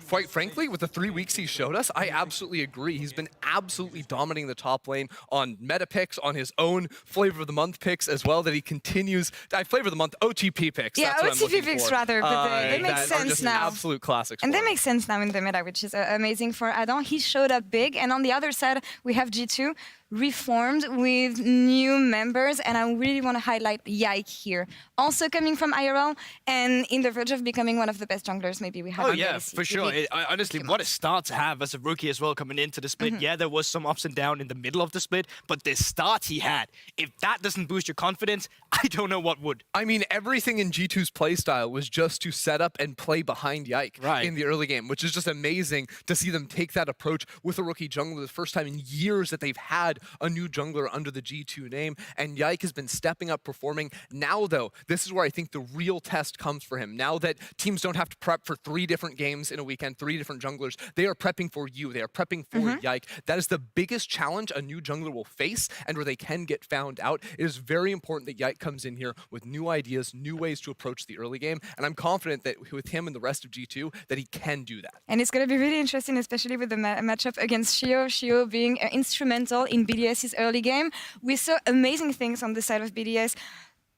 quite frankly, with the 3 weeks he showed us, I absolutely agree. He's been absolutely dominating the top lane on meta picks, on his own Flavor of the Month picks as well, that he continues. Flavor of the Month, OTP picks. Yeah, that's what I'm OTP looking picks for. rather, but they make that are sense just now. Absolute classics. And for they him. make sense now in the meta, which is amazing for Adam. He showed up big, and on the other side, we have G2 reformed with new members, and I really want to highlight Yike here. Also coming from IRL, and in the verge of becoming one of the best junglers maybe we have. Oh in the yeah, LEC. for sure. Honestly, what a start to have as a rookie as well coming into the split. Yeah, there was some ups and downs in the middle of the split, but the start he had, if that doesn't boost your confidence, I don't know what would. I mean, everything in G2's playstyle was just to set up and play behind Yike in the early game, which is just amazing to see them take that approach with a rookie jungler, the first time in years that they've had a new jungler under the G2 name, and Yike has been stepping up, performing. Now, though, this is where I think the real test comes for him. Now that teams don't have to prep for 3 different games in a weekend, 3 different junglers, they are prepping for you. They are prepping for Yike. That is the biggest challenge a new jungler will face, and where they can get found out. It is very important that Yike comes in here with new ideas, new ways to approach the early game, and I'm confident that with him and the rest of G2, that he can do that. And it's going to be really interesting, especially with the matchup against Shio. Shio being instrumental in BDS's early game. We saw amazing things on the side of BDS.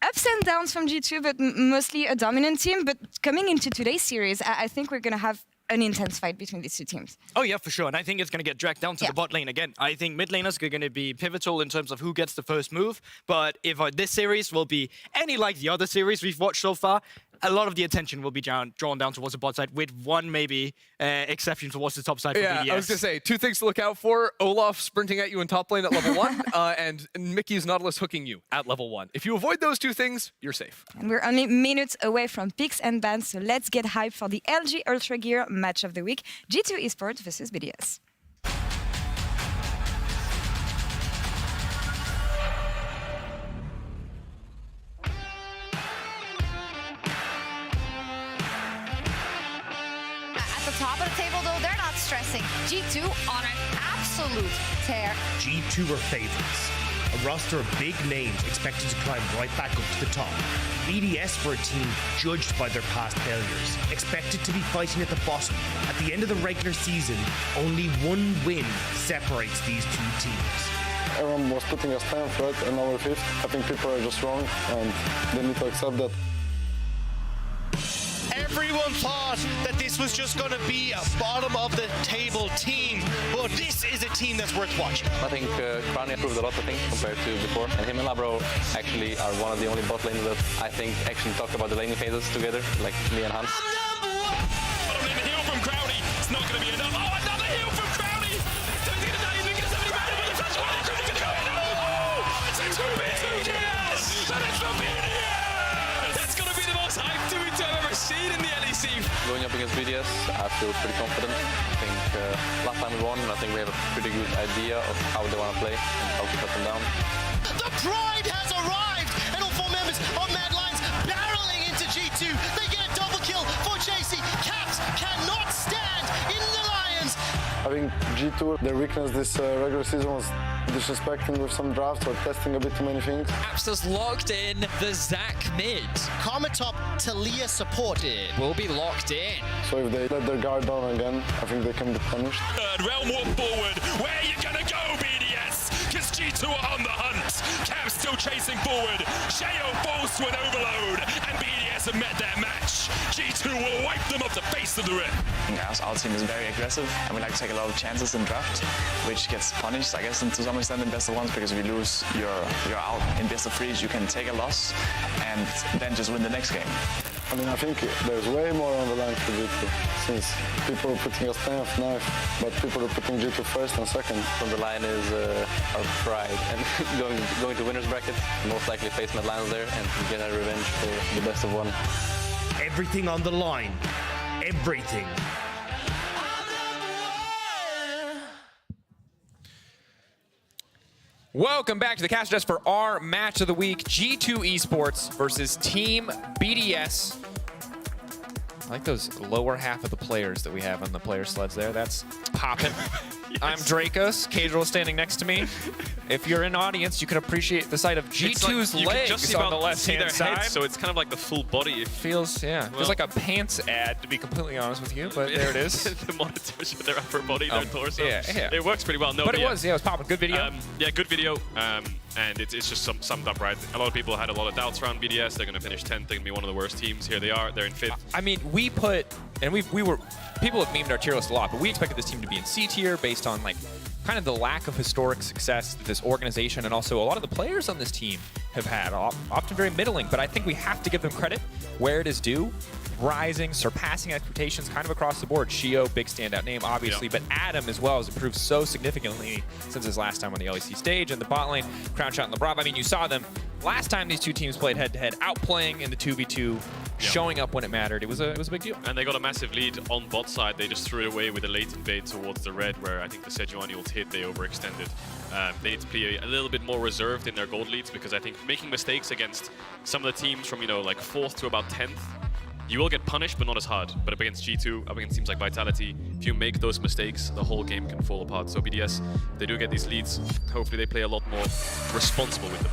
Ups and downs from G2, but mostly a dominant team. But coming into today's series, I think we're going to have an intense fight between these two teams. Oh yeah, for sure. And I think it's going to get dragged down to the bot lane again. I think mid laners are going to be pivotal in terms of who gets the first move. But if this series will be any like the other series we've watched so far, a lot of the attention will be drawn down towards the bot side, with one maybe exception towards the top side for BDS. I was going to say, 2 things to look out for. Olaf sprinting at you in top lane at level 1, and Mickey's Nautilus hooking you at level 1. If you avoid those 2 things, you're safe. And we're only minutes away from picks and bans, so let's get hyped for the LG Ultra Gear match of the week. G2 Esports versus BDS. At the top of the table, though, they're not stressing. G2 on an absolute tear. G2 are favorites. A roster of big names expected to climb right back up to the top. BDS were a team judged by their past failures, expected to be fighting at the bottom. At the end of the regular season, only 1 win separates these 2 teams. Everyone was putting us 10th, right, and now we're 5th. I think people are just wrong, and they need to accept that. Everyone thought that this was just going to be a bottom-of-the-table team, but this is a team that's worth watching. I think Crowny improved a lot of things compared to before, and him and Labro actually are one of the only bot lanes that I think actually talk about the laning phases together, like me and Hans. A heal from Crowny. It's not going to be enough. Oh, another heal from Crowny. It's a 2v2. Yes! And it's for BDS! That's going to be the most hyped 2v2 I've ever seen in the LEC. Going up against BDS, I feel pretty confident. I think last time we won, and I think we have a pretty good idea of how they want to play and how to cut them down. The Pride has arrived, and all 4 members of Mad Lions barreling into G2. They get a double kill for JC. G2, their weakness this regular season was disrespecting with some drafts or testing a bit too many things. Apsa's locked in the Zach mid. Karmatop Talia supported. Will be locked in. So if they let their guard down again, I think they can be punished. Third realm walk forward. Where are you gonna go, BDS? Because G2 are on the hunt. Cavs still chasing forward. Sheo falls to an overload, and BDS have met their match. G2 will wipe them off the face of the rim. Our team is very aggressive, and we like to take a lot of chances in draft, which gets punished, I guess, and to some extent in best of ones, because if you lose, you're out. In best of threes, you can take a loss and then just win the next game. I mean, I think there's way more on the line for G2, since people are putting us 10th, 9th, but people are putting G2 first and second. On the line is our pride, and going to winners bracket, most likely face Mad Lions there and get our revenge for the best of one. Everything on the line. Everything. Welcome back to the Cast Desk for our match of the week, G2 Esports versus Team BDS. I like those lower half of the players that we have on the player sleds there. That's popping. Yes. I'm Dracos. Casual standing next to me. If you're in audience, you can appreciate the sight of G2's like, legs just on the left-hand side. Heads, so it's kind of like the full body. It feels, yeah. Well, feels like a pants ad, to be completely honest with you, but there it is. The monitors with their upper body, their torso. Yeah. It works pretty well. No, but it was popping. Good video. Yeah, good video. And it's just summed up right. A lot of people had a lot of doubts around BDS. They're going to finish 10th. They're going to be one of the worst teams. Here they are. They're in 5th. I mean, we were, people have memed our tier list a lot, but we expected this team to be in C tier based on like kind of the lack of historic success that this organization and also a lot of the players on this team have had, often very middling. But I think we have to give them credit where it is due. Rising, surpassing expectations kind of across the board. Sheo, big standout name, obviously, but Adam as well has improved so significantly since his last time on the LEC stage. And the bot lane, Crown Shot and LeBron, I mean, you saw them last time these two teams played head-to-head, outplaying in the 2v2, showing up when it mattered. It was a big deal. And they got a massive lead on bot side. They just threw it away with a late invade towards the red, where I think the Sejuani ult hit, they overextended. They need to be a little bit more reserved in their gold leads, because I think making mistakes against some of the teams from, like 4th to about 10th, you will get punished, but not as hard. But up against G2, up against teams like Vitality, if you make those mistakes, the whole game can fall apart. So BDS, they do get these leads. Hopefully they play a lot more responsible with them.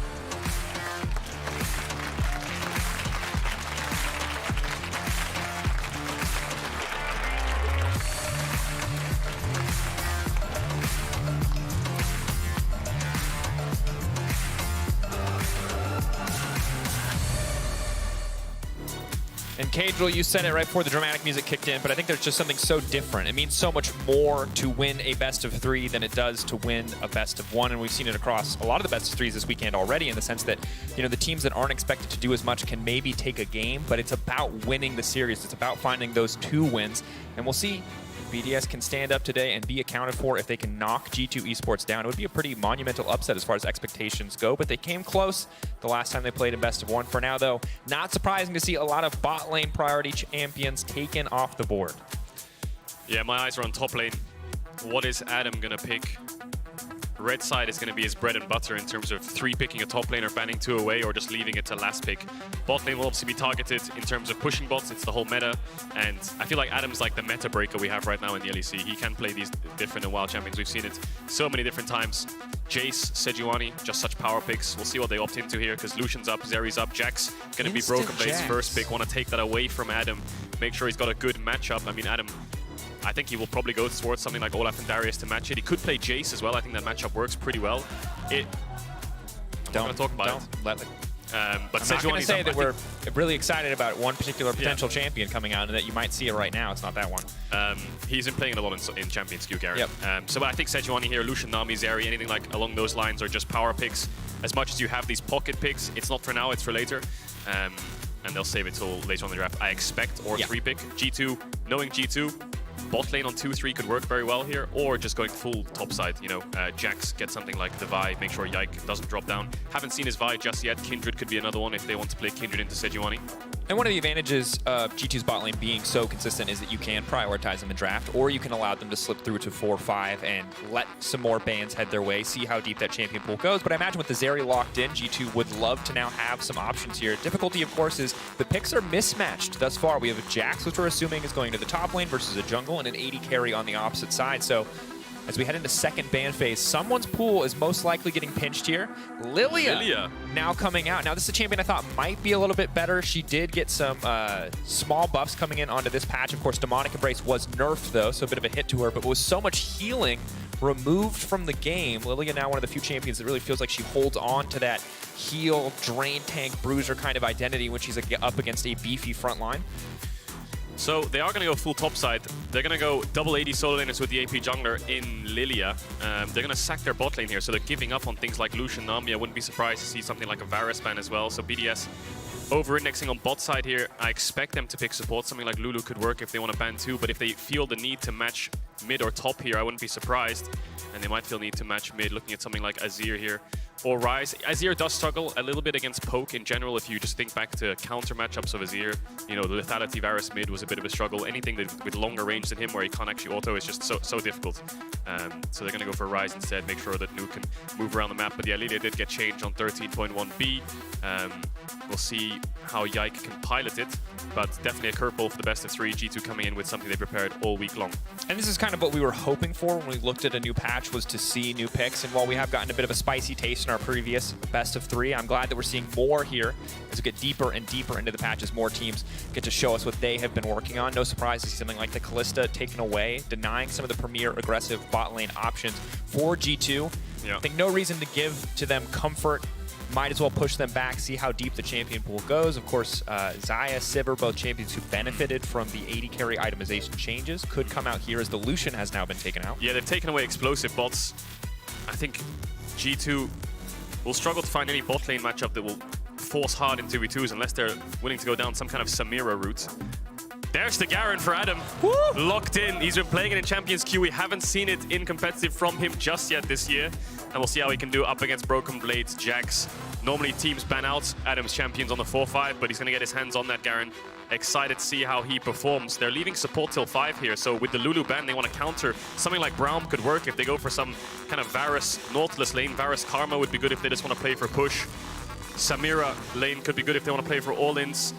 And Cadril, you said it right before the dramatic music kicked in, but I think there's just something so different. It means so much more to win a best of 3 than it does to win a best of 1, and we've seen it across a lot of the best of 3s this weekend already, in the sense that, the teams that aren't expected to do as much can maybe take a game, but it's about winning the series. It's about finding those 2 wins, and we'll see BDS can stand up today and be accounted for. If they can knock G2 Esports down, it would be a pretty monumental upset as far as expectations go, but they came close the last time they played in best of 1. For now, though, not surprising to see a lot of bot lane priority champions taken off the board. Yeah, my eyes are on top lane. What is Adam gonna pick? Red side is going to be his bread and butter in terms of 3-picking a top lane or banning 2 away or just leaving it to last pick. Bot lane will obviously be targeted in terms of pushing bots. It's the whole meta. And I feel like Adam's like the meta breaker we have right now in the LEC. He can play these different and wild champions. We've seen it so many different times. Jace, Sejuani, just such power picks. We'll see what they opt into here because Lucian's up, Zeri's up, Jack's going to be Broken Blade's first pick. Want to take that away from Adam. Make sure he's got a good matchup. I mean, Adam, I think he will probably go towards something like Olaf and Darius to match it. He could play Jace as well. I think that matchup works pretty well. I'm not going to talk about it. Let it. But I'm not going to say that we're really excited about one particular potential champion coming out and that you might see it right now. It's not that one. He's been playing a lot in Champions Queue, Gary. Yep. So I think Sejuani here, Lucian, Nami, Zeri, anything like along those lines are just power picks. As much as you have these pocket picks, it's not for now, it's for later. And they'll save it till later on in the draft, I expect, or 3-pick. G2, knowing G2, bot lane on 2-3 could work very well here, or just going full top side. Jax gets something like the Vi, make sure Yike doesn't drop down. Haven't seen his Vi just yet. Kindred could be another one if they want to play Kindred into Sejuani. And one of the advantages of G2's bot lane being so consistent is that you can prioritize in the draft, or you can allow them to slip through to 4-5 and let some more bans head their way, see how deep that champion pool goes. But I imagine with the Zeri locked in, G2 would love to now have some options here. Difficulty, of course, is the picks are mismatched thus far. We have a Jax, which we're assuming is going to the top lane versus a jungle, and an 80 carry on the opposite side. So as we head into second ban phase. Someone's pool is most likely getting pinched here. Lilia now coming out. Now, this is a champion I thought might be a little bit better. She did get some small buffs coming in onto this patch. Of course, Demonic Embrace was nerfed, though, so a bit of a hit to her, but with so much healing removed from the game, Lilia now one of the few champions that really feels like she holds on to that heal, drain, tank, bruiser kind of identity when she's up against a beefy front line. So they are going to go full topside. They're going to go double AD solo laners with the AP jungler in Lilia. They're going to sack their bot lane here, so they're giving up on things like Lucian, Nami. I wouldn't be surprised to see something like a Varus ban as well. So BDS over-indexing on bot side here. I expect them to pick support. Something like Lulu could work if they want to ban too, but if they feel the need to match mid or top here, I wouldn't be surprised. And they might feel need to match mid, looking at something like Azir here. Or Ryze. Azir does struggle a little bit against poke in general. If you just think back to counter matchups of Azir, you know, the lethality Varus mid was a bit of a struggle. Anything that, with longer range than him where he can't actually auto is just so difficult. So they're going to go for Ryze instead, make sure that Nuke can move around the map. But yeah, Lilia did get changed on 13.1b. We'll see how Yike can pilot it, but definitely a curveball for the best of 3. G2 coming in with something they prepared all week long. And this is kind of what we were hoping for when we looked at a new patch, was to see new picks. And while we have gotten a bit of a spicy taste in our previous best of 3, I'm glad that we're seeing more here as we get deeper and deeper into the patches. More teams get to show us what they have been working on. No surprise to see something like the Kalista taken away, denying some of the premier aggressive bot lane options for G2. I think no reason to give to them comfort. Might as well push them back, see how deep the champion pool goes. Of course, Xayah, Sivir, both champions who benefited from the AD carry itemization changes, could come out here as the Lucian has now been taken out. Yeah, they've taken away explosive bots. I think G2 will struggle to find any bot lane matchup that will force hard in 2v2s unless they're willing to go down some kind of Samira route. There's the Garen for Adam. Woo! Locked in. He's been playing it in Champions Queue. We haven't seen it in competitive from him just yet this year. And we'll see how he can do up against Broken Blades, Jax. Normally teams ban out Adam's champions on the 4-5, but he's going to get his hands on that Garen. Excited to see how he performs. They're leaving support till 5 here, so with the Lulu ban, they want to counter. Something like Braum could work if they go for some kind of Varus Nautilus lane. Varus Karma would be good if they just want to play for push. Samira lane could be good if they want to play for all-ins.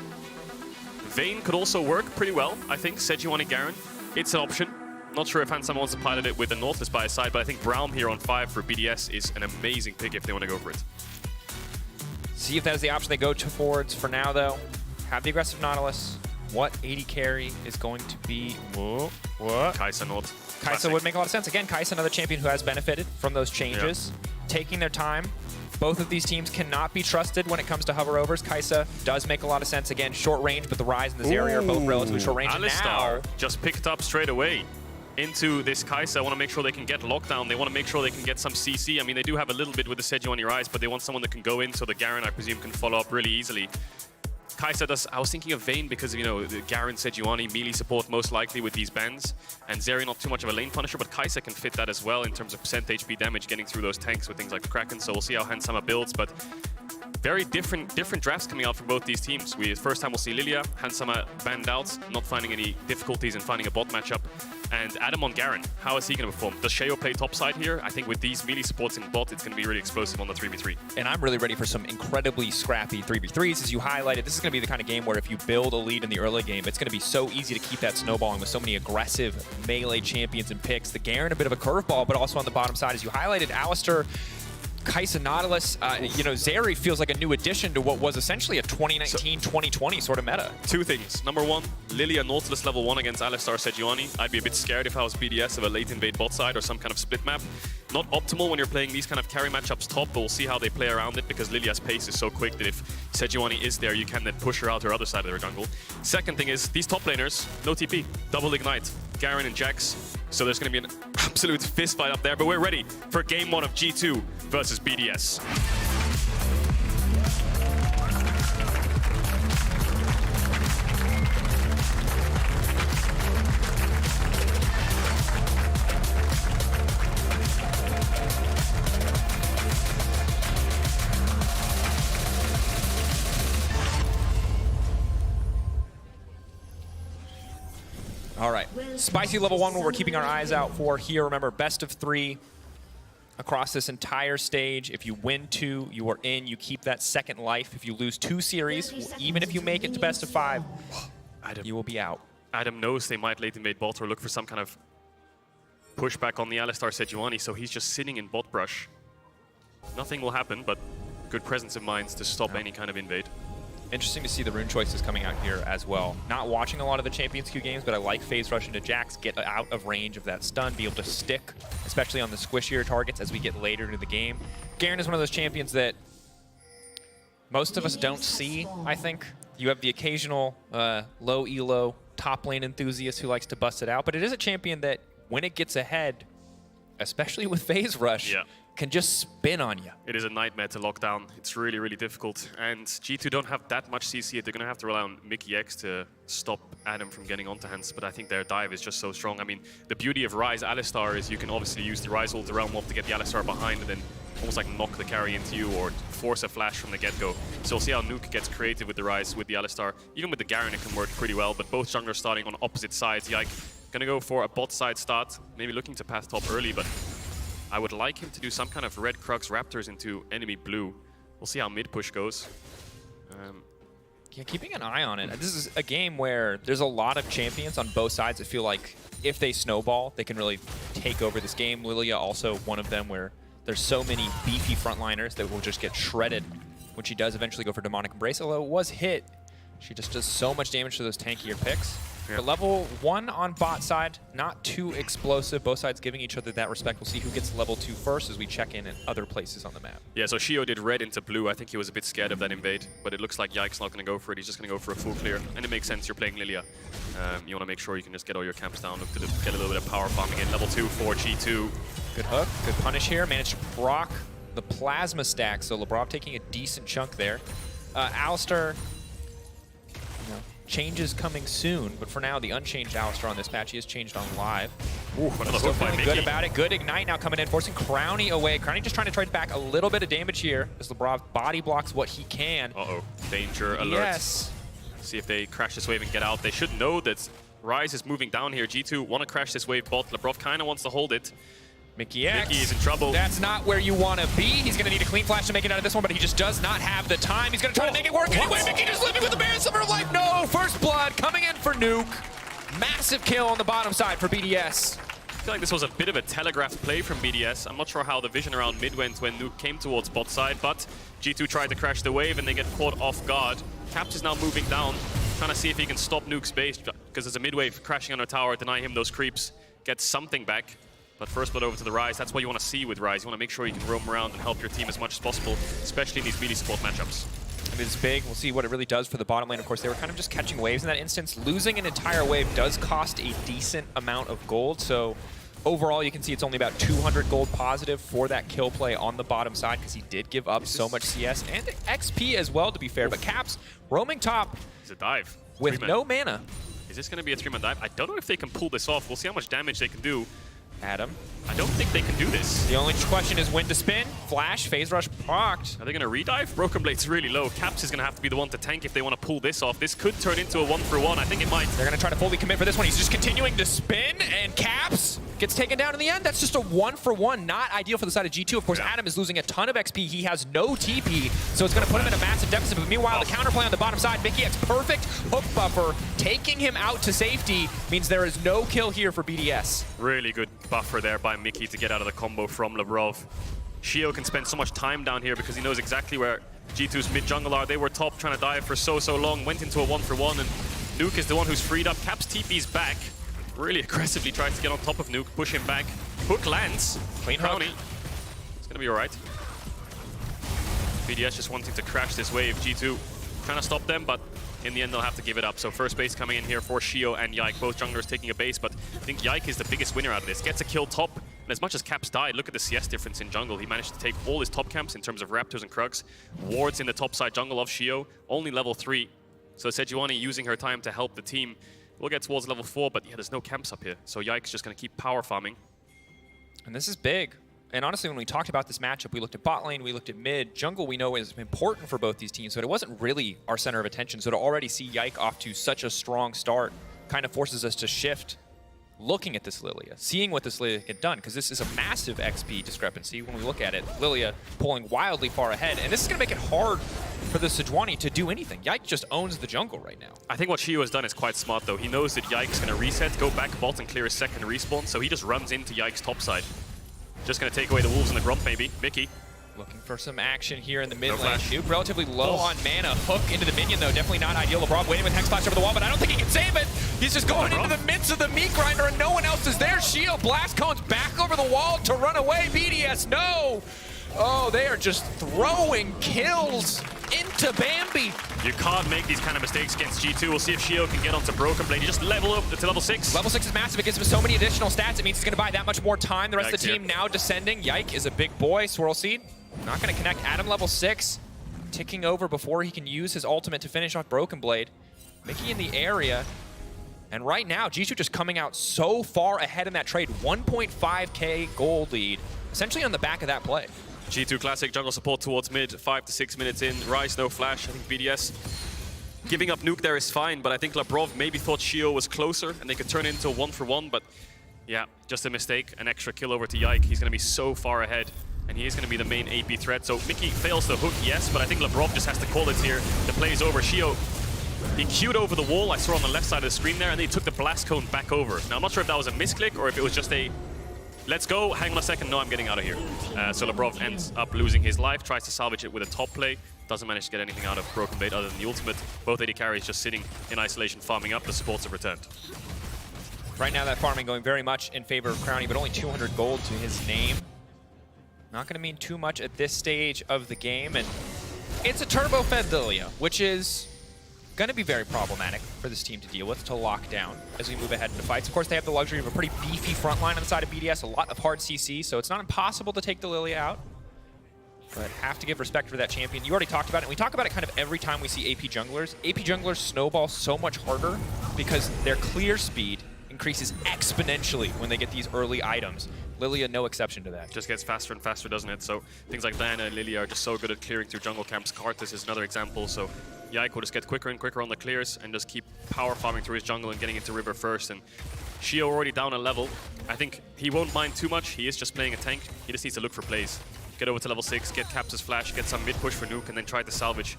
Vayne could also work pretty well, I think. Sejuani Garen, it's an option. Not sure if Hansama wants to pilot it with the Nautilus by his side, but I think Braum here on 5 for BDS is an amazing pick if they want to go for it. See if that is the option they go towards. For now, though, have the aggressive Nautilus. What AD carry is going to be? Whoa, what? Kai'Sa Naut. Kai'Sa would make a lot of sense. Again, Kai'Sa, another champion who has benefited from those changes. Taking their time. Both of these teams cannot be trusted when it comes to hover-overs. Kai'Sa does make a lot of sense. Again, short range, but the Ryze and the Zeri are both relatively short range. Alistar just picked up straight away into this Kai'Sa. I want to make sure they can get lockdown. They want to make sure they can get some CC. I mean, they do have a little bit with the Sejuani Ryze, but they want someone that can go in so the Garen, I presume, can follow up really easily. Kai'Sa does. I was thinking of Vayne because, you know, the Garen, Sejuani, melee support most likely with these bans. And Zeri not too much of a lane punisher, but Kai'Sa can fit that as well in terms of % HP damage getting through those tanks with things like the Kraken. So we'll see how Hansama builds, but very different drafts coming out from both these teams. First time we'll see Lilia, Hansama banned out, not finding any difficulties in finding a bot matchup. And Adam on Garen, how is he going to perform? Does Sheo play topside here? I think with these melee supports in bot, it's going to be really explosive on the 3v3. And I'm really ready for some incredibly scrappy 3v3s. As you highlighted, this is going to be the kind of game where if you build a lead in the early game, it's going to be so easy to keep that snowballing with so many aggressive melee champions and picks. The Garen, a bit of a curveball, but also on the bottom side, as you highlighted, Alistar, Kai'Sa Nautilus, you know, Zeri feels like a new addition to what was essentially a 2019-2020 sort of meta. Two things. Number one, Lilia Nautilus level 1 against Alistar Sejuani. I'd be a bit scared if I was BDS of a late invade bot side or some kind of split map. Not optimal when you're playing these kind of carry matchups top, but we'll see how they play around it because Lilia's pace is so quick that if Sejuani is there, you can then push her out her other side of their jungle. Second thing is, these top laners, no TP, double ignite, Garen and Jax. So there's going to be an absolute fist fight up there, but we're ready for game 1 of G2 versus BDS. All right, spicy level 1, what we're keeping our eyes out for here. Remember, best of 3 across this entire stage. If you win 2, you are in. You keep that second life. If you lose 2 series, even if you make it to best of 5, you will be out. Adam knows they might late invade bot or look for some kind of pushback on the Alistar Sejuani, so he's just sitting in bot brush. Nothing will happen, but good presence of minds to stop any kind of invade. Interesting to see the rune choices coming out here as well. Not watching a lot of the Champions Queue games, but I like phase rush into Jax, get out of range of that stun, be able to stick, especially on the squishier targets as we get later into the game. Garen is one of those champions that most of us don't see, I think. You have the occasional low elo top lane enthusiast who likes to bust it out, but it is a champion that when it gets ahead, especially with phase rush, can just spin on you. It is a nightmare to lock down. It's really, really difficult. And G2 don't have that much CC. They're going to have to rely on Mickey X to stop Adam from getting onto hands, but I think their dive is just so strong. I mean, the beauty of Ryze Alistar is you can obviously use the Ryze ult, the Realm Warp to get the Alistar behind and then almost like knock the carry into you or force a flash from the get-go. So we'll see how Nuke gets creative with the Ryze, with the Alistar. Even with the Garen it can work pretty well, but both junglers starting on opposite sides. Yike gonna go for a bot side start, maybe looking to path top early, but I would like him to do some kind of red Crux Raptors into enemy blue. We'll see how mid push goes. Yeah, keeping an eye on it. This is a game where there's a lot of champions on both sides that feel like if they snowball, they can really take over this game. Lilia also one of them where there's so many beefy frontliners that will just get shredded when she does eventually go for Demonic Embrace. Although it was hit, she just does so much damage to those tankier picks. But level 1 on bot side, not too explosive. Both sides giving each other that respect. We'll see who gets level 2 first as we check in at other places on the map. Yeah, so Shio did red into blue. I think he was a bit scared of that invade, but it looks like Yike's not going to go for it. He's just going to go for a full clear. And it makes sense. You're playing Lilia. You want to make sure you can just get all your camps down. Look to get a little bit of power farming in. Level 2 for G2. Good hook, good punish here. Managed to proc the plasma stack, so Labrov taking a decent chunk there. Alistar, changes coming soon, but for now, the unchanged Alistar on this patch, he is changed on live. Ooh, Still feeling good about it. Good Ignite now coming in, forcing Crowny away. Crowny just trying to trade back a little bit of damage here as Labrov body blocks what he can. Uh-oh, danger alert. Yes. See if they crash this wave and get out. They should know that Ryze is moving down here. G2 want to crash this wave bot. Labrov kind of wants to hold it. Mickey X. Mickey is in trouble. That's not where you want to be. He's going to need a clean flash to make it out of this one, but he just does not have the time. He's going to try to make it work anyway. Mickey just living with the Baron Sliver of life. No, first blood coming in for Nuke. Massive kill on the bottom side for BDS. I feel like this was a bit of a telegraphed play from BDS. I'm not sure how the vision around mid went when Nuke came towards bot side, but G2 tried to crash the wave and they get caught off guard. Caps is now moving down, trying to see if he can stop Nuke's base, because there's a mid wave crashing on a tower, deny him those creeps, get something back. But first blood over to the Ryze. That's what you want to see with Ryze. You want to make sure you can roam around and help your team as much as possible, especially in these melee support matchups. It is big. We'll see what it really does for the bottom lane. Of course, they were kind of just catching waves in that instance. Losing an entire wave does cost a decent amount of gold. So overall, you can see it's only about 200 gold positive for that kill play on the bottom side because he did give up so much CS and XP as well, to be fair. But Caps roaming top. It's a dive. With no mana. Is this going to be a 3-man dive? I don't know if they can pull this off. We'll see how much damage they can do. Adam. I don't think they can do this. The only question is when to spin. Flash, phase rush procced. Are they going to redive? Broken Blade's really low. Caps is going to have to be the one to tank if they want to pull this off. This could turn into a 1-for-1. I think it might. They're going to try to fully commit for this one. He's just continuing to spin, and Caps gets taken down in the end. That's just a 1-for-1. Not ideal for the side of G2. Of course, Adam is losing a ton of XP. He has no TP, so it's going to put him in a massive deficit. But meanwhile, the counterplay on the bottom side, Mickey X perfect hook buffer, taking him out to safety, means there is no kill here for BDS. Really good buffer there by Mickey to get out of the combo from Labrov. Shio can spend so much time down here because he knows exactly where G2's mid jungle are. They were top trying to dive for so long, went into a 1-for-1, and Nuke is the one who's freed up. Caps TP's back. Really aggressively tries to get on top of Nuke, push him back. Hook lands. Clean hook. It's gonna be alright. BDS just wanting to crash this wave. G2 trying to stop them, but in the end they'll have to give it up. So first base coming in here for Shio and Yike. Both junglers taking a base, but I think Yike is the biggest winner out of this. Gets a kill top, and as much as Caps died, look at the CS difference in jungle. He managed to take all his top camps in terms of Raptors and Krugs. Wards in the top side jungle of Shio, only level 3. So Sejuani using her time to help the team. We'll get towards level 4, but yeah, there's no camps up here. So Yike's just going to keep power farming. And this is big. And honestly, when we talked about this matchup, we looked at bot lane, we looked at mid. Jungle we know is important for both these teams, but it wasn't really our center of attention. So to already see Yike off to such a strong start kind of forces us to shift looking at this Lilia, seeing what this Lilia had done, because this is a massive XP discrepancy when we look at it. Lilia pulling wildly far ahead, and this is going to make it hard for the Sejuani to do anything. Yike just owns the jungle right now. I think what Shio has done is quite smart, though. He knows that Yike's going to reset, go back bot, and clear his second respawn, so he just runs into Yike's top side. Just going to take away the wolves and the grump, maybe. Mickey. Looking for some action here in the mid No lane. flash. Nuke relatively low on mana. Hook into the minion, though. Definitely not ideal. LeBron waiting with Hex Blast over the wall, but I don't think he can save it. He's just going into the midst of the meat grinder, and no one else is there. Shio blast cones back over the wall to run away. BDS, no! Oh, they are just throwing kills into Bambi. You can't make these kind of mistakes against G2. We'll see if Shio can get onto Broken Blade. You just level up to level 6. Level 6 is massive. It gives him so many additional stats. It means he's going to buy that much more time. The rest of the Yike team now descending. Yike is a big boy. Swirl Seed not going to connect. Adam level 6 ticking over before he can use his ultimate to finish off Broken Blade. Mickey in the area. And right now, G2 just coming out so far ahead in that trade. 1.5k gold lead, essentially on the back of that play. G2 classic jungle support towards mid, 5 to 6 minutes in. Ryze, no flash. I think BDS giving up nuke there is fine, but I think Labrov maybe thought Shio was closer and they could turn it into a 1-for-1, but yeah, just a mistake. An extra kill over to Yike. He's going to be so far ahead, and he is going to be the main AP threat. So Mickey fails the hook, yes, but I think Labrov just has to call it here. The play is over. Shio, he queued over the wall. I saw on the left side of the screen there, and then he took the blast cone back over. Now, I'm not sure if that was a misclick or if it was just a let's go, hang on a second, no, I'm getting out of here. So Labrov ends up losing his life, tries to salvage it with a top play, doesn't manage to get anything out of Broken Blade other than the ultimate. Both AD carries just sitting in isolation, farming up. The supports have returned. Right now, that farming going very much in favor of Crownie, but only 200 gold to his name. Not going to mean too much at this stage of the game, and it's a turbo-fed Lilia, which is going to be very problematic for this team to deal with, to lock down as we move ahead into fights. Of course, they have the luxury of a pretty beefy front line on the side of BDS, a lot of hard CC, so it's not impossible to take the Lilia out, but have to give respect for that champion. You already talked about it, and we talk about it kind of every time we see AP junglers. AP junglers snowball so much harder because their clear speed increases exponentially when they get these early items. Lilia, no exception to that. Just gets faster and faster, doesn't it? So things like Diana and Lilia are just so good at clearing through jungle camps. Karthus is another example, so Yike will just get quicker and quicker on the clears and just keep power farming through his jungle and getting into river first. And Shio already down a level. I think he won't mind too much. He is just playing a tank. He just needs to look for plays. Get over to level 6, get Caps' flash, get some mid-push for Nuke, and then try to salvage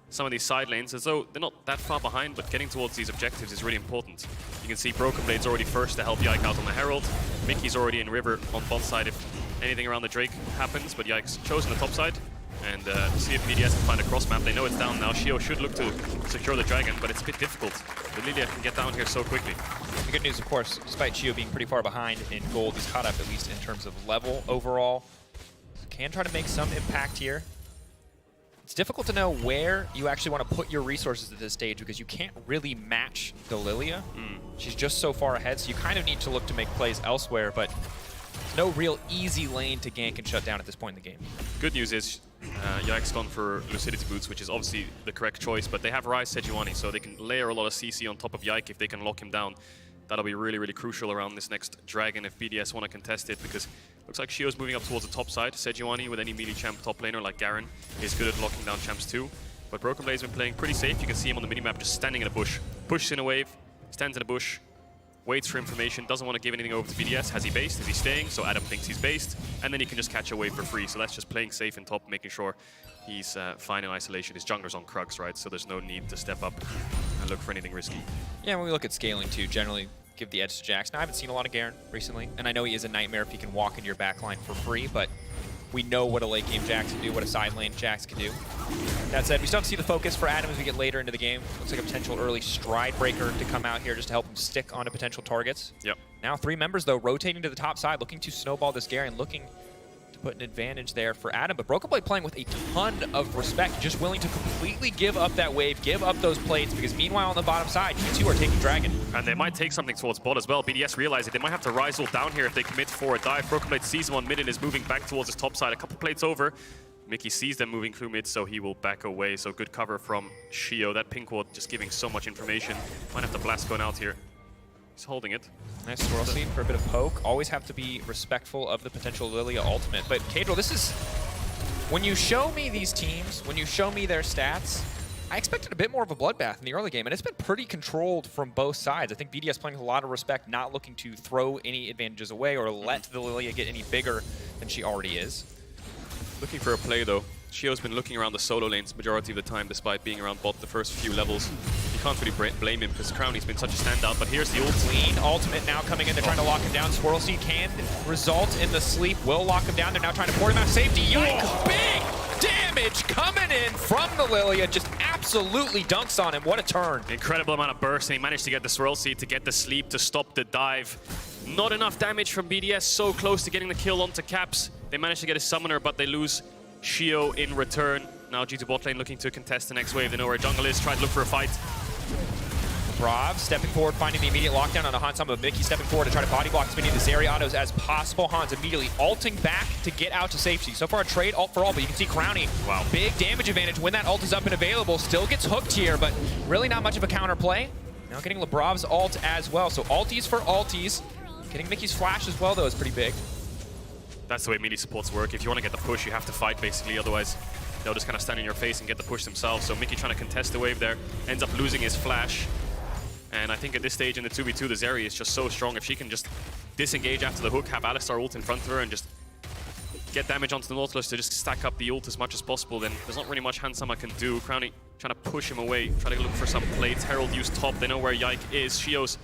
some of these side lanes, as though they're not that far behind, but getting towards these objectives is really important. You can see Broken Blade's already first to help Yike out on the Herald. Mickey's already in river on bot side if anything around the Drake happens, but Yike's chosen the top side. And see if BDS can find a cross map. They know it's down now. Shio should look to secure the dragon, but it's a bit difficult. But Lilia can get down here so quickly. The good news, of course, despite Shio being pretty far behind in gold, he's caught up at least in terms of level overall. Can try to make some impact here. It's difficult to know where you actually want to put your resources at this stage because you can't really match the Lilia. She's just so far ahead, so you kind of need to look to make plays elsewhere, but no real easy lane to gank and shut down at this point in the game. Good news is Yike's gone for Lucidity Boots, which is obviously the correct choice, but they have Ryze Sejuani, so they can layer a lot of CC on top of Yike if they can lock him down. That'll be really, really crucial around this next dragon if BDS want to contest it, because looks like Shio's moving up towards the top side. Sejuani with any melee champ top laner like Garen is good at locking down champs too. But Broken Blade's been playing pretty safe. You can see him on the minimap just standing in a bush. Pushes in a wave, stands in a bush, waits for information, doesn't want to give anything over to BDS. Has he based? Is he staying? So Adam thinks he's based, and then he can just catch a wave for free. So that's just playing safe in top, making sure he's fine in isolation. His jungler's on Krugs, right? So there's no need to step up and look for anything risky. Yeah, when we look at scaling too, generally give the edge to Jax. Now, I haven't seen a lot of Garen recently, and I know he is a nightmare if he can walk into your backline for free, but we know what a late game Jax can do, what a side lane Jax can do. That said, we still have to see the focus for Adam as we get later into the game. Looks like a potential early stride breaker to come out here just to help him stick onto potential targets. Yep. Now 3 members, though, rotating to the top side, looking to snowball this Garen, looking to put an advantage there for Adam. But Broken Blade playing with a ton of respect, just willing to completely give up that wave, give up those plates, because meanwhile on the bottom side, G2 are taking Dragon. And they might take something towards bot as well. BDS realize it. They might have to rise all down here if they commit for a dive. Broken Blade sees him on mid and is moving back towards his top side. A couple plates over. Mickey sees them moving through mid, so he will back away. So good cover from Shio. That pink ward just giving so much information. Might have to blast going out here. He's holding it. Nice swirl seed for a bit of poke. Always have to be respectful of the potential Lilia ultimate. But Kadril, this is... when you show me these teams, when you show me their stats, I expected a bit more of a bloodbath in the early game, and it's been pretty controlled from both sides. I think BDS playing with a lot of respect, not looking to throw any advantages away or let the Lilia get any bigger than she already is. Looking for a play, though. Shio's been looking around the solo lanes majority of the time, despite being around bot the first few levels. You can't really blame him because Crowny's been such a standout, but here's the ult. Clean ultimate now coming in. They're trying to lock him down. Swirl Seed can result in the sleep. Will lock him down. They're now trying to pour him out of safety. Yikes! Big damage coming in from the Lilia. Just absolutely dunks on him. What a turn. Incredible amount of burst, and he managed to get the Swirl Seed to get the sleep to stop the dive. Not enough damage from BDS, so close to getting the kill onto Caps. They managed to get a summoner, but they lose Shio in return. Now G2 bot lane looking to contest the next wave. They know where jungle is, try to look for a fight. Brav stepping forward, finding the immediate lockdown on a Hans, but Mickey stepping forward to try to body block as many of this area autos as possible. Hans immediately ulting back to get out to safety. So far a trade ult for all, but you can see Crowny, wow, big damage advantage when that ult is up and available. Still gets hooked here, but really not much of a counter play. Now getting Lebrov's ult as well. So alties for alties. Getting Mickey's flash as well, though, is pretty big. That's the way melee supports work. If you want to get the push, you have to fight, basically. Otherwise, they'll just kind of stand in your face and get the push themselves. So Mickey trying to contest the wave there, ends up losing his flash. And I think at this stage in the 2v2, the Zeri is just so strong. If she can just disengage after the hook, have Alistar ult in front of her, and just get damage onto the Nautilus to just stack up the ult as much as possible, then there's not really much Hansama can do. Crowny trying to push him away, try to look for some plates. Herald used top, they know where Yike is. Shio's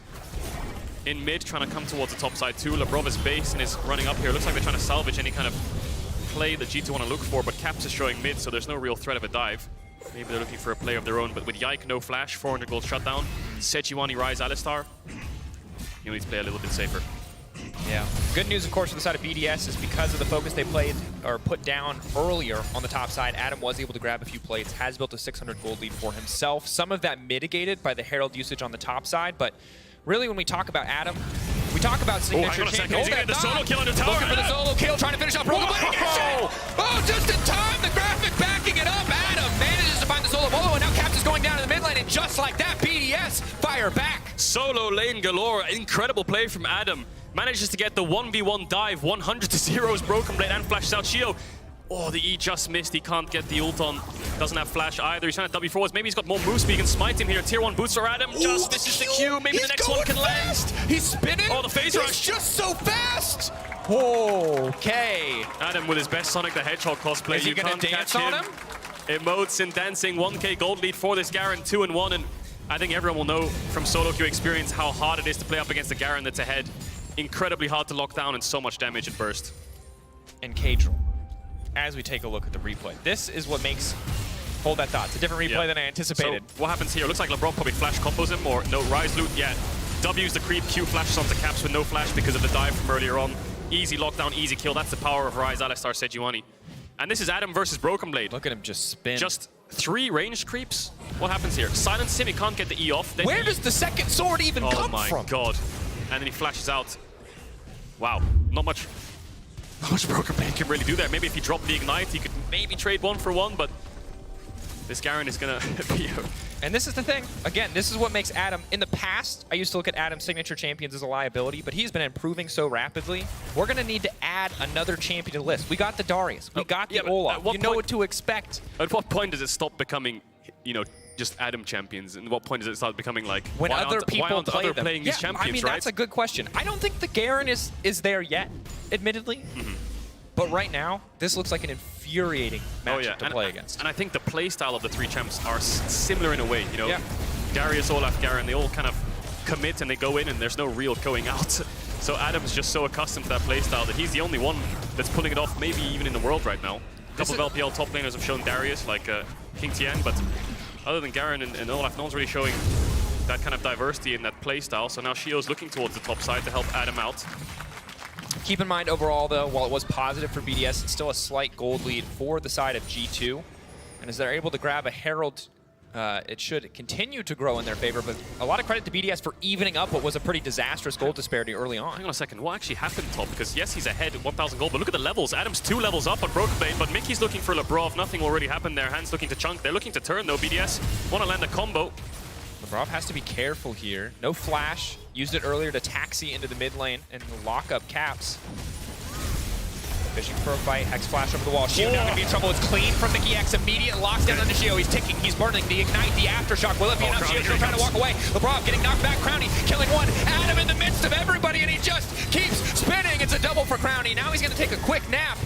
in mid, trying to come towards the top side too. Labrov is base and is running up here. Looks like they're trying to salvage any kind of play that G2 want to look for, but Caps is showing mid, so there's no real threat of a dive. Maybe they're looking for a play of their own, but with Yike, no flash, 400 gold shutdown. Sejuani, Rise, Alistar. You need to play a little bit safer. Yeah. Good news, of course, for the side of BDS is because of the focus they played or put down earlier on the top side, Adam was able to grab a few plates, has built a 600 gold lead for himself. Some of that mitigated by the Herald usage on the top side, but really when we talk about Adam, we talk about signature champions. He's the solo kill on the tower. Looking for the solo kill, trying to finish off Broken Blade. Oh, just in time, the graphic backing it up. Adam manages to find the solo bolo, and now Caps is going down in the mid lane, and just like that, BDS fire back. Solo lane galore, incredible play from Adam. Manages to get the 1v1 dive, 100 to 0's Broken Blade and flashes out Shio. Oh, the E just missed. He can't get the ult on. Doesn't have flash either. He's trying to W forwards. Maybe he's got more moves, but he can smite him here. Tier 1 boots for Adam. Just misses the Q. Maybe the next one can land. He's spinning. Oh, the phase rush. He's just so fast. Okay. Adam with his best Sonic the Hedgehog cosplay. Is he going to dance on him? Emotes and dancing. 1k gold lead for this Garen, 2-1. And I think everyone will know from solo queue experience how hard it is to play up against the Garen that's ahead. Incredibly hard to lock down and so much damage and burst. And Cadril, as we take a look at the replay, this is what makes hold that thought. It's a different replay than I anticipated. So what happens here? Looks like LeBron probably flash combos him, or no, Rise loot, yeah. W's the creep, Q flashes onto Caps with no flash because of the dive from earlier on. Easy lockdown, easy kill. That's the power of Rise, Alistar, Sejuani. And this is Adam versus Broken Blade. Look at him just spin. Just 3 ranged creeps. What happens here? Silence him, he can't get the E off. Then where does the second sword even come from? Oh my god. And then he flashes out. Wow, not much Broken Blade can really do there. Maybe if he dropped the Ignite, he could maybe trade 1 for 1, but this Garen is gonna be a... And this is the thing. Again, this is what makes Adam... In the past, I used to look at Adam's signature champions as a liability, but he's been improving so rapidly. We're gonna need to add another champion to the list. We got the Darius. We got the Olaf. You know what to expect. At what point does it stop becoming, you know, just Adam champions? And what point does it start becoming like, when other people play them? Playing these champions, I mean, right? That's a good question. I don't think the Garen is there yet, admittedly. But right now, this looks like an infuriating matchup to play against. And I think the playstyle of the 3 champs are similar in a way, you know? Darius, Olaf, Garen, they all kind of commit and they go in and there's no real going out. So Adam's just so accustomed to that playstyle that he's the only one that's pulling it off, maybe even in the world right now. A couple of LPL top laners have shown Darius, like King Tien, but other than Garen and Olaf, no one's really showing that kind of diversity in that playstyle. So now Shio's looking towards the top side to help Adam out. Keep in mind overall, though, while it was positive for BDS, it's still a slight gold lead for the side of G2. And as they're able to grab a Herald, it should continue to grow in their favor. But a lot of credit to BDS for evening up what was a pretty disastrous gold disparity early on. Hang on a second, what actually happened top? Because yes, he's ahead 1,000 gold, but look at the levels. Adam's 2 levels up on Broken Blade, but Mickey's looking for Labrov. Nothing already happened there. Hands looking to chunk. They're looking to turn though. BDS want to land a combo. Labrov has to be careful here. No flash. Used it earlier to taxi into the mid lane and lock up Caps. Fishing for a fight. Hex flash over the wall. Shio now going to be in trouble. It's clean from Mickey X. Immediate lockdown on Shio. He's ticking. He's burning. The Ignite, the Aftershock. Will it be enough? Shio's still trying to walk away. Labrov getting knocked back. Crowny killing 1. Adam in the midst of everybody, and he just keeps spinning. It's a double for Crowny. Now he's going to take a quick nap.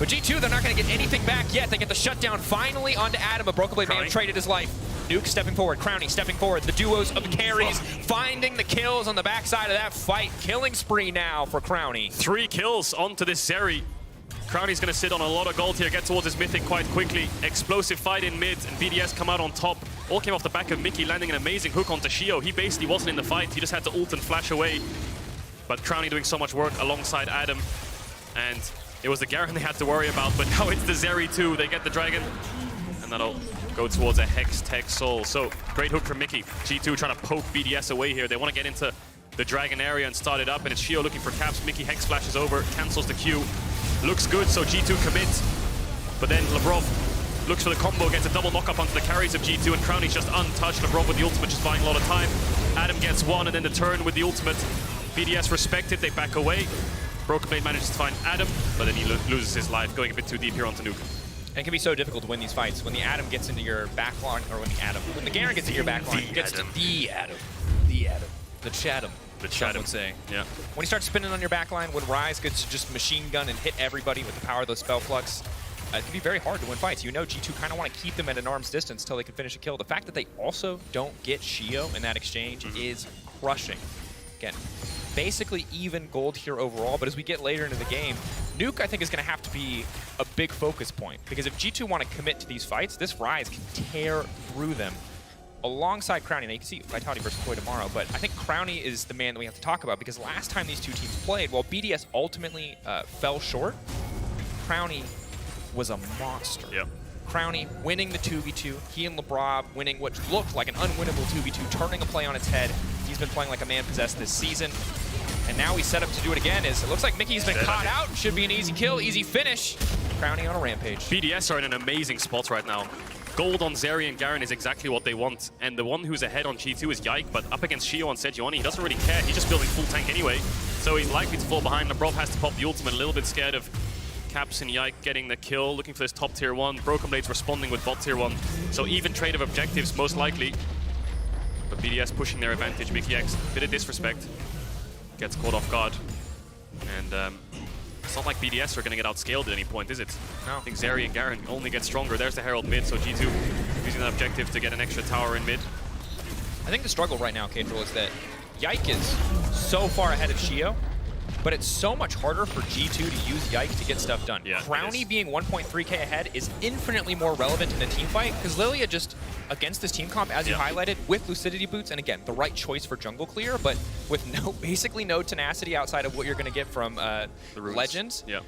But G2, they're not going to get anything back yet. They get the shutdown finally onto Adam, but Broken Blade may have traded his life. Nuke stepping forward, Crownie stepping forward. The duos of carries finding the kills on the backside of that fight. Killing spree now for Crownie. 3 kills onto this Zeri. Crownie's going to sit on a lot of gold here, get towards his mythic quite quickly. Explosive fight in mid, and BDS come out on top. All came off the back of Mickey landing an amazing hook onto Shio. He basically wasn't in the fight. He just had to ult and flash away. But Crownie doing so much work alongside Adam. And it was the Garen they had to worry about, but now it's the Zeri too. They get the dragon, and that'll go towards a Hex Tech Soul. So great hook from Mickey. G2 trying to poke BDS away here. They want to get into the dragon area and start it up, and it's Shio looking for caps. Mickey Hex flashes over, cancels the Q. Looks good, so G2 commits. But then Labrov looks for the combo, gets a double knock-up onto the carries of G2, and Crownie's just untouched. Labrov with the ultimate just buying a lot of time. Adam gets one, and then the turn with the ultimate. BDS respect it, they back away. Broken Blade manages to find Adam, but then he loses his life, going a bit too deep here onto Nuke. And it can be so difficult to win these fights. When the Adam gets into your backline, or when the Garen gets into your backline, he gets to the Adam. The Chatham. The Chatham would say. Yeah. When you start spinning on your backline, when Ryze gets to just machine gun and hit everybody with the power of those spell flux, it can be very hard to win fights. You know G2 kind of want to keep them at an arm's distance until they can finish a kill. The fact that they also don't get Shio in that exchange is crushing. Again, basically even gold here overall, but as we get later into the game, Nuke I think is going to have to be a big focus point, because if G2 want to commit to these fights, this Ryze can tear through them alongside Crownie. Now you can see Vitality versus Koi tomorrow, but I think Crownie is the man that we have to talk about, because last time these two teams played, while BDS ultimately fell short, Crownie was a monster. Yep. Crownie winning the 2v2, he and Labrov winning what looked like an unwinnable 2v2, turning a play on its head. He's been playing like a man possessed this season. And now he's set up to do it again. It looks like Mickey's been caught out. Should be an easy kill, easy finish. Crownie on a rampage. BDS are in an amazing spot right now. Gold on Zeri and Garen is exactly what they want. And the one who's ahead on G2 is Yike, but up against Shio on Sejuani, he doesn't really care. He's just building full tank anyway. So he's likely to fall behind. Labrov has to pop the ultimate, a little bit scared of Caps and Yike getting the kill, looking for this top tier 1. Broken Blade's responding with bot tier 1. So even trade of objectives, most likely. But BDS pushing their advantage. Mickey X, bit of disrespect. Gets caught off guard. And it's not like BDS are going to get outscaled at any point, is it? No. I think Zeri and Garen only get stronger. There's the Herald mid, so G2 using that objective to get an extra tower in mid. I think the struggle right now, Cadril, is that Yike is so far ahead of Shio, but it's so much harder for G2 to use Yike to get stuff done. Yeah, Crownie being 1.3k ahead is infinitely more relevant in a team fight, because Lilia just, against this team comp, as you highlighted, with Lucidity Boots, and again, the right choice for jungle clear, but with basically no tenacity outside of what you're going to get from the Legends. Yeah.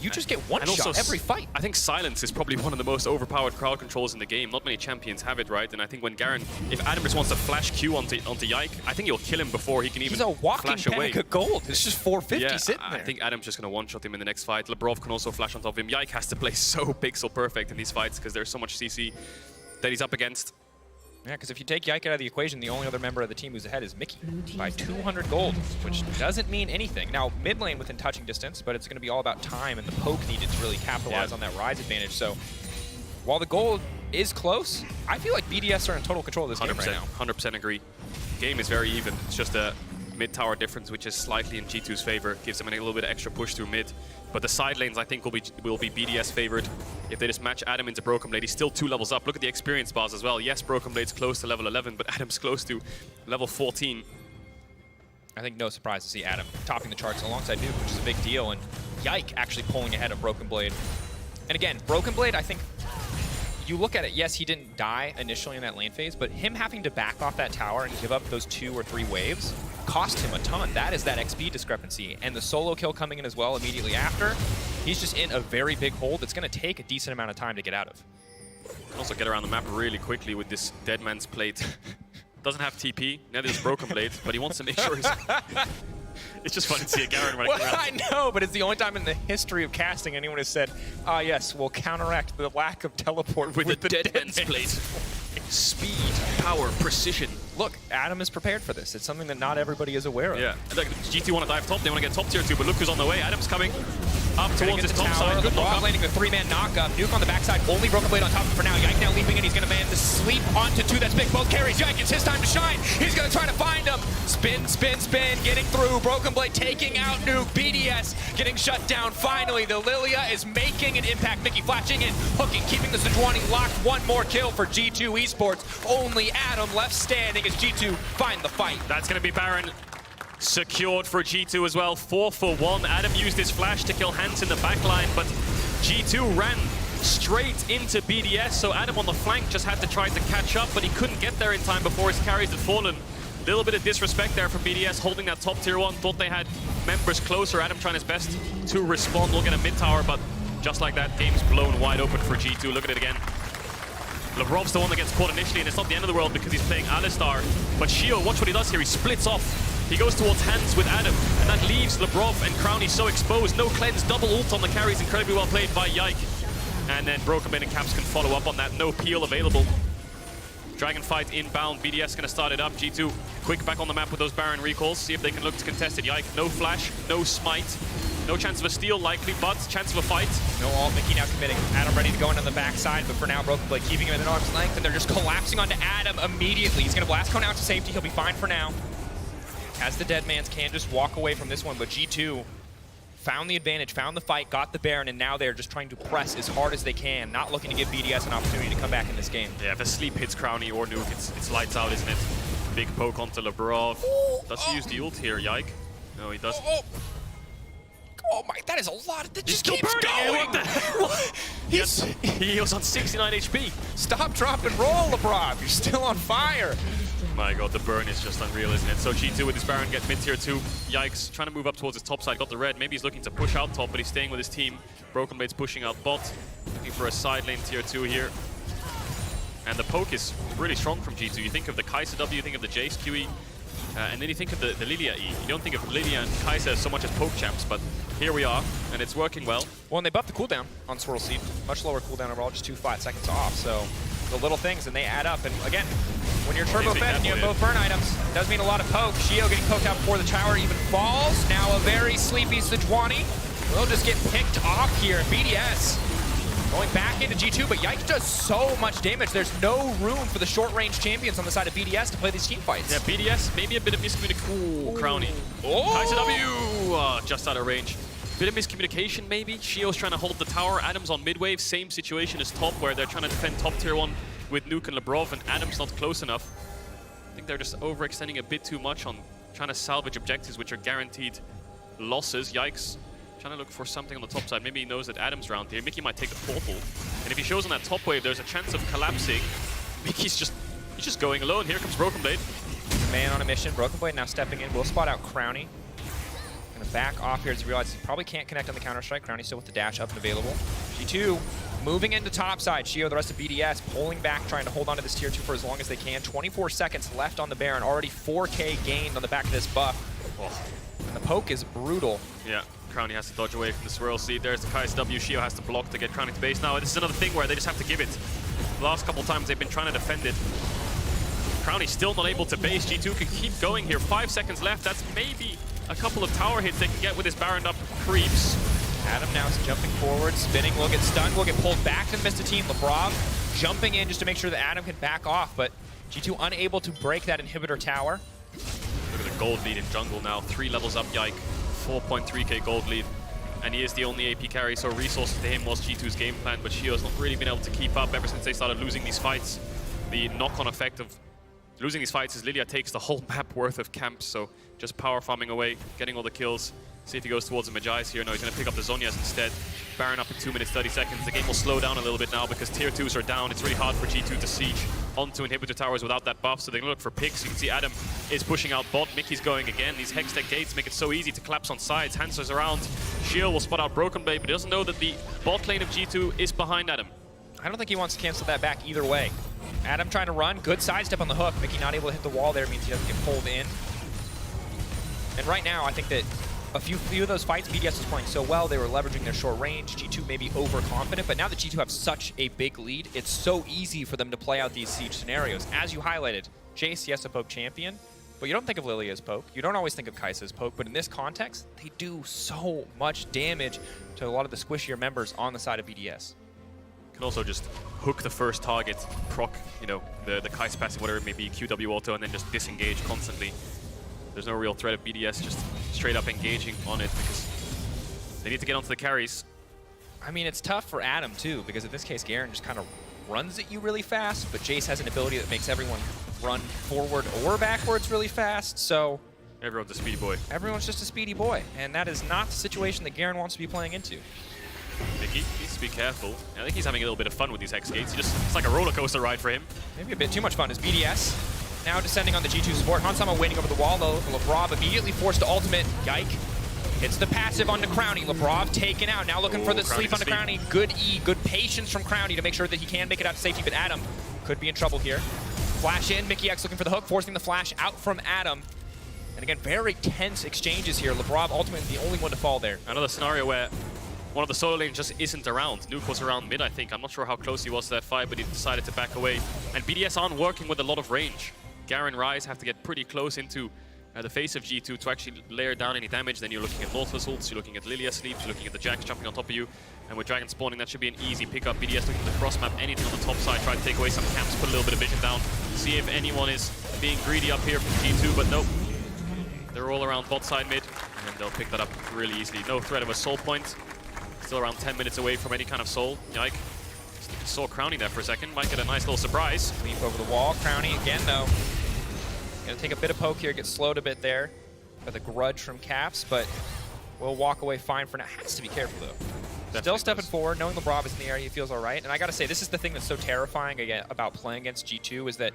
You just get one shot every fight. I think silence is probably one of the most overpowered crowd controls in the game. Not many champions have it, right? And I think when Garen, if Adam just wants to flash Q onto Yike, I think he'll kill him before he can even flash away. He's a walking bag of gold. It's just 450 sitting there. I think Adam's just going to one-shot him in the next fight. Labrov can also flash on top of him. Yike has to play so pixel perfect in these fights because there's so much CC that he's up against. Yeah, because if you take Yike out of the equation, the only other member of the team who's ahead is Mickey by 200 gold, which doesn't mean anything. Now, mid lane within touching distance, but it's going to be all about time and the poke needed to really capitalize on that Ryze advantage. So while the gold is close, I feel like BDS are in total control of this game right now. 100% agree. Game is very even. It's just a mid-tower difference, which is slightly in G2's favor. Gives them a little bit of extra push through mid. But the side lanes, I think, will be BDS favored. If they just match Adam into Broken Blade, he's still 2 levels up. Look at the experience bars as well. Yes, Broken Blade's close to level 11, but Adam's close to level 14. I think no surprise to see Adam topping the charts alongside Nuke, which is a big deal, and Yike actually pulling ahead of Broken Blade. And again, Broken Blade, I think, you look at it, yes, he didn't die initially in that lane phase, but him having to back off that tower and give up those 2 or 3 waves cost him a ton. That is that XP discrepancy. And the solo kill coming in as well immediately after, he's just in a very big hole that's going to take a decent amount of time to get out of. Can also get around the map really quickly with this Dead Man's Plate. Doesn't have TP, neither does Broken Blade, but he wants to make sure he's... It's just fun to see a Garen running around. I know, but it's the only time in the history of casting anyone has said, ah yes, we'll counteract the lack of teleport with the Dead Man's Plate. Speed, power, precision. Look, Adam is prepared for this. It's something that not everybody is aware of. Yeah. And look, G2 want to dive top, they want to get top tier 2, but look who's on the way. Adam's coming. up towards his top side. Good knock up. Landing the 3-man knockup. Nuke on the backside, only Broken Blade on top of him for now. Yike now leaping in, he's gonna man the sleep onto 2. That's big, both carries. Yike, it's his time to shine. He's gonna try to find him. Spin, spin, spin, getting through. Broken Blade taking out Nuke. BDS getting shut down finally. The Lilia is making an impact. Mickey flashing in, hooking, keeping the Sejuani locked. One more kill for G2 Esports. Only Adam left standing as G2 find the fight. That's gonna be Baron. Secured for G2 as well, 4 for 1. Adam used his flash to kill Hans in the backline, but G2 ran straight into BDS, so Adam on the flank just had to try to catch up, but he couldn't get there in time before his carries had fallen. Little bit of disrespect there from BDS, holding that top tier 1. Thought they had members closer. Adam trying his best to respond. We'll get a mid tower, but just like that, game's blown wide open for G2. Look at it again. Lebrov's the one that gets caught initially, and it's not the end of the world because he's playing Alistar. But Shio, watch what he does here. He splits off. He goes towards Hans with Adam, and that leaves Lebrov and Crownie so exposed. No cleanse, double ult on the carries, incredibly well played by Yike. And then Broken Blade and Caps can follow up on that. No peel available. Dragon fight inbound. BDS gonna start it up. G2 quick back on the map with those Baron recalls. See if they can look to contest it. Yike, no flash, no smite. No chance of a steal likely, but chance of a fight. No ult, Mickey now committing. Adam ready to go in on the backside, but for now, Broken Blade keeping him at arm's length, and they're just collapsing onto Adam immediately. He's gonna blast cone out to safety. He'll be fine for now. As the dead man's can just walk away from this one, but G2 found the advantage, found the fight, got the Baron, and now they're just trying to press as hard as they can, not looking to give BDS an opportunity to come back in this game. Yeah, if a sleep hits Crownie or Nuke, it's lights out, isn't it? Big poke onto Lebrov. Does he use the ult here, Yike? No, he doesn't. Oh my, that is a lot. That just still keeps burning. going. What the hell? He was on 69 HP. Stop, drop, and roll, Lebrov. You're still on fire. My god, the burn is just unreal, isn't it? So G2 with his Baron gets mid-tier 2. Yikes, trying to move up towards his top side. Got the red. Maybe he's looking to push out top, but he's staying with his team. Broken Blade's pushing out bot. Looking for a side lane tier 2 here. And the poke is really strong from G2. You think of the Kai'Sa W, you think of the Jace QE, and then you think of the Lilia E. You don't think of Lilia and Kai'Sa so much as poke champs, but here we are, and it's working well. Well, and they buffed the cooldown on Swirl Seed. Much lower cooldown overall, just 2 flat seconds off. So the little things, and they add up. And again, when you're turbo fed and you have both burn items, it does mean a lot of poke. Shio getting poked out before the tower even falls. Now a very sleepy Sejuani will just get picked off here. BDS going back into G2, but Yike does so much damage. There's no room for the short-range champions on the side of BDS to play these team fights. Yeah, BDS, maybe a bit of miscommunication. Ooh, Crownie. Oh! Kai'Sa W! Just out of range. Bit of miscommunication, maybe. Shio's trying to hold the tower. Adam's on mid-wave. Same situation as top, where they're trying to defend top tier 1 with Nuke and Lebrov, and Adam's not close enough. I think they're just overextending a bit too much on trying to salvage objectives, which are guaranteed losses. Yikes. Trying to look for something on the top side. Maybe he knows that Adam's around here. Mickey might take the portal. And if he shows on that top wave, there's a chance of collapsing. Mickey's just going alone. Here comes Broken Blade. Man on a mission. Broken Blade now stepping in. Will spot out Crownie. Gonna back off here as he realizes he probably can't connect on the counter-strike. Crownie still with the dash up and available. G2 moving into top side. Shio, the rest of BDS, pulling back, trying to hold on to this tier 2 for as long as they can. 24 seconds left on the Baron. Already 4K gained on the back of this buff. Oh. And the poke is brutal. Yeah. Crownie has to dodge away from the Swirl Seed. There's the Kai'Sa W. Shio has to block to get Crownie to base. Now, this is another thing where they just have to give it. The last couple times they've been trying to defend it. Crownie still not able to base. G2 can keep going here. 5 seconds left. That's maybe a couple of tower hits they can get with his Baron up creeps. Adam now is jumping forward, spinning, will get stunned, will get pulled back to the Mr. Team. Lebrov jumping in just to make sure that Adam can back off, but G2 unable to break that inhibitor tower. Look at the gold lead in jungle now. 3 levels up, Yike. 4.3k gold lead. And he is the only AP carry, so resources to him was G2's game plan, but Shio's not really been able to keep up ever since they started losing these fights. The knock-on effect of losing these fights is Lilia takes the whole map worth of camps, so just power farming away, getting all the kills. See if he goes towards the Magi's here. No, he's going to pick up the Zhonya's instead. Baron up in 2 minutes, 30 seconds. The game will slow down a little bit now because tier 2s are down. It's really hard for G2 to siege onto inhibitor towers without that buff, so they're going to look for picks. You can see Adam is pushing out bot. Mickey's going again. These Hextech gates make it so easy to collapse on sides. Hanser's around. Shio will spot out Broken Blade, but he doesn't know that the bot lane of G2 is behind Adam. I don't think he wants to cancel that back either way. Adam trying to run. Good sidestep on the hook. Mickey not able to hit the wall there means he doesn't get pulled in. And right now, I think that a few of those fights, BDS was playing so well. They were leveraging their short range. G2 maybe overconfident, but now that G2 have such a big lead, it's so easy for them to play out these siege scenarios. As you highlighted, Jace, yes, a poke champion, but you don't think of Lily as poke. You don't always think of Kai'Sa as poke, but in this context, they do so much damage to a lot of the squishier members on the side of BDS. Can also just hook the first target, proc, you know, the Kai'Sa passive, whatever it may be, QW auto, and then just disengage constantly. There's no real threat of BDS just straight up engaging on it because they need to get onto the carries. I mean, it's tough for Adam too, because in this case, Garen just kind of runs at you really fast, but Jace has an ability that makes everyone run forward or backwards really fast, so... Everyone's a speedy boy. Everyone's just a speedy boy, and that is not the situation that Garen wants to be playing into. Mickey needs to be careful. I think he's having a little bit of fun with these Hex Gates. It's like a roller coaster ride for him. Maybe a bit too much fun as BDS now descending on the G2 support. Hansama waiting over the wall though. Labrov immediately forced to ultimate. Yike. Hits the passive onto Crownie. Labrov taken out. Now looking for the sleep onto Crownie. Good E, good patience from Crownie to make sure that he can make it out to safety, but Adam could be in trouble here. Flash in, Mickey X looking for the hook, forcing the flash out from Adam. And again, very tense exchanges here. Labrov ultimately the only one to fall there. Another scenario where one of the solo lanes just isn't around. Nuke was around mid, I think. I'm not sure how close he was to that fight, but he decided to back away. And BDS aren't working with a lot of range. Garen Rise have to get pretty close into the face of G2 to actually layer down any damage. Then you're looking at Nautilus ults, you're looking at Lilia sleeps, you're looking at the Jax jumping on top of you. And with Dragon spawning, that should be an easy pickup. BDS looking at the cross map, anything on the top side, try to take away some camps, put a little bit of vision down, see if anyone is being greedy up here from G2, but nope. They're all around bot side mid, and they'll pick that up really easily. No threat of a soul point. Still around 10 minutes away from any kind of soul. Yike. Saw Crownie there for a second. Might get a nice little surprise. Leap over the wall. Crownie again, though. Gonna take a bit of poke here, get slowed a bit there for the grudge from Caps, but will walk away fine for now. Has to be careful, though. Still stepping forward, knowing Labrov is in the area, he feels all right. And I gotta say, this is the thing that's so terrifying again about playing against G2 is that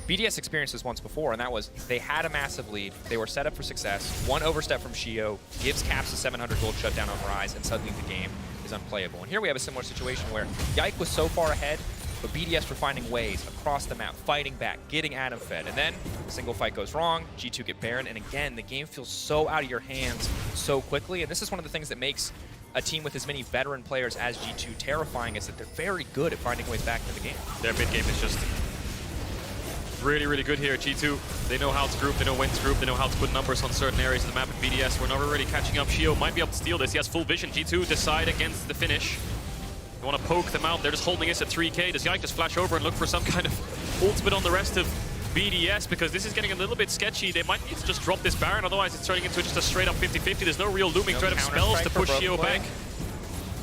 BDS experienced this once before, and that was they had a massive lead, they were set up for success, one overstep from Shio, gives Caps a 700 gold shutdown on Rise, and suddenly the game is unplayable. And here we have a similar situation where Yike was so far ahead, but BDS were finding ways across the map, fighting back, getting Adam fed, and then a single fight goes wrong, G2 get Baron, and again, the game feels so out of your hands so quickly, and this is one of the things that makes a team with as many veteran players as G2 terrifying, is that they're very good at finding ways back to the game. Their mid game is just really, really good here at G2. They know how to group, they know when to group, they know how to put numbers on certain areas of the map. At BDS, we're never really catching up. Shio might be able to steal this. He has full vision. G2 decide against the finish. They want to poke them out. They're just holding this at 3k. Does Yike just flash over and look for some kind of ultimate on the rest of BDS, because this is getting a little bit sketchy. They might need to just drop this Baron, otherwise it's turning into just a straight up 50-50. There's no real looming threat of spells to push Shio back.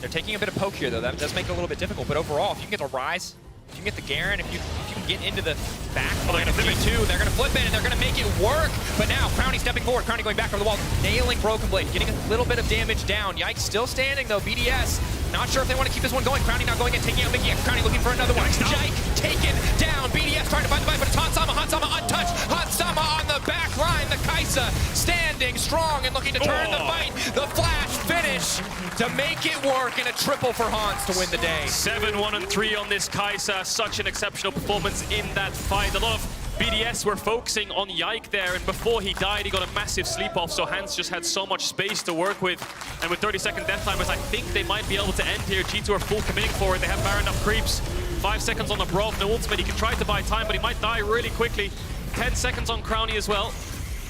They're taking a bit of poke here, though. That does make it a little bit difficult, but overall, if you can get the Rise, if you can get the Garen, if you can get into the back line of G2, they're going to flip it, and they're going to make it work. But now, Crownie stepping forward, Crownie going back over the wall, nailing Broken Blade, getting a little bit of damage down. Yike still standing, though. BDS, not sure if they want to keep this one going. Crownie not going in, taking out Mickey X. Crownie looking for another one. Yike taken down. BDS trying to find the fight, but it's Hansama. Hansama untouched. Hansama on the back line. The Kai'Sa standing strong and looking to turn the fight. The flash finish to make it work, and a triple for Hans to win the day. 7-1 and 3 on this Kai'Sa. Such an exceptional performance in that fight. A lot of BDS were focusing on Yike there, and before he died, he got a massive sleep off, so Hans just had so much space to work with. And with 30-second death timers, I think they might be able to end here. G2 are full committing for it. They have Baron up creeps. 5 seconds on the Brov, no ultimate. He can try to buy time, but he might die really quickly. 10 seconds on Crownie as well.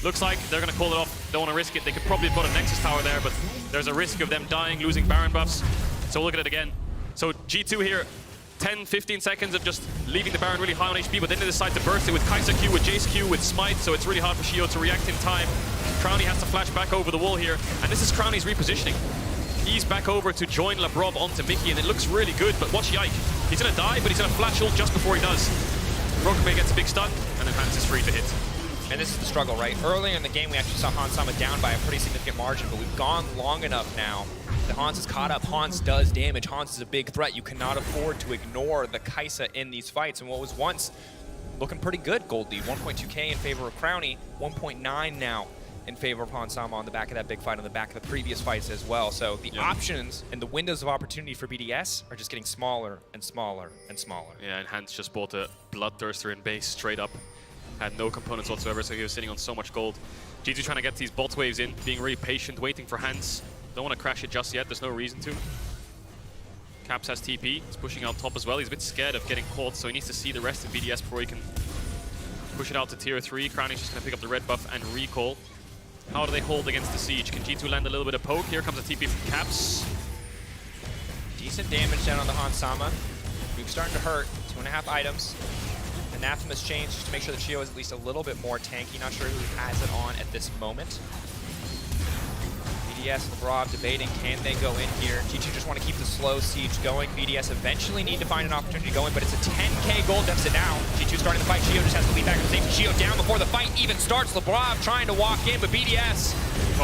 Looks like they're going to call it off. Don't want to risk it. They could probably have got a Nexus tower there, but there's a risk of them dying, losing Baron buffs. So we'll look at it again. So G2 here, 10-15 seconds of just leaving the Baron really high on HP, but then they decide to burst it with Kai'Sa Q, with Jace Q, with Smite, so it's really hard for Shio to react in time. Crownie has to flash back over the wall here, and this is Crownie's repositioning. He's back over to join Labrov onto Mickey, and it looks really good, but watch Yike. He's going to die, but he's going to flash ult just before he does. Broken Blade gets a big stun, and then Hans is free to hit. And this is the struggle, right? Earlier in the game, we actually saw Hansama down by a pretty significant margin, but we've gone long enough now that Hans is caught up. Hans does damage. Hans is a big threat. You cannot afford to ignore the Kai'Sa in these fights. And what was once looking pretty good, gold lead, 1.2k in favor of Crownie, 1.9 now in favor of Hansama on the back of that big fight, on the back of the previous fights as well. So the options and the windows of opportunity for BDS are just getting smaller and smaller and smaller. Yeah, and Hans just bought a Bloodthirster in base straight up. Had no components whatsoever, so he was sitting on so much gold. G2 trying to get these bot waves in, being really patient, waiting for Hans. Don't want to crash it just yet, there's no reason to. Caps has TP, he's pushing out top as well. He's a bit scared of getting caught, so he needs to see the rest of BDS before he can push it out to tier 3. Crown is just going to pick up the red buff and recall. How do they hold against the siege? Can G2 land a little bit of poke? Here comes a TP from Caps. Decent damage down on the Hansama. Nuke's starting to hurt. 2.5 items. Anathema's changed just to make sure the Shio is at least a little bit more tanky. Not sure who has it on at this moment. BDS and LeBron debating, can they go in here? G2 just want to keep the slow siege going. BDS eventually need to find an opportunity to go in, but it's a 10k gold deficit now. G2 starting the fight. Shio just has to lead back to safety. Shio down before the fight even starts. LeBron trying to walk in, but BDS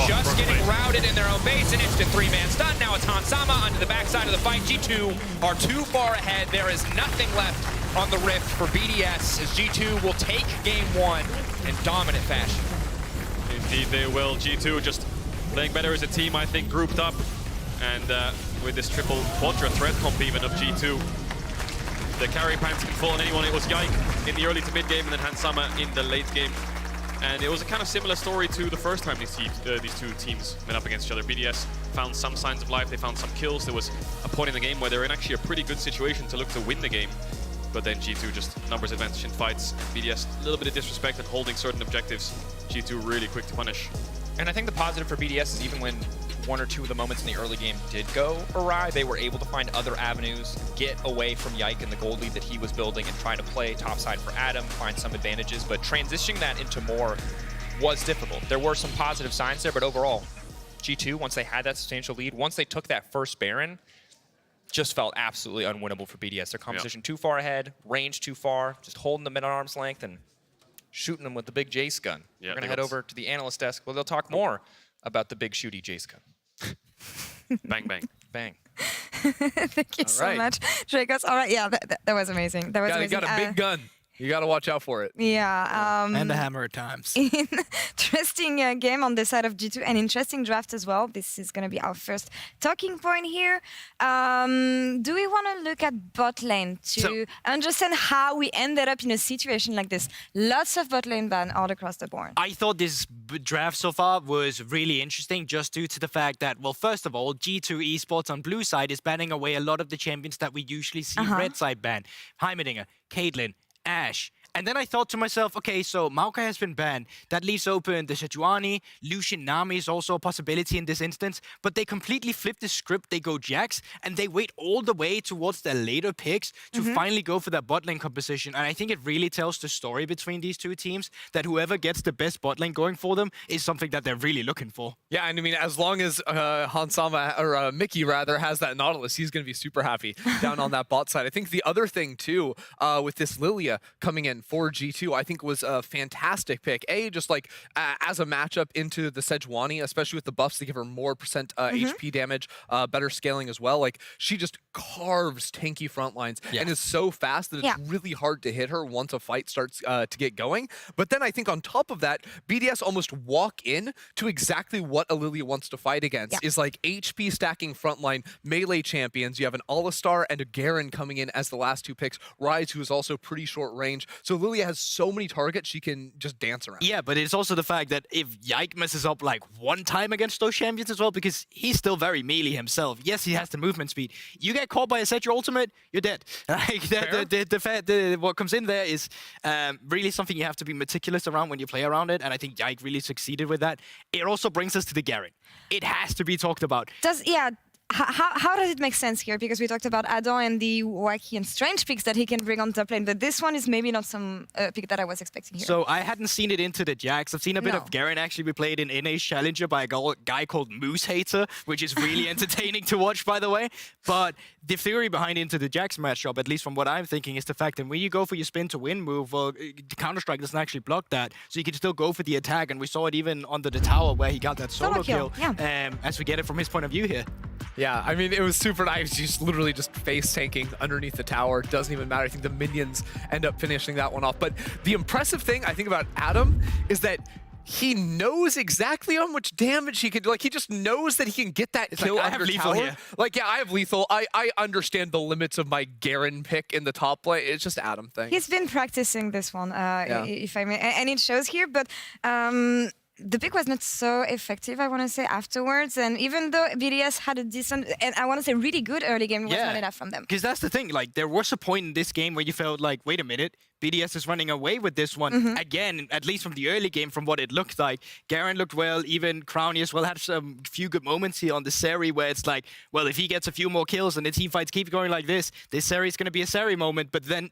just getting routed in their own base. An instant 3-man stun. Now it's Hansama onto the backside of the fight. G2 are too far ahead. There is nothing left on the Rift for BDS as G2 will take game 1 in dominant fashion. Indeed they will. G2 just playing better as a team, I think, grouped up. And with this triple quadra threat comp even of G2, the carry pants can fall on anyone. It was Yike in the early to mid game and then Hansama in the late game. And it was a kind of similar story to the first time these two teams met up against each other. BDS found some signs of life, they found some kills. There was a point in the game where they were in actually a pretty good situation to look to win the game. But then G2 just numbers advantage in fights. BDS a little bit of disrespect and holding certain objectives. G2 really quick to punish. And I think the positive for BDS is even when 1 or 2 of the moments in the early game did go awry, they were able to find other avenues, get away from Yike and the gold lead that he was building and try to play topside for Adam, find some advantages, but transitioning that into more was difficult. There were some positive signs there, but overall, G2, once they had that substantial lead, once they took that first Baron, just felt absolutely unwinnable for BDS. Their composition too far ahead, range too far, just holding them at arm's length and shooting them with the big Jace gun. We're going to head over to the analyst desk where they'll talk more about the big shooty Jace gun. Bang, bang. Bang. Thank you so much, Dracos. All right, yeah, that was amazing. That was amazing. You got a big gun. You got to watch out for it. Yeah. And the hammer at times. Interesting game on the side of G2, and interesting draft as well. This is going to be our first talking point here. Do we want to look at bot lane to understand how we ended up in a situation like this? Lots of bot lane ban all across the board. I thought this draft so far was really interesting just due to the fact that, well, first of all, G2 Esports on blue side is banning away a lot of the champions that we usually see red side ban. Heimerdinger, Caitlyn, Ashe. And then I thought to myself, okay, so Maokai has been banned. That leaves open the Sejuani. Lucian Nami is also a possibility in this instance. But they completely flip the script. They go Jax, and they wait all the way towards their later picks to finally go for that bot lane composition. And I think it really tells the story between these two teams that whoever gets the best bot lane going for them is something that they're really looking for. Yeah, and I mean, as long as Hansama, or Mickey rather, has that Nautilus, he's going to be super happy down on that bot side. I think the other thing, too, with this Lilia coming in for G2, I think was a fantastic pick. Just like as a matchup into the Sejuani, especially with the buffs to give her more percent HP damage, better scaling as well. Like, she just carves tanky front lines and is so fast that it's really hard to hit her once a fight starts to get going. But then I think on top of that, BDS almost walk in to exactly what Lilia wants to fight against, is like HP stacking frontline melee champions. You have an Alistar and a Garen coming in as the last 2 picks. Ryze, who is also pretty short range. So Lilia has so many targets she can just dance around. Yeah, but it's also the fact that if Yike messes up like one time against those champions as well, because he's still very melee himself. Yes, he has the movement speed. You get caught by a set your ultimate, you're dead. Like what comes in there is really something you have to be meticulous around when you play around it, and I think Yike really succeeded with that. It also brings us to the Garen. It has to be talked about. How does it make sense here? Because we talked about Adam and the wacky and strange picks that he can bring on top lane, but this one is maybe not some pick that I was expecting here. So I hadn't seen it into the Jax. I've seen a bit of Garen actually be played in NA's Challenger by a guy called Moose Hater, which is really entertaining to watch, by the way. But the theory behind Into the Jax matchup, at least from what I'm thinking, is the fact that when you go for your spin to win move, well, Counter-Strike doesn't actually block that, so you can still go for the attack, and we saw it even under the tower where he got that solo kill. As we get it from his point of view here. Yeah, I mean, it was super nice. He's literally just face tanking underneath the tower. Doesn't even matter. I think the minions end up finishing that one off. But the impressive thing I think about Adam is that he knows exactly how much damage he can do. Like, he just knows that he can get that kill I have under lethal tower. here. Like, yeah, I have lethal. I understand the limits of my Garen pick in the top lane. It's just Adam thing. He's been practicing this one, if I may, and it shows here. But the pick was not so effective, I want to say, afterwards. And even though BDS had a decent, and I want to say really good early game, it was not enough from them. Because that's the thing. Like, there was a point in this game where you felt like, wait a minute, BDS is running away with this one. Again, at least from the early game, from what it looked like. Garen looked well, even Crowny as well had some few good moments here on the Seri where it's like, well, if he gets a few more kills and the team fights keep going like this Seri is going to be a Seri moment. But then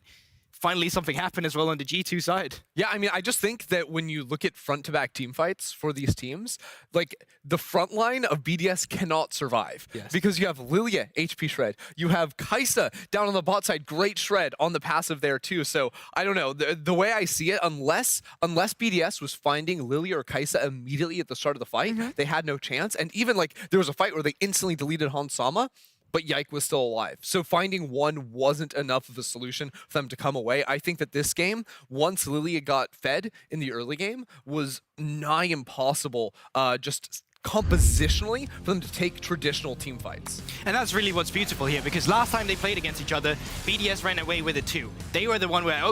finally something happened as well on the G2 side. Yeah, I mean, I just think that when you look at front-to-back team fights for these teams, like, the front line of BDS cannot survive. Because you have Lilia, HP shred. You have Kai'Sa down on the bot side, great shred on the passive there too. So, I don't know, the way I see it, unless BDS was finding Lilia or Kai'Sa immediately at the start of the fight, they had no chance. And even, like, there was a fight where they instantly deleted Hansama, but Yike was still alive. So finding one wasn't enough of a solution for them to come away. I think that this game, once Lilia got fed in the early game, was nigh impossible just compositionally for them to take traditional team fights. And that's really what's beautiful here, because last time they played against each other, BDS ran away with it too. They were the one where,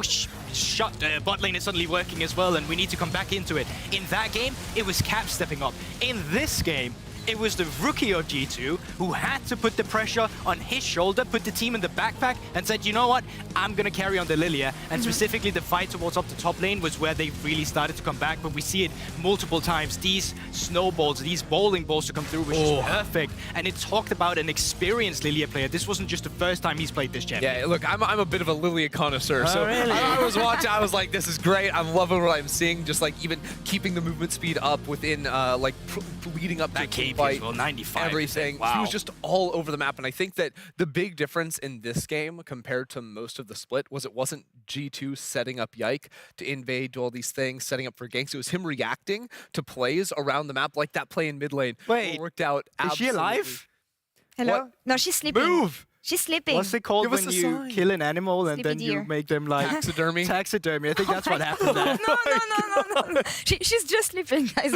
bot lane is suddenly working as well, and we need to come back into it. In that game, it was Cap stepping up. In this game, it was the rookie of G2 who had to put the pressure on his shoulder, put the team in the backpack, and said, you know what, I'm going to carry on the Lilia. And specifically the fight towards up the top lane was where they really started to come back, but we see it multiple times. These snowballs, these bowling balls to come through, which is perfect. And it talked about an experienced Lilia player. This wasn't just the first time he's played this champion. Yeah, look, I'm a bit of a Lilia connoisseur, so really? I was watching, I was like, this is great. I'm loving what I'm seeing, just like even keeping the movement speed up within leading up to the fight, well, 95, everything. wow. He was just all over the map, and I think that the big difference in this game compared to most of the split was it wasn't G2 setting up Yike to invade, do all these things, setting up for ganks. It was him reacting to plays around the map, like that play in mid lane. Wait, it worked out is she alive? Hello? What? No, she's sleeping. Move! She's sleeping. What's it called when you kill an animal and then you make them like taxidermy? Taxidermy. I think that's what happened there. No. She's just sleeping, guys.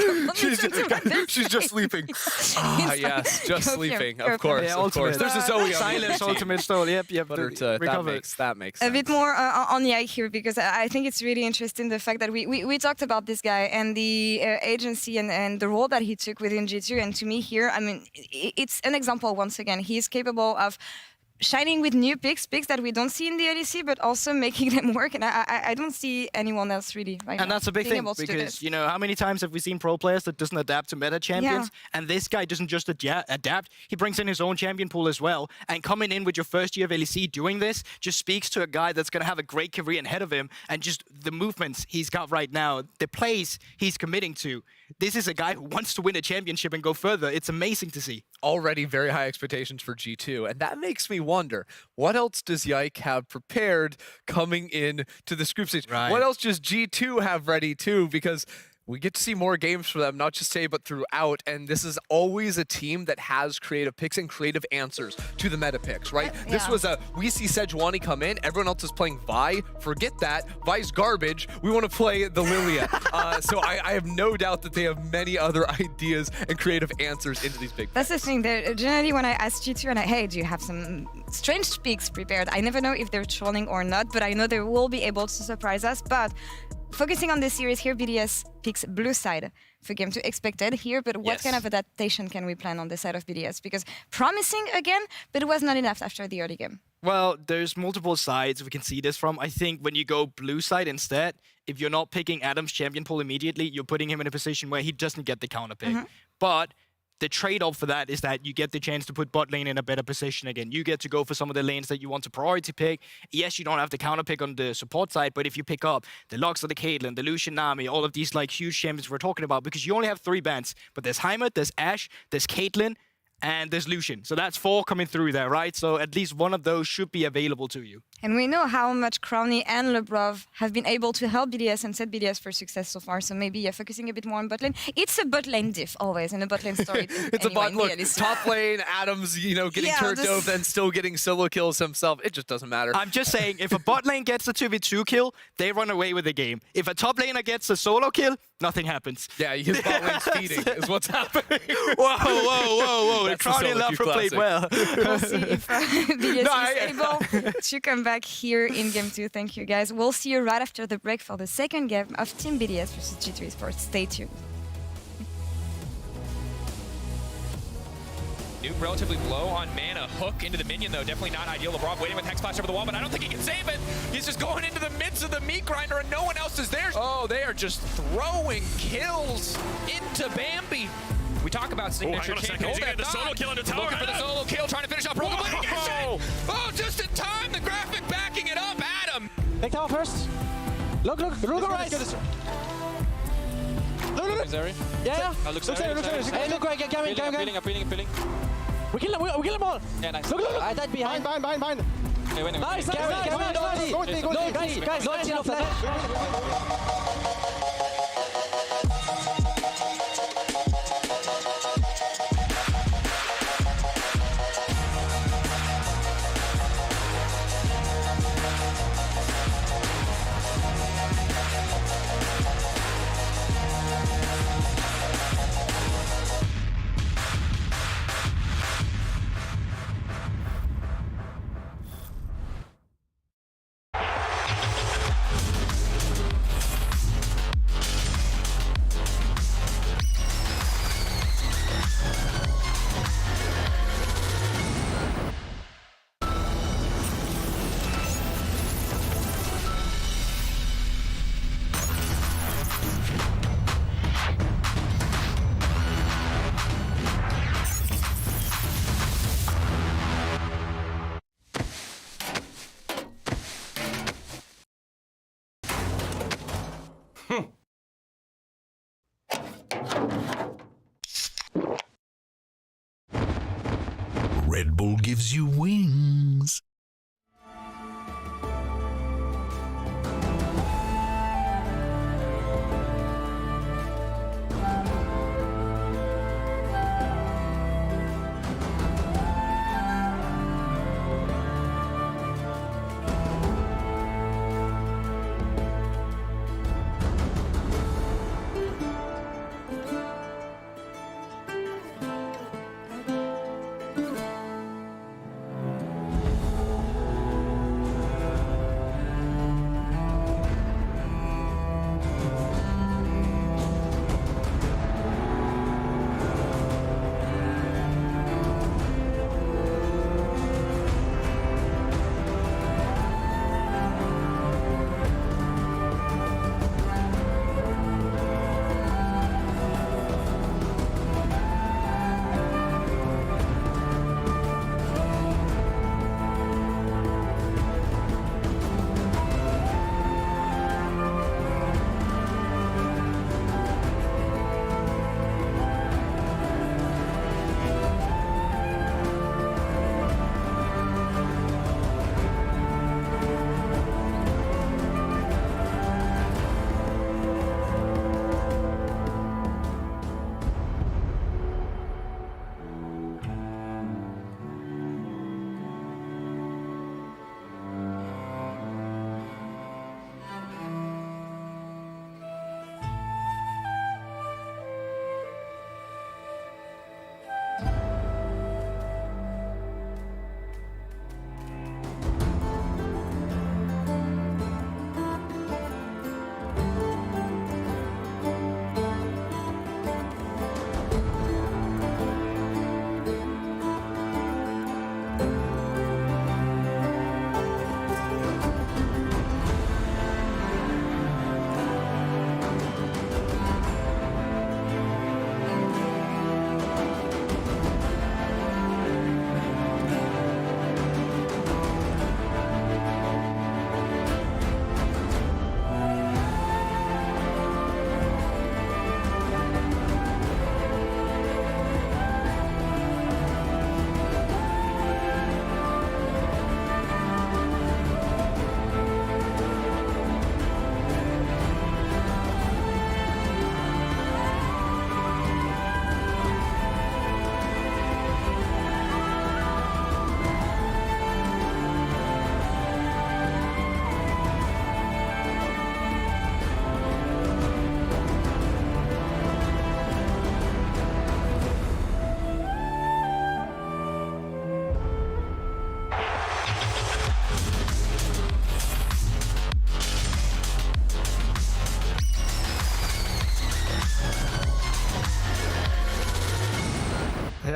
She's just sleeping. Ah, yes, just sleeping. Of course, yeah, of course. There's a Zoe. Silence, ultimate stole. Yep. That makes sense. A bit more on Yike here, because I think it's really interesting the fact that we talked about this guy and the agency and the role that he took within G2. And to me here, I mean, it's an example once again. He's capable of shining with new picks that we don't see in the LEC, but also making them work. And I don't see anyone else really right and now that's a big being thing, able to do because, this. you know, how many times have we seen pro players that doesn't adapt to meta champions? Yeah. And this guy doesn't just adapt, he brings in his own champion pool as well. And coming in with your first year of LEC doing this just speaks to a guy that's going to have a great career ahead of him, and just the movements he's got right now, the plays he's committing to. This is a guy who wants to win a championship and go further. It's amazing to see. Already very high expectations for G2, and that makes me wonder, what else does Yike have prepared coming in to this group stage? Right. What else does G2 have ready too? Because we get to see more games for them, not just today, but throughout. And this is always a team that has creative picks and creative answers to the meta picks, right? This was we see Sejuani come in, everyone else is playing Vi. Forget that. Vi's garbage. We want to play the Lilia. So I have no doubt that they have many other ideas and creative answers into these big That's the thing. Generally, when I ask G2 and hey, do you have some strange picks prepared? I never know if they're trolling or not, but I know they will be able to surprise us. But focusing on this series here, BDS picks blue side for game 2 expected here, but what kind of adaptation can we plan on the side of BDS? Because promising again, but it was not enough after the early game. Well, there's multiple sides we can see this from. I think when you go blue side instead, if you're not picking Adam's champion pool immediately, you're putting him in a position where he doesn't get the counter pick. But the trade-off for that is that you get the chance to put bot lane in a better position again. You get to go for some of the lanes that you want to priority pick. Yes, you don't have the counter pick on the support side, but if you pick up the Lux or the Caitlyn, the Lucian Nami, all of these like huge champions we're talking about, because you only have 3 bans, but there's Heimer, there's Ashe, there's Caitlyn, and there's Lucian. So that's 4 coming through there, right? So at least one of those should be available to you. And we know how much Crowny and Lebrov have been able to help BDS and set BDS for success so far. So maybe focusing a bit more on bot lane. It's a bot lane diff always in a bot lane story. It's a bot. Look, top lane, Adams, getting turned over and still getting solo kills himself. It just doesn't matter. I'm just saying, if a bot lane gets a 2v2 kill, they run away with the game. If a top laner gets a solo kill, nothing happens. Yeah, his bot lane's feeding is what's happening. Whoa. The Crowny and Lafra played well. We'll see if BDS is able to come back here in game 2. Thank you, guys. We'll see you right after the break for the second game of Team BDS versus G2 Esports. Stay tuned. Nuke relatively low on mana. Hook into the minion, though. Definitely not ideal. LeBron waiting with Hex Splash over the wall, but I don't think he can save it. He's just going into the midst of the meat grinder, and no one else is there. Oh, they are just throwing kills into Bambi. We talk about signature champions. He's gonna get the solo kill on the tower. Looking for the solo kill, trying to finish off Rogue. Oh, just in time. The graphic backing it up. Adam. Take tower first. Look, right. Look. Yeah. Look, hey, look, right, come in. Appealing. We kill them all. Yeah, nice. Look. I died behind. Hey, wait. Nice. Guys, no flash. Red Bull gives you wings.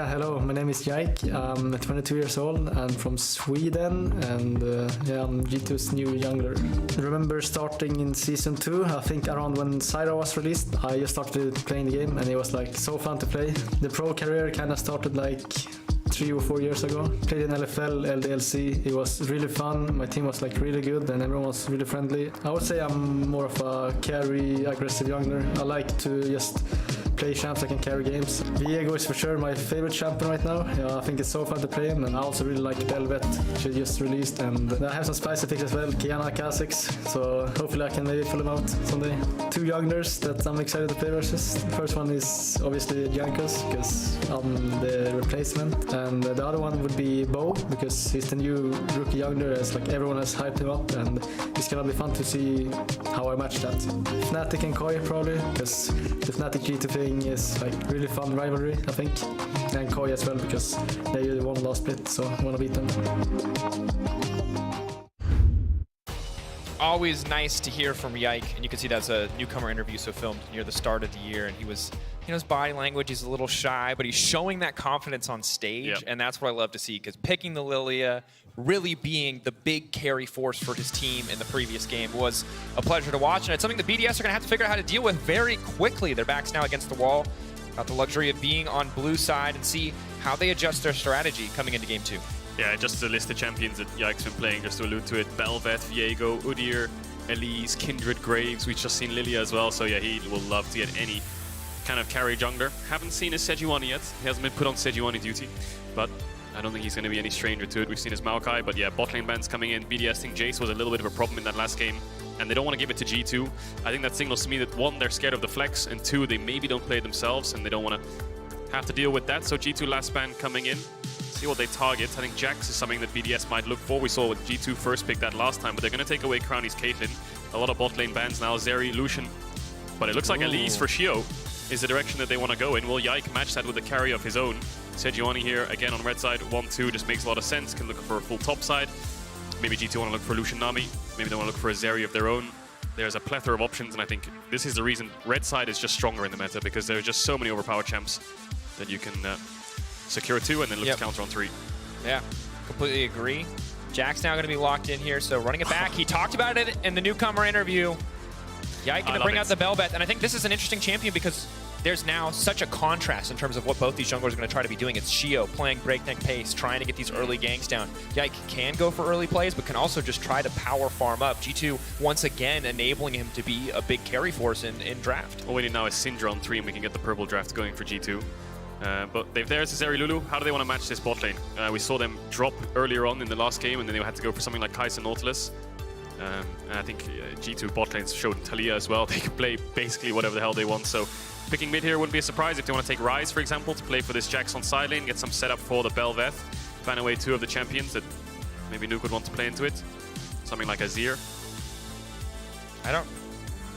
Yeah, hello. My name is Jaik. I'm 22 years old. I'm from Sweden, and yeah, I'm G2's new jungler. I remember starting in season 2. I think around when Syra was released, I just started playing the game, and it was like so fun to play. The pro career kind of started like 3 or 4 years ago. Played in LFL, LDLC. It was really fun. My team was like really good and everyone was really friendly. I would say I'm more of a carry, aggressive jungler. I like to just play champs that can carry games. Viego is for sure my favorite champion right now. Yeah, I think it's so fun to play him, and I also really like Velvet. She just released, and I have some spicy picks as well. Kiana, Kha'Zix. So hopefully I can maybe pull them out someday. 2 junglers that I'm excited to play versus. The first one is obviously Jankos, because I'm the replacement. And the other one would be Bo, because he's the new rookie jungler, as like everyone has hyped him up, and it's gonna be fun to see how I match that. Fnatic and Koi probably, because the Fnatic G2 thing is like really fun rivalry, I think. And Koi as well, because they won last split, so I wanna beat them. Always nice to hear from Yike, and you can see that's a newcomer interview, so filmed near the start of the year, and he was, you know, his body language, he's a little shy, but he's showing that confidence on stage, and that's what I love to see, because picking the Lilia, really being the big carry force for his team in the previous game was a pleasure to watch, and it's something the BDS are going to have to figure out how to deal with very quickly. Their back's now against the wall, got the luxury of being on blue side, and see how they adjust their strategy coming into game 2. Yeah, just to list the champions that Yike's been playing, just to allude to it. Belvet, Viego, Udyr, Elise, Kindred, Graves. We've just seen Lilia as well, so yeah, he will love to get any kind of carry jungler. Haven't seen his Sejuani yet. He hasn't been put on Sejuani duty, but I don't think he's going to be any stranger to it. We've seen his Maokai, but yeah, bot lane bans coming in. BDS think Jace was a little bit of a problem in that last game, and they don't want to give it to G2. I think that signals to me that 1, they're scared of the flex, and 2, they maybe don't play it themselves, and they don't want to have to deal with that. So G2 last ban coming in. See what they target. I think Jax is something that BDS might look for. We saw what G2 first picked that last time, but they're going to take away Crowny's Caitlyn. A lot of bot lane bans now, Zeri, Lucian. But it looks like Elise for Shio is the direction that they want to go in. Will Yike match that with a carry of his own? Sejuani here, again on red side, 1-2, just makes a lot of sense. Can look for a full top side. Maybe G2 want to look for Lucian Nami. Maybe they want to look for a Zeri of their own. There's a plethora of options, and I think this is the reason red side is just stronger in the meta, because there are just so many overpowered champs that you can secure 2 and then look to counter on 3. Yeah, completely agree. Jack's now going to be locked in here, so running it back. He talked about it in the newcomer interview. Yike going to bring out the Belbeth, and I think this is an interesting champion because there's now such a contrast in terms of what both these junglers are going to try to be doing. It's Shio playing breakneck pace, trying to get these early ganks down. Yike can go for early plays, but can also just try to power farm up. G2, once again, enabling him to be a big carry force in draft. All we need now is Syndra on 3, and we can get the purple draft going for G2. But there's Zeri Lulu. How do they want to match this bot lane? We saw them drop earlier on in the last game, and then they had to go for something like Kai'Sa Nautilus. And I think G2 bot lanes showed Talia as well. They can play basically whatever the hell they want. So picking mid here wouldn't be a surprise if they want to take Ryze, for example, to play for this Jax on side lane, get some setup for the Belveth, ban away 2 of the champions that maybe Nuke would want to play into it. Something like Azir. I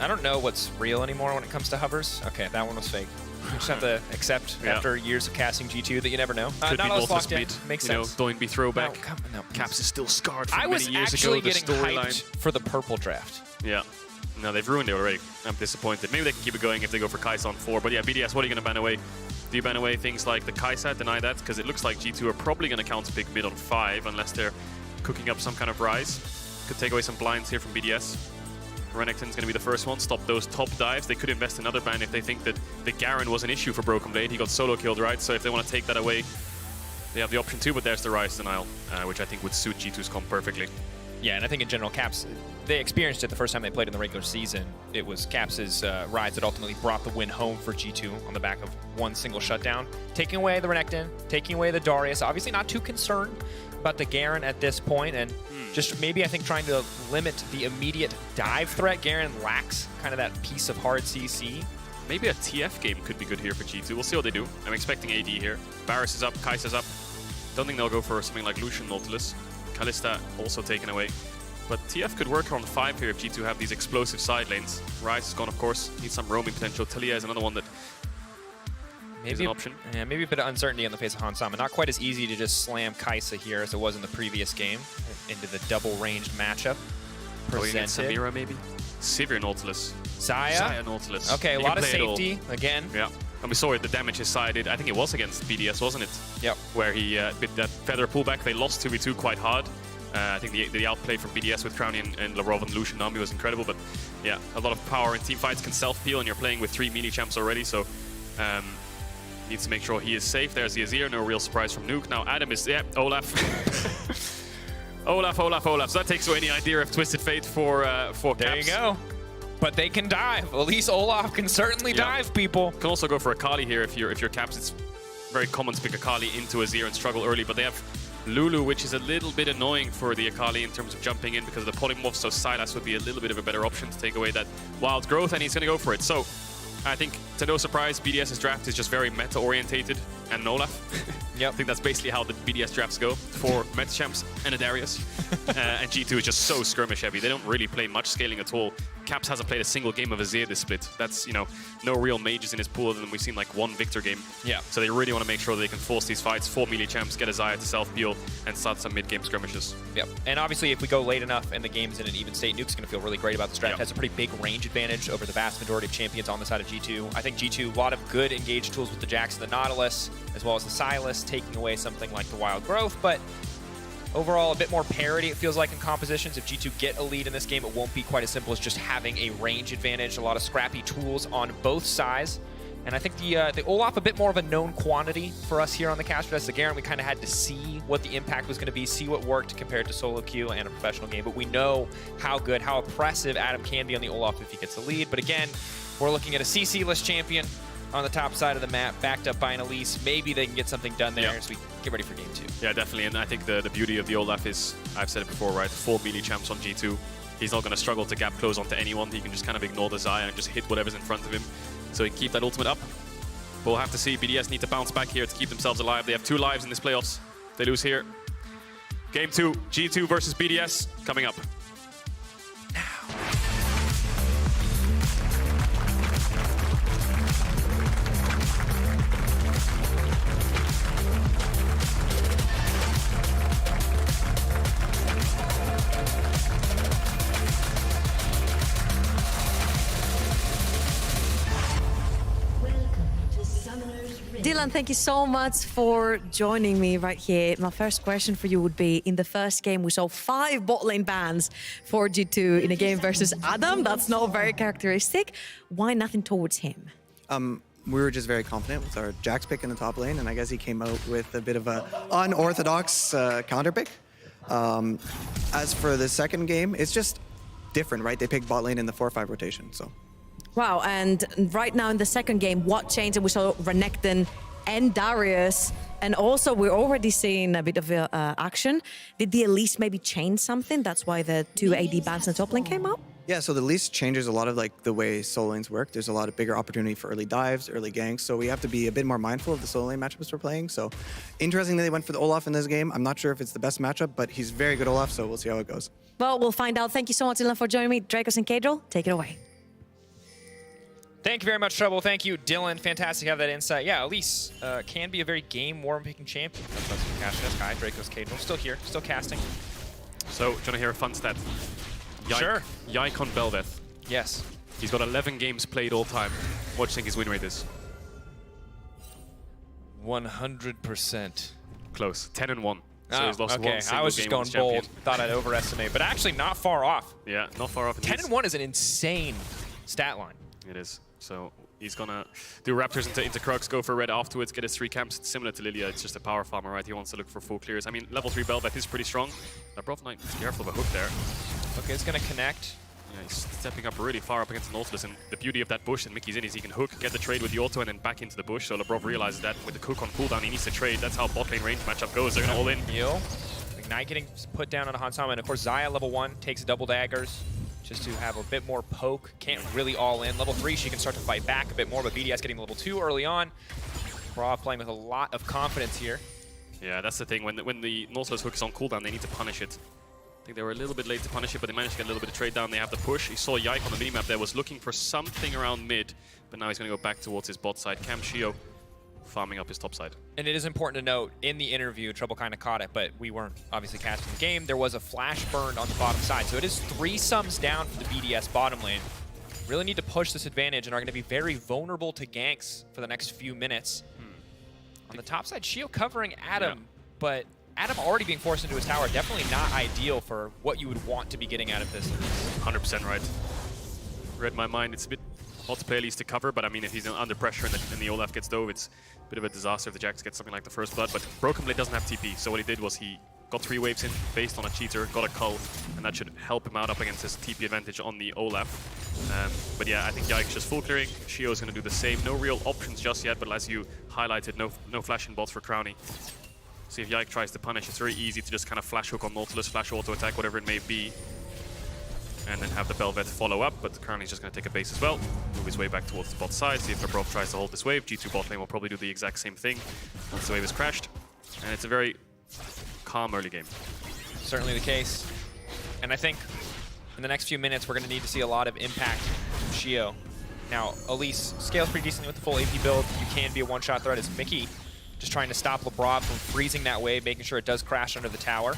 don't know what's real anymore when it comes to hovers. Okay, that one was fake. You just have to accept after years of casting G2 that you never know. Could be Nautilus mid. Makes sense. Don't be throwback. No, Caps is still scarred from I was many years actually ago. The getting hyped storyline for the purple draft. Yeah. No, they've ruined it already. I'm disappointed. Maybe they can keep it going if they go for Kai'Sa on 4. But yeah, BDS, what are you going to ban away? Do you ban away things like the Kai'Sa? Deny that, because it looks like G2 are probably going to counterpick mid on 5 unless they're cooking up some kind of Ryze. Could take away some blinds here from BDS. Renekton's going to be the first one. Stop those top dives. They could invest another ban if they think that the Garen was an issue for Broken Blade. He got solo killed, right? So if they want to take that away, they have the option too, but there's the Ryze denial, which I think would suit G2's comp perfectly. Yeah, and I think in general, Caps, they experienced it the first time they played in the regular season. It was Caps' Ryze that ultimately brought the win home for G2 on the back of one single shutdown. Taking away the Renekton, taking away the Darius, obviously not too concerned about the Garen at this point, and just maybe I think trying to limit the immediate dive threat. Garen lacks kind of that piece of hard CC. Maybe a TF game could be good here for G2. We'll see what they do. I'm expecting AD here. Varus is up, Kai'Sa's up. Don't think they'll go for something like Lucian Nautilus. Kalista also taken away. But TF could work on 5 here if G2 have these explosive side lanes. Ryze is gone, of course. Needs some roaming potential. Talia is another one that is an option. Yeah, maybe a bit of uncertainty on the face of Han Sama. Not quite as easy to just slam Kai'Sa here as it was in the previous game into the double-ranged matchup. Going against Samira, maybe? Sivir Nautilus. Xayah Nautilus. Okay, a lot of safety again. Yeah. And we saw it, the damage is sided. I think it was against BDS, wasn't it? Yep. Where he with that feather pullback, they lost 2v2 quite hard. I think the outplay from BDS with Crowny and Lavrov and Lucian Nami was incredible. But yeah, a lot of power in team fights can self-peel, and you're playing with 3 melee champs already, so needs to make sure he is safe. There's the Azir, no real surprise from Nuke. Now Adam is, yeah, Olaf. Olaf. So that takes away any idea of Twisted Fate for Caps. There you go. But they can dive. At least Olaf can certainly dive, people. Can also go for Akali here if you're Caps. It's very common to pick Akali into Azir and struggle early, but they have Lulu, which is a little bit annoying for the Akali in terms of jumping in because of the polymorph, so Sylas would be a little bit of a better option to take away that wild growth, and he's going to go for it. So I think, to no surprise, BDS's draft is just very meta-orientated, and Olaf. Yep. I think that's basically how the BDS drafts go for meta champs and a Darius. And G2 is just so skirmish heavy. They don't really play much scaling at all. Caps hasn't played a single game of Azir this split. That's, you know, no real mages in his pool, and we've seen like one Victor game. Yeah. So they really want to make sure they can force these fights, 4 melee champs, get a Xayah to self-peel, and start some mid-game skirmishes. Yep. And obviously, if we go late enough and the game's in an even state, Nuke's going to feel really great about this draft. Has a pretty big range advantage over the vast majority of champions on the side of G2. I think G2, a lot of good engaged tools with the Jax and the Nautilus, as well as the Sylas, taking away something like the Wild Growth, but overall, a bit more parity, it feels like, in compositions. If G2 get a lead in this game, it won't be quite as simple as just having a range advantage. A lot of scrappy tools on both sides. And I think the Olaf, a bit more of a known quantity for us here on the cast. As the Garen, we kind of had to see what the impact was going to be, see what worked compared to solo queue and a professional game. But we know how good, how oppressive Adam can be on the Olaf if he gets the lead. But again, we're looking at a CC-less champion on the top side of the map, backed up by an Elise. Maybe they can get something done there as we get ready for game 2. Yeah, definitely. And I think the beauty of the Olaf is, I've said it before, right? 4 melee champs on G2. He's not going to struggle to gap close onto anyone. He can just kind of ignore the Xayah and just hit whatever's in front of him. So he can keep that ultimate up. We'll have to see. BDS need to bounce back here to keep themselves alive. They have 2 lives in this playoffs. If they lose here, game 2, G2 versus BDS, coming up. Dylan, thank you so much for joining me right here. My first question for you would be, in the first game, we saw 5 bot lane bans for G2 in a game versus Adam. That's not very characteristic. Why nothing towards him? We were just very confident with our Jax pick in the top lane, and I guess he came out with a bit of an unorthodox counter pick. As for the second game, it's just different, right? They picked bot lane in the 4-5 rotation, so. Wow, and right now in the second game, what changed? We saw Renekton and Darius, and also we're already seeing a bit of action. Did the Elise maybe change something? That's why the 2 AD bans in the top lane came out? Yeah, so the Elise changes a lot of like the way solo lanes work. There's a lot of bigger opportunity for early dives, early ganks, so we have to be a bit more mindful of the solo lane matchups we're playing. So interesting that they went for the Olaf in this game. I'm not sure if it's the best matchup, but he's very good Olaf, so we'll see how it goes. Well, we'll find out. Thank you so much, Dylan, for joining me. Dracos and Kadril, take it away. Thank you very much, Trouble. Thank you, Dylan. Fantastic to have that insight. Yeah, Elise can be a very game-warm-picking champion. That's Kai, Dracos, Kadril. Still here, still casting. So, do you want to hear a fun stat? Sure. Yike on Belveth. Yes. He's got 11 games played all time. What do you think his win rate is? 100%. Close. 10-1. So he's lost one single I was just game going bold. Thought I'd overestimate, but actually not far off. Yeah, not far off. 10-1 is an insane stat line. It is. So he's gonna do Raptors into Krugs, go for red afterwards, get his 3 camps. It's similar to Lilia, it's just a power farmer, right? He wants to look for full clears. I mean, level 3 Belveth is pretty strong. Labrov Knight, careful of a hook there. Okay, it's gonna connect. Yeah, he's stepping up really far up against the Nautilus, and the beauty of that bush and Mickey's in is he can hook, get the trade with the auto, and then back into the bush. So Labrov realizes that with the cook on cooldown, he needs to trade. That's how bot lane range matchup goes. They're gonna all in. Heal. Ignite getting put down on a Hansama, and of course Xayah level 1 takes double daggers just to have a bit more poke. Can't really all in. Level 3, she can start to fight back a bit more, but BDS getting level 2 early on. Raw playing with a lot of confidence here. Yeah, that's the thing. When the Nautilus hook is on cooldown, they need to punish it. I think they were a little bit late to punish it, but they managed to get a little bit of trade down. They have the push. He saw Yike on the minimap there, was looking for something around mid, but now he's going to go back towards his bot side. Cam Shio farming up his top side. And it is important to note, in the interview, Trouble kind of caught it, but we weren't obviously casting the game. There was a flash burned on the bottom side, so it is 3 sums down for the BDS bottom lane. really need to push this advantage and are going to be very vulnerable to ganks for the next few minutes. On the top side, Shio covering Adam, but Adam already being forced into his tower, definitely not ideal for what you would want to be getting out of this. 100% right. Read my mind. It's a bit hard to play at least to cover, but I mean, if he's under pressure and the Olaf gets dove, it's a bit of a disaster if the Jax gets something like the first blood. But Broken Blade doesn't have TP, so what he did was he got 3 waves in based on a cheater, got a cull, and that should help him out up against his TP advantage on the Olaf. But yeah, I think Yike's just full clearing. Shio is going to do the same. No real options just yet, but as you highlighted, no flashing bots for Crowny. See if Yike tries to punish. It's very easy to just kind of flash hook on Nautilus, flash auto attack, whatever it may be, and then have the Bel'Veth follow up. But Crowny's just going to take a base as well, move his way back towards the bot side, see if Labrov tries to hold this wave. G2 bot lane will probably do the exact same thing once the wave is crashed. And it's a very calm early game. Certainly the case. And I think in the next few minutes, we're going to need to see a lot of impact from Shio. Now, Elise scales pretty decently with the full AP build. You can be a one-shot threat as Mickey just trying to stop Labrov from freezing that wave, making sure it does crash under the tower.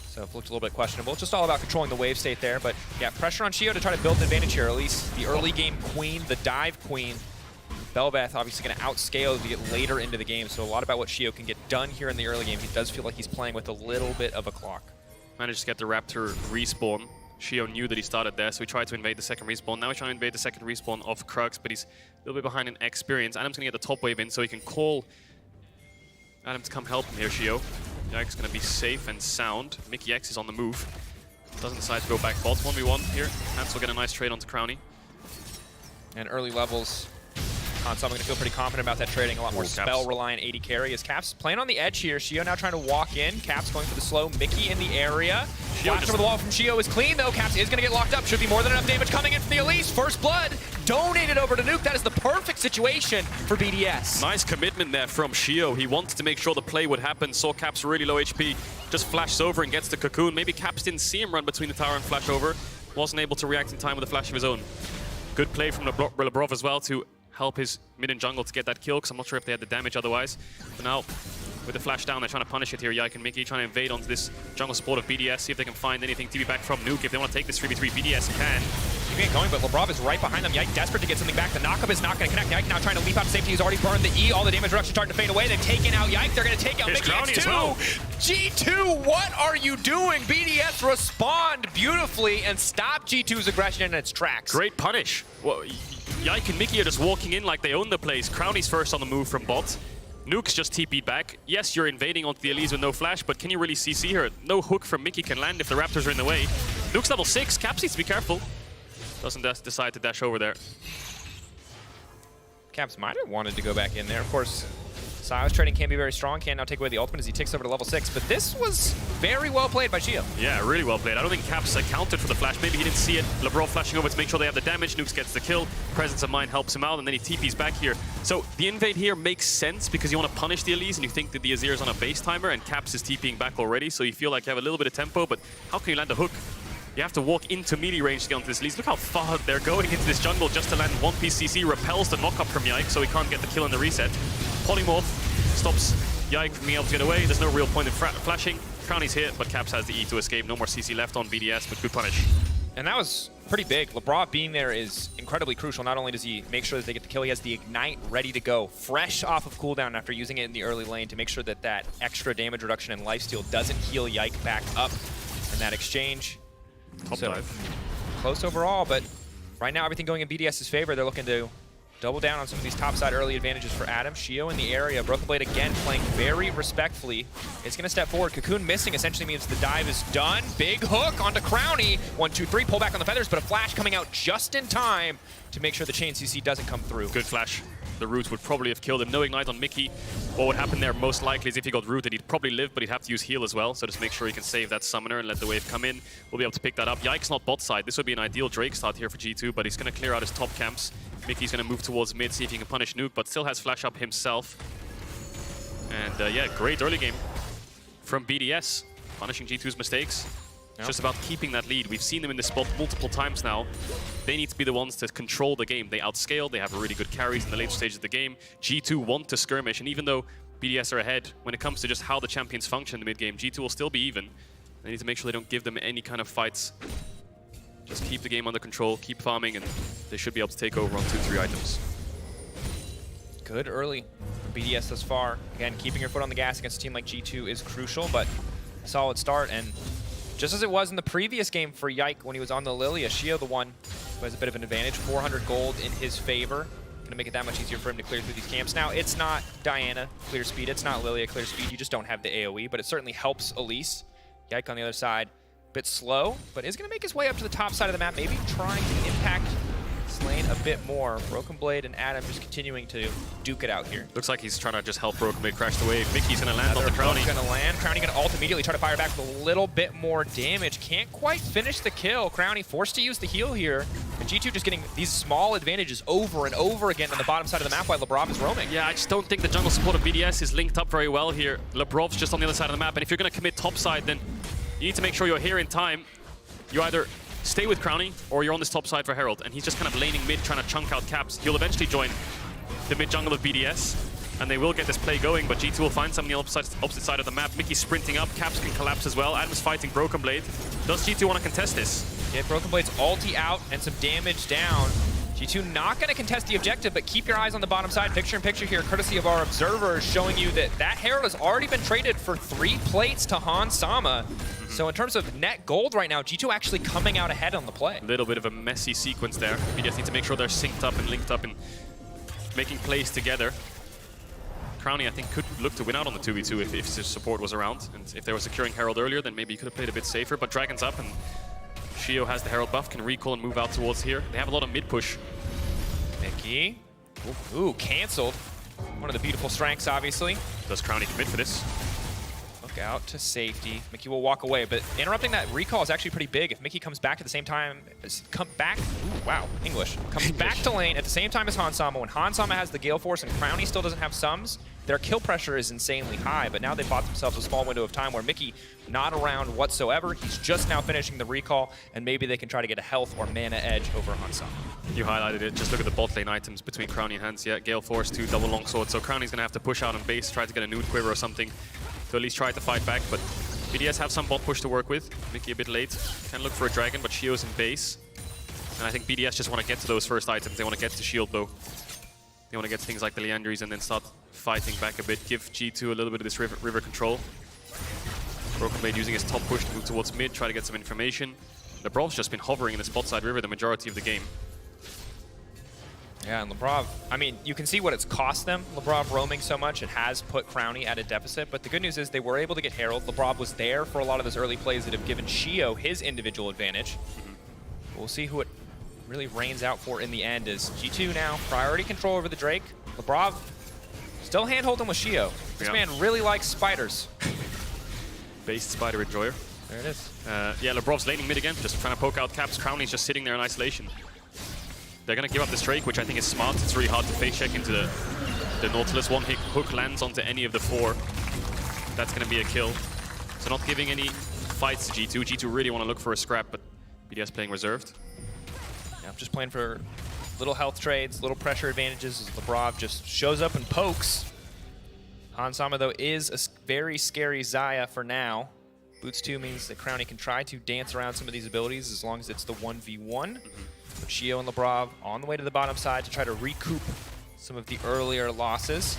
So it looked a little bit questionable. It's just all about controlling the wave state there. But yeah, pressure on Shio to try to build an advantage here. At least the early game queen, the dive queen. Bel'Veth obviously going to outscale as we get later into the game. So a lot about what Shio can get done here in the early game. He does feel like he's playing with a little bit of a clock. Managed to get the Raptor respawn. Shio knew that he started there, so he tried to invade the second respawn. Now he's trying to invade the second respawn of Crux, but he's a little bit behind in experience. Adam's going to get the top wave in, so he can call Adam to come help him here, Shio. Yike's going to be safe and sound. Mickey X is on the move. Doesn't decide to go back bot. 1v1 here. Hans will get a nice trade onto Crowny. And early levels, Console going to feel pretty confident about that trading. A lot more spell-reliant AD carry as Caps playing on the edge here. Shio now trying to walk in. Caps going for the slow. Mickey in the area. Flash over the wall from Shio is clean, though. Caps is going to get locked up. Should be more than enough damage coming in from the Elise. First blood donated over to Nuke. That is the perfect situation for BDS. Nice commitment there from Shio. He wanted to make sure the play would happen. Saw Caps really low HP. Just flashes over and gets the cocoon. Maybe Caps didn't see him run between the tower and flash over. Wasn't able to react in time with a flash of his own. Good play from Labrov as well to help his mid and jungle to get that kill, because I'm not sure if they had the damage otherwise. But now, with the flash down, they're trying to punish it here. Yike and Mickey trying to invade onto this jungle support of BDS, see if they can find anything. TP back from Nuke. If they want to take this 3v3, BDS can. Keep it going, but Labrov is right behind them. Yike desperate to get something back. The knockup is not going to connect. Yike now trying to leap out to safety. He's already burned the E. All the damage reduction starting to fade away. They've taken out Yike. They're going to take out Mickey X2. Well. G2, what are you doing? BDS respond beautifully and stop G2's aggression in its tracks. Great punish. Well, Yike and Mickey are just walking in like they own the place. Crowny's first on the move from bot. Nuke's just TP'd back. Yes, you're invading onto the Elise with no flash, but can you really CC her? No hook from Mickey can land if the Raptors are in the way. Nuke's level 6. Caps needs to be careful. Doesn't decide to dash over there. Caps might have wanted to go back in there. Of course, Silas trading can be very strong. Can now take away the ultimate as he ticks over to level 6. But this was very well played by Shio. Yeah, really well played. I don't think Caps accounted for the flash. Maybe he didn't see it. Labrov flashing over to make sure they have the damage. Nukes gets the kill. Presence of Mind helps him out, and then he TPs back here. So the invade here makes sense because you want to punish the Elise, and you think that the Azir is on a base timer, and Caps is TPing back already, so you feel like you have a little bit of tempo, but how can you land a hook? You have to walk into melee range to get onto this Elise. Look how far they're going into this jungle just to land one piece CC. Repels the knock-up from Yike, so he can't get the kill in the reset. Polymorph stops Yike from being able to get away. There's no real point in flashing. Crowny's here, but Caps has the E to escape. No more CC left on BDS, but good punish. And that was pretty big. Labrov being there is incredibly crucial. Not only does he make sure that they get the kill, he has the Ignite ready to go, fresh off of cooldown after using it in the early lane to make sure that that extra damage reduction and lifesteal doesn't heal Yike back up in that exchange. Top dive. Close overall, but right now everything going in BDS's favor. They're looking to double down on some of these topside early advantages for Adam. Shio in the area. Broken Blade again playing very respectfully. It's going to step forward. Cocoon missing essentially means the dive is done. Big hook onto Crowny. 1, 2, 3. Pull back on the feathers, but a flash coming out just in time to make sure the chain CC doesn't come through. Good flash. The root would probably have killed him. No Ignite on Mickey. What would happen there most likely is if he got rooted, he'd probably live, but he'd have to use heal as well. So just make sure he can save that summoner and let the wave come in. We'll be able to pick that up. Yike's not bot side. This would be an ideal Drake start here for G2, but he's going to clear out his top camps. Mickey's going to move towards mid, see if he can punish Nuke, but still has flash up himself. And yeah, great early game from BDS, punishing G2's mistakes. It's just about keeping that lead. We've seen them in this spot multiple times now. They need to be the ones to control the game. They outscale, they have really good carries in the later stages of the game. G2 want to skirmish, and even though BDS are ahead, when it comes to just how the champions function in the mid game, G2 will still be even. They need to make sure they don't give them any kind of fights Just keep the game under control, keep farming, and they should be able to take over on 2-3 items. Good early from BDS thus far. Again, keeping your foot on the gas against a team like G2 is crucial, but a solid start. And just as it was in the previous game for Yike when he was on the Lilia, Shio the one who has a bit of an advantage, 400 gold in his favor. Gonna make it that much easier for him to clear through these camps. Now, it's not Diana clear speed, it's not Lilia clear speed, you just don't have the AoE, but it certainly helps Elise. Yike on the other side, a bit slow, but is gonna make his way up to the top side of the map, maybe trying to impact Slane a bit more. Broken Blade and Adam just continuing to duke it out here. Looks like he's trying to just help Broken Blade crash the wave. Mickey's gonna land on the Crownie. Gonna land. Crownie gonna ult immediately, try to fire back with a little bit more damage. Can't quite finish the kill. Crownie forced to use the heal here. And G2 just getting these small advantages over and over again on the bottom side of the map while Lebrov is roaming. Yeah, I just don't think the jungle support of BDS is linked up very well here. Lebrov's just on the other side of the map, and if you're gonna commit top side, then you need to make sure you're here in time. You either stay with Crownie, or you're on this top side for Herald, and he's just kind of laning mid, trying to chunk out caps. He'll eventually join the mid jungle of BDS, and they will get this play going, but G2 will find some on the opposite side of the map. Mickey's sprinting up, caps can collapse as well. Adam's fighting Broken Blade. Does G2 want to contest this? Get Broken Blade's ulti out and some damage down. G2 not going to contest the objective, but keep your eyes on the bottom side. Picture-in-picture here, courtesy of our observers, showing you that that Herald has already been traded for 3 plates to Han Sama. So in terms of net gold right now, G2 actually coming out ahead on the play. A little bit of a messy sequence there. BDS need to make sure they're synced up and linked up and making plays together. Crownie, I think, could look to win out on the 2v2 if his support was around. And if they were securing Herald earlier, then maybe he could have played a bit safer. But Dragon's up, and Shio has the Herald buff, can recall and move out towards here. They have a lot of mid-push. Mickey. Ooh, canceled. One of the beautiful strengths, obviously. Does Crownie commit for this? Look out to safety. Mickey will walk away, but interrupting that recall is actually pretty big. If Mickey comes back at the same time, comes back to lane at the same time as Han Sama, when Han Sama has the Gale Force and Crownie still doesn't have sums, their kill pressure is insanely high, but now they've bought themselves a small window of time where Mickey not around whatsoever. He's just now finishing the recall, and maybe they can try to get a health or mana edge over Han Sama. You highlighted it. Just look at the bot lane items between Crownie and Hans. Yeah, Gale Force, 2 double longsword. So Crownie's going to have to push out on base, try to get a nude quiver or something to at least try to fight back. But BDS have some bot push to work with. Mickey a bit late. Can look for a dragon, but Shio's in base. And I think BDS just want to get to those first items. They want to get to shield though. They want to get to things like the Leandries and then start fighting back a bit. Give G2 a little bit of this river control. Broken Blade using his top push to move towards mid, try to get some information. Lebrov's just been hovering in the spot side river the majority of the game. Yeah, and Lebrov, I mean, you can see what it's cost them. Lebrov roaming so much, it has put Crownie at a deficit, but the good news is they were able to get Herald. Lebrov was there for a lot of those early plays that have given Shio his individual advantage. We'll see who it really reigns out for in the end as G2 now, priority control over the Drake. Lebrov still hand-holding with Shio. This man really likes spiders. Based spider enjoyer. There it is. Yeah, Lebrov's laning mid again, just trying to poke out caps. Crownie's just sitting there in isolation. They're going to give up this Drake, which I think is smart. It's really hard to face check into the Nautilus. One hook lands onto any of the 4. That's going to be a kill. So not giving any fights to G2. G2 really want to look for a scrap, but BDS playing reserved. Yeah, just playing for little health trades, little pressure advantages as Lebrov just shows up and pokes. Han Sama, though, is a very scary Xayah for now. Boots 2 means that Crownie can try to dance around some of these abilities as long as it's the 1v1. But Shio and Lebrov on the way to the bottom side to try to recoup some of the earlier losses.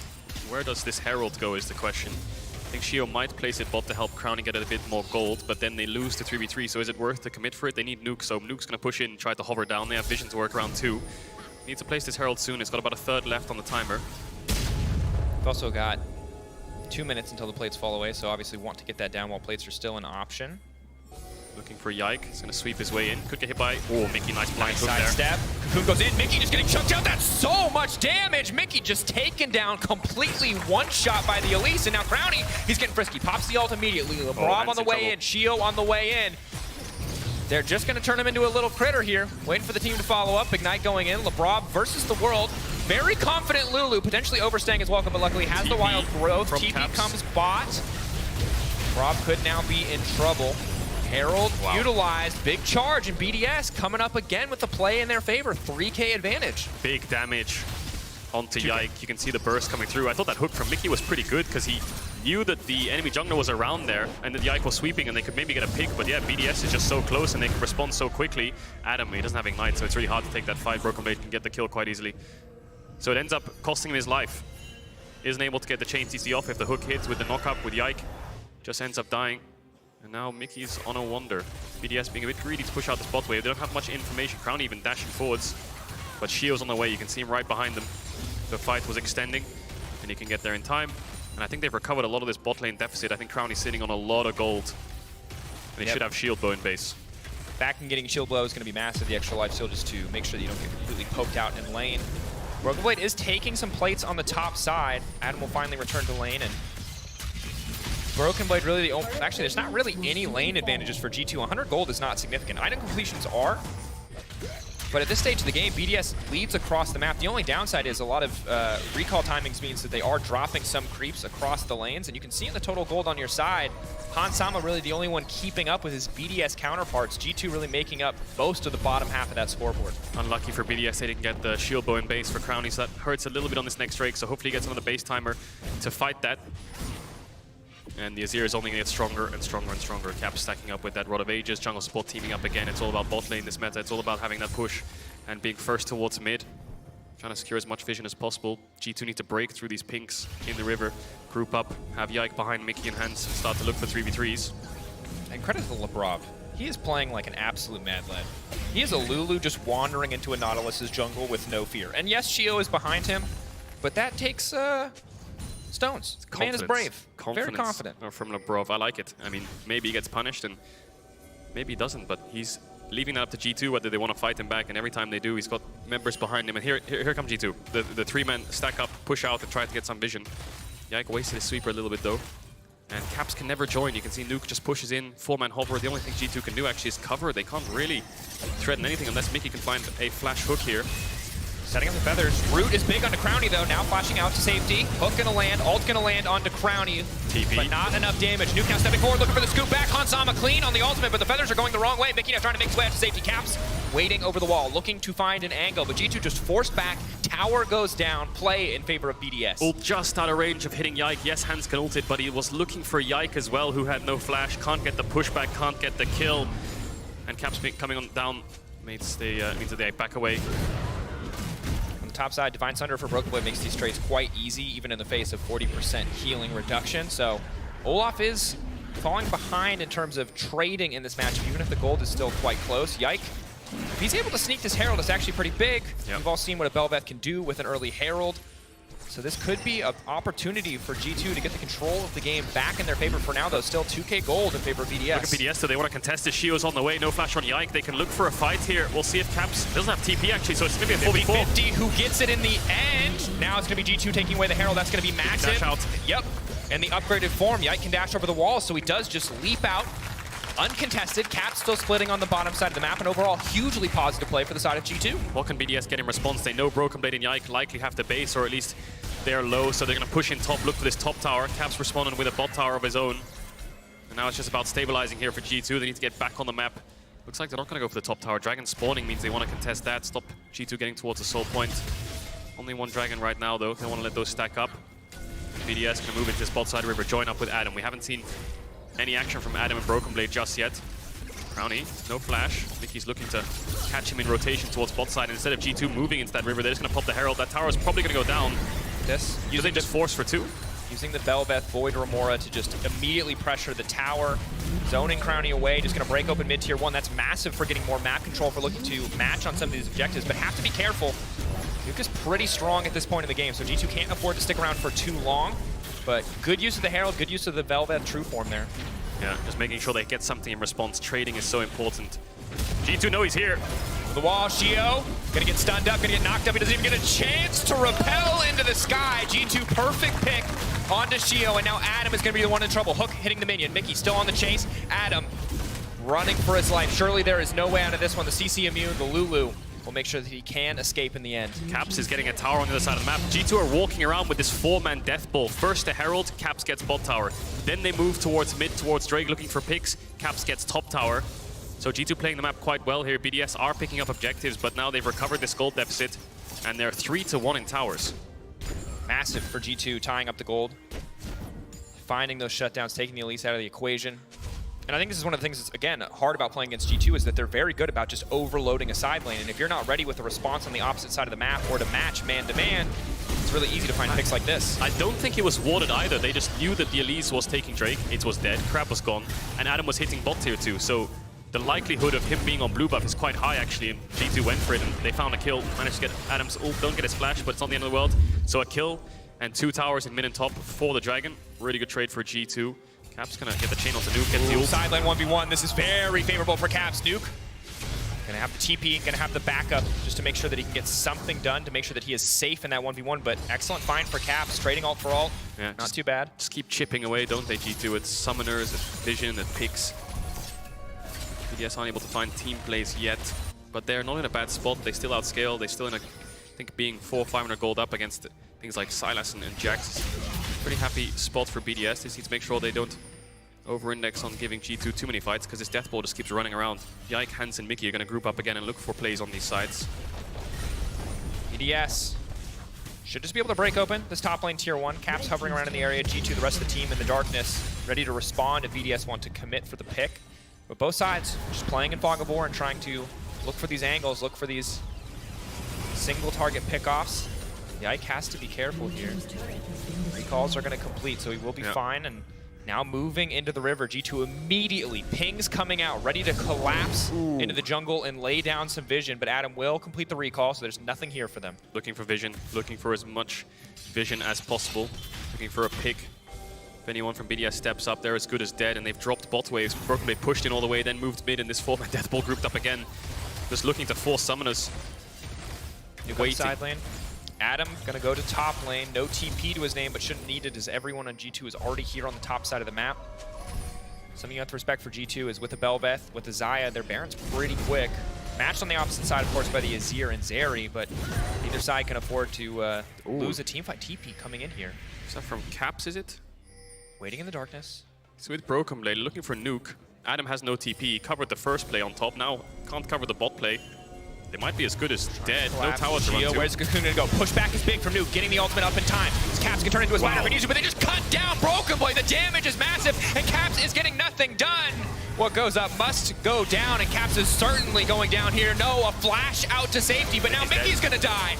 Where does this Herald go is the question. I think Shio might place it bot to help Crownie get a bit more gold, but then they lose the 3v3, so is it worth to commit for it? They need Nuke, so Nuke's going to push in and try to hover down. They have vision to work around too. Need to place this Herald soon. It's got about a third left on the timer. We've also got 2 minutes until the plates fall away, so obviously want to get that down while plates are still an option. Looking for Yike. He's going to sweep his way in. Could get hit by... Oh, Mickey, nice blind hook there. Step. Cocoon goes in. Mickey just getting chunked out. That's so much damage. Mickey just taken down completely one-shot by the Elise. And now Crownie, he's getting frisky. Pops the ult immediately. Lebrov on the way in. Shio on the way in. They're just going to turn him into a little critter here. Waiting for the team to follow up. Ignite going in. Lebrov versus the world. Very confident Lulu, potentially overstaying his welcome, but luckily has TP the wild growth. TP comes bot. Lebrov could now be in trouble. Herald utilized, big charge, and BDS coming up again with the play in their favor. 3K advantage. Big damage. onto Yike. You can see the burst coming through. I thought that hook from Mickey was pretty good because he knew that the enemy jungler was around there and that Yike was sweeping and they could maybe get a pick. But yeah, BDS is just so close and they can respond so quickly. Adam, he doesn't have Ignite, so it's really hard to take that fight. Broken Blade can get the kill quite easily. So it ends up costing him his life. Isn't able to get the chain CC off if the hook hits with the knock-up with Yike. Just ends up dying. And now Mickey's on a wander. BDS being a bit greedy to push out the spot wave. They don't have much information. Crown even dashing forwards. But Shio's on the way. You can see him right behind them. The fight was extending. And he can get there in time. And I think they've recovered a lot of this bot lane deficit. I think Crowny's sitting on a lot of gold. And he should have shield bow in base. Back and getting shield blow is going to be massive. The extra life steal just to make sure that you don't get completely poked out in lane. Broken Blade is taking some plates on the top side. Adam will finally return to lane, and Broken Blade really the only... Actually, there's not really any lane advantages for G2. 100 gold is not significant. Item completions are, but at this stage of the game, BDS leads across the map. The only downside is a lot of recall timings means that they are dropping some creeps across the lanes, and you can see in the total gold on your side, Hansama really the only one keeping up with his BDS counterparts. G2 really making up most of the bottom half of that scoreboard. Unlucky for BDS, they didn't get the shield bow in base for Crowny, so that hurts a little bit on this next Drake, so hopefully he gets another base timer to fight that. And the Azir is only going to get stronger and stronger and stronger. Cap stacking up with that Rod of Ages, jungle support teaming up again. It's all about bot lane this meta. It's all about having that push and being first towards mid. Trying to secure as much vision as possible. G2 need to break through these pinks in the river, group up, have Yike behind Mickey and Hans, and start to look for 3v3s. And credit to Lebrov. He is playing like an absolute mad lad. He is a Lulu just wandering into a Nautilus's jungle with no fear. And yes, Shio is behind him, but that takes stones. The man is brave. Very confident. From Lebrov, I like it. I mean, maybe he gets punished and maybe he doesn't, but he's leaving that up to G2 whether they want to fight him back, and every time they do, he's got members behind him. And here comes G2. The three-man stack up, push out, and try to get some vision. Yike wasted his sweeper a little bit though. And Caps can never join. You can see Nuke just pushes in, four-man hover. The only thing G2 can do actually is cover. They can't really threaten anything unless Mickey can find a flash hook here. Setting up the feathers. Root is big onto Crowny though, now flashing out to safety. Hook gonna land, ult gonna land onto Crowny. TP. But not enough damage. Nuke now stepping forward, looking for the scoop back. Hansama clean on the ultimate, but the feathers are going the wrong way. Mickey now trying to make his way out to safety. Caps waiting over the wall, looking to find an angle, but G2 just forced back. Tower goes down, play in favor of BDS. Ult just out of range of hitting Yike. Yes, Hans can ult it, but he was looking for Yike as well, who had no flash. Can't get the pushback, can't get the kill. And Caps coming on down means they back away. Top side, Divine Sunder for Broken Blade makes these trades quite easy, even in the face of 40% healing reduction. So Olaf is falling behind in terms of trading in this matchup, even if the gold is still quite close. Yike, if he's able to sneak this Herald, it's actually pretty big. Yep. We've all seen what a Bel'Veth can do with an early Herald. So this could be an opportunity for G2 to get the control of the game back in their favor. For now, though, still 2k gold in favor of BDS. Look at BDS, so they want to contest this. Shio's on the way, no flash on Yike. They can look for a fight here. We'll see if Caps doesn't have TP, actually, so it's going to be a 4v4. 50-50, who gets it in the end. Now it's going to be G2 taking away the Herald. That's going to be massive. Dash out. Yep, and the upgraded form. Yike can dash over the wall, so he does just leap out. Uncontested, Caps still splitting on the bottom side of the map, and overall, hugely positive play for the side of G2. What can BDS get in response? They know Broken Blade and Yike likely have the base, or at least they're low, so they're going to push in top, look for this top tower. Caps responding with a bot tower of his own. And now it's just about stabilizing here for G2. They need to get back on the map. Looks like they're not going to go for the top tower. Dragon spawning means they want to contest that, stop G2 getting towards the soul point. Only one dragon right now, though. They want to let those stack up. BDS can move into this bot side river, join up with Adam. We haven't seen any action from Adam and Broken Blade just yet. Crowny, no flash. Mickey's looking to catch him in rotation towards bot side. And instead of G2 moving into that river, they're just going to pop the Herald. That tower is probably going to go down. This using just force for 2. Using the Bel'Veth Void Remora to just immediately pressure the tower. Zoning Crowny away, just going to break open mid-tier 1. That's massive for getting more map control, for looking to match on some of these objectives, but have to be careful. Nuke is pretty strong at this point in the game, so G2 can't afford to stick around for too long. But good use of the Herald, good use of the Bel'Veth True Form there. Yeah, just making sure they get something in response. Trading is so important. G2 know he's here. The wall, Shio, gonna get stunned up, gonna get knocked up. He doesn't even get a chance to rappel into the sky. G2 perfect pick onto Shio, and now Adam is gonna be the one in trouble. Hook hitting the minion. Mickey still on the chase. Adam running for his life. Surely there is no way out of this one. The CC immune, the Lulu will make sure that he can escape in the end. Caps is getting a tower on the other side of the map. G2 are walking around with this 4-man death ball. First the Herald, Caps gets bot tower. Then they move towards mid, towards Drake, looking for picks. Caps gets top tower. So G2 playing the map quite well here. BDS are picking up objectives, but now they've recovered this gold deficit. And they're 3-1 in towers. Massive for G2, tying up the gold. Finding those shutdowns, taking the elites out of the equation. And I think this is one of the things that's, again, hard about playing against G2 is that they're very good about just overloading a side lane. And if you're not ready with a response on the opposite side of the map or to match man-to-man, it's really easy to find picks like this. I don't think he was warded either. They just knew that the Elise was taking Drake. It was dead. Crab was gone. And Adam was hitting bot tier 2. So the likelihood of him being on blue buff is quite high, actually. And G2 went for it, and they found a kill. Managed to get Adam's ult. Don't get his flash, but it's not the end of the world. So a kill and 2 towers in mid and top for the Dragon. Really good trade for G2. Cap's gonna get the chain onto Nuke, get the ult. Side lane 1v1. This is very favorable for Caps. Nuke gonna have the TP, gonna have the backup just to make sure that he can get something done to make sure that he is safe in that 1v1. But excellent find for Caps, trading ult for ult. Yeah, not too bad. Just keep chipping away, don't they, G2? It's summoners, it's vision, it's picks. BDS aren't able to find team plays yet, but they're not in a bad spot. They still outscale. They still in a, I think, being 400-500 gold up against things like Sylas and Jax. Pretty happy spot for BDS. They need to make sure they don't over-index on giving G2 too many fights, because this death ball just keeps running around. Yike, Hans, and Mickey are going to group up again and look for plays on these sides. BDS should just be able to break open this top lane tier 1. Caps hovering around in the area. G2, the rest of the team in the darkness, ready to respond if BDS want to commit for the pick. But both sides just playing in Fog of War and trying to look for these angles, look for these single target pickoffs. Yike has to be careful here. Recalls are going to complete, so he will be fine. And now moving into the river, G2 immediately pings coming out, ready to collapse into the jungle and lay down some vision. But Adam will complete the recall, so there's nothing here for them. Looking for vision, looking for as much vision as possible, looking for a pick. If anyone from BDS steps up, they're as good as dead, and they've dropped bot waves. Broken Blade pushed in all the way, then moved mid, and this 4-man death ball grouped up again. Just looking to force summoners. Waiting. Side lane. Adam gonna go to top lane. No TP to his name, but shouldn't need it as everyone on G2 is already here on the top side of the map. Something you have to respect for G2 is with the Bel'Veth, with the Xayah, their Baron's pretty quick. Matched on the opposite side, of course, by the Azir and Zeri, but neither side can afford to lose a teamfight. TP coming in here. Is that from Caps, is it? Waiting in the darkness. So with Broken Blade, looking for Nuke. Adam has no TP. He covered the first play on top. Now can't cover the bot play. They might be as good as dead. No tower to run to. Where's Cocoon gonna go? Pushback is big from Nuke, getting the ultimate up in time. Caps can turn into his ladder if he needs to, but they just cut down Broken Blade. The damage is massive, and Caps is getting nothing done. What goes up must go down, and Caps is certainly going down here. No, a flash out to safety, but now Mickey's gonna die.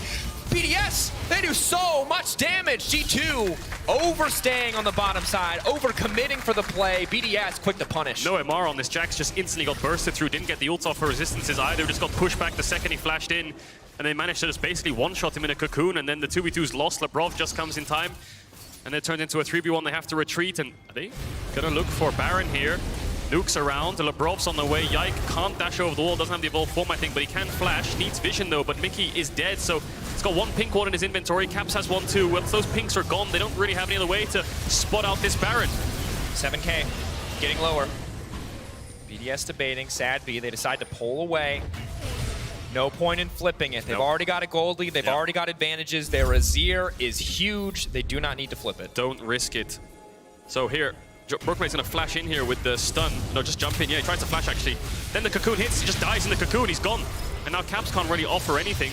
BDS, they do so much damage. G2 overstaying on the bottom side, over-committing for the play. BDS quick to punish. No MR on this. Jax just instantly got bursted through, didn't get the ults off for resistances either, just got pushed back the second he flashed in, and they managed to just basically one-shot him in a cocoon, and then the 2v2's lost. Labrov just comes in time, and it turned into a 3v1. They have to retreat, and are they gonna look for Baron here? Nuke's around, Labrov's on the way. Yike can't dash over the wall, doesn't have the evolved form, I think, but he can flash. Needs vision though, but Mickey is dead, so he's got 1 pink ward in his inventory. Caps has 1 too. Once those pinks are gone, they don't really have any other way to spot out this Baron. 7k, getting lower. BDS debating, sad B, they decide to pull away. No point in flipping it. They've already got a gold lead, they've already got advantages. Their Azir is huge, they do not need to flip it. Don't risk it. So here, Brookmade's gonna flash in here with the stun. No, just jump in. Yeah, he tries to flash actually. Then the cocoon hits, he just dies in the cocoon, he's gone. And now Caps can't really offer anything.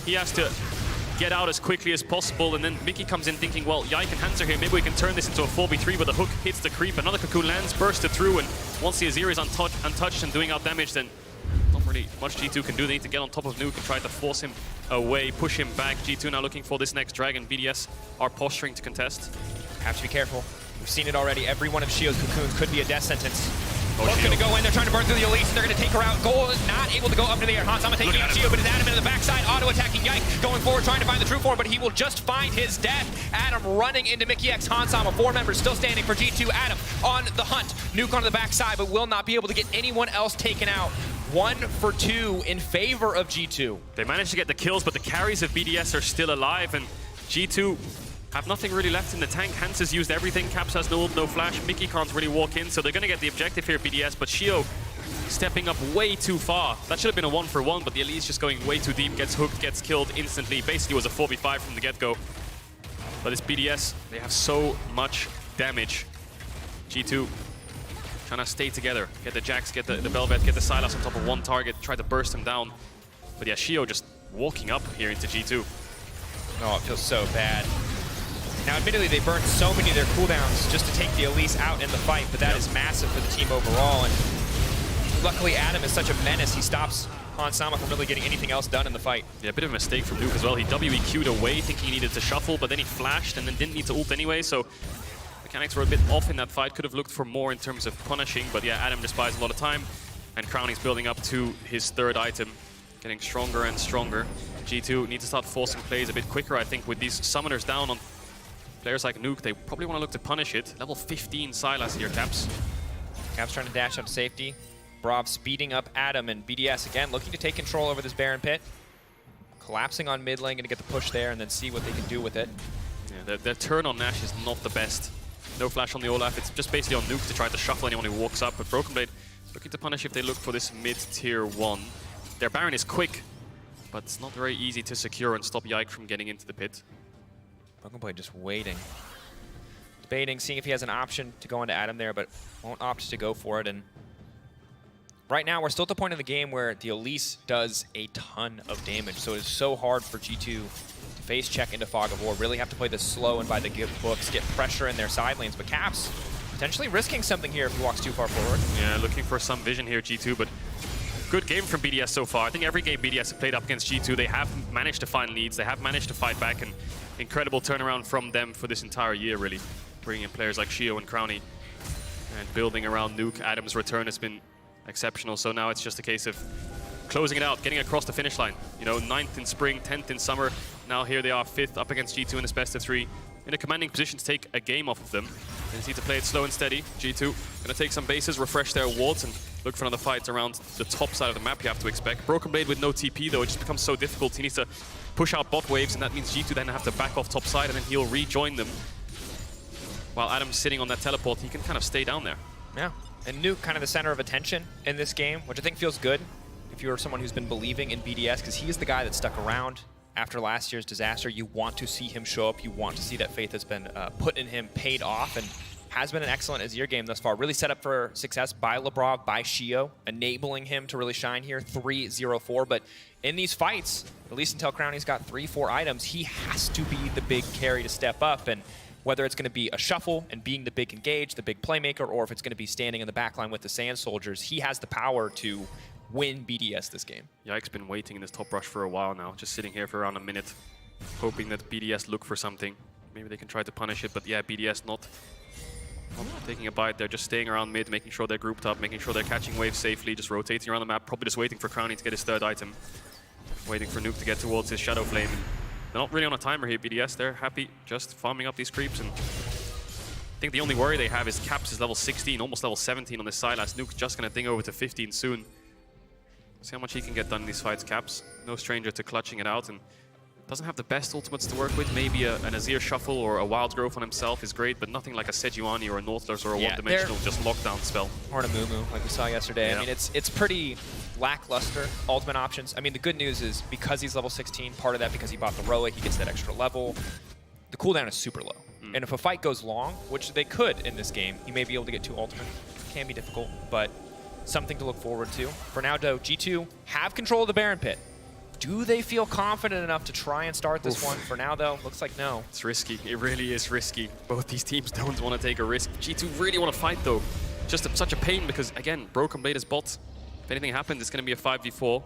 He has to get out as quickly as possible, and then Mickey comes in thinking, well, Yike and Hans are here, maybe we can turn this into a 4v3, but the hook hits the creep. Another cocoon lands, bursted through, and once the Azir is untouched and doing out damage, then not really much G2 can do. They need to get on top of Nuke and try to force him away, push him back. G2 now looking for this next dragon. BDS are posturing to contest. Have to be careful. We've seen it already. Every one of Shio's cocoons could be a death sentence. Both gonna go in, they're trying to burn through the elites, and they're gonna take her out. Goal is not able to go up into the air. Hansama taking out Shio, but it's Adam into the backside, auto-attacking Yike, going forward, trying to find the true form, but he will just find his death. Adam running into Mickey X. Hansama, 4 members still standing for G2. Adam on the hunt. Nuke on the backside, but will not be able to get anyone else taken out. 1 for 2 in favor of G2. They managed to get the kills, but the carries of BDS are still alive, and G2 have nothing really left in the tank. Hans has used everything. Caps has no ult, no flash. Mickey can't really walk in, so they're going to get the objective here, BDS. But Shio stepping up way too far. That should have been a 1-for-1, but the Elite's just going way too deep, gets hooked, gets killed instantly. Basically was a 4v5 from the get-go. But this BDS, they have so much damage. G2 trying to stay together. Get the Jax, get the Bel'Veth, get the Sylas on top of one target, try to burst him down. But yeah, Shio just walking up here into G2. Oh, it feels so bad. Now, admittedly, they burned so many of their cooldowns just to take the Elise out in the fight, but that is massive for the team overall. And luckily, Adam is such a menace. He stops Sama from really getting anything else done in the fight. Yeah, a bit of a mistake from Nuke as well. He WEQ'd away thinking he needed to shuffle, but then he flashed and then didn't need to ult anyway, so mechanics were a bit off in that fight. Could have looked for more in terms of punishing, but yeah, Adam just buys a lot of time, and Crowny's building up to his third item, getting stronger and stronger. G2 need to start forcing plays a bit quicker, I think, with these summoners down on players like Nuke. They probably want to look to punish it. Level 15 Sylas here, Caps. Caps trying to dash up safety. Brav speeding up Adam, and BDS again looking to take control over this Baron pit. Collapsing on mid lane, gonna get the push there and then see what they can do with it. Yeah, their turn on Nash is not the best. No flash on the Olaf, it's just basically on Nuke to try to shuffle anyone who walks up, but Broken Blade looking to punish if they look for this mid-tier 1. Their Baron is quick, but it's not very easy to secure and stop Yike from getting into the pit. Broken Blade just waiting. Debating, seeing if he has an option to go into Adam there, but won't opt to go for it. And right now, we're still at the point in the game where the Elise does a ton of damage, so it is so hard for G2 to face check into Fog of War, really have to play this slow and by the books, get pressure in their side lanes. But Caps potentially risking something here if he walks too far forward. Yeah, looking for some vision here, G2, but good game from BDS so far. I think every game BDS have played up against G2, they have managed to find leads, they have managed to fight back, and incredible turnaround from them for this entire year, really. Bringing in players like Shio and Crowny, and building around Nuke. Adam's return has been exceptional, so now it's just a case of closing it out, getting across the finish line. You know, 9th in spring, 10th in summer. Now here they are, 5th up against G2 in this best of 3. In a commanding position to take a game off of them. They just need to play it slow and steady. G2 gonna take some bases, refresh their wards, and look for another fight around the top side of the map, you have to expect. Broken Blade with no TP though, it just becomes so difficult. He needs to push out bot waves, and that means G2 then have to back off top side, and then he'll rejoin them. While Adam's sitting on that teleport, he can kind of stay down there. Yeah, and Nuke kind of the center of attention in this game, which I think feels good if you're someone who's been believing in BDS, because he is the guy that stuck around after last year's disaster. You want to see him show up. You want to see that faith that's been put in him paid off, and has been an excellent Azir game thus far. Really set up for success by Labrov, by Shio, enabling him to really shine here, 3-0-4. But in these fights, at least until Crowny's got 3-4 items, he has to be the big carry to step up. And whether it's going to be a shuffle and being the big engage, the big playmaker, or if it's going to be standing in the backline with the Sand Soldiers, he has the power to win BDS this game. Yike's been waiting in this top rush for a while now, just sitting here for around a minute, hoping that BDS look for something. Maybe they can try to punish it, but yeah, BDS not taking a bite. They're just staying around mid, making sure they're grouped up, making sure they're catching waves safely, just rotating around the map, probably just waiting for Crowny to get his third item, waiting for Nuke to get towards his Shadow Flame. And they're not really on a timer here, BDS. They're happy just farming up these creeps, and I think the only worry they have is Caps is level 16, almost level 17 on this Sylas. Nuke's just gonna ding over to 15 soon. See how much he can get done in these fights, Caps. No stranger to clutching it out, and doesn't have the best ultimates to work with. Maybe an Azir Shuffle or a Wild Growth on himself is great, but nothing like a Sejuani or a Nautilus or a one-dimensional just lockdown spell. Or an Amumu, like we saw yesterday. Yeah. I mean, it's pretty lackluster ultimate options. I mean, the good news is because he's level 16, part of that because he bought the Roa, he gets that extra level. The cooldown is super low. And if a fight goes long, which they could in this game, you may be able to get 2 ultimate. Can be difficult, but something to look forward to. For now, though, G2 have control of the Baron pit. Do they feel confident enough to try and start this one? For now, though, looks like no. It's risky. It really is risky. Both these teams don't want to take a risk. G2 really want to fight, though. Just such a pain because, again, Broken Blade is bot. If anything happens, it's going to be a 5v4.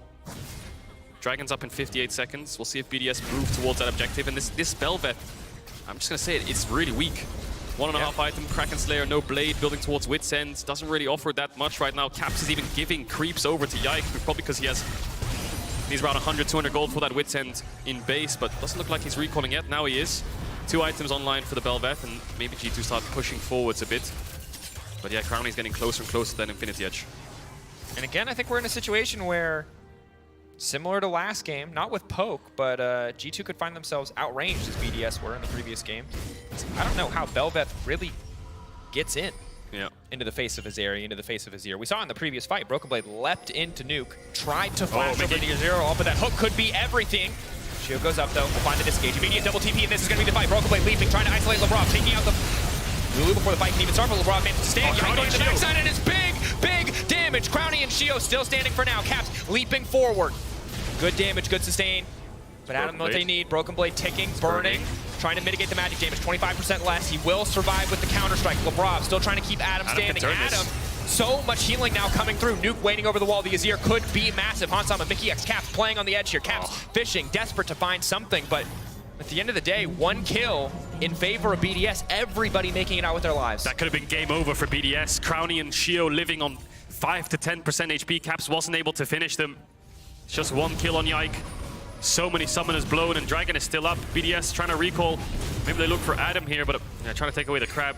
Dragon's up in 58 seconds. We'll see if BDS move towards that objective. And this Bel'Veth, I'm just going to say it, it's really weak. 1.5 item, Kraken Slayer, no blade, building towards Wit's End. Doesn't really offer that much right now. Caps is even giving creeps over to Yike, probably because he's around 100, 200 gold for that Wit's End in base, but doesn't look like he's recalling yet. Now he is. 2 items online for the Bel'Veth, and maybe G2 start pushing forwards a bit. But yeah, Crowny's getting closer and closer to that Infinity Edge. And again, I think we're in a situation where, similar to last game, not with Poke, but G2 could find themselves outranged as BDS were in the previous game. I don't know how Bel'Veth really gets in. Yeah. Into the face of his area, into the face of his ear. We saw in the previous fight, Broken Blade leapt into Nuke, tried to flash over to Zero, but that hook could be everything. Shio goes up though, will find the disengage. Immediate double TP, and this is going to be the fight. Broken Blade leaping, trying to isolate Labrov, taking out the Lulu before the fight can even start, but Labrov managed to stand. Going to the backside, and it's big damage. Crowny and Shio still standing for now. Caps leaping forward. Good damage, good sustain. But Adam, what they need, Broken Blade ticking, burning, trying to mitigate the magic damage, 25% less. He will survive with the counter-strike. Labrov still trying to keep Adam standing. Adam, so much healing now coming through. Nuke waiting over the wall. The Azir could be massive. Hansama, Mickey X, Caps playing on the edge here. Caps fishing, desperate to find something, but at the end of the day, 1 kill in favor of BDS. Everybody making it out with their lives. That could have been game over for BDS. Crowny and Shio living on 5 to 10% HP. Caps wasn't able to finish them. It's just 1 kill on Yike. So many summoners blown, and Dragon is still up. BDS trying to recall. Maybe they look for Adam here, but trying to take away the crab.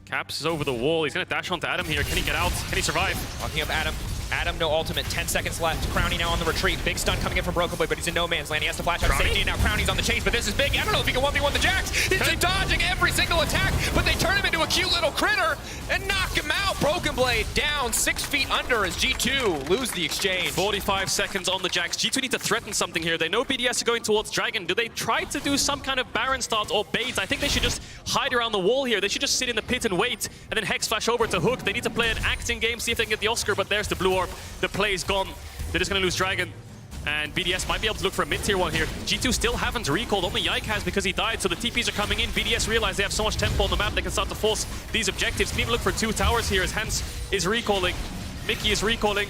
Caps is over the wall. He's going to dash onto Adam here. Can he get out? Can he survive? Walking up Adam. Adam, no ultimate. 10 seconds left. Crowny now on the retreat. Big stun coming in from Broken Blade, but he's in no man's land. He has to flash out safety, and now Crowny's on the chase, but this is big. I don't know if he can 1v1 the Jax. He's dodging every single attack, but they turn him into a cute little critter and knock him out. Broken Blade down 6 feet under as G2 lose the exchange. 45 seconds on the Jax. G2 need to threaten something here. They know BDS are going towards Dragon. Do they try to do some kind of Baron start or bait? I think they should just hide around the wall here. They should just sit in the pit and wait, and then Hex flash over to Hook. They need to play an acting game, see if they can get the Oscar, but there's the blue orb. The play is gone. They're just going to lose Dragon. And BDS might be able to look for a mid-tier one here. G2 still haven't recalled. Only Yike has because he died, so the TPs are coming in. BDS realize they have so much tempo on the map, they can start to force these objectives. Can even look for 2 towers here as Hans is recalling. Mickey is recalling.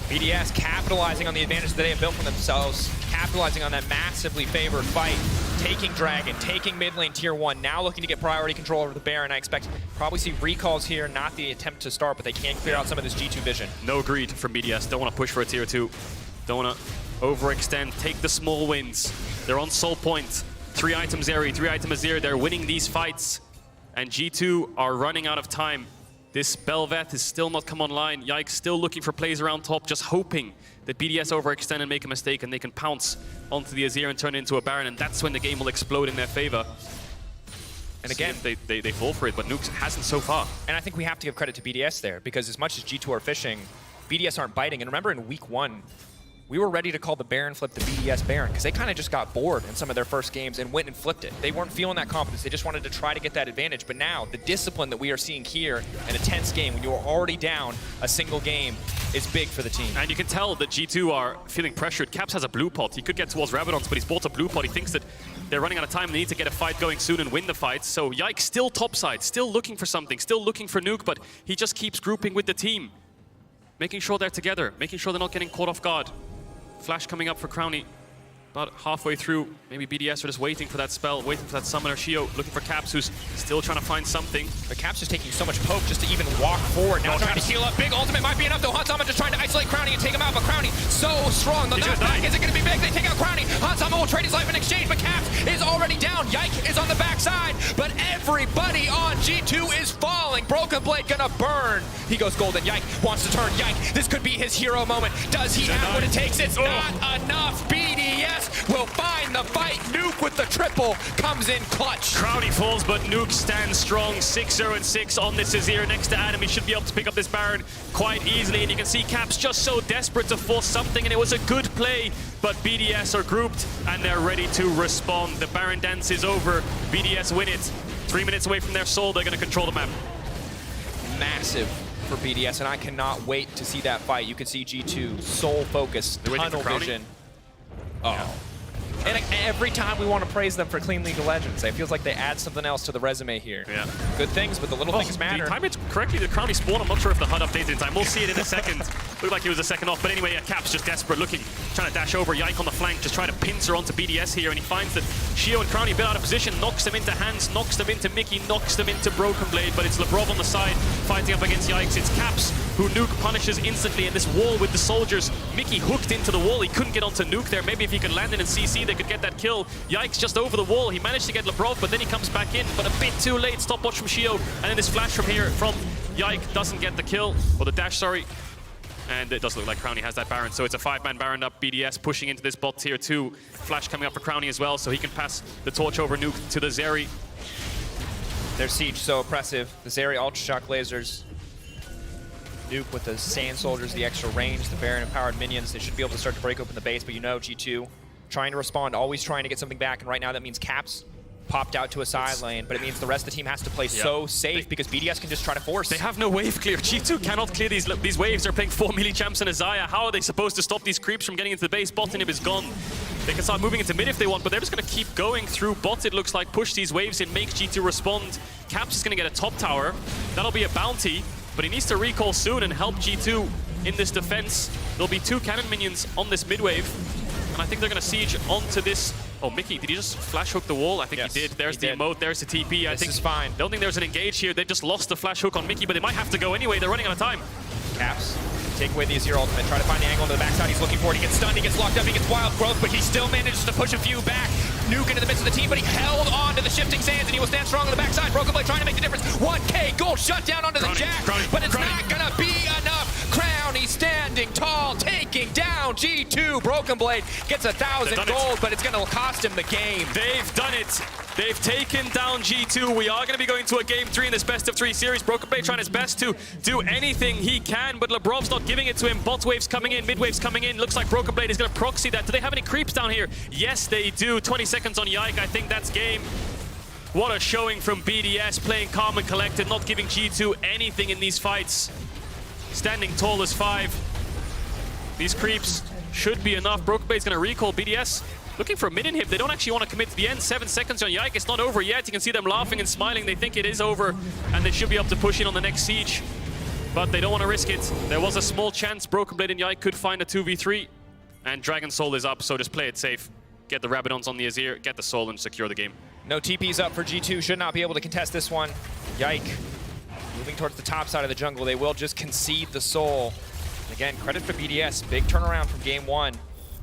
BDS capitalizing on the advantage that they have built for themselves, capitalizing on that massively favored fight, taking Dragon, taking mid lane tier 1, now looking to get priority control over the Baron. I expect probably see recalls here, not the attempt to start, but they can clear out some of this G2 vision. No greed from BDS. Don't want to push for a tier 2. Don't want to overextend. Take the small wins. They're on soul point. 3 items Zeri, 3 items Azir. They're winning these fights. And G2 are running out of time. This Bel'Veth is still not come online. Yike still looking for plays around top, just hoping that BDS overextend and make a mistake and they can pounce onto the Azir and turn it into a Baron, and that's when the game will explode in their favor. And again, they fall for it, but Nuke hasn't so far. And I think we have to give credit to BDS there, because as much as G2 are fishing, BDS aren't biting. And remember in week 1, we were ready to call the Baron flip the BDS Baron, because they kind of just got bored in some of their first games and went and flipped it. They weren't feeling that confidence. They just wanted to try to get that advantage. But now, the discipline that we are seeing here in a tense game, when you are already down a single game, is big for the team. And you can tell that G2 are feeling pressured. Caps has a blue pot. He could get towards Rabadons, but he's bought a blue pot. He thinks that they're running out of time. They need to get a fight going soon and win the fight. So Yike still topside, still looking for something, still looking for Nuke, but he just keeps grouping with the team. Making sure they're together, making sure they're not getting caught off guard. Flash coming up for Crowny. About halfway through, maybe BDS are just waiting for that spell, waiting for that summoner. Shio looking for Caps, who's still trying to find something. But Caps is taking so much poke just to even walk forward. Now trying to heal up. Big ultimate might be enough though. Hansama just trying to isolate Crowny and take him out, but Crowny so strong. The knockback isn't going to be big. They take out Crowny. Hansama will trade his life in exchange, but Caps is already down. Yike is on the backside, but everybody on G2 is falling. Broken Blade gonna burn. He goes golden. Yike wants to turn. Yike, this could be his hero moment. Does he have what it takes? It's not enough. BDS will find the fight. Nuke with the triple comes in clutch. Crowny falls, but Nuke stands strong. 6-0-6 on this Azir next to Adam. He should be able to pick up this Baron quite easily, and you can see Caps just so desperate to force something, and it was a good play, but BDS are grouped and they're ready to respond. The Baron dance is over. BDS win it. 3 minutes away from their soul. They're going to control the map. Massive for BDS, and I cannot wait to see that fight. You can see G2 soul focus, tunnel vision. Oh. Yeah. And every time we want to praise them for clean League of Legends, it feels like they add something else to the resume here. Yeah. Good things, but the little things matter. Time it correctly, the Crowny spawn. I'm not sure if the HUD updated in time. We'll see it in a second. Looked like he was a second off, but anyway, Caps just desperate looking, trying to dash over. Yike on the flank, just trying to pincer onto BDS here, and he finds that Shio and Crowny a bit out of position, knocks them into Hans, knocks them into Mickey, knocks them into Broken Blade, but it's Labrov on the side fighting up against Yikes. It's Caps who Nuke punishes instantly in this wall with the soldiers. Mickey hooked into the wall. He couldn't get onto Nuke there. Maybe if he could land in and CC, they could get that kill. Yikes just over the wall. He managed to get Labrov, but then he comes back in, but a bit too late. Stopwatch from Shio, and then this flash from here from Yike doesn't get the kill, or the dash, sorry. And it does look like Crowny has that Baron, so it's a 5-man Baron up. BDS pushing into this bot tier 2. Flash coming up for Crowny as well, so he can pass the torch over Nuke to the Zeri. Their siege so oppressive. The Zeri Ultra Shock lasers. Nuke with the Sand Soldiers, the extra range, the Baron empowered minions. They should be able to start to break open the base, but you know G2 trying to respond, always trying to get something back, and right now that means Caps popped out to a side lane, but it means the rest of the team has to play so safe because BDS can just try to force. They have no wave clear. G2 cannot clear these waves. They're playing 4 melee champs and a Xayah. How are they supposed to stop these creeps from getting into the base? Bot inhib is gone. They can start moving into mid if they want, but they're just going to keep going through bot, it looks like. Push these waves in, make G2 respond. Caps is going to get a top tower. That'll be a bounty, but he needs to recall soon and help G2 in this defense. There'll be 2 cannon minions on this mid wave, and I think they're going to siege onto this. Oh, Mickey, did he just flash hook the wall? I think he did. There's the emote, there's the TP. I think is fine. Don't think there's an engage here. They just lost the flash hook on Mickey, but they might have to go anyway. They're running out of time. Caps take away the Azir ultimate, try to find the angle on the backside. He's looking for it. He gets stunned, he gets locked up, he gets wild growth, but he still manages to push a few back. Nuke into the midst of the team, but he held on to the shifting sands, and he will stand strong on the backside. Broken Blade trying to make the difference. 1K gold shut down onto the Jack, but it's not gonna be enough. Crowny standing tall, taking down G2. Broken Blade gets 1,000 gold, but it's gonna cost him the game. They've done it. They've taken down G2. We are going to be going to a Game 3 in this best-of-3 series. Broken Blade trying his best to do anything he can, but Lebrov's not giving it to him. Bot waves coming in, mid waves coming in. Looks like Broken Blade is going to proxy that. Do they have any creeps down here? Yes, they do. 20 seconds on Yike. I think that's game. What a showing from BDS, playing calm and collected, not giving G2 anything in these fights. Standing tall as 5. These creeps should be enough. Broken Blade's going to recall BDS. Looking for a mid inhib. They don't actually want to commit to the end. 7 seconds on Yike. It's not over yet. You can see them laughing and smiling. They think it is over, and they should be able to push in on the next siege. But they don't want to risk it. There was a small chance Broken Blade and Yike could find a 2v3. And Dragon Soul is up, so just play it safe. Get the Rabadons on the Azir, get the Soul, and secure the game. No TP's up for G2. Should not be able to contest this one. Yike moving towards the top side of the jungle. They will just concede the Soul. And again, credit for BDS. Big turnaround from game 1.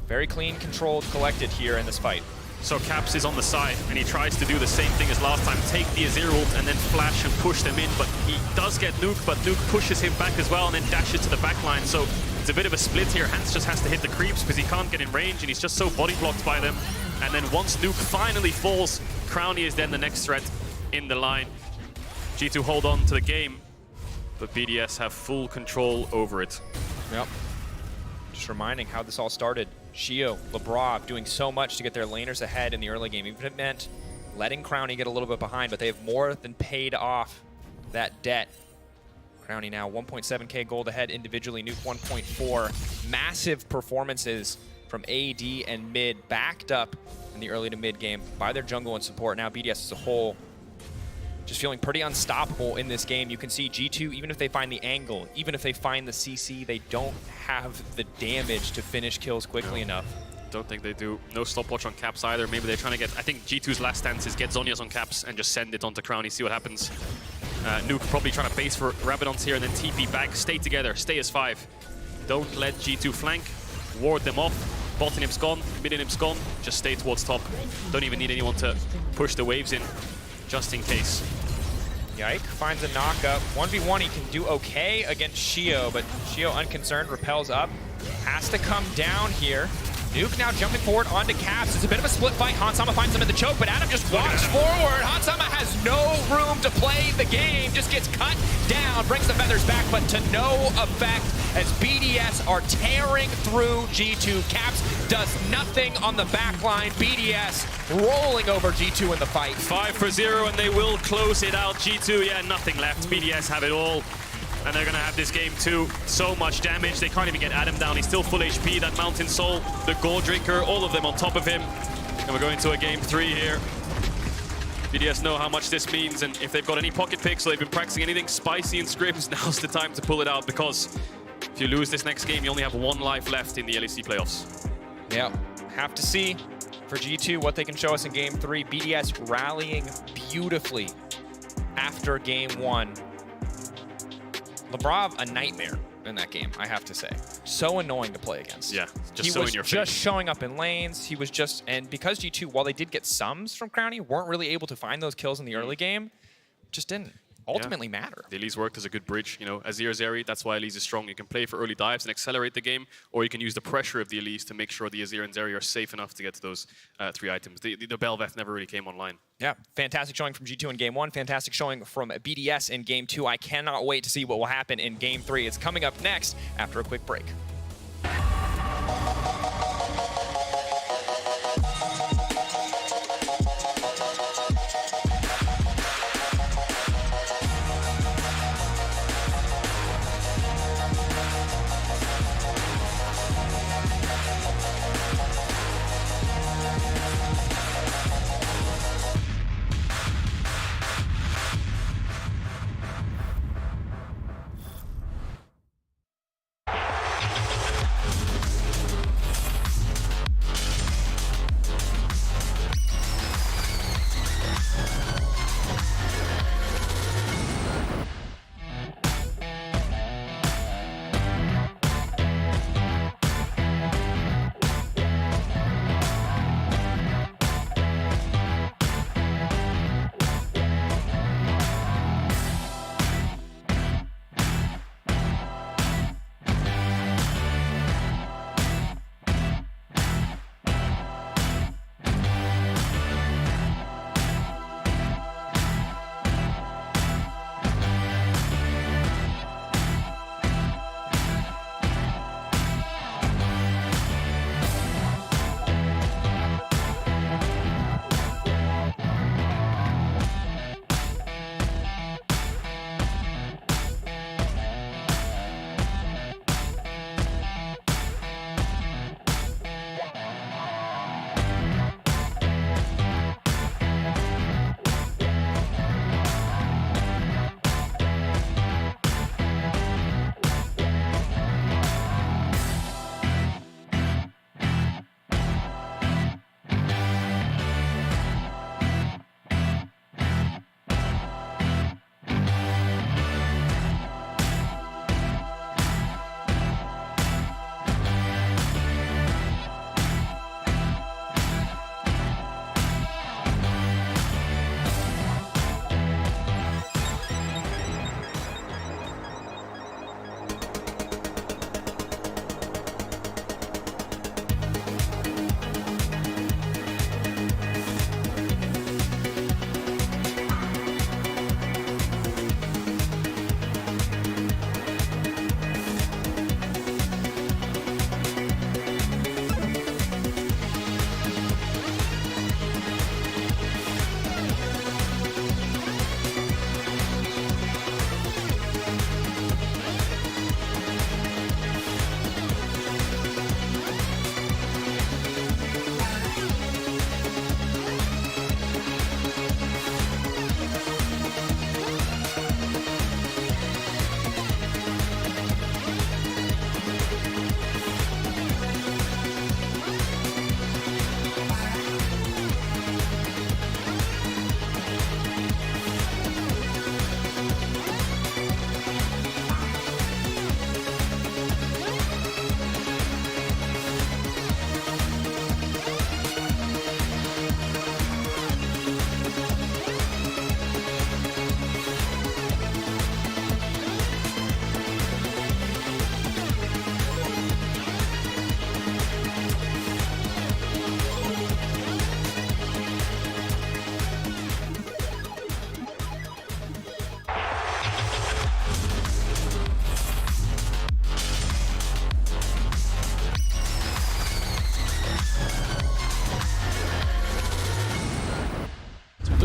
Very clean, controlled, collected here in this fight. So Caps is on the side, and he tries to do the same thing as last time. Take the Azir ult and then flash and push them in, but he does get Nuke, but Nuke pushes him back as well and then dashes to the back line. So it's a bit of a split here. Hans just has to hit the creeps because he can't get in range, and he's just so body blocked by them. And then once Nuke finally falls, Crowny is then the next threat in the line. G2 hold on to the game, but BDS have full control over it. Yep. Just reminding how this all started. Shio, Lebrov doing so much to get their laners ahead in the early game, even if it meant letting Crowny get a little bit behind, but they have more than paid off that debt. Crowny now 1.7k gold ahead individually, Nuke 1.4. Massive performances from AD and mid, backed up in the early to mid game by their jungle and support. Now BDS as a whole just feeling pretty unstoppable in this game. You can see G2, even if they find the angle, even if they find the CC, they don't have the damage to finish kills quickly enough. Don't think they do. No stopwatch on Caps either. Maybe they're trying to get... I think G2's last stance is get Zhonya's on Caps and just send it onto Crowny, see what happens. Nuke probably trying to base for Rabadons here and then TP back. Stay together. Stay as 5. Don't let G2 flank. Ward them off. Bot inhib's gone. Mid inhib's gone. Just stay towards top. Don't even need anyone to push the waves in, just in case. Yike finds a knockup. 1v1, he can do okay against Shio, but Shio unconcerned, repels up. Has to come down here. Nuke now jumping forward onto Caps. It's a bit of a split fight. Hansama finds him in the choke, but Adam just walks forward. Hansama has no room to play the game, just gets cut down, brings the feathers back, but to no effect as BDS are tearing through G2. Caps does nothing on the back line. BDS rolling over G2 in the fight. 5-0, and they will close it out. G2, yeah, nothing left. BDS have it all. And they're going to have this game too. So much damage. They can't even get Adam down. He's still full HP. That Mountain Soul, the Gore Drinker, all of them on top of him. And we're going to a game 3 here. BDS know how much this means. And if they've got any pocket picks or they've been practicing anything spicy in scrims, now's the time to pull it out. Because if you lose this next game, you only have 1 life left in the LEC playoffs. Yeah, have to see for G2 what they can show us in game 3. BDS rallying beautifully after game 1. Lebrov, a nightmare in that game, I have to say. So annoying to play against. Yeah, just he so was in your just face. showing up in lanes. He was just, and because G2, while they did get sums from Crowny, weren't really able to find those kills in the early game, just didn't ultimately matter. The Elise worked as a good bridge. You know, Azir Zeri, that's why Elise is strong. You can play for early dives and accelerate the game, or you can use the pressure of the Elise to make sure the Azir and Zeri are safe enough to get to those 3 items. The Belveth never really came online. Yeah, fantastic showing from G2 in game 1. Fantastic showing from BDS in game 2. I cannot wait to see what will happen in game 3. It's coming up next after a quick break.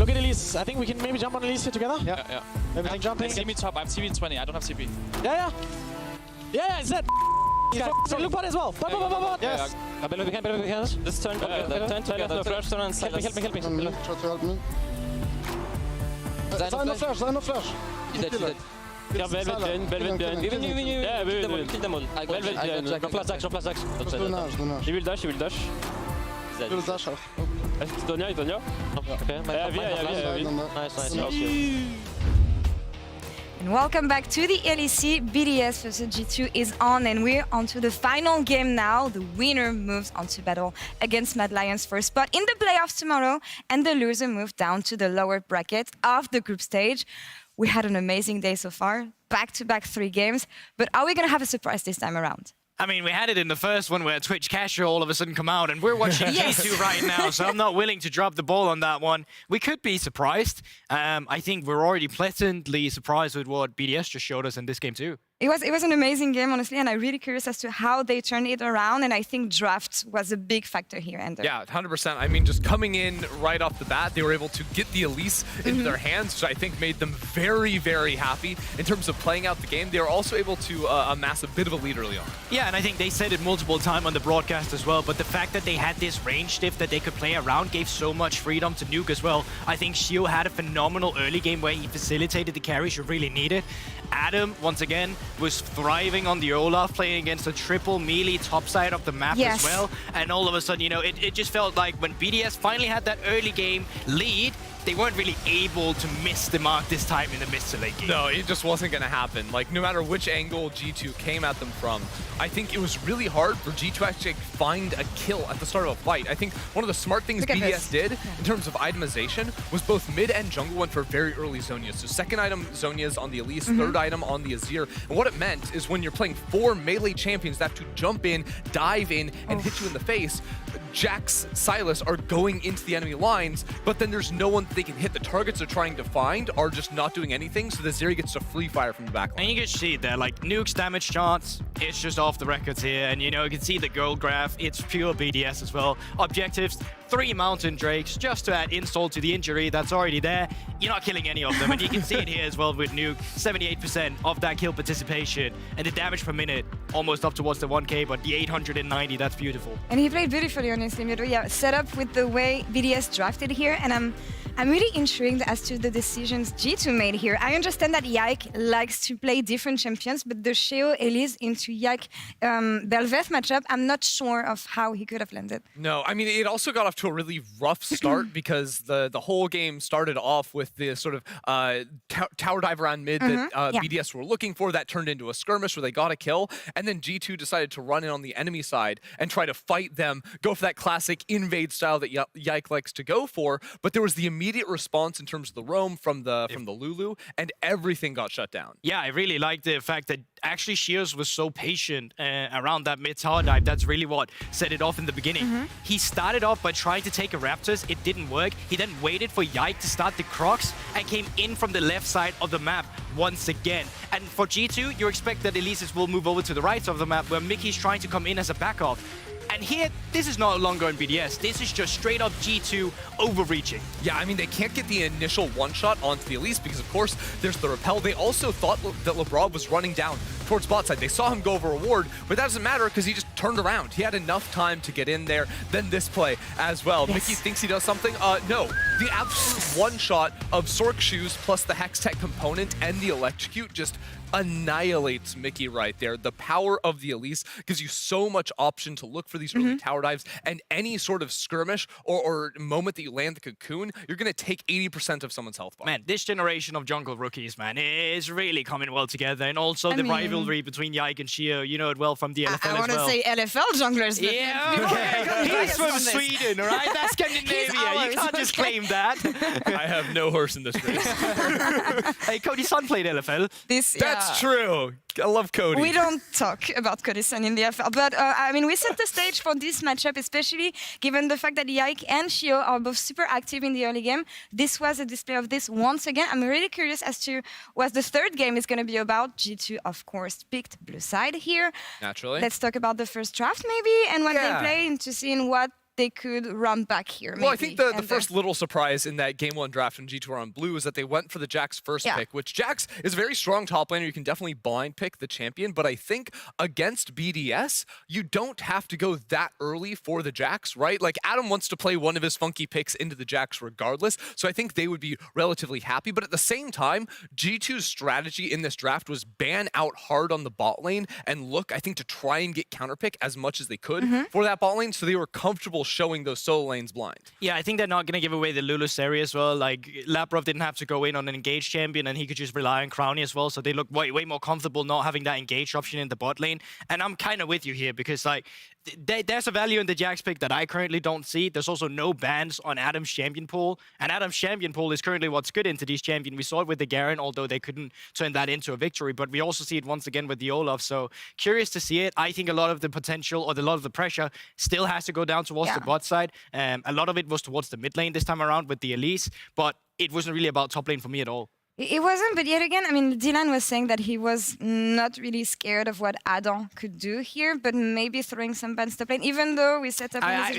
Look at Elise. I think we can maybe jump on Elise here together. Yeah. Everything jumping. See me top. I have CP 20. I don't have CP. Yeah. Yeah, it's that. So look body as well. Yes. We can. This turn. Turn together. No flash. Turn and Help me. Try to help me. No flash. You dead. Yeah, Velvet behind. Even you. Yeah, kill them all. Velvet behind. Flash action. She will dash. You'll dash off. It's Donya. Okay. Nice. And welcome back to the LEC. BDS versus G2 is on, and we're on to the final game now. The winner moves on to battle against Mad Lions for a spot in the playoffs tomorrow, and the loser moves down to the lower bracket of the group stage. We had an amazing day so far, back-to-back 3 games, but are we going to have a surprise this time around? I mean, we had it in the first one where Twitch Casher all of a sudden come out, and we're watching G2 right now, so I'm not willing to drop the ball on that one. We could be surprised. I think we're already pleasantly surprised with what BDS just showed us in this game too. It was an amazing game, honestly, and I'm really curious as to how they turned it around, and I think draft was a big factor here, Ender. Yeah, 100%. I mean, just coming in right off the bat, they were able to get the Elise into their hands, which I think made them very, very happy in terms of playing out the game. They were also able to amass a bit of a lead early on. Yeah, and I think they said it multiple times on the broadcast as well, but the fact that they had this range shift that they could play around gave so much freedom to Nuke as well. I think Shio had a phenomenal early game where he facilitated the carries you really needed. Adam, once again, was thriving on the Olaf, playing against a triple melee top side of the map as well. And all of a sudden, you know, it just felt like when BDS finally had that early game lead, they weren't really able to miss the mark this time in the mid to late game. No, it just wasn't going to happen. Like, no matter which angle G2 came at them from, I think it was really hard for G2 to actually find a kill at the start of a fight. I think one of the smart things BDS did in terms of itemization was both mid and jungle went for very early Zhonya's. So second item Zhonya's on the Elise, third item on the Azir. And what it meant is when you're playing 4 melee champions that have to jump in, dive in, and hit you in the face, Jax, Silas are going into the enemy lines, but then there's no one they can hit. The targets they're trying to find are just not doing anything, so the Zeri gets a free fire from the back line. And you can see there, like, Nuke's damage chance, it's just off the records here, and you know, you can see the goal graph, it's pure BDS as well. Objectives, 3 Mountain Drakes, just to add insult to the injury that's already there. You're not killing any of them, and you can see it here as well with Nuke, 78% of that kill participation, and the damage per minute, almost up towards the 1k, but the 890, that's beautiful. And he played beautifully, honestly, Miro. Yeah, set up with the way BDS drafted here, and I'm really intrigued as to the decisions G2 made here. I understand that Yike likes to play different champions, but the Sheo Elise into Yike Belveth matchup, I'm not sure of how he could have landed. No, I mean, it also got off to a really rough start because the whole game started off with the sort of tower dive around mid that BDS were looking for. That turned into a skirmish where they got a kill, and then G2 decided to run in on the enemy side and try to fight them, go for that classic invade style that Yike likes to go for, but there was the immediate response in terms of the roam from the Lulu, and everything got shut down. Yeah, I really like the fact that actually Shears was so patient around that mid tower dive. That's really what set it off in the beginning. He started off by trying to take a Raptors. It didn't work. He then waited for Yike to start the Crocs and came in from the left side of the map once again. And for G2, you expect that Elises will move over to the right of the map where Mickey's trying to come in as a backup. And here, this is no longer in BDS. This is just straight up G2 overreaching. Yeah, I mean, they can't get the initial one-shot onto the Elise because, of course, there's the repel. They also thought that LeBron was running down towards bot side. They saw him go over a ward, but that doesn't matter because he just turned around. He had enough time to get in there. Then this play as well. Mickey thinks he does something. No. The absolute one-shot of Sork Shoes plus the Hex Tech component and the Electrocute just annihilates Mickey right there. The power of the Elise gives you so much option to look for these early tower dives, and any sort of skirmish or moment that you land the cocoon, you're going to take 80% of someone's health bar. Man, this generation of jungle rookies, man, is really coming well together. And also the rivalry between Yike and Shio, you know it well from the LFL as well. I want to say LFL junglers. Yeah, okay. He's from Sweden, all right? That's Scandinavia. You can't just claim that. I have no horse in this race. Hey, Cody's son played LFL. That's true. I love Cody. We don't talk about Cody's son in the FL, but I mean, we set the stage for this matchup, especially given the fact that Yike and Shio are both super active in the early game. This was a display of this once again. I'm really curious as to what the third game is going to be about. G2, of course, picked blue side here. Naturally. Let's talk about the first draft maybe and what they play into seeing what they could run back here. Well, I maybe, think the and first little surprise in that Game 1 draft when G2 were on blue is that they went for the Jax first pick, which Jax is a very strong top laner. You can definitely blind pick the champion, but I think against BDS, you don't have to go that early for the Jax, right? Like, Adam wants to play one of his funky picks into the Jax regardless, so I think they would be relatively happy. But at the same time, G2's strategy in this draft was ban out hard on the bot lane and look, I think, to try and get counterpick as much as they could for that bot lane, so they were comfortable showing those solo lanes blind. Yeah, I think they're not going to give away the Lulu Seri as well. Like, Labrov didn't have to go in on an engaged champion, and he could just rely on Crowny as well, so they look way more comfortable not having that engaged option in the bot lane. And I'm kind of with you here, because, like, there's a value in the Jax pick that I currently don't see. There's also no bans on Adam's champion pool, and Adam's champion pool is currently what's good into these champion. We saw it with the Garen, although they couldn't turn that into a victory, but we also see it once again with the Olaf, so curious to see it. I think a lot of the potential, or a lot of the pressure, still has to go down towards the bot side. A lot of it was towards the mid lane this time around with the Elise, but it wasn't really about top lane for me at all. It wasn't, but yet again, I mean, Dylan was saying that he was not really scared of what Adam could do here, but maybe throwing some bans top lane, even though we set up I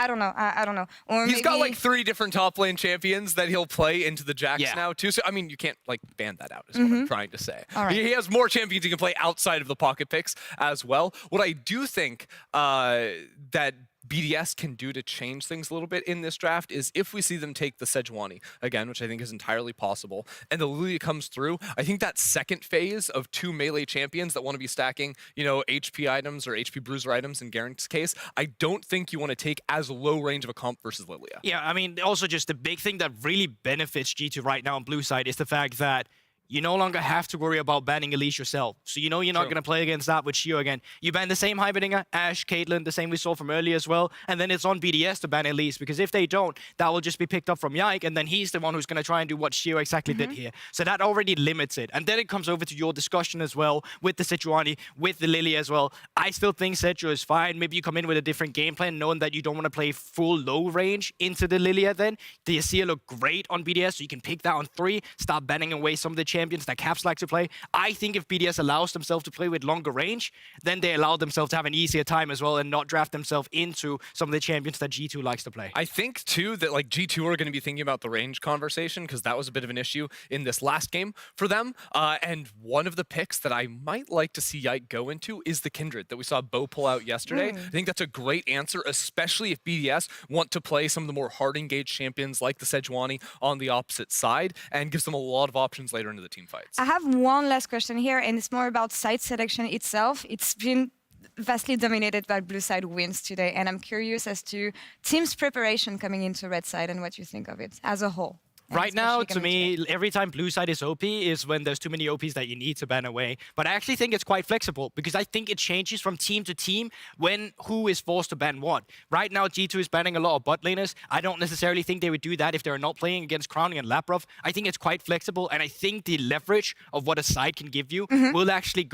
don't know. I don't know. Or He's maybe... got like 3 different top lane champions that he'll play into the Jax now too. So I mean, you can't like ban that out is what I'm trying to say. All right. He has more champions he can play outside of the pocket picks as well. What I do think that BDS can do to change things a little bit in this draft is if we see them take the Sejuani again, which I think is entirely possible, and the Lilia comes through, I think that second phase of 2 melee champions that want to be stacking, you know, HP items or HP bruiser items in Garen's case, I don't think you want to take as low range of a comp versus Lilia. Yeah, I mean, also just the big thing that really benefits G2 right now on blue side is the fact that you no longer have to worry about banning Elise yourself. So you know you're not going to play against that with Shio again. You ban the same Heimerdinger, Ashe, Caitlyn, the same we saw from earlier as well. And then it's on BDS to ban Elise, because if they don't, that will just be picked up from Yike, and then he's the one who's going to try and do what Shio exactly did here. So that already limits it. And then it comes over to your discussion as well with the Sejuani, with the Lily as well. I still think Seju is fine. Maybe you come in with a different game plan, knowing that you don't want to play full low range into the Lilia then. The Azir look great on BDS, so you can pick that on 3, start banning away some of the champions that Caps like to play. I think if BDS allows themselves to play with longer range, then they allow themselves to have an easier time as well and not draft themselves into some of the champions that G2 likes to play. I think, too, that like G2 are going to be thinking about the range conversation, because that was a bit of an issue in this last game for them. And one of the picks that I might like to see Yike go into is the Kindred that we saw Bo pull out yesterday. I think that's a great answer, especially if BDS want to play some of the more hard engaged champions like the Sejuani on the opposite side, and gives them a lot of options later into the team fight. I have one last question here, and it's more about side selection itself. It's been vastly dominated by blue side wins today, and I'm curious as to team's preparation coming into red side and what you think of it as a whole. Right now, to me, every time blue side is OP is when there's too many OPs that you need to ban away. But I actually think it's quite flexible, because I think it changes from team to team when who is forced to ban what. Right now, G2 is banning a lot of bot laners. I don't necessarily think they would do that if they're not playing against Crowny and Labrov. I think it's quite flexible, and I think the leverage of what a side can give you will actually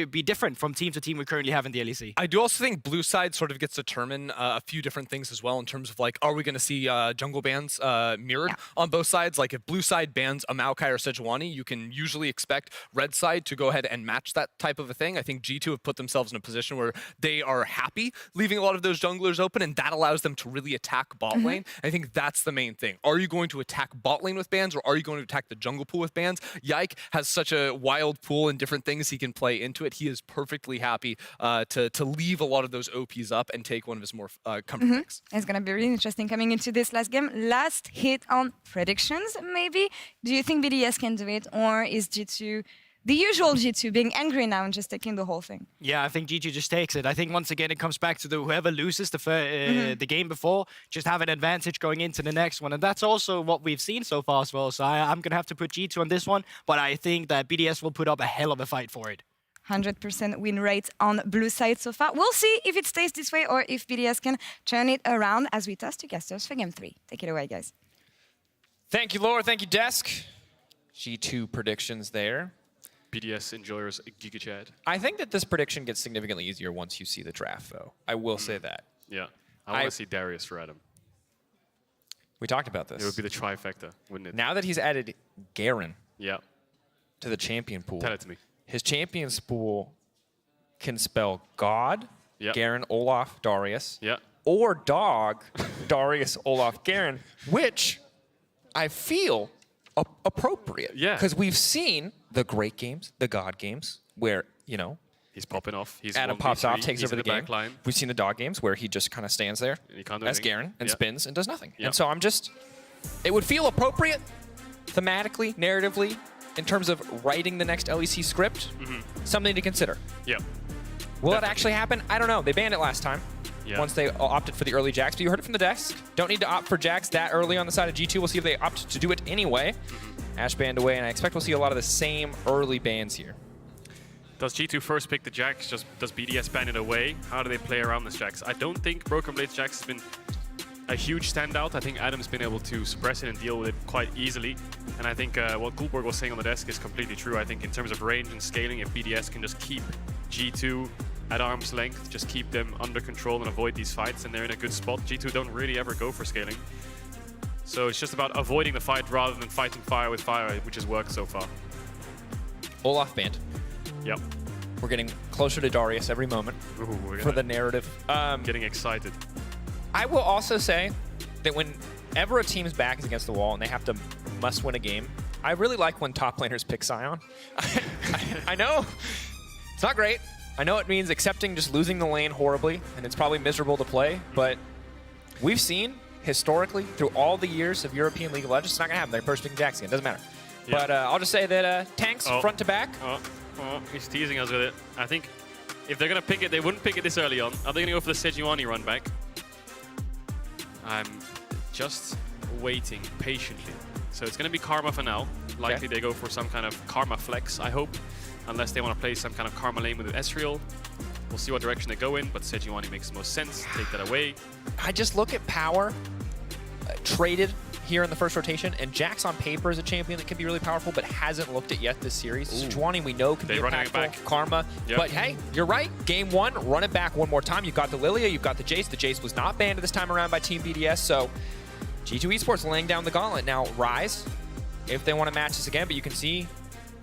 be different from team to team we currently have in the LEC. I do also think blue side sort of gets to determine a few different things as well in terms of like, are we going to see jungle bans mirrored on both sides? Like if blue side bans a Maokai or Sejuani, you can usually expect red side to go ahead and match that type of a thing. I think G2 have put themselves in a position where they are happy leaving a lot of those junglers open, and that allows them to really attack bot lane. I think that's the main thing. Are you going to attack bot lane with bans, or are you going to attack the jungle pool with bans? Yike has such a wild pool and different things he can play into it. He is perfectly happy to leave a lot of those OPs up and take one of his more comfort picks. It's going to be really interesting coming into this last game. Last hit on predictions, maybe. Do you think BDS can do it, or is G2, the usual G2, being angry now and just taking the whole thing? Yeah, I think G2 just takes it. I think once again it comes back to whoever loses the game before just have an advantage going into the next one, and that's also what we've seen so far as well. So I'm going to have to put G2 on this one, but I think that BDS will put up a hell of a fight for it. 100% win rate on blue side so far. We'll see if it stays this way or if BDS can turn it around as we toss to casters for game 3. Take it away, guys. Thank you, Laura. Thank you, Desk. G2 predictions there. BDS enjoyers Giga Chad. I think that this prediction gets significantly easier once you see the draft, though. I will say that. Yeah. I want to see Darius for Adam. We talked about this. It would be the trifecta, wouldn't it? Now that he's added Garen to the champion pool. Tell it to me. His champions pool can spell God, Garen, Olaf, Darius, or dog Darius, Olaf, Garen, which I feel appropriate. Yeah. Because we've seen the great games, the God games, where, you know, he's popping off. He's Adam 1v3, pops off, takes he's over in the game. back line. We've seen the dog games where he just kind of stands there And he can't do as anything. Garen and Yeah. spins and does nothing. Yeah. And so it would feel appropriate thematically, narratively, in terms of writing the next LEC script, something to consider. Yeah. Will it actually happen? I don't know. They banned it last time. Yeah. Once they opted for the early Jax. But you heard it from the desk. Don't need to opt for Jax that early on the side of G2. We'll see if they opt to do it anyway. Ash banned away, and I expect we'll see a lot of the same early bans here. Does G2 first pick the Jax? Does BDS ban it away? How do they play around this Jax? I don't think Broken Blades Jax has been a huge standout. I think Adam's been able to suppress it and deal with it quite easily. And I think what Kulberg was saying on the desk is completely true. I think in terms of range and scaling, if BDS can just keep G2 at arm's length, just keep them under control and avoid these fights, and they're in a good spot. G2 don't really ever go for scaling. So it's just about avoiding the fight rather than fighting fire with fire, which has worked so far. Olaf banned. Yep. We're getting closer to Darius every moment for the narrative. Getting excited. I will also say that whenever a team's back is against the wall and they have to must win a game, I really like when top laners pick Sion. I know it's not great. I know it means accepting just losing the lane horribly, and it's probably miserable to play, but we've seen historically through all the years of European League of Legends, it's not going to happen. They're first picking Jax again. Doesn't matter. Yeah. But I'll just say that tanks front to back. He's teasing us with it. I think if they're going to pick it, they wouldn't pick it this early on. Are they going to go for the Sejuani run back? I'm just waiting patiently. So it's going to be Karma for now. Likely they go for some kind of Karma flex, I hope. Unless they want to play some kind of Karma lane with Ezreal. We'll see what direction they go in, but Sejuani makes the most sense. Take that away. I just look at power traded here in the first rotation, and Jax on paper is a champion that can be really powerful, but hasn't looked it yet this series. Sejuani we know can be impactful. Back. Karma. Yep. But hey, you're right. Game one, run it back one more time. You've got the Lilia, you've got the Jace. The Jace was not banned this time around by Team BDS, so G2 Esports laying down the gauntlet. Now, Rise, if they want to match this again, but you can see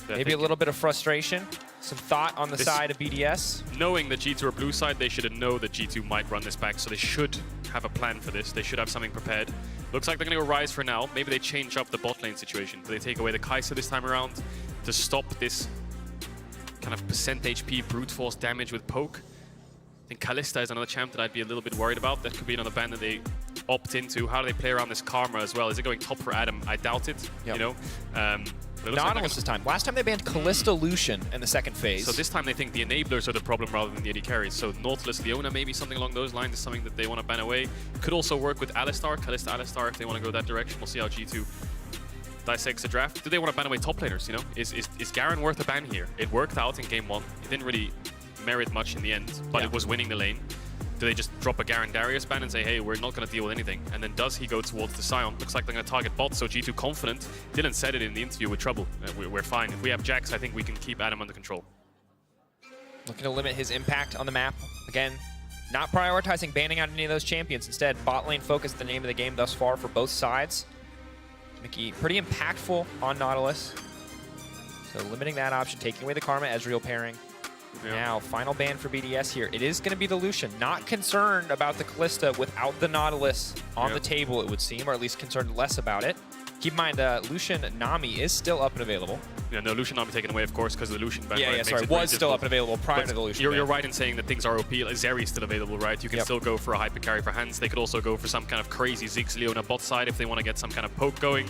maybe a little bit of frustration, some thought on the side of BDS. Knowing that G2 are blue side, they should know that G2 might run this back, so they should have a plan for this. They should have something prepared. Looks like they're going to go Rise for now. Maybe they change up the bot lane situation. Do they take away the Kai'Sa this time around to stop this kind of percent HP brute force damage with poke? I think Kalista is another champ that I'd be a little bit worried about. That could be another ban that they opt into. How do they play around this Karma as well? Is it going top for Adam? I doubt it, you know. Nautilus this time. Last time they banned Kalista Lucian in the second phase. So this time they think the enablers are the problem rather than the AD carries. So Nautilus, Leona, maybe something along those lines is something that they want to ban away. Could also work with Alistar, Kalista Alistar if they want to go that direction. We'll see how G2 dissects the draft. Do they want to ban away top laners, you know? Is Garen worth a ban here? It worked out in game one. It didn't really merit much in the end, but it was winning the lane. Do they just drop a Garen Darius ban and say, hey, we're not going to deal with anything? And then does he go towards the Sion? Looks like they're going to target bot, so G2 confident. Dylan said it in the interview with Trouble. We're fine. If we have Jax, I think we can keep Adam under control. Looking to limit his impact on the map. Again, not prioritizing banning out any of those champions. Instead, bot lane focus, the name of the game thus far for both sides. Mickey, pretty impactful on Nautilus. So limiting that option, taking away the Karma Ezreal pairing. Now, final ban for BDS here. It is going to be the Lucian. Not concerned about the Kalista without the Nautilus on the table, it would seem, or at least concerned less about it. Keep in mind, Lucian Nami is still up and available. Yeah, no, Lucian Nami taken away, of course, because of the Lucian ban. Yeah, right? sorry, was still up and available prior to the Lucian You're right in saying that things are OP. Zeri is still available, right? You can still go for a hyper carry for Hans. They could also go for some kind of crazy Ziggs Leona bot side if they want to get some kind of poke going.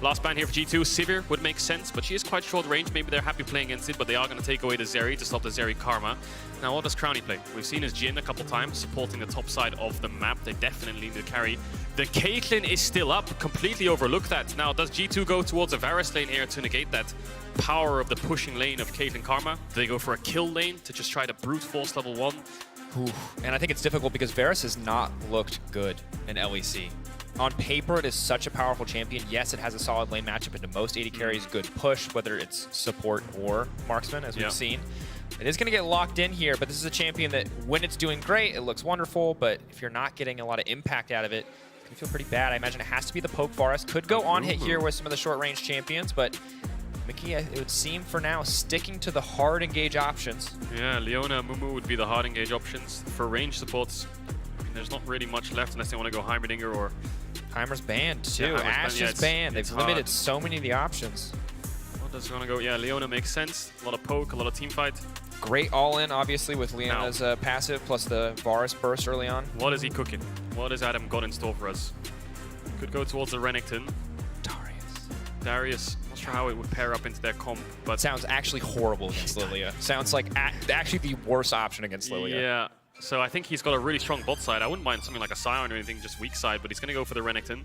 Last ban here for G2, Sivir would make sense, but she is quite short range. Maybe they're happy playing against it, but they are going to take away the Zeri to stop the Zeri Karma. Now, what does Crownie play? We've seen his Jhin a couple times, supporting the top side of the map. They definitely need to carry. The Caitlyn is still up, completely overlooked that. Now, does G2 go towards a Varus lane here to negate that power of the pushing lane of Caitlyn Karma? Do they go for a kill lane to just try to brute force level 1? And I think it's difficult because Varus has not looked good in LEC. On paper, it is such a powerful champion. Yes, it has a solid lane matchup into most AD carries, good push, whether it's support or marksman, as we've seen. It is going to get locked in here, but this is a champion that, when it's doing great, it looks wonderful, but if you're not getting a lot of impact out of it, it's going to feel pretty bad. I imagine it has to be the poke Varus. Could go on hit here with some of the short-range champions, but Mickey, it would seem for now, sticking to the hard engage options. Yeah, Leona, Mumu would be the hard engage options. For range supports, There's not really much left unless they want to go Heimerdinger or... Heimer's banned too. Yeah, Ash is banned. They've limited so many of the options. What does he want to go? Yeah, Leona makes sense. A lot of poke, a lot of team fight. Great all-in, obviously, with Leona's passive plus the Varus burst early on. What is he cooking? What has Adam got in store for us? Could go towards the Renekton. Darius. Not sure how it would pair up into their comp, but... Sounds actually horrible against Lilia. Sounds like actually the worst option against Lilia. Yeah. So I think he's got a really strong bot side. I wouldn't mind something like a Scion or anything, just weak side, but he's going to go for the Renekton.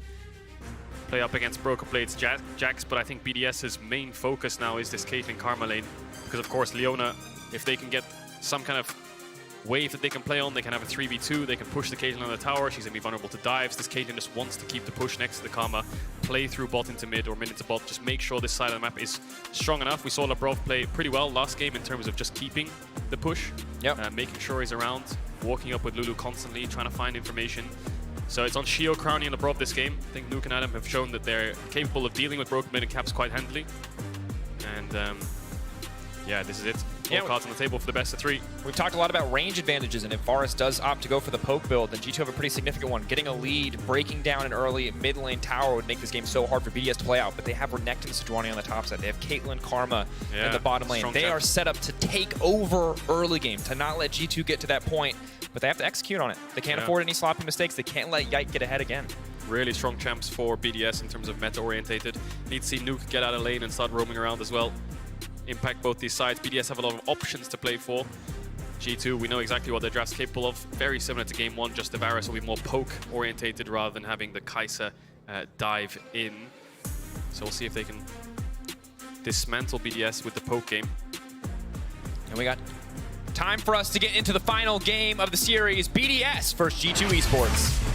Play up against Broken Blade's Jax, but I think BDS's main focus now is this Caitlyn Karma lane. Because of course Leona, if they can get some kind of wave that they can play on, they can have a 3v2, they can push the Caitlyn on the tower, she's going to be vulnerable to dives. This Caitlyn just wants to keep the push next to the Karma, play through bot into mid or mid into bot, just make sure this side of the map is strong enough. We saw Labrov play pretty well last game in terms of just keeping the push, making sure he's around, walking up with Lulu constantly, trying to find information. So it's on Shio, Crowny, and Labrov this game. I think Nuke and Adam have shown that they're capable of dealing with broken mid and caps quite handily. And yeah, this is it. All cards on the table for the best of 3. We've talked a lot about range advantages, and if Varus does opt to go for the poke build, then G2 have a pretty significant one. Getting a lead, breaking down an early mid lane tower would make this game so hard for BDS to play out, but they have Renekton and Sejuani on the top side. They have Caitlyn, Karma in the bottom lane. They are set up to take over early game, to not let G2 get to that point, but they have to execute on it. They can't afford any sloppy mistakes. They can't let Yike get ahead again. Really strong champs for BDS in terms of meta-orientated. Need to see Nuke get out of lane and start roaming around as well. Impact both these sides. BDS have a lot of options to play for. G2, we know exactly what their draft's capable of. Very similar to game 1, just the Varus will be more poke-orientated rather than having the Kai'Sa dive in. So we'll see if they can dismantle BDS with the poke game. And we got time for us to get into the final game of the series. BDS versus G2 Esports.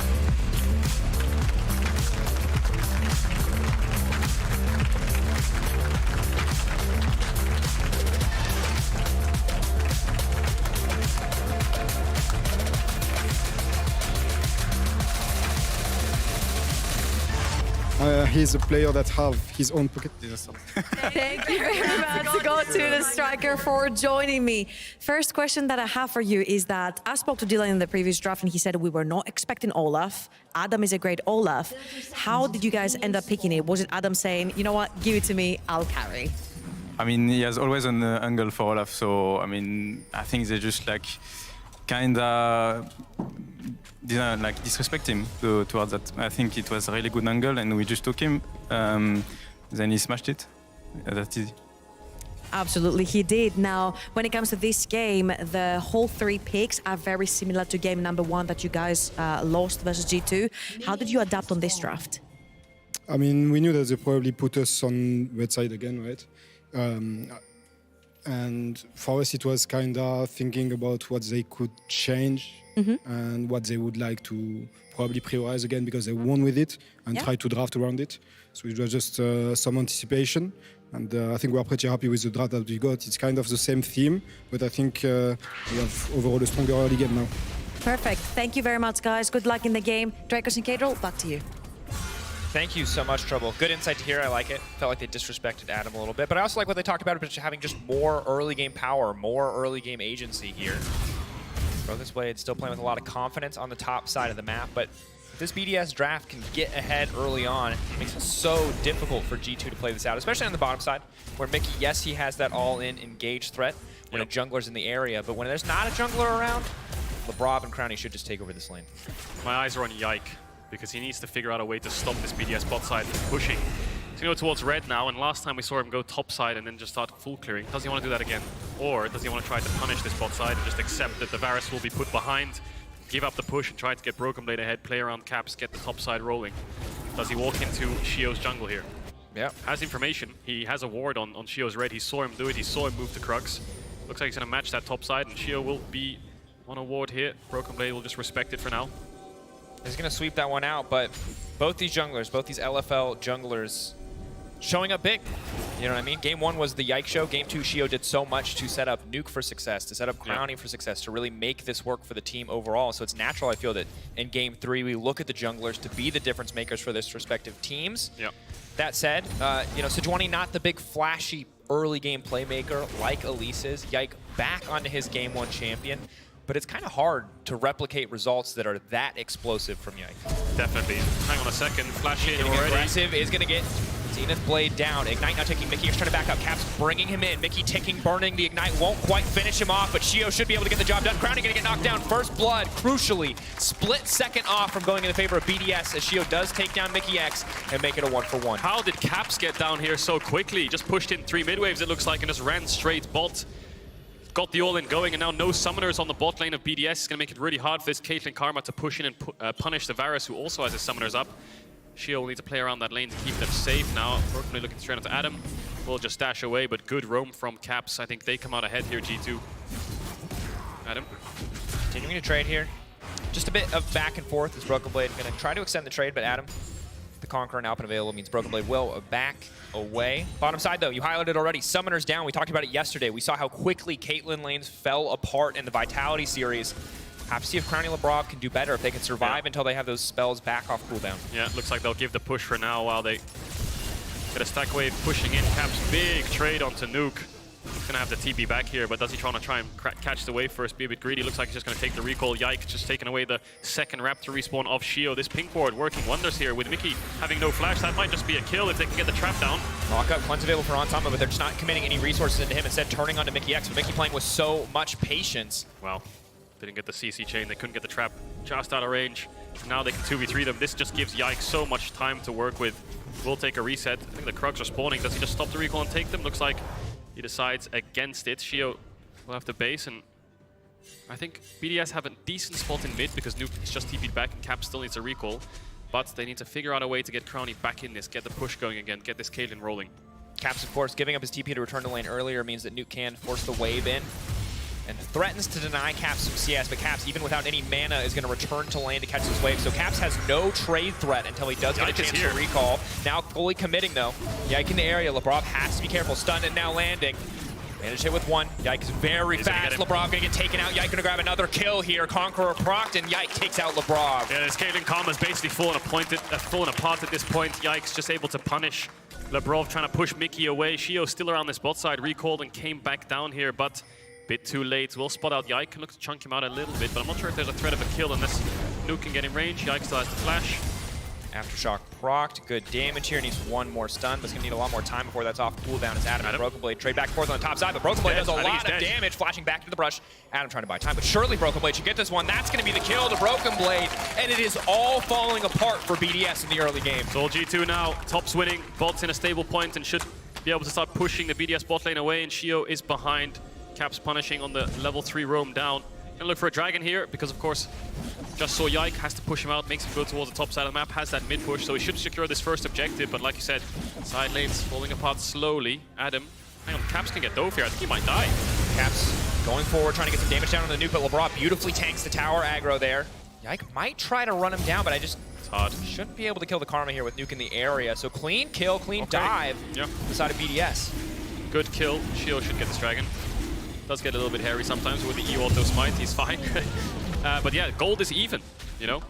He's a player that have his own pocket. Thank you very much to go to the striker for joining me. First question that I have for you is that I spoke to Dylan in the previous draft and he said we were not expecting Olaf. Adam is a great Olaf. How did you guys end up picking it? Was it Adam saying, you know what, give it to me, I'll carry? I mean, he has always an angle for Olaf, so I mean, I think they just like kinda didn't like disrespect him towards that. I think it was a really good angle and we just took him. Then he smashed it. That's easy. Absolutely, he did. Now, when it comes to this game, the whole 3 picks are very similar to game number 1 that you guys lost versus G2. How did you adapt on this draft? I mean, we knew that they probably put us on red side again, right? And for us, it was kind of thinking about what they could change and what they would like to probably prioritize again because they won with it and try to draft around it. So it was just some anticipation. And I think we're pretty happy with the draft that we got. It's kind of the same theme, but I think we have overall a stronger early game now. Perfect. Thank you very much, guys. Good luck in the game. Dracos and Kadril, back to you. Thank you so much, Trouble. Good insight to hear. I like it. Felt like they disrespected Adam a little bit, but I also like what they talked about having just more early game power, more early game agency here. Broken's Blade still playing with a lot of confidence on the top side of the map, but if this BDS draft can get ahead early on, it makes it so difficult for G2 to play this out, especially on the bottom side, where Mickey, yes, he has that all-in engage threat when a jungler's in the area, but when there's not a jungler around, Labrov and Crowny should just take over this lane. My eyes are on Yike, because he needs to figure out a way to stop this BDS bot side from pushing. He's going to go towards red now, and last time we saw him go top side and then just start full clearing. Does he want to do that again? Or does he want to try to punish this bot side and just accept that the Varus will be put behind, give up the push and try to get Broken Blade ahead, play around caps, get the top side rolling? Does he walk into Shio's jungle here? Yeah. Has information. He has a ward on Shio's red. He saw him do it. He saw him move to Crux. Looks like he's going to match that top side, and Shio will be on a ward here. Broken Blade will just respect it for now. He's going to sweep that one out, but both these junglers, both these LFL junglers showing up big. You know what I mean? Game 1 was the Yike show. Game 2, Shio did so much to set up Nuke for success, to set up Crowny for success, to really make this work for the team overall. So it's natural, I feel, that in Game 3, we look at the junglers to be the difference makers for their respective teams. Yep. That said, you know, Sejuani not the big flashy early game playmaker like Elise is. Yike back onto his Game 1 champion. but it's kind of hard to replicate results that are that explosive from Yike. Definitely. Hang on a second. Flash in Getting already. aggressive is going to get Zenith Blade down. Ignite now taking Mickey. He's trying to back up. Caps bringing him in. Mickey ticking, burning. The Ignite won't quite finish him off, but Shio should be able to get the job done. Crowning going to get knocked down. First blood, crucially, split second off from going in the favor of BDS as Shio does take down Mickey X and make it a 1-for-1. How did Caps get down here so quickly? Just pushed in 3 mid waves, it looks like, and just ran straight bot. Got the all-in going, and now no summoners on the bot lane of BDS. It's going to make it really hard for this Caitlyn Karma to push in and punish the Varus, who also has his summoners up. Shio will need to play around that lane to keep them safe now. Brokenblade looking straight onto Adam. Will just dash away, but good roam from Caps. I think they come out ahead here, G2. Adam. Continuing to trade here. Just a bit of back and forth as Brokenblade going to try to extend the trade, but Adam, the Conqueror now up and available means Brokenblade will back away. Bottom side though, you highlighted already, summoners down. We talked about it yesterday. We saw how quickly Caitlyn lanes fell apart in the Vitality series. Have to see if Crowny Labrov can do better, if they can survive until they have those spells back off cooldown. Yeah, it looks like they'll give the push for now while they get a stack wave pushing in. Caps big trade onto Nuke. He's gonna have the TP back here, but does he try and catch the wave first? Be a bit greedy. Looks like he's just gonna take the recall. Yike just taking away the second Raptor respawn of Shio. This ping forward working wonders here with Mickey having no flash. That might just be a kill if they can get the trap down. Lockup, cleanse available for Ontama, but they're just not committing any resources into him, instead turning onto Mickey X. But Mickey playing with so much patience. Wow. Didn't get the CC chain, they couldn't get the trap just out of range. Now they can 2v3 them. This just gives Yike so much time to work with. Will take a reset. I think the Krugs are spawning. Does he just stop the recall and take them? Looks like he decides against it. Shio will have to base, and I think BDS have a decent spot in mid because Nuke is just TP'd back and Cap still needs a recall. But they need to figure out a way to get Crowny back in this, get the push going again, get this Caitlyn rolling. Caps, of course, giving up his TP to return to lane earlier means that Nuke can force the wave in and threatens to deny Caps some CS, but Caps, even without any mana, is going to return to lane to catch this wave. So Caps has no trade threat until he does get a chance to recall. Now fully committing, though. Yike in the area. Labrov has to be careful. Stunned and now landing. Managed hit with one. Yike is very fast. Labrov going to get taken out. Yike going to grab another kill here. Conqueror procced, and Yike takes out Labrov. Yeah, this Caitlyn Karma is basically falling apart at this point. Yike's just able to punish Labrov, trying to push Mickey away. Shio still around this bot side, recalled and came back down here, but bit too late. We'll spot out Yike. Can look to chunk him out a little bit, but I'm not sure if there's a threat of a kill unless Nuke can get in range. Yike still has the flash. Aftershock procced. Good damage here. Needs one more stun, but it's going to need a lot more time before that's off cooldown as Adam and Brokenblade trade back and forth on the top side, but Brokenblade does a lot of damage, flashing back to the brush. Adam trying to buy time, but surely Brokenblade should get this one. That's going to be the kill to Brokenblade, and it is all falling apart for BDS in the early game. So G2 now, top's winning, bot's in a stable point and should be able to start pushing the BDS bot lane away, and Shio is behind. Caps punishing on the level 3 roam down. Gonna look for a dragon here because, of course, just saw Yike, has to push him out, makes him go towards the top side of the map, has that mid push, so he should secure this first objective, but like you said, side lanes falling apart slowly. Adam, hang on, Caps can get dove here. I think he might die. Caps going forward, trying to get some damage down on the nuke, but Labrov beautifully tanks the tower aggro there. Yike might try to run him down, but it's hard. Shouldn't be able to kill the Karma here with Nuke in the area, so clean kill, clean dive yeah. to the side of BDS. Good kill. Shio should get this dragon. Does get a little bit hairy sometimes with the E auto smite. He's fine. But yeah, gold is even, you know?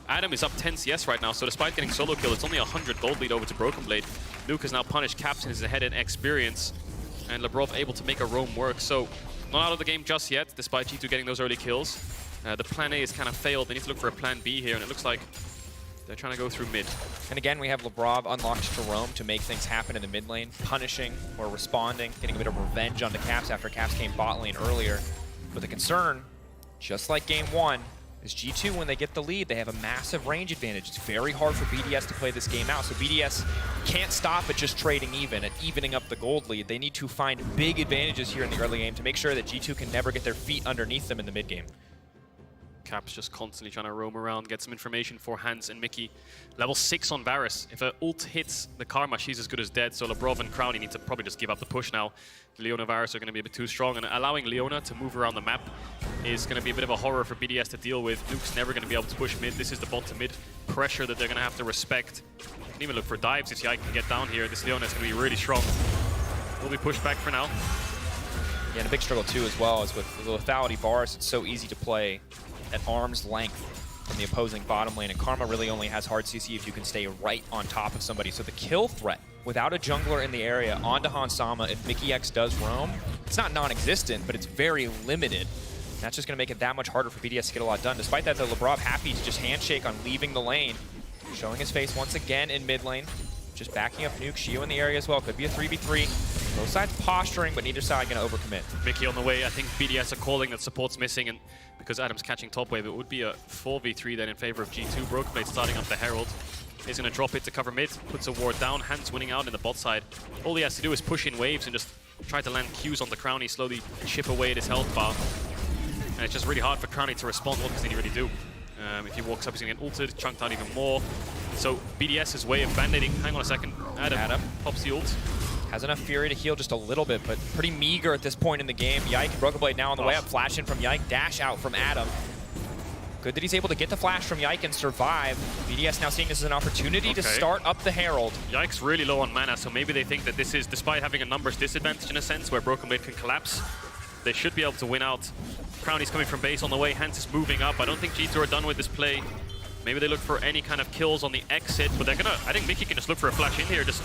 Adam is up 10 CS right now, so despite getting solo kill, it's only 100 gold lead over to Brokenblade. Nuke has now punished Caps in his head-in experience, and Labrov able to make a roam work. So, not out of the game just yet, despite G2 getting those early kills. The plan A is kind of failed. They need to look for a plan B here, and it looks like they're trying to go through mid. And again, we have Labrov unlocked to roam to make things happen in the mid lane, punishing or responding, getting a bit of revenge on the Caps after Caps came bot lane earlier. But the concern, just like game 1, is G2, when they get the lead, they have a massive range advantage. It's very hard for BDS to play this game out, so BDS can't stop at just trading even, at evening up the gold lead. They need to find big advantages here in the early game to make sure that G2 can never get their feet underneath them in the mid game. Caps just constantly trying to roam around, get some information for Hans and Mickey. Level 6 on Varus. If an ult hits the Karma, she's as good as dead, so Labrov and Crowny need to probably just give up the push now. Leona and Varus are going to be a bit too strong, and allowing Leona to move around the map is going to be a bit of a horror for BDS to deal with. Nuke's never going to be able to push mid. This is the bot to mid pressure that they're going to have to respect. You can even look for dives if Yike can get down here. This Leona is going to be really strong. Will be pushed back for now. Yeah, and a big struggle too as well is with the lethality Varus, it's so easy to play at arm's length from the opposing bottom lane, and Karma really only has hard CC if you can stay right on top of somebody. So the kill threat without a jungler in the area onto Hans Sama, if Mickey X does roam, it's not non-existent, but it's very limited. That's just going to make it that much harder for BDS to get a lot done. Despite that, though, Labrov happy to just handshake on leaving the lane. Showing his face once again in mid lane. Just backing up Nuke, Shio in the area as well. Could be a 3v3. Both sides posturing, but neither side going to overcommit. Mickey on the way. I think BDS are calling that support's missing, and because Adam's catching top wave, it would be a 4v3 then in favor of G2. Broken Blade starting up the Herald. He's going to drop it to cover mid, puts a ward down, Hans winning out in the bot side. All he has to do is push in waves and just try to land Qs on the Crownie, slowly chip away at his health bar. And it's just really hard for Crownie to respond. What can he really do? If he walks up, he's going to get ulted, chunked out even more. So BDS's way of band-aiding. Hang on a second. Adam pops the ult. Has enough Fury to heal just a little bit, but pretty meager at this point in the game. Yike and Broken Blade now on the way up. Flash in from Yike, dash out from Adam. Good that he's able to get the flash from Yike and survive. BDS now seeing this as an opportunity to start up the Herald. Yike's really low on mana, so maybe they think that this is, despite having a numbers disadvantage in a sense, where Broken Blade can collapse, they should be able to win out. Crownie's coming from base on the way, Hans is moving up. I don't think G2 are done with this play. Maybe they look for any kind of kills on the exit, but they're gonna, I think Mickey can just look for a flash in here. Just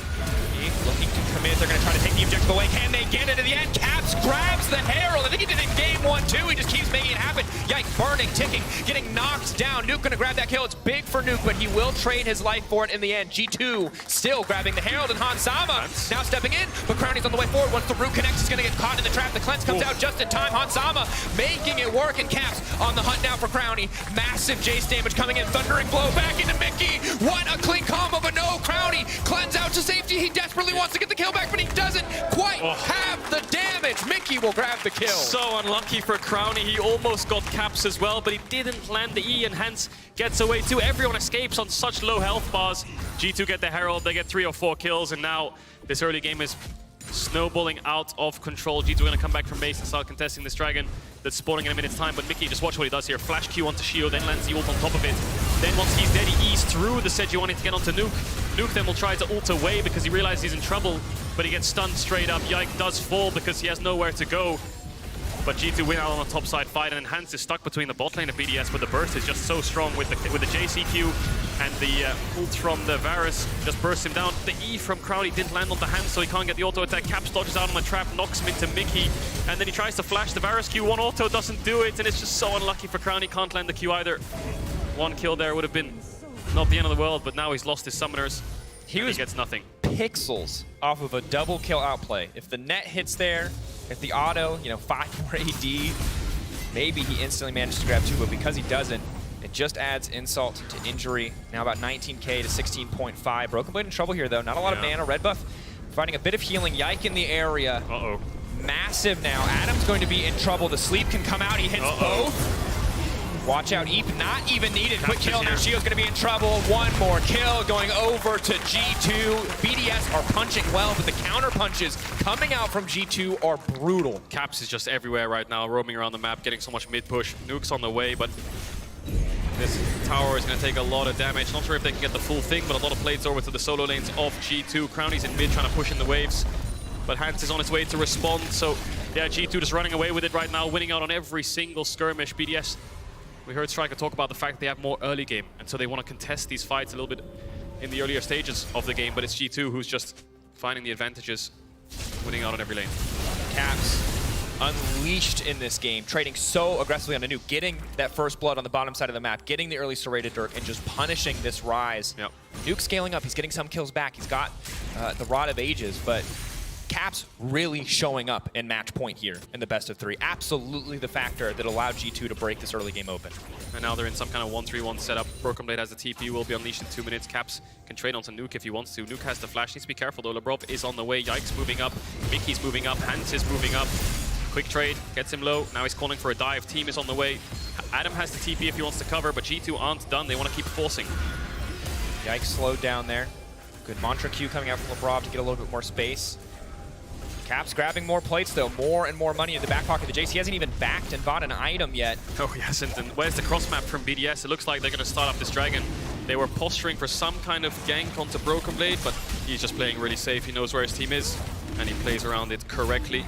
looking to commit, they're gonna try to take the objective away. Can they get it in the end? Caps grabs the Herald. I think he did it in game 1 too. He just keeps making it happen. Yike burning, ticking, getting knocked down. Nuke gonna grab that kill. It's big for Nuke, but he will trade his life for it in the end. G2 still grabbing the Herald, and Hansama now stepping in, but Crownie's on the way forward. Once the root connects, he's gonna get caught in the trap. The cleanse comes out just in time. Hansama making it work, and Caps on the hunt now for Crownie. Massive Jace damage coming in. Thundering blow back into Mickey. What a clean combo, but no, Crownie cleanse out to safety. He desperately wants to get the kill back, but he doesn't quite have the damage. Mickey will grab the kill. So unlucky for Crownie. He almost got Caps as well, but he didn't land the E, and Hans gets away too. Everyone escapes on such low health bars. G2 get the Herald, they get 3 or 4 kills, and now this early game is snowballing out of control. G2 are going to come back from base and start contesting this dragon that's spawning in a minute's time, but Mickey, just watch what he does here. Flash Q onto Shio, then lands the ult on top of it. Then once he's dead, he eats through the Sejuani to get onto Nuke. Nuke then will try to ult away because he realizes he's in trouble, but he gets stunned straight up. Yike does fall because he has nowhere to go. But G2 win out on the top side fight, and Hans is stuck between the bot lane of BDS, but the burst is just so strong with the JCQ, and the ult from the Varus just bursts him down. The E from Crownie didn't land on the Hans, so he can't get the auto attack. Caps dodges out on the trap, knocks him into Mickey, and then he tries to flash the Varus Q. One auto doesn't do it, and it's just so unlucky for Crownie. Can't land the Q either. One kill there would have been not the end of the world, but now he's lost his summoners. He gets nothing. Pixels off of a double kill outplay. If the net hits there, if the auto, 5 more AD, maybe he instantly managed to grab 2, but because he doesn't, it just adds insult to injury. Now about 19k to 16.5. Broken Blade in trouble here, though. Not a lot of mana. Red buff finding a bit of healing. Yike in the area. Massive now. Adam's going to be in trouble. The sleep can come out. He hits both. Watch out, Eep, not even needed. Quick kill, now Shio's gonna be in trouble. One more kill going over to G2. BDS are punching well, but the counter punches coming out from G2 are brutal. Caps is just everywhere right now, roaming around the map, getting so much mid push. Nuke's on the way, but this tower is gonna take a lot of damage. Not sure if they can get the full thing, but a lot of plates over to the solo lanes of G2. Crownie's in mid trying to push in the waves, but Hans is on his way to respond. So yeah, G2 just running away with it right now, winning out on every single skirmish. BDS, we heard Striker talk about the fact that they have more early game, and so they want to contest these fights a little bit in the earlier stages of the game, but it's G2 who's just finding the advantages, winning out on every lane. Caps unleashed in this game, trading so aggressively on the Nuke, getting that first blood on the bottom side of the map, getting the early serrated Dirk, and just punishing this rise. Nuke scaling up, he's getting some kills back, he's got the Rod of Ages, but Caps really showing up in match point here in the best of 3. Absolutely the factor that allowed G2 to break this early game open. And now they're in some kind of 1-3-1 setup. Broken Blade has the TP, will be unleashed in 2 minutes. Caps can trade onto Nuke if he wants to. Nuke has the flash, needs to be careful though. Labrov is on the way, Yike's moving up, Mickey's moving up, Hans is moving up. Quick trade, gets him low, now he's calling for a dive. Team is on the way. Adam has the TP if he wants to cover, but G2 aren't done, they want to keep forcing. Yike slowed down there. Good mantra Q coming out from Labrov to get a little bit more space. Caps grabbing more plates, though. More and more money in the back pocket of the Jace. He hasn't even backed and bought an item yet. Oh, he hasn't. And where's the cross map from BDS? It looks like they're going to start up this dragon. They were posturing for some kind of gank onto Broken Blade, but he's just playing really safe. He knows where his team is, and he plays around it correctly.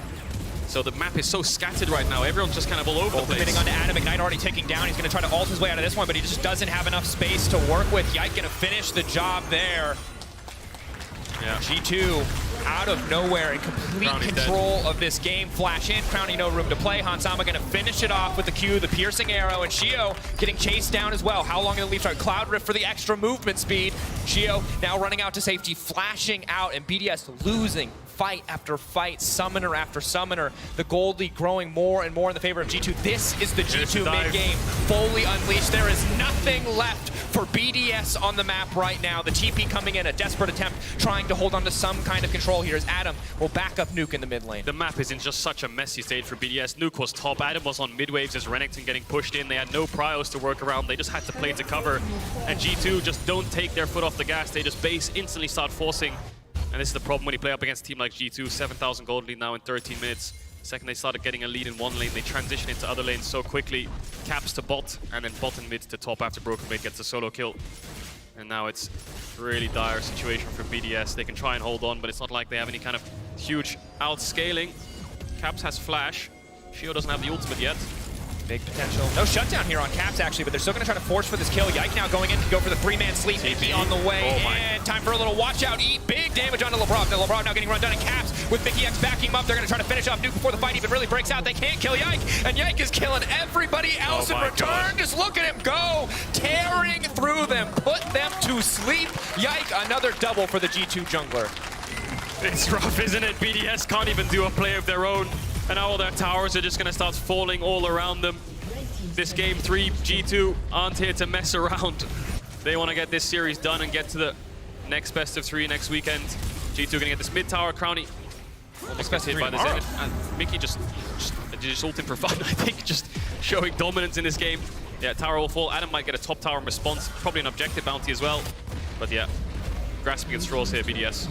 So the map is so scattered right now. Everyone's just kind of all over the place. Committing onto Adam. Ignite already ticking down. He's going to try to ult his way out of this one, but he just doesn't have enough space to work with. Yike going to finish the job there. Yeah. G2 out of nowhere in complete control of this game. Flash in, Crowny no room to play. Hansama gonna finish it off with the Q, the piercing arrow, and Shio getting chased down as well. How long in the leaf start? Cloud Rift for the extra movement speed. Shio now running out to safety, flashing out, and BDS losing fight after fight, summoner after summoner. The Gold League growing more and more in the favor of G2. This is the G2 mid-game fully unleashed. There is nothing left for BDS on the map right now. The TP coming in, a desperate attempt, trying to hold on to some kind of control here as Adam will back up Nuke in the mid lane. The map is in just such a messy state for BDS. Nuke was top, Adam was on mid waves as Renekton getting pushed in. They had no pryos to work around. They just had to play to cover. And G2 just don't take their foot off the gas. They just base, instantly start forcing. And this is the problem when you play up against a team like G2, 7,000 gold lead now in 13 minutes. Second they started getting a lead in one lane, they transition into other lanes so quickly. Caps to bot, and then bot and mid to top after Broken Blade gets a solo kill. And now it's a really dire situation for BDS. They can try and hold on, but it's not like they have any kind of huge outscaling. Caps has flash. Shio doesn't have the ultimate yet. Big potential. No shutdown here on Caps, actually, but they're still going to try to force for this kill. Yike now going in to go for the three-man sleep. Mickey on the way, and time for a little watch out. Eat big damage onto LeBron. Now LeBron now getting run down in Caps with Mickey X backing him up. They're going to try to finish off Nuke before the fight even really breaks out. They can't kill Yike, and Yike is killing everybody else in return. Just look at him go, tearing through them, put them to sleep. Yike, another double for the G2 jungler. It's rough, isn't it? BDS can't even do a play of their own, and now all their towers are just going to start falling all around them. This game 3, G2 aren't here to mess around. They want to get this series done and get to the next best of 3 next weekend. G2 going to get this mid tower. Crowny almost gets hit by the Zenith. And Mickey just ult him for fun, I think, just showing dominance in this game. Yeah, tower will fall. Adam might get a top tower in response. Probably an objective bounty as well. But yeah, grasping at straws here, BDS.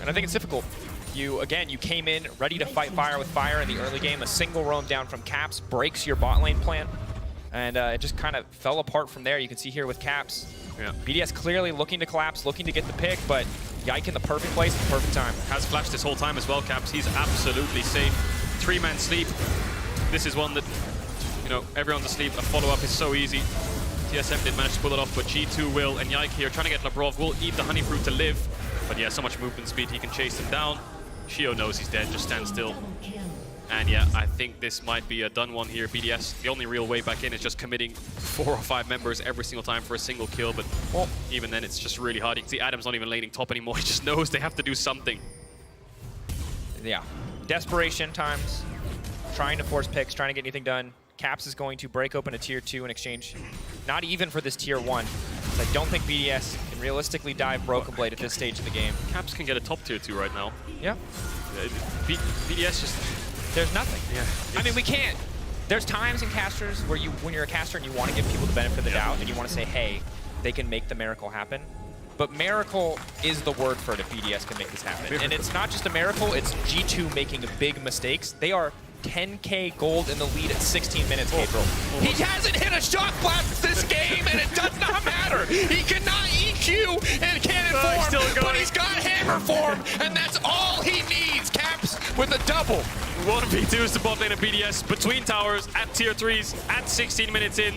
And I think it's difficult. You came in ready to fight fire with fire in the early game. A single roam down from Caps breaks your bot lane plan. And it just kind of fell apart from there. You can see here with Caps. Yeah. BDS clearly looking to collapse, looking to get the pick, but Yike in the perfect place at the perfect time. Has flashed this whole time as well, Caps. He's absolutely safe. Three-man sleep. This is one that, you know, everyone's asleep. A follow-up is so easy. TSM didn't manage to pull it off, but G2 will. And Yike here trying to get Labrov. Will eat the honey fruit to live. But yeah, so much movement speed, he can chase him down. Shio knows he's dead, just stand still. And yeah, I think this might be a done one here. BDS, the only real way back in is just committing 4 or 5 members every single time for a single kill. But even then, it's just really hard. You can see Adam's not even laning top anymore. He just knows they have to do something. Yeah, desperation times. Trying to force picks, trying to get anything done. Caps is going to break open a tier 2 in exchange. Not even for this tier 1. So I don't think BDS can realistically dive Broken Blade at this stage of the game. Caps can get a top tier 2 right now. Yeah. BDS just... There's nothing. Yeah. I mean, we can't. There's times in casters where when you're a caster and you want to give people the benefit of the doubt and you want to say, hey, they can make the miracle happen. But miracle is the word for it if BDS can make this happen. And it's not just a miracle, it's G2 making big mistakes. They are 10k gold in the lead at 16 minutes, Gabriel. He hasn't hit a shot blast this game, and it does not matter. He cannot EQ and cannon form, but he's got hammer form, and that's all he needs. Caps with a double. 1v2s to bot lane of BDS between towers at tier 3s at 16 minutes in.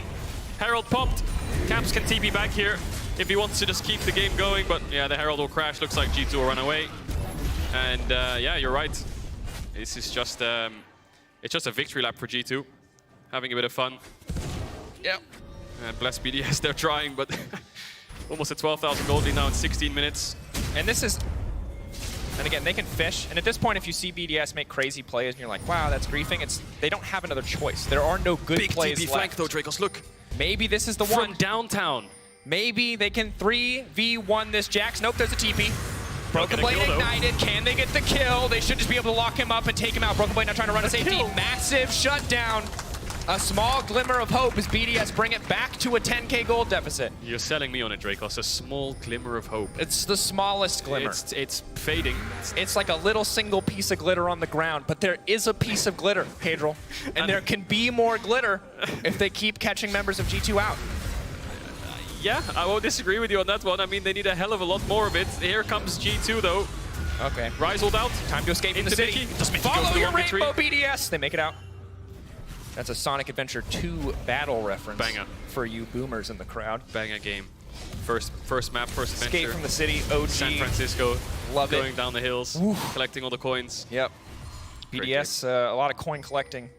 Herald popped. Caps can TP back here if he wants to just keep the game going, but yeah, the Herald will crash. Looks like G2 will run away. And yeah, you're right. This is just... it's just a victory lap for G2, having a bit of fun. Yeah. And bless BDS, they're trying, but almost at 12,000 gold lead now in 16 minutes. And this is, and again, they can fish. And at this point, if you see BDS make crazy plays and you're like, wow, that's griefing, they don't have another choice. There are no good plays Big TP left. flank though, Dracos, look. Maybe this is the one. From downtown. Maybe they can 3v1 this Jax. Nope, there's a TP. Broken Blade ignited. Can they get the kill? They should just be able to lock him up and take him out. Broken Blade now trying to run a safety. Massive shutdown. A small glimmer of hope as BDS bring it back to a 10k gold deficit. You're selling me on it, Dracos. A small glimmer of hope. It's the smallest glimmer. It's fading. It's like a little single piece of glitter on the ground, but there is a piece of glitter, Pedro. And there can be more glitter if they keep catching members of G2 out. Yeah, I won't disagree with you on that one. I mean, they need a hell of a lot more of it. Here comes G2, though. Okay. Rise hold out. Time to escape from the city. Follow your rainbow, BDS. They make it out. That's a Sonic Adventure 2 battle reference. Banger. For you boomers in the crowd. Banger game. First map, first Escape adventure. from the city, OG. San Francisco. Love going it. down the hills, collecting all the coins. Yep. Great BDS, a lot of coin collecting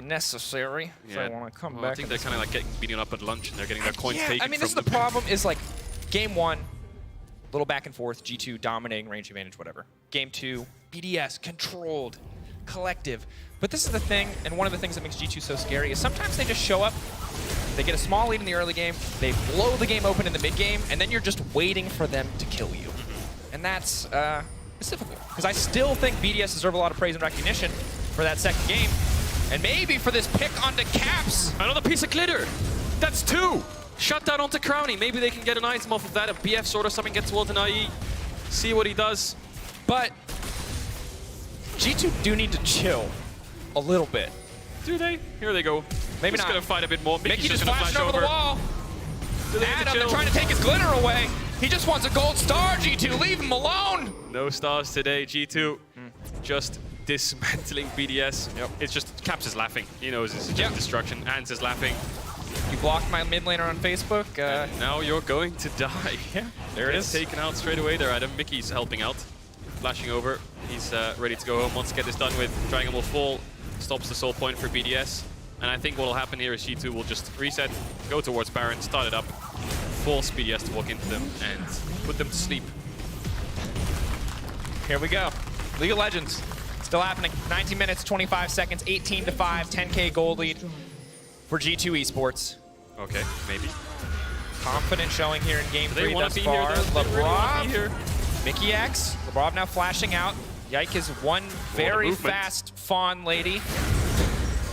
necessary. So I want to come back. I think they're kind of like getting beaten up at lunch and they're getting their coins taken I mean, from this is the them. problem is like game 1, little back and forth, G2 dominating, range advantage, whatever. Game 2, BDS controlled, collective. But this is the thing, and one of the things that makes G2 so scary is sometimes they just show up, they get a small lead in the early game, they blow the game open in the mid game, and then you're just waiting for them to kill you. And that's it's difficult. Because I still think BDS deserve a lot of praise and recognition for that second game. And maybe for this pick onto Caps. Another piece of glitter. That's 2. Shut down onto Crowny. Maybe they can get an item off of that. A BF sword or something, get towards an IE. See what he does. But G2 do need to chill a little bit. Do they? Here they go. Maybe just not. gonna fight a bit more. Mickey just gonna flashing flash over the wall. Adam, they're trying to take his glitter away. He just wants a gold star, G2. Leave him alone. No stars today, G2. Just dismantling BDS. Yep. It's just Caps is laughing. He knows it's just destruction. Ants is laughing. You blocked my mid laner on Facebook. And now you're going to die. Yeah, there it is. Taken out straight away there, Adam. Mickey's helping out. Flashing over. He's ready to go home. Wants to get this done with. Dragon will fall. Stops the soul point for BDS. And I think what will happen here is G2 will just reset, go towards Baron, start it up, force BDS to walk into them, and put them to sleep. Here we go. League of Legends. Still happening. 19 minutes, 25 seconds, 18-5, 10K gold lead for G2 Esports. Okay, maybe. Confident showing here in game 3 thus be far. Here, LeBron, Mickey X. LeBron now flashing out. Yike is one very fast Fawn lady.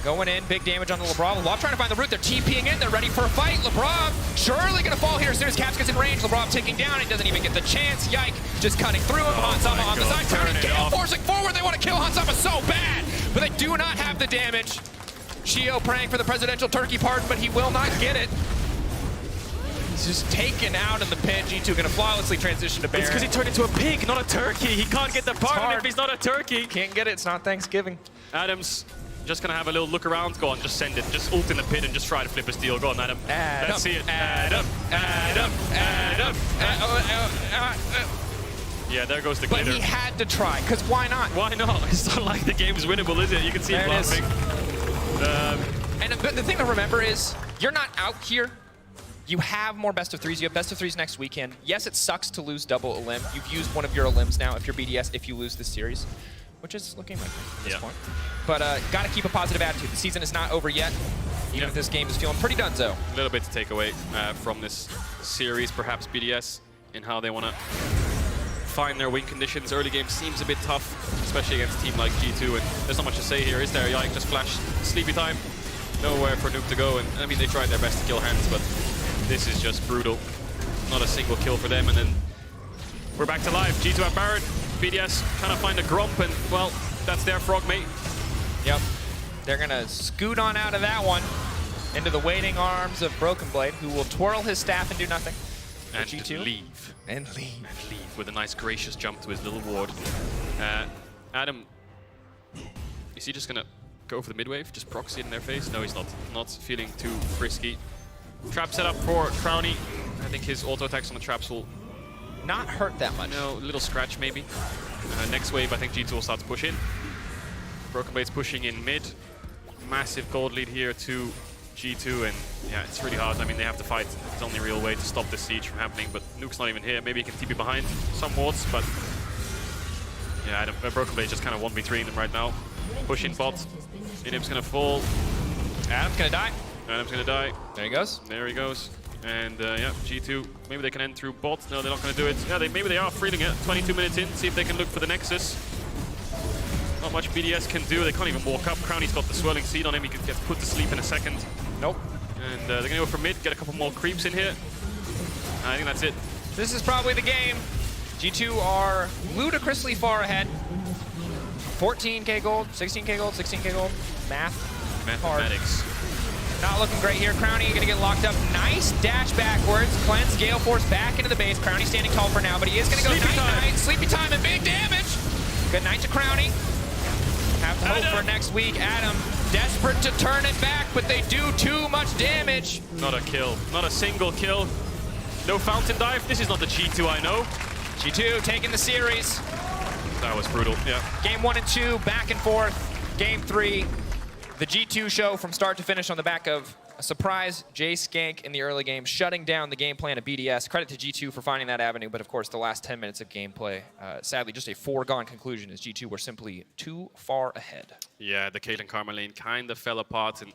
Going in, big damage on the LeBron. LeBron trying to find the root. They're TPing in. They're ready for a fight. LeBron surely going to fall here as soon as Caps gets in range. LeBron taking down. He doesn't even get the chance. Yike just cutting through him. Hansama on the side. Turning Gale forcing forward. They want to kill Hansama so bad, but they do not have the damage. Shio praying for the presidential turkey pardon, but he will not get it. He's just taken out in the pin. G2 going to flawlessly transition to Baron. It's because he turned into a pig, not a turkey. He can't get the pardon if he's not a turkey. Can't get it. It's not Thanksgiving. Adams just gonna have a little look around. Go on, just send it. Just ult in the pit and just try to flip a steal. Go on, Adam. Let's see it. Adam. Yeah, there goes the glitter. But he had to try, because why not? Why not? It's not like the game's winnable, is it? You can see him laughing. And the thing to remember is, you're not out here. You have more best of 3s. You have best of 3s next weekend. Yes, it sucks to lose double Elim. You've used one of your Elims now if you're BDS if you lose this series, which is looking like at this point. But got to keep a positive attitude. The season is not over yet, even if this game is feeling pretty donezo. A little bit to take away from this series, perhaps BDS, in how they want to find their win conditions. Early game seems a bit tough, especially against a team like G2, and there's not much to say here, is there? Yike just flashed sleepy time. Nowhere for Nuke to go, and I mean, they tried their best to kill Hands, but this is just brutal. Not a single kill for them, and then we're back to live. G2 at Baron. BDS trying to find a Grump, and well, that's their frog mate. Yep. They're going to scoot on out of that one into the waiting arms of Broken Blade, who will twirl his staff and do nothing. And G2. leave. And leave. And leave with a nice gracious jump to his little ward. Adam, is he just going to go for the mid-wave? Just proxy it in their face? No, he's not. Not feeling too frisky. Trap set up for Crowny. I think his auto attacks on the traps will not hurt that much. No, a little scratch maybe. Next wave, I think G2 will start to push in. Broken Blade's pushing in mid. Massive gold lead here to G2, and yeah, it's really hard. I mean, they have to fight. It's the only real way to stop the siege from happening, but Nuke's not even here. Maybe he can TP behind some wards, but yeah, Broken Blade just kind of 1v3ing them right now. Push in bot. Inim's gonna fall. Adam's gonna die. Adam's gonna die. There he goes. There he goes. And yeah, G2, maybe they can end through bot. No, they're not going to do it. Yeah, maybe they are freeing it. 22 minutes in, see if they can look for the Nexus. Not much BDS can do. They can't even walk up. Crowny's got the swirling seed on him. He can get put to sleep in a second. Nope. And they're going to go for mid, get a couple more creeps in here. I think that's it. This is probably the game. G2 are ludicrously far ahead. 14K gold, 16K gold, 16K gold. Mathematics. Not looking great here. Crowny going to get locked up. Nice dash backwards. Cleanse Gale Force back into the base. Crowny standing tall for now, but he is going to go night-night. Sleepy time and big damage. Good night to Crowny. Have to hope for next week. Adam Desperate to turn it back, but they do too much damage. Not a kill. Not a single kill. No fountain dive. This is not the G2 I know. G2 taking the series. That was brutal, yeah. Game 1 and 2, back and forth. Game 3, the G2 show from start to finish on the back of a surprise Jay Skank in the early game, shutting down the game plan of BDS. Credit to G2 for finding that avenue, but of course the last 10 minutes of gameplay, sadly just a foregone conclusion as G2 were simply too far ahead. Yeah, the Caitlyn Karma lane kind of fell apart, and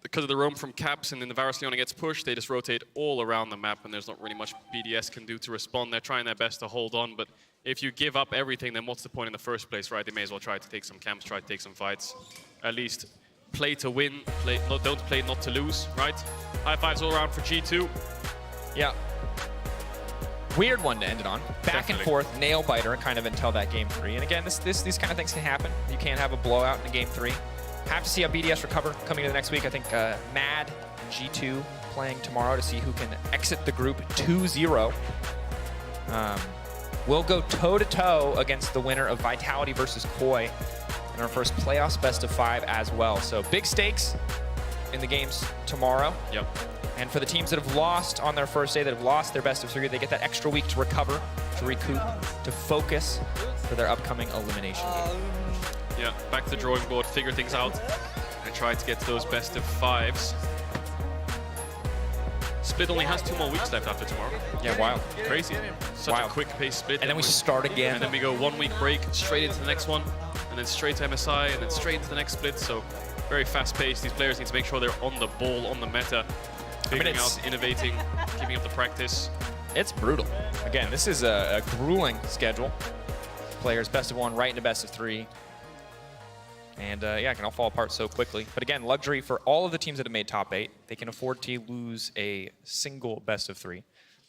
because of the roam from Caps and then the Varus Leona gets pushed, they just rotate all around the map, and there's not really much BDS can do to respond. They're trying their best to hold on, but if you give up everything, then what's the point in the first place, right? They may as well try to take some camps, try to take some fights. At least play to win, don't play not to lose, right? High fives all around for G2. Yeah. Weird one to end it on. Back and forth, nail biter, kind of until that game 3. And again, these kind of things can happen. You can't have a blowout in a game 3. Have to see how BDS recover coming into the next week. I think Mad and G2 playing tomorrow to see who can exit the group 2-0. We'll go toe-to-toe against the winner of Vitality versus Koi in our first playoffs best of 5 as well. So big stakes in the games tomorrow. Yep. And for the teams that have lost on their first day, that have lost their best of 3, they get that extra week to recover, to recoup, to focus for their upcoming elimination game. Yeah, back to the drawing board, figure things out, and try to get to those best of 5s. Split only has 2 more weeks left after tomorrow. Yeah, wild. Crazy. Such a quick pace split. And then we start again. And then we go 1 week break, straight into the next one, and then straight to MSI, and then straight into the next split. So very fast paced. These players need to make sure they're on the ball, on the meta, figuring out, innovating, keeping up the practice. It's brutal. Again, this is a grueling schedule. Players best of 1 right into best of 3. And yeah, it can all fall apart so quickly. But again, luxury for all of the teams that have made top 8. They can afford to lose a single best of 3.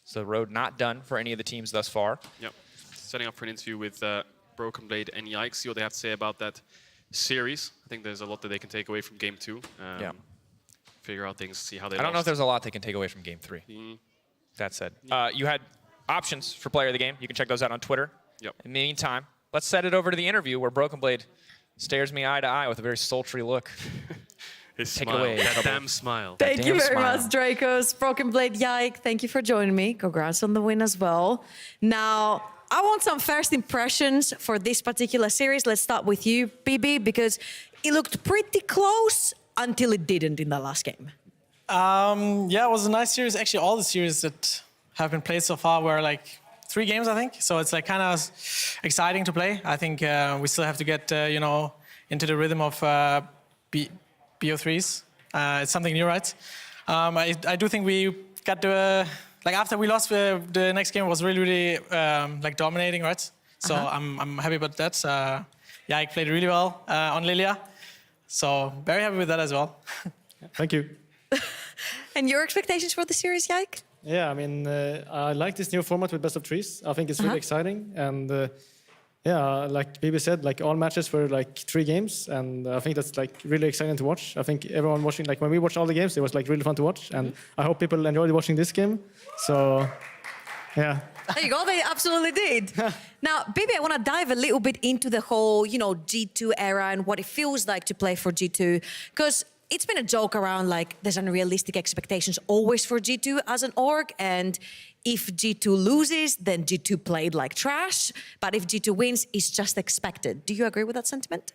So the road not done for any of the teams thus far. Yep. Setting up for an interview with Broken Blade and Yikes, see what they have to say about that series. I think there's a lot that they can take away from game 2. Yeah. Figure out things, see how they I don't know if there's a lot they can take away from game 3. That said, you had options for player of the game. You can check those out on Twitter. Yep. In the meantime, let's set it over to the interview where Broken Blade stares me eye to eye with a very sultry look. His Take smile, away. that damn smile. Thank you very much, Dracos. Broken Blade Yike, thank you for joining me. Congrats on the win as well. Now, I want some first impressions for this particular series. Let's start with you, BB, because it looked pretty close until it didn't in the last game. Yeah, it was a nice series. Actually, all the series that have been played so far were like 3 games, I think. So it's like kind of exciting to play. I think we still have to get, you know, into the rhythm of BO3s. It's something new, right? I do think we got to, like after we lost, the next game was really, like dominating, right? So I'm happy about that. Yeah, I played really well on Lilia. So very happy with that as well. Thank you. And your expectations for the series, Yike? Yeah, I mean, I like this new format with best of 3s. I think it's really exciting. And yeah, like Bibi said, like all matches were like 3 games. And I think that's like really exciting to watch. I think everyone watching, like when we watched all the games, it was like really fun to watch. And I hope people enjoyed watching this game. So, yeah. There you go, they absolutely did. Now, Bibi, I want to dive a little bit into the whole, you know, G2 era and what it feels like to play for G2. Because it's been a joke around, like, there's unrealistic expectations always for G2 as an org, and if G2 loses, then G2 played like trash, but if G2 wins, it's just expected. Do you agree with that sentiment?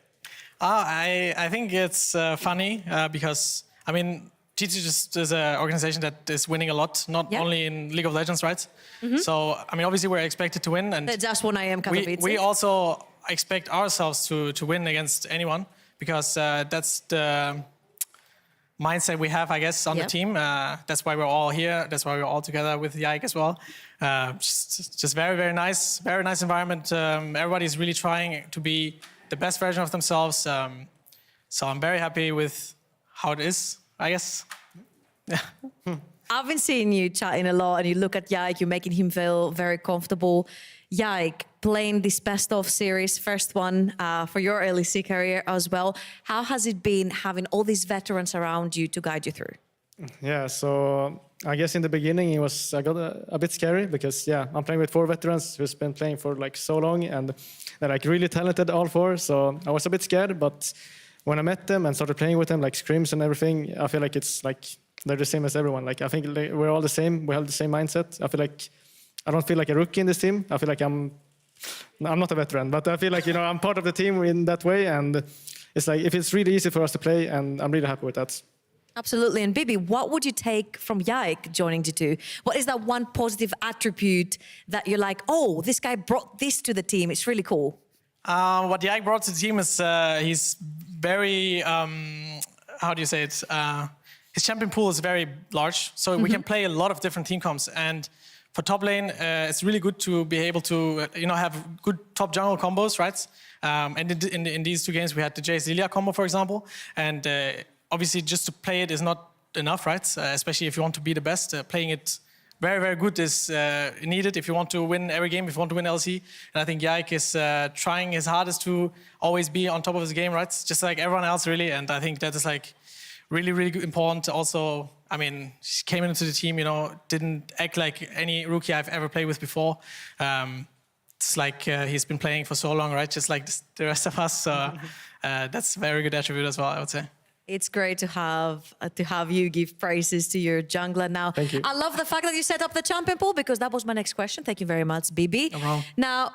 I think it's funny because, I mean, G2 just is an organization that is winning a lot, not only in League of Legends, right? So, I mean, obviously we're expected to win. And the Just One IM Katowice. We also expect ourselves to win against anyone because that's the mindset we have, I guess, on the team. That's why we're all here. That's why we're all together with Yike as well. Just very, very nice environment. Everybody's really trying to be the best version of themselves. So I'm very happy with how it is, I guess. Yeah. I've been seeing you chatting a lot, and you look at Yike, you're making him feel very comfortable. Yike, playing this best of series, first one for your LEC career as well. How has it been having all these veterans around you to guide you through? Yeah, so I guess in the beginning it was got a bit scary because yeah, I'm playing with 4 veterans who's been playing for like so long and they're like really talented all 4. So I was a bit scared, but when I met them and started playing with them, like scrims and everything, I feel like it's like they're the same as everyone. Like I think we're all the same. We have the same mindset. I feel like I don't feel like a rookie in this team. I feel like I'm not a veteran, but I feel like I'm part of the team in that way. And it's like if it's really easy for us to play, and I'm really happy with that. Absolutely. And Bibi, what would you take from Yike joining G2? What is that one positive attribute that you're like, oh, this guy brought this to the team? It's really cool. What Yike brought to the team is he's very, how do you say it? His champion pool is very large, so we can play a lot of different team comps. And for top lane, it's really good to be able to, have good top jungle combos, right? And in these 2 games, we had the Jace Lilia combo, for example. And obviously, just to play it is not enough, right? Especially if you want to be the best. Playing it very, very good is needed if you want to win every game, if you want to win LEC. And I think Yike is trying his hardest to always be on top of his game, right? Just like everyone else, really. And I think that is like really, really important. Also, I mean, she came into the team, didn't act like any rookie I've ever played with before. It's like he's been playing for so long, right? Just like the rest of us. So that's a very good attribute as well, I would say. It's great to have you give praises to your jungler now. Thank you. I love the fact that you set up the champion pool because that was my next question. Thank you very much, Bibi. No problem. Now,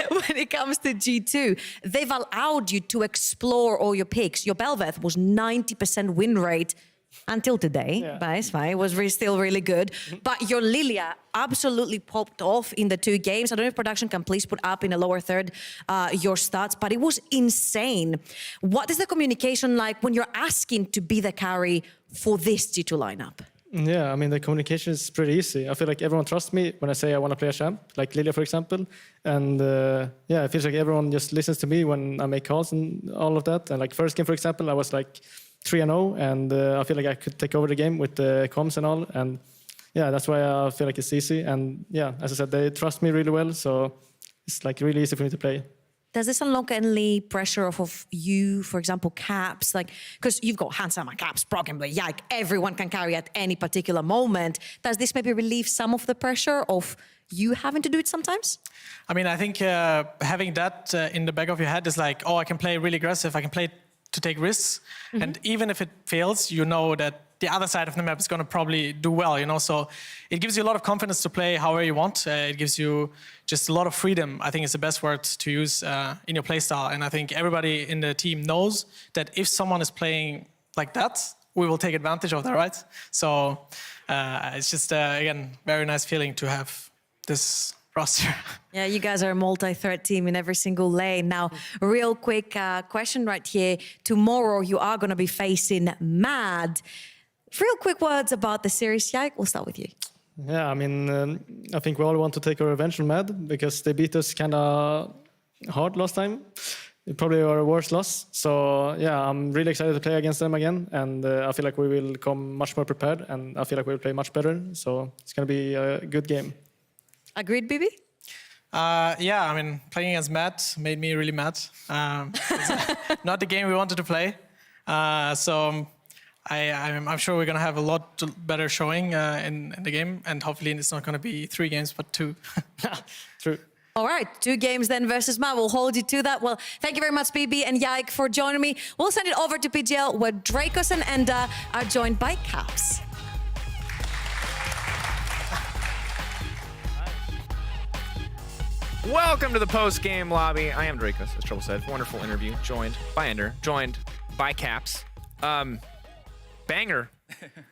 when it comes to G2, they've allowed you to explore all your picks. Your Belveth was 90% win rate until today, but it's fine. It was still really good. But your Lilia absolutely popped off in the 2 games. I don't know if production can please put up in the lower third your stats, but it was insane. What is the communication like when you're asking to be the carry for this G2 lineup? Yeah, I mean, the communication is pretty easy. I feel like everyone trusts me when I say I want to play a champ, like Lilia, for example. And it feels like everyone just listens to me when I make calls and all of that. And like first game, for example, I was like 3-0, and I feel like I could take over the game with the comms and all. And yeah, that's why I feel like it's easy. And yeah, as I said, they trust me really well, so it's like really easy for me to play. Does this unlock any pressure off of you, for example, Caps? Like, because you've got Hansama, Caps, Brocken, but Yike, everyone can carry at any particular moment. Does this maybe relieve some of the pressure of you having to do it sometimes? I mean, I think having that in the back of your head is like, oh, I can play really aggressive, I can play to take risks. And even if it fails, you know that the other side of the map is going to probably do well, So it gives you a lot of confidence to play however you want. It gives you just a lot of freedom. I think it's the best word to use in your playstyle. And I think everybody in the team knows that if someone is playing like that, we will take advantage of that, right? So it's just, again, very nice feeling to have this roster. Yeah, you guys are a multi-threat team in every single lane. Now, real quick question right here. Tomorrow, you are going to be facing Mad. Real quick words about the series. Yike, we'll start with you. Yeah, I mean, I think we all want to take our revenge on Mad because they beat us kind of hard last time. It probably our worst loss. So yeah, I'm really excited to play against them again. And I feel like we will come much more prepared. And I feel like we'll play much better. So it's going to be a good game. Agreed, Bibi? Yeah, I mean, playing against Mad made me really mad. It's not the game we wanted to play. So I'm sure we're going to have a lot better showing in the game. And hopefully it's not going to be 3 games, but 2. True. All right, 2 games then versus Mad. We'll hold you to that. Well, thank you very much, Bibi and Yike, for joining me. We'll send it over to PGL, where Dracos and Enda are joined by Caps. Welcome to the post-game lobby. I am Dracos, as Trouble said. Wonderful interview. Joined by Ender. Joined by Caps. Banger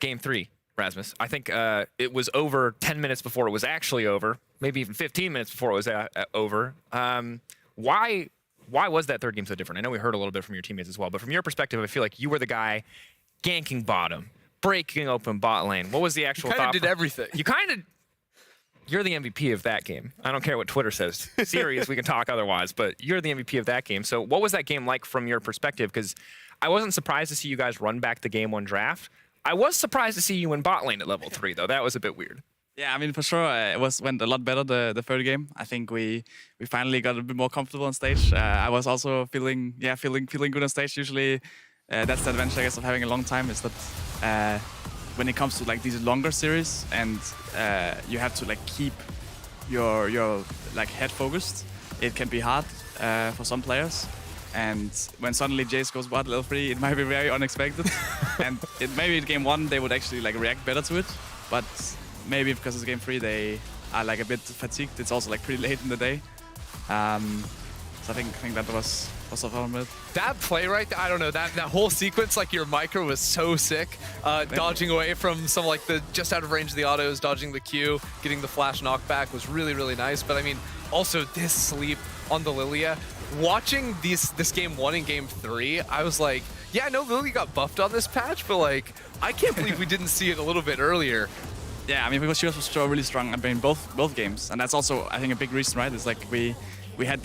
game 3, Rasmus. I think it was over 10 minutes before it was actually over. Maybe even 15 minutes before it was over. Why was that third game so different? I know we heard a little bit from your teammates as well, but from your perspective, I feel like you were the guy ganking bottom, breaking open bot lane. What was the actual thought? You kind of did everything. You're the MVP of that game. I don't care what Twitter says. Serious, we can talk otherwise, but you're the MVP of that game. So what was that game like from your perspective? Because I wasn't surprised to see you guys run back the game 1 draft. I was surprised to see you in bot lane at level 3, though. That was a bit weird. Yeah, I mean, for sure, it went a lot better the third game. I think we finally got a bit more comfortable on stage. I was also feeling good on stage. Usually, that's the advantage, I guess, of having a long time, is that when it comes to like these longer series and you have to like keep your like head focused, it can be hard for some players. And when suddenly Jace goes bot level 3, it might be very unexpected. And maybe in game 1 they would actually like react better to it. But maybe because it's game 3 they are like a bit fatigued. It's also like pretty late in the day. So I think that was a problem with it. That play right there, I don't know, that whole sequence, like your micro was so sick. Dodging away from some like the just out of range of the autos, dodging the Q, getting the flash knockback was really, really nice. But I mean, also this sleep on the Lilia. Watching this game 1 and game 3, I was like, yeah, I know Lilia got buffed on this patch, but like, I can't believe we didn't see it a little bit earlier. Yeah, I mean, because she was so really strong, I mean, both games. And that's also, I think, a big reason, right? It's like we had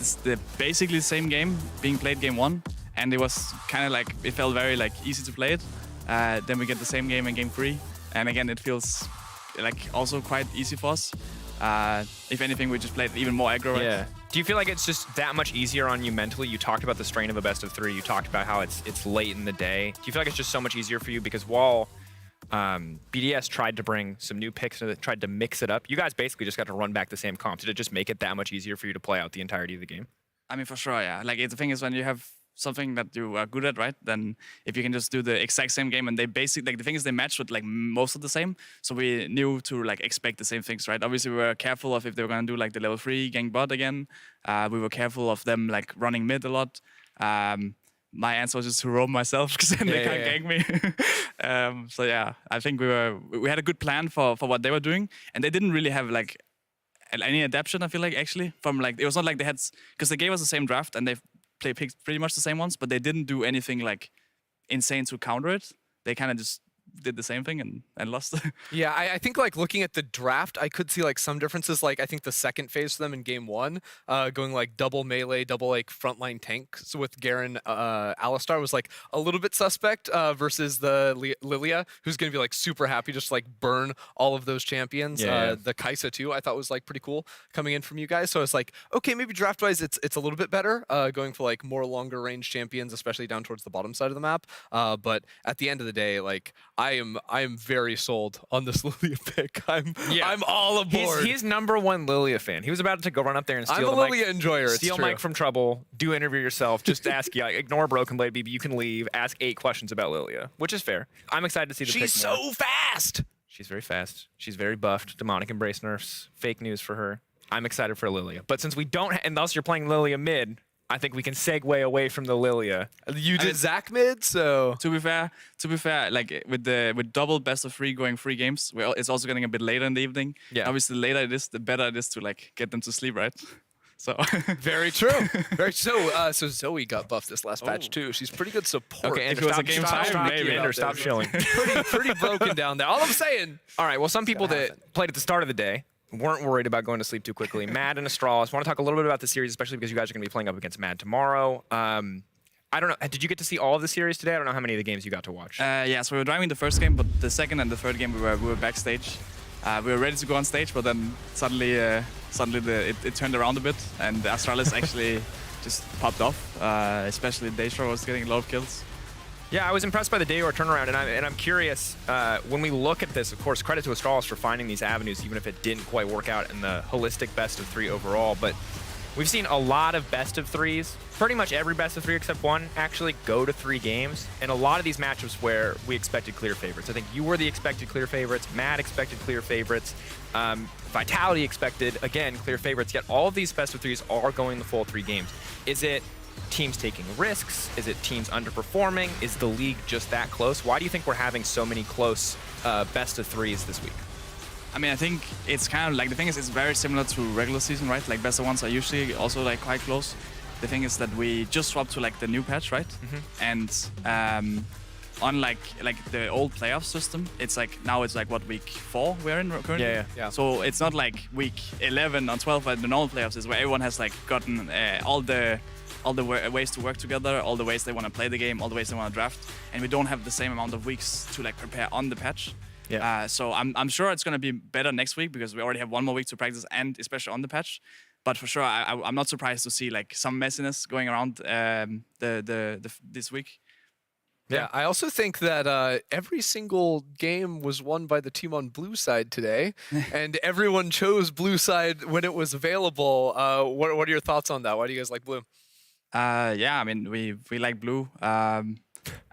basically the same game being played game 1, and it was kind of like, it felt very like easy to play it. Then we get the same game in game 3, and again, it feels like also quite easy for us. If anything, we just played even more aggro. Right? Yeah. Do you feel like it's just that much easier on you mentally? You talked about the strain of a best of 3. You talked about how it's late in the day. Do you feel like it's just so much easier for you? Because while BDS tried to bring some new picks and tried to mix it up, you guys basically just got to run back the same comp. Did it just make it that much easier for you to play out the entirety of the game? I mean, for sure, yeah. Like, the thing is, when you have something that you are good at, right? Then if you can just do the exact same game, and they basically, like, the thing is, they match with like most of the same. So we knew to like expect the same things, right? Obviously, we were careful of if they were gonna do like the level 3 gank bot again. We were careful of them like running mid a lot. My answer was just to roam myself because then they can't gank me. So yeah, I think we had a good plan for what they were doing, and they didn't really have like any adaptation. I feel like actually from like, it was not like they had, because they gave us the same draft and they picked pretty much the same ones, but they didn't do anything like insane to counter it. They kind of just did the same thing and lost. Yeah, I think like looking at the draft, I could see like some differences. Like I think the second phase for them in game 1, going like double melee, double like frontline tanks with Garen, Alistar was like a little bit suspect versus the Lilia, who's going to be like super happy just like burn all of those champions. The Kai'Sa too, I thought was like pretty cool coming in from you guys. So it's like, okay, maybe draft wise it's a little bit better going for like more longer range champions, especially down towards the bottom side of the map. But at the end of the day, like I am very sold on this Lilia pick. I'm all aboard. He's number 1 Lilia fan. He was about to go run up there and steal I'm a Lilia enjoyer. Steal Mike from Trouble. Do interview yourself. Just ask. Yeah, ignore Broken Blade BB. You can leave. Ask 8 questions about Lilia, which is fair. I'm excited to see the pick more. She's so fast. She's very fast. She's very buffed. Demonic Embrace nerfs. Fake news for her. I'm excited for Lilia. But since we don't, unless you're playing Lilia mid, I think we can segue away from the Lilia. You did Zac mid, so to be fair, like with double best of 3 going 3 games, it's also getting a bit later in the evening. Yeah. Obviously, the later it is, the better it is to like get them to sleep, right? So very true. So Zoe got buffed this last patch too. She's pretty good support. Okay, Andrew, stop shilling. pretty broken down there. All I'm saying. All right. Well, some people that played at the start of the day weren't worried about going to sleep too quickly. Mad and Astralis. Want to talk a little bit about the series, especially because you guys are going to be playing up against Mad tomorrow. I don't know. Did you get to see all of the series today? I don't know how many of the games you got to watch. Yeah, so we were driving the first game, but the second and the third game we were backstage. We were ready to go on stage, but then suddenly it turned around a bit, and Astralis actually just popped off. Especially Daystra was getting a lot of kills. Yeah, I was impressed by the Dayor turnaround, and I'm curious, when we look at this, of course, credit to Astralis for finding these avenues, even if it didn't quite work out in the holistic best of 3 overall, but we've seen a lot of best of 3s, pretty much every best of 3 except 1 actually go to 3 games, and a lot of these matchups where we expected clear favorites. I think you were the expected clear favorites, Mad expected clear favorites, Vitality expected, again, clear favorites, yet all of these best of 3s are going the full 3 games. Is it teams taking risks? Is it teams underperforming? Is the league just that close? Why do you think we're having so many close best of 3s this week? I mean, I think it's kind of like, the thing is, it's very similar to regular season, right? Like best of 1s are usually also like quite close. The thing is that we just swapped to like the new patch, right? And unlike like the old playoff system, it's like now it's like what, week 4 we're in currently? Yeah. So it's not like week 11 or 12 at the normal playoffs is where everyone has like gotten all the ways to work together, all the ways they want to play the game, all the ways they want to draft, and we don't have the same amount of weeks to like prepare on the patch. Yeah. So I'm sure it's going to be better next week because we already have 1 more week to practice, and especially on the patch. But for sure, I'm not surprised to see like some messiness going around this week. Yeah, I also think that every single game was won by the team on blue side today, and everyone chose blue side when it was available. What are your thoughts on that? Why do you guys like blue? Yeah, I mean, we like blue.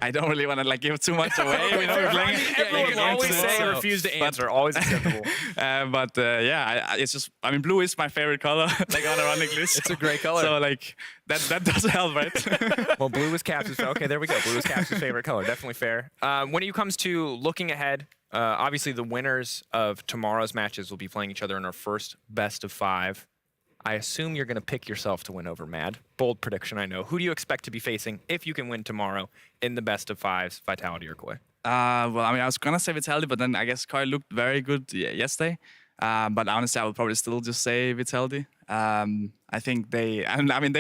I don't really want to like give too much away. We know we're playing. Everyone always say refuse to answer. Always acceptable. But yeah, it's just. I mean, blue is my favorite color. Like unironically, It's a great color. So like that does help, right? Well, blue is Caps' okay, there we go. Blue is Caps' favorite color. Definitely fair. When it comes to looking ahead, obviously the winners of tomorrow's matches will be playing each other in our first best of 5. I assume you're going to pick yourself to win over Mad. Bold prediction, I know. Who do you expect to be facing if you can win tomorrow in the best of 5s, Vitality or Koi? Well, I mean, I was gonna say Vitality, but then I guess Koi looked very good yesterday. But honestly, I would probably still just say Vitality. I think they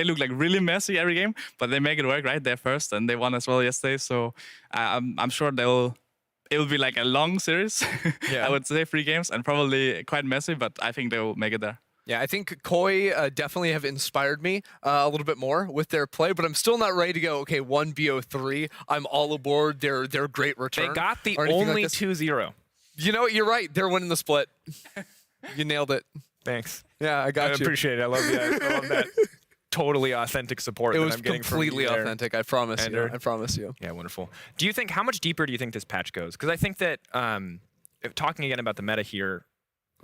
look like really messy every game, but they make it work, right? They're first, and they won as well yesterday. So I'm sure it will be like a long series. Yeah. I would say 3 games and probably quite messy, but I think they will make it there. Yeah, I think Koi definitely have inspired me a little bit more with their play, but I'm still not ready to go, okay, 1BO3, I'm all aboard their great return. They got the or anything only like this. 2-0. You know what? You're right. They're winning the split. You nailed it. Thanks. Yeah, I got you. Appreciate it. I love that. Totally authentic support It that was I'm getting from completely you there. authentic. I promise you. Ender. I promise you. Yeah, wonderful. Do you think, how much deeper do you think this patch goes? Because I think that, talking again about the meta here,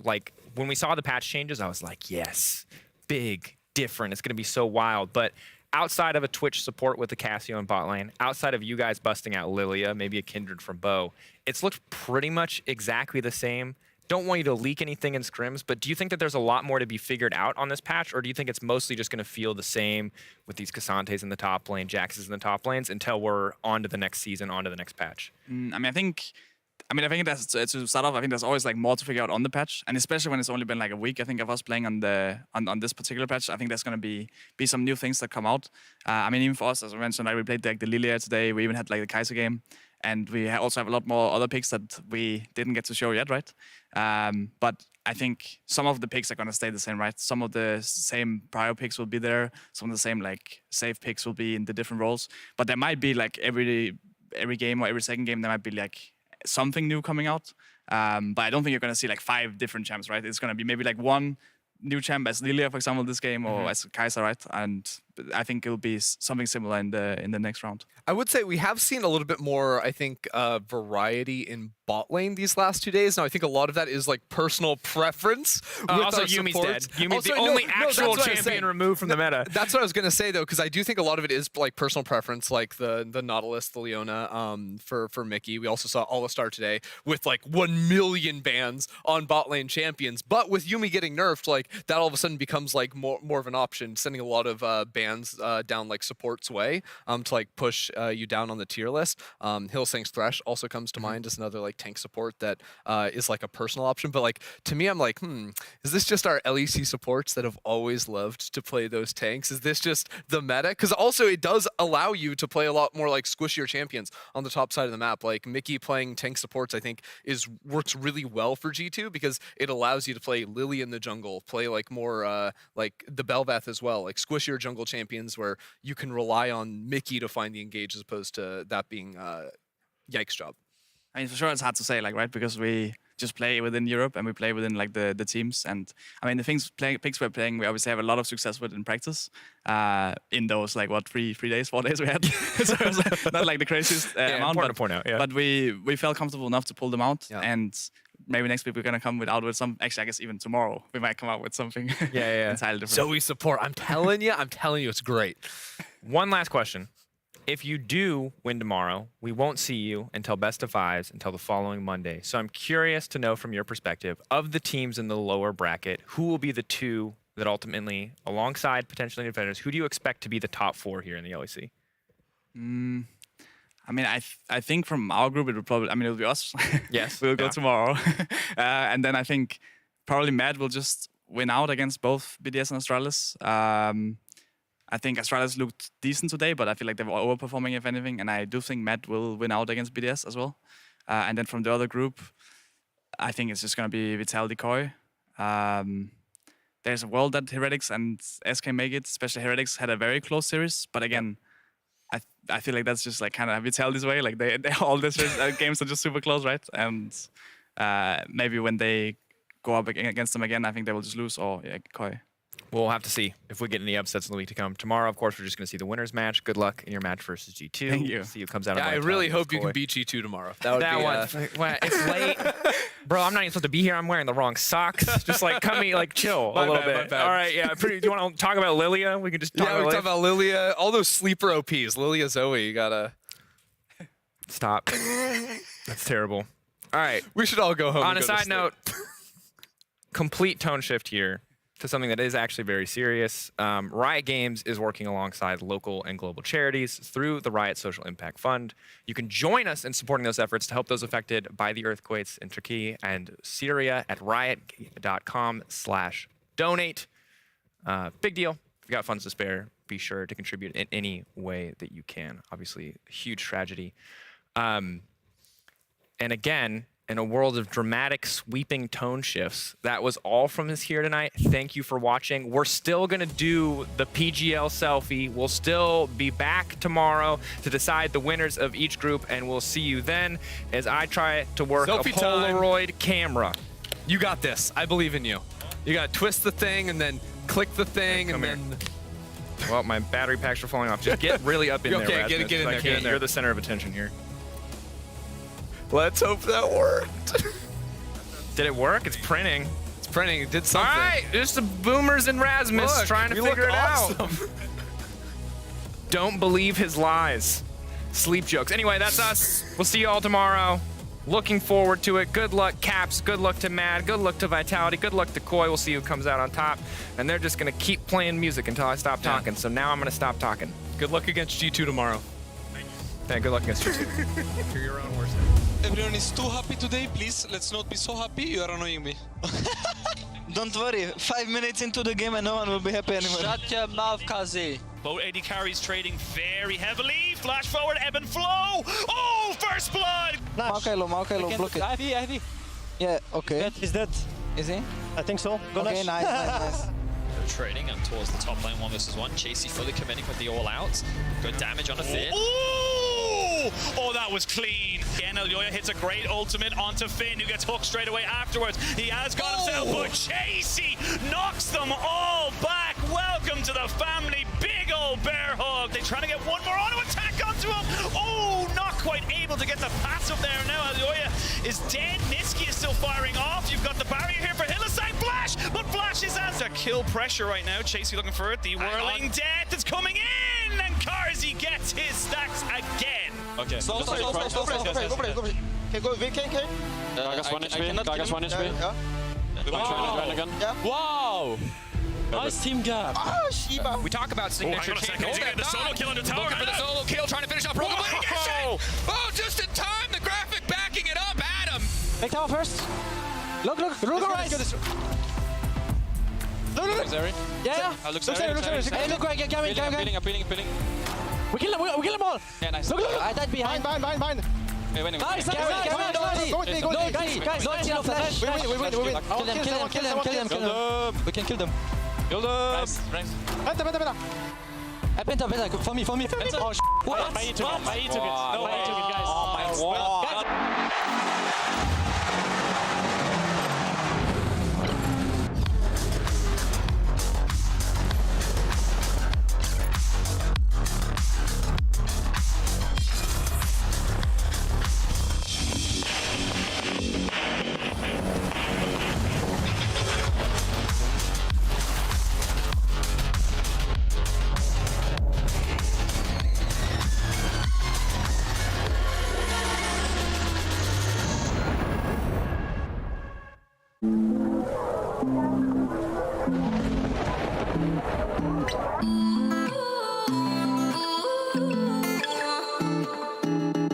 like when we saw the patch changes, I was like, yes, big, different. It's going to be so wild. But outside of a Twitch support with the Cassio and bot lane, outside of you guys busting out Lilia, maybe a Kindred from Bo, it's looked pretty much exactly the same. Don't want you to leak anything in scrims, but do you think that there's a lot more to be figured out on this patch, or do you think it's mostly just going to feel the same with these Cassantes in the top lane, Jaxes in the top lanes, until we're on to the next season, on to the next patch? I think that's to start off. I think there's always like more to figure out on the patch, and especially when it's only been like a week. I think of us playing on this particular patch. I think there's gonna be some new things that come out. I mean, even for us, as I mentioned, like we played like the Lilia today. We even had like the Kaiser game, and we also have a lot more other picks that we didn't get to show yet, right? But I think some of the picks are gonna stay the same, right? Some of the same prior picks will be there. Some of the same like safe picks will be in the different roles. But there might be like every game or every second game there might be like something new coming out, but I don't think you're going to see like 5 different champs, right? It's going to be maybe like 1 new champ as Lilia, for example, this game, or as Kaiser, right? And I think it'll be something similar in the next round. I would say we have seen a little bit more, I think, variety in bot lane these last 2 days. Now, I think a lot of that is like personal preference. With Also, our Yumi's supports. dead. Yumi's Also, the only that's actual what I was champion saying. removed from the meta. That's what I was going to say, though, because I do think a lot of it is like personal preference, like the Nautilus, the Leona for Mickey. We also saw Alistar today with like 1 million bans on bot lane champions. But with Yumi getting nerfed, like that all of a sudden becomes like more of an option, sending a lot of bans down like support's way to like push you down on the tier list. Hillsing's Thresh also comes to mind as another like tank support that is like a personal option. But like to me, I'm like, is this just our LEC supports that have always loved to play those tanks? Is this just the meta? Because also it does allow you to play a lot more like squishier champions on the top side of the map. Like Mickey playing tank supports, I think works really well for G2 because it allows you to play Lily in the jungle, play like more like the Bel'Veth as well, like squishier jungle champions where you can rely on Mickey to find the engage as opposed to that being Yikes job. I mean, for sure it's hard to say, like, right, because we just play within Europe and we play within like the teams. And I mean, the picks we're playing, we obviously have a lot of success with in practice. In those like 4 days we had. So it was not like the craziest amount, important to point out. Yeah. But we felt comfortable enough to pull them out. Yeah. And maybe next week we're gonna come with some. Actually, I guess even tomorrow we might come out with something. Yeah. entirely different. So we support. I'm telling you, it's great. One last question. If you do win tomorrow, we won't see you until best of 5s until the following Monday. So I'm curious to know from your perspective, of the teams in the lower bracket, who will be the 2 that ultimately, alongside potentially defenders, who do you expect to be the top 4 here in the LEC? I mean, I think from our group, it'll be us. Yes. We'll go tomorrow. And then I think probably Mad will just win out against both BDS and Astralis. I think Astralis looked decent today, but I feel like they were overperforming, if anything. And I do think Mad will win out against BDS as well. And then from the other group, I think it's just going to be Vitality Koi. There's a world that Heretics and SK make it, especially Heretics had a very close series. But again, I feel like that's just like kind of Vitality's way. Like they all these games are just super close, right? And maybe when they go up against them again, I think they will just lose. Or Koi. We'll have to see if we get any upsets in the week to come. Tomorrow, of course, we're just going to see the winners match. Good luck in your match versus G2. Thank you. See who comes out. Yeah, on I top. really hope you can beat G2 tomorrow. That would be one. It's late, bro. I'm not even supposed to be here. I'm wearing the wrong socks. Just like come me, like chill a little bit. All right, yeah. Do you want to talk about Lilia? We can just talk we about talk about Lilia. All those sleeper OPs. Lilia, Zoe. You gotta stop. That's terrible. All right. We should all go home. On and a go to side sleep. note, complete tone shift here to something that is actually very serious. Riot Games is working alongside local and global charities through the Riot Social Impact Fund. You can join us in supporting those efforts to help those affected by the earthquakes in Turkey and Syria at riot.com/donate. Big deal. If you got funds to spare, be sure to contribute in any way that you can. Obviously, a huge tragedy. And again, in a world of dramatic, sweeping tone shifts, that was all from us here tonight. Thank you for watching. We're still going to do the PGL selfie. We'll still be back tomorrow to decide the winners of each group, and we'll see you then as I try to work Selfie a Polaroid camera. You got this. I believe in you. You gotta twist the thing and then click the thing and then. Well, my battery packs are falling off. Just get really up in there, Okay, Rasmus, get in there, get in there. You're the center of attention here. Let's hope that worked. Did it work? It's printing. It's printing. It did something. All right, just the boomers and Rasmus Look, trying to we figure look it out. awesome. Don't believe his lies. Sleep jokes. Anyway, that's us. We'll see you all tomorrow. Looking forward to it. Good luck, Caps. Good luck to Mad. Good luck to Vitality. Good luck to Koi. We'll see who comes out on top. And they're just going to keep playing music until I stop talking. So now I'm going to stop talking. Good luck against G2 tomorrow. Thank you. Good luck against G2. You're your own worst. Everyone is too happy today. Please, let's not be so happy. You are annoying me. Don't worry. 5 minutes into the game and no one will be happy anymore. Shut your mouth, Kazi. Both AD carries trading very heavily. Flash forward, ebb and flow. Oh, first blood! Nice. Block it. Ivy. Yeah, okay. He's dead. Is he? I think so. Go okay, nice. They're trading up towards the top lane, 1v1. Chasey fully committing with the all-out. Good damage on a Finn. Ooh! Oh, that was clean. Again, Elyoya hits a great ultimate onto Finn, who gets hooked straight away afterwards. He has got himself, but Chasey knocks them all back. Welcome to the family. Big old bear hug. They're trying to get one more auto attack onto him. Oh, not quite able to get the passive there. Now Elyoya is dead. Niski is still firing off. You've got the barrier here for Hilleside. Flash, but Flash is under kill pressure right now. Chasey looking for it. The whirling death is coming in, and Karzi gets his stacks again. Okay. Slow. Okay, go VK. Gagas 1 HP. Gagas 1 HP. Wow. Nice team gap. Ah, Shiba. We talk about signature changes. The solo kill into tower. Looking for the solo kill, trying to finish off Rogue. Oh, just in time. The graphic backing it up. Adam. Take tower first. Look. Ruger rise. Look. Yeah. Looks Hey, look, Greg, get coming. I'm beating. We kill them all. Yeah, nice. Look. I died behind. Hey, winning. Nice. Guys, flash. We win. Kill them. We can kill them. Kill them. Nice. Better. For me. Oh, what? My E took it. My E took it, guys. Oh my God.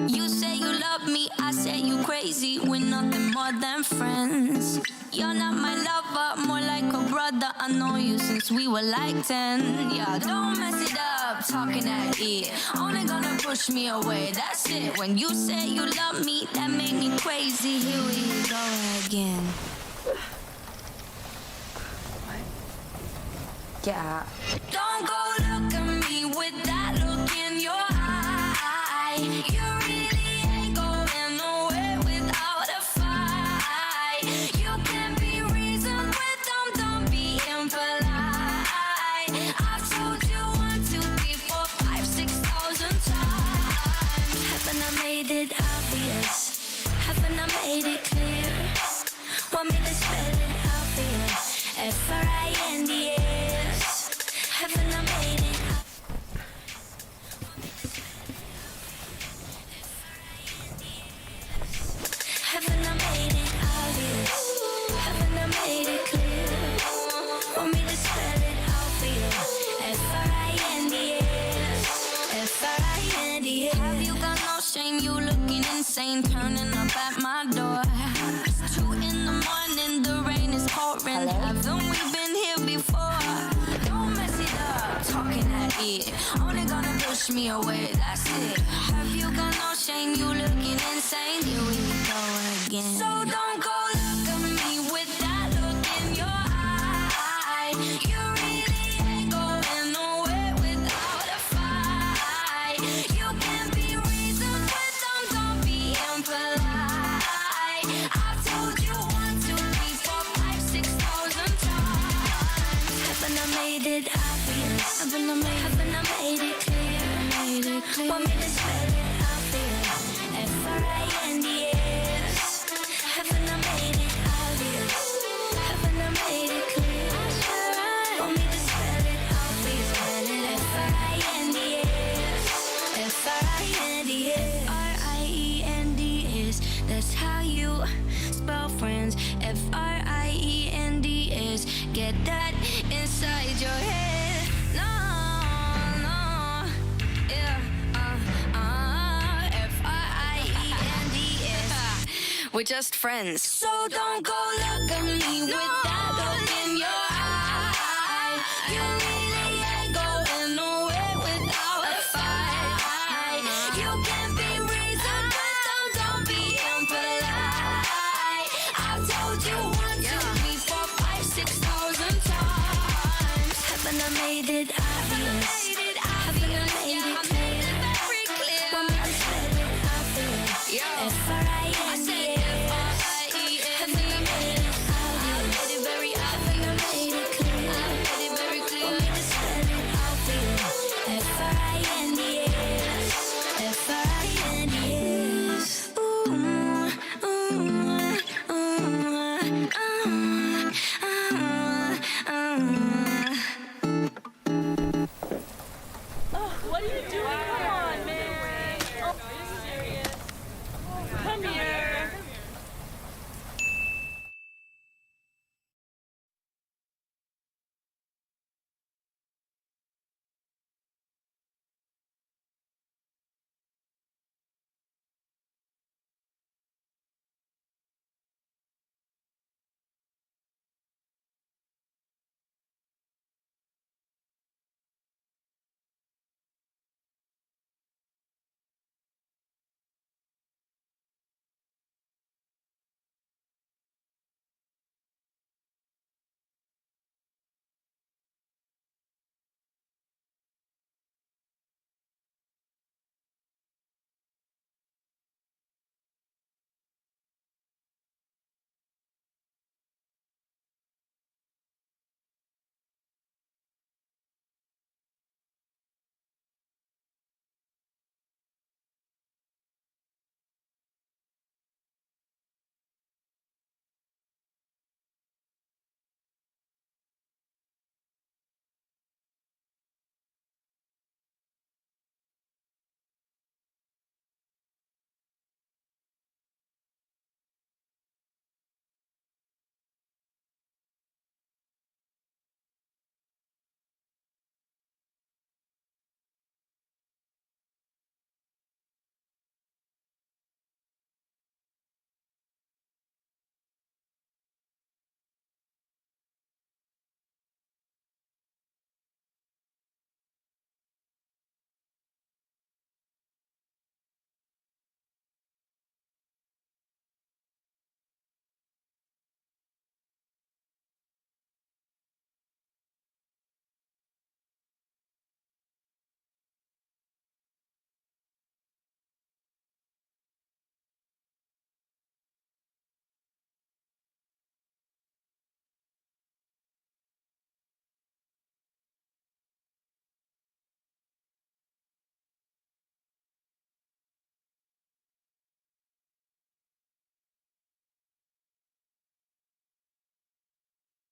You say you love me, I say you crazy. We're nothing more than friends. You're not my lover, more like a brother. I know you since we were like 10. Yeah, don't mess it up, talking at it. Only gonna push me away, that's it. When you say you love me, that made me crazy. Here we go again. Yeah. Don't go look at me with that look in your eye. You really ain't going nowhere without a fight. You can be reasoned with them, don't be impolite. made it clear. Want me to spell it out for you? F-R-I-N-D-S. Haven't I made it? Haven't I made it obvious? Haven't I made it clear? Want me to spell it out for you? F-R-I-N-D-S. F-R-I-N-D-S. Have you got no shame? You looking insane, turning up at my door. It's 2 in the morning, the rain is pouring. Haven't we been here before? Don't mess it up, talking at it. Only gonna push me away, that's it. Have you got no shame? You looking insane. Here we go again. So don't go look at me with that look in your eye. You really ain't going nowhere without a fight. You can be reasoned with them, don't be impolite. I've told you 1, 2, 3, 4, 5, 6,000 times. Haven't I made it obvious? Haven't I made it clear? Want me to spell it out for you? F-R-I-N-D-S. Haven't I made it obvious? Haven't I made it clear? Want me to spell it out for you? F-R-I-N-D-S. F-R-I-N-D-S. R-I-E-N-D-S. That's how you spell friends. F-R-I-E-N-D-S. Get that inside your head. No, no, yeah, F-R-I-E-N-D-S. We're just friends. So don't go look at me with that